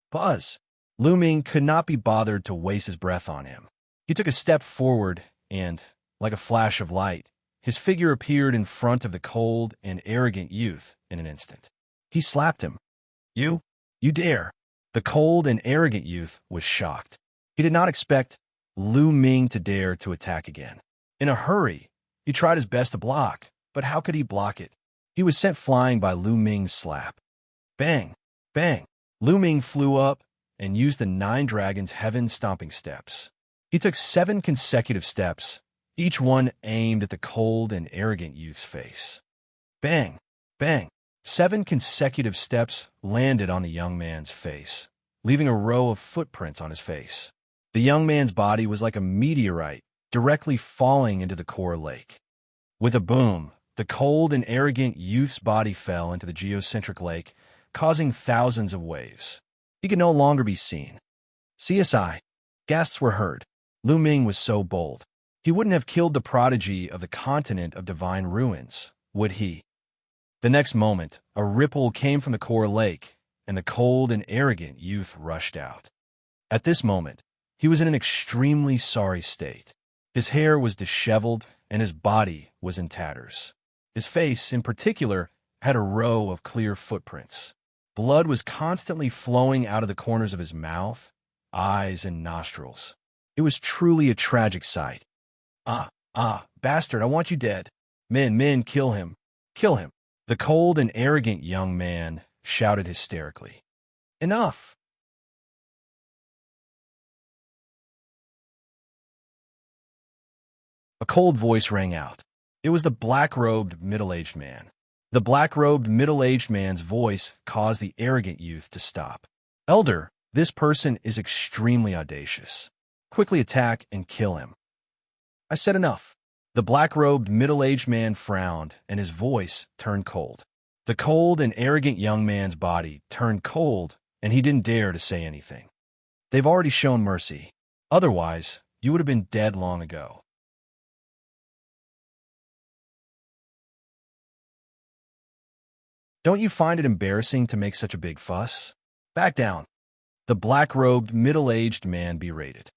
Buzz! Lu Ming could not be bothered to waste his breath on him. He took a step forward, and, like a flash of light, his figure appeared in front of the cold and arrogant youth in an instant. He slapped him. You dare! The cold and arrogant youth was shocked. He did not expect Lu Ming to dare to attack again. In a hurry, he tried his best to block, but how could he block it? He was sent flying by Lu Ming's slap. Bang! Bang! Lu Ming flew up and used the 9 dragons' heaven-stomping steps. He took 7 consecutive steps, each one aimed at the cold and arrogant youth's face. Bang! Bang! 7 consecutive steps landed on the young man's face, leaving a row of footprints on his face. The young man's body was like a meteorite, directly falling into the core lake. With a boom, the cold and arrogant youth's body fell into the geocentric lake, causing thousands of waves. He could no longer be seen. CSI. Gasps were heard. Lu Ming was so bold. He wouldn't have killed the prodigy of the continent of divine ruins, would he? The next moment, a ripple came from the core lake, and the cold and arrogant youth rushed out. At this moment, he was in an extremely sorry state. His hair was disheveled, and his body was in tatters. His face, in particular, had a row of clear footprints. Blood was constantly flowing out of the corners of his mouth, eyes and nostrils. It was truly a tragic sight. Bastard, I want you dead. Men, kill him. Kill him. The cold and arrogant young man shouted hysterically. Enough! A cold voice rang out. It was the black-robed, middle-aged man. The black-robed, middle-aged man's voice caused the arrogant youth to stop. Elder, this person is extremely audacious. Quickly attack and kill him. I said enough. The black-robed, middle-aged man frowned, and his voice turned cold. The cold and arrogant young man's body turned cold, and he didn't dare to say anything. They've already shown mercy. Otherwise, you would have been dead long ago. Don't you find it embarrassing to make such a big fuss? Back down. The black-robed, middle-aged man berated.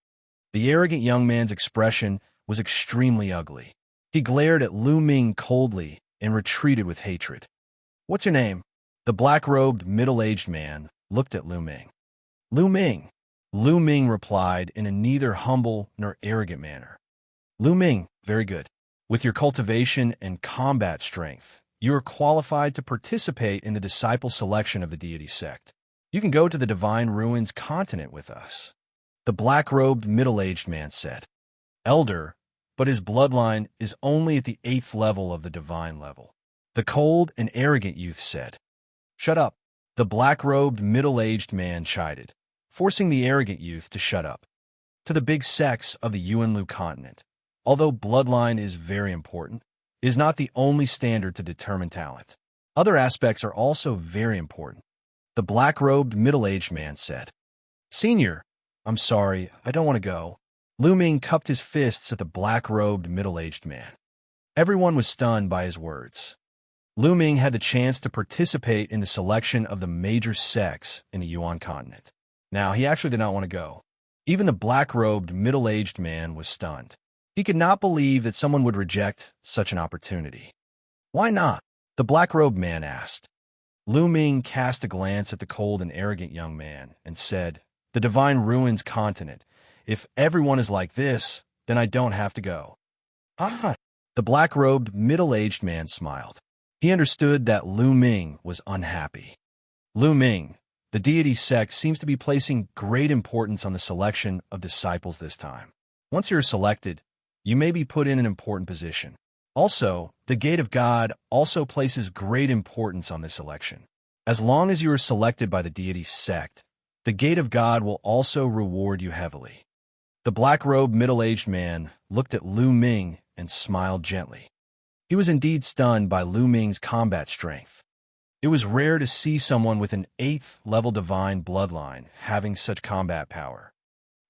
The arrogant young man's expression was extremely ugly. He glared at Lu Ming coldly and retreated with hatred. What's your name? The black-robed, middle-aged man looked at Lu Ming. Lu Ming. Lu Ming replied in a neither humble nor arrogant manner. Lu Ming, very good. With your cultivation and combat strength, you are qualified to participate in the disciple selection of the deity sect. You can go to the Divine Ruins continent with us. The black-robed, middle-aged man said. Elder, but his bloodline is only at the 8th level of the divine level. The cold and arrogant youth said. Shut up. The black-robed, middle-aged man chided, forcing the arrogant youth to shut up. To the big sects of the Yuanlu continent, although bloodline is very important, is not the only standard to determine talent. Other aspects are also very important. The black-robed, middle-aged man said. Senior, I'm sorry, I don't want to go. Lu Ming cupped his fists at the black-robed, middle-aged man. Everyone was stunned by his words. Lu Ming had the chance to participate in the selection of the major sects in the Yuan continent. Now, he actually did not want to go. Even the black-robed, middle-aged man was stunned. He could not believe that someone would reject such an opportunity. Why not? The black-robed man asked. Lu Ming cast a glance at the cold and arrogant young man and said, The Divine Ruins continent. If everyone is like this, then I don't have to go. The black-robed, middle-aged man smiled. He understood that Lu Ming was unhappy. Lu Ming, the deity sect seems to be placing great importance on the selection of disciples this time. Once you're selected, you may be put in an important position. Also, the Gate of God also places great importance on this election. As long as you are selected by the deity sect, the Gate of God will also reward you heavily. The black-robed middle-aged man looked at Lu Ming and smiled gently. He was indeed stunned by Lu Ming's combat strength. It was rare to see someone with an 8th-level divine bloodline having such combat power.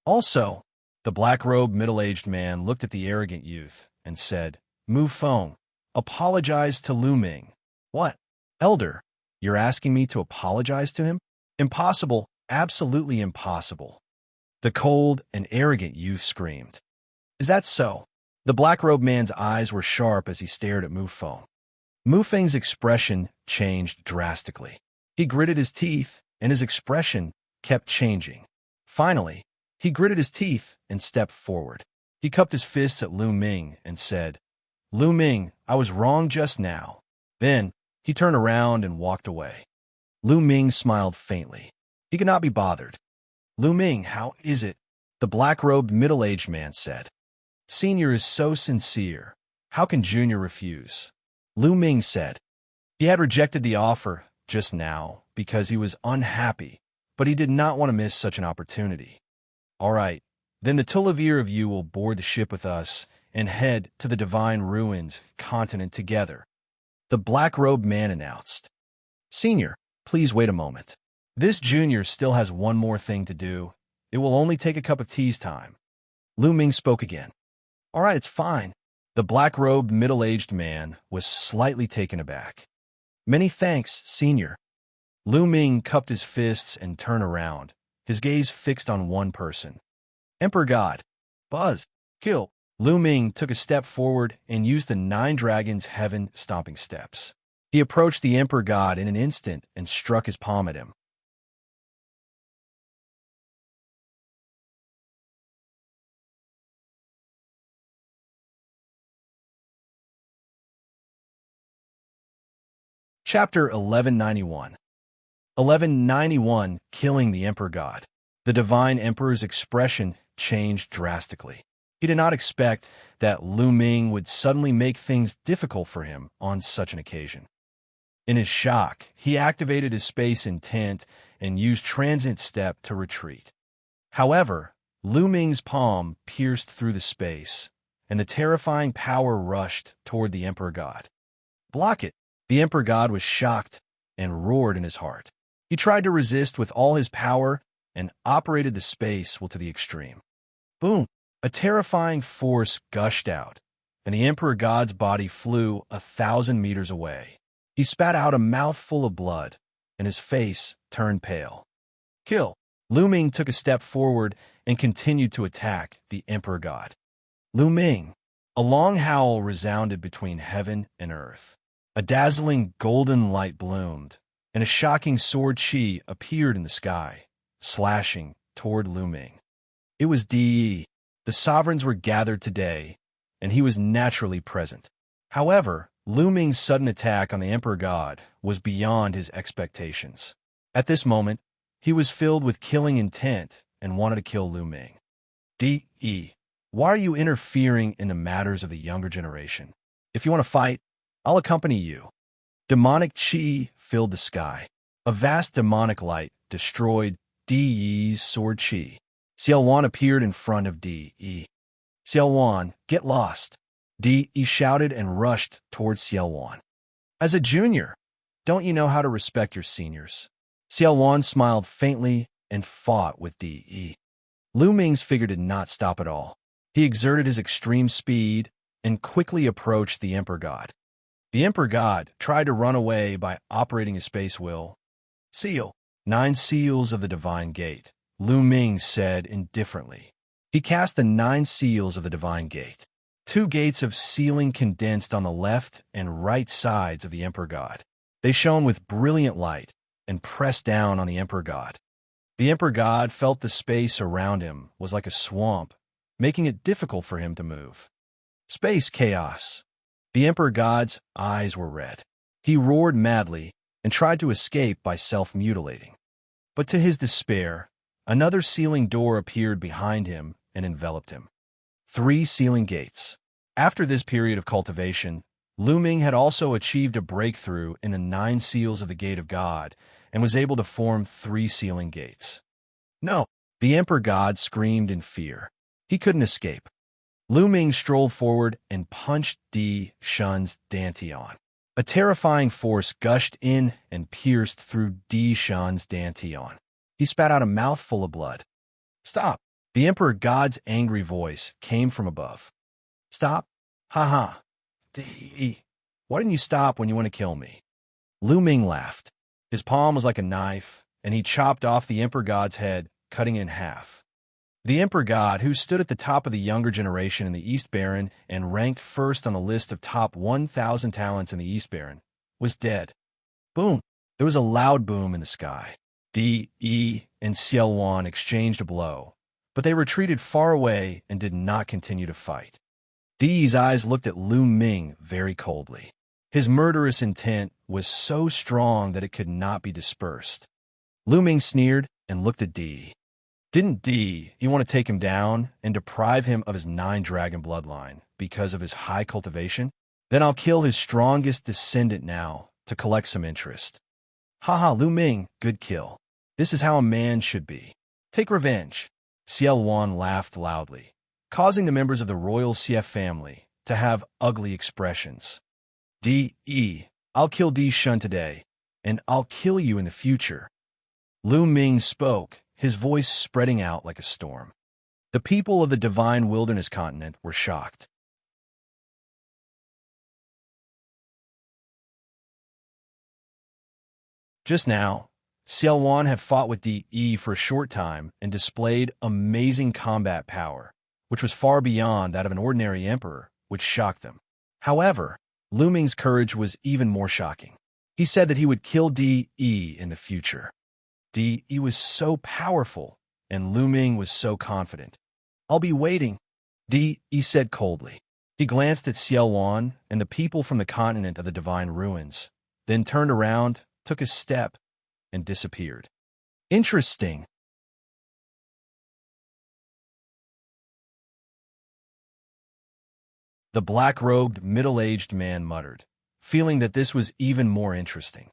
Also, the black-robed middle-aged man looked at the arrogant youth and said, Mu Feng, apologize to Lu Ming. What? Elder, you're asking me to apologize to him? Impossible, absolutely impossible. The cold and arrogant youth screamed. Is that so? The black-robed man's eyes were sharp as he stared at Mu Feng. Mu Feng's expression changed drastically. He gritted his teeth, and his expression kept changing. Finally, he gritted his teeth and stepped forward. He cupped his fists at Lu Ming and said, Lu Ming, I was wrong just now. Then, he turned around and walked away. Lu Ming smiled faintly. He could not be bothered. Lu Ming, how is it? The black-robed middle-aged man said. Senior is so sincere. How can Junior refuse? Lu Ming said. He had rejected the offer just now because he was unhappy, but he did not want to miss such an opportunity. All right, then the Tullivier of you will board the ship with us and head to the Divine Ruins continent together. The black-robed man announced. Senior, please wait a moment. This Junior still has one more thing to do. It will only take a cup of tea's time. Lu Ming spoke again. All right, it's fine. The black-robed middle-aged man was slightly taken aback. Many thanks, Senior. Lu Ming cupped his fists and turned around, his gaze fixed on one person. Emperor God. Buzz. Kill. Lu Ming took a step forward and used the 9 Dragons' Heaven stomping steps. He approached the Emperor God in an instant and struck his palm at him. Chapter 1191. 1191, Killing the Emperor God. The Divine Emperor's expression changed drastically. He did not expect that Lu Ming would suddenly make things difficult for him on such an occasion. In his shock, he activated his space intent and used Transient Step to retreat. However, Lu Ming's palm pierced through the space, and the terrifying power rushed toward the Emperor God. Block it! The Emperor God was shocked and roared in his heart. He tried to resist with all his power and operated the space will to the extreme. Boom! A terrifying force gushed out, and the Emperor God's body flew 1,000 meters away. He spat out a mouthful of blood, and his face turned pale. Kill! Lu Ming took a step forward and continued to attack the Emperor God. Lu Ming! A long howl resounded between heaven and earth. A dazzling golden light bloomed, and a shocking sword chi appeared in the sky, slashing toward Lu Ming. It was De. The sovereigns were gathered today, and he was naturally present. However, Lu Ming's sudden attack on the Emperor God was beyond his expectations. At this moment, he was filled with killing intent and wanted to kill Lu Ming. De, why are you interfering in the matters of the younger generation? If you want to fight, I'll accompany you. Demonic chi filled the sky. A vast demonic light destroyed De's sword chi. Xiaowan appeared in front of De. Xiaowan, get lost! De shouted and rushed towards Xiaowan. As a junior, don't you know how to respect your seniors? Xiaowan smiled faintly and fought with De. Lu Ming's figure did not stop at all. He exerted his extreme speed and quickly approached the Emperor God. The Emperor God tried to run away by operating his space will. Seal! 9 seals of the Divine Gate, Lu Ming said indifferently. He cast the 9 seals of the Divine Gate. 2 gates of sealing condensed on the left and right sides of the Emperor God. They shone with brilliant light and pressed down on the Emperor God. The Emperor God felt the space around him was like a swamp, making it difficult for him to move. Space chaos. The Emperor God's eyes were red. He roared madly and tried to escape by self-mutilating. But to his despair, another sealing door appeared behind him and enveloped him. 3 sealing gates. After this period of cultivation, Lu Ming had also achieved a breakthrough in the 9 seals of the Gate of God and was able to form 3 sealing gates. No! The Emperor God screamed in fear. He couldn't escape. Lu Ming strolled forward and punched Di Shun's dantian. A terrifying force gushed in and pierced through Di Shun's dantian. He spat out a mouthful of blood. Stop! The Emperor God's angry voice came from above. Stop? Ha. Di, why didn't you stop when you want to kill me? Lu Ming laughed. His palm was like a knife, and he chopped off the Emperor God's head, cutting it in half. The Emperor God, who stood at the top of the younger generation in the East Baron and ranked first on the list of top 1,000 talents in the East Baron, was dead. Boom! There was a loud boom in the sky. De and Xiaowan exchanged a blow, but they retreated far away and did not continue to fight. De's eyes looked at Lu Ming very coldly. His murderous intent was so strong that it could not be dispersed. Lu Ming sneered and looked at De. Didn't De, you want to take him down and deprive him of his 9-dragon bloodline because of his high cultivation? Then I'll kill his strongest descendant now to collect some interest. Haha, Lu Ming, good kill. This is how a man should be. Take revenge. Xiaowan laughed loudly, causing the members of the royal CF family to have ugly expressions. De, I'll kill Di Shun today, and I'll kill you in the future. Lu Ming spoke, his voice spreading out like a storm. The people of the divine wilderness continent were shocked. Just now, Xiaowan had fought with De for a short time and displayed amazing combat power, which was far beyond that of an ordinary emperor, which shocked them. However, Lu Ming's courage was even more shocking. He said that he would kill De in the future. De was so powerful, and Lu Ming was so confident. I'll be waiting, De said coldly. He glanced at Xiaowan and the people from the continent of the divine ruins. then turned around, took a step, and disappeared. Interesting. The black-robed, middle-aged man muttered, feeling that this was even more interesting.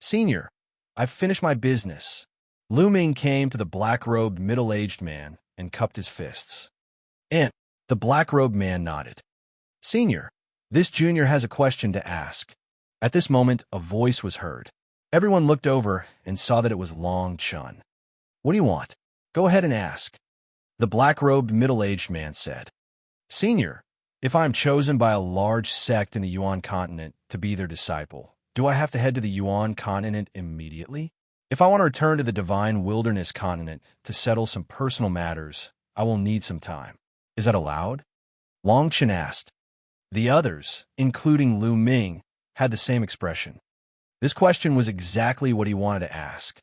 Senior, I've finished my business. Lu Ming came to the black-robed, middle-aged man and cupped his fists. And the black-robed man nodded. Senior, this junior has a question to ask. At this moment, a voice was heard. Everyone looked over and saw that it was Long Chun. What do you want? Go ahead and ask. The black-robed, middle-aged man said. Senior, if I am chosen by a large sect in the Yuan continent to be their disciple, do I have to head to the Yuan continent immediately? If I want to return to the Divine Wilderness continent to settle some personal matters, I will need some time. Is that allowed? Long Chen asked. The others, including Lu Ming, had the same expression. This question was exactly what he wanted to ask.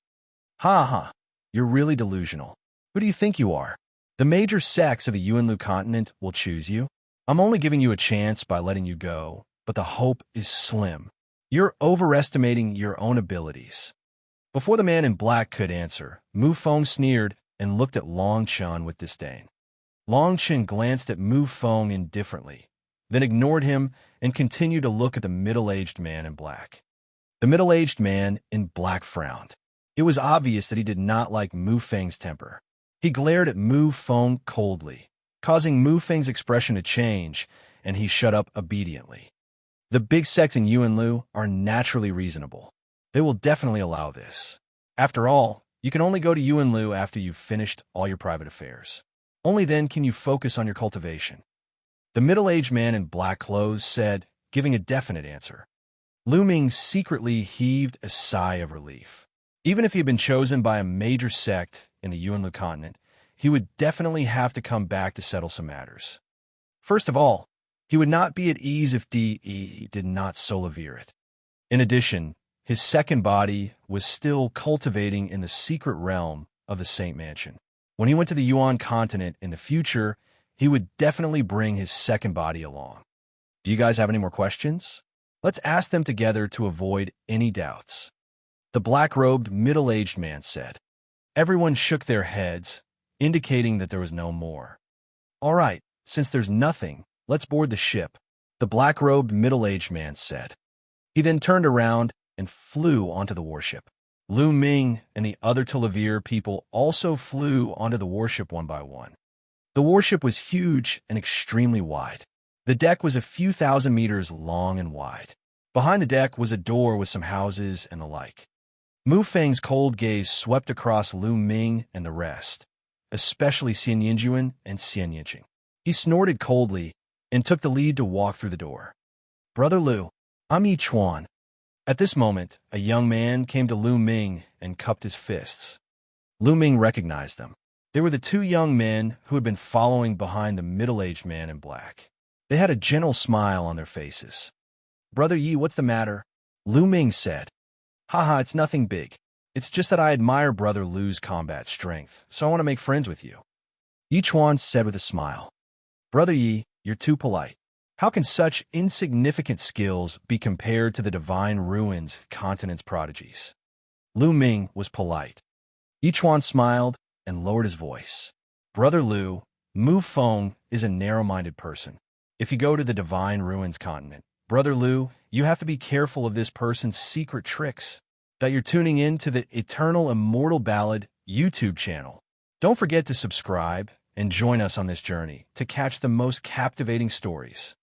Ha ha, you're really delusional. Who do you think you are? The major sects of the Yuanlu continent will choose you. I'm only giving you a chance by letting you go, but the hope is slim. You're overestimating your own abilities. Before the man in black could answer, Mu Feng sneered and looked at Long Chen with disdain. Long Chen glanced at Mu Feng indifferently, then ignored him and continued to look at the middle-aged man in black. The middle-aged man in black frowned. It was obvious that he did not like Mu Feng's temper. He glared at Mu Feng coldly, causing Mu Feng's expression to change, and he shut up obediently. The big sects in Yuanlu are naturally reasonable. They will definitely allow this. After all, you can only go to Yuanlu after you've finished all your private affairs. Only then can you focus on your cultivation. The middle-aged man in black clothes said, giving a definite answer. Lu Ming secretly heaved a sigh of relief. Even if he had been chosen by a major sect in the Yuanlu continent, he would definitely have to come back to settle some matters. First of all, he would not be at ease if he did not solivere it. In addition, his second body was still cultivating in the secret realm of the Saint Mansion. When he went to the Yuan continent in the future, he would definitely bring his second body along. Do you guys have any more questions? Let's ask them together to avoid any doubts. The black-robed, middle-aged man said. Everyone shook their heads, indicating that there was no more. All right, since there's nothing, let's board the ship, the black-robed, middle-aged man said. He then turned around and flew onto the warship. Lu Ming and the other Tulivir people also flew onto the warship one by one. The warship was huge and extremely wide. The deck was a few thousand meters long and wide. Behind the deck was a door with some houses and the like. Mu Feng's cold gaze swept across Lu Ming and the rest, especially Xianxia and Xianxia. He snorted coldly and took the lead to walk through the door. Brother Lu, I'm Yi Chuan. At this moment, a young man came to Lu Ming and cupped his fists. Lu Ming recognized them. They were the two young men who had been following behind the middle-aged man in black. They had a gentle smile on their faces. Brother Yi, what's the matter? Lu Ming said. Haha, it's nothing big. It's just that I admire Brother Lu's combat strength, so I want to make friends with you. Yi Chuan said with a smile. Brother Yi, you're too polite. How can such insignificant skills be compared to the Divine Ruins continent's prodigies? Lu Ming was polite. Yi Chuan smiled and lowered his voice. Brother Lu, Mu Feng is a narrow-minded person. If you go to the Divine Ruins continent, Brother Lu, you have to be careful of this person's secret tricks. That you're tuning in to the Eternal Immortal Ballad YouTube channel. Don't forget to subscribe and join us on this journey to catch the most captivating stories.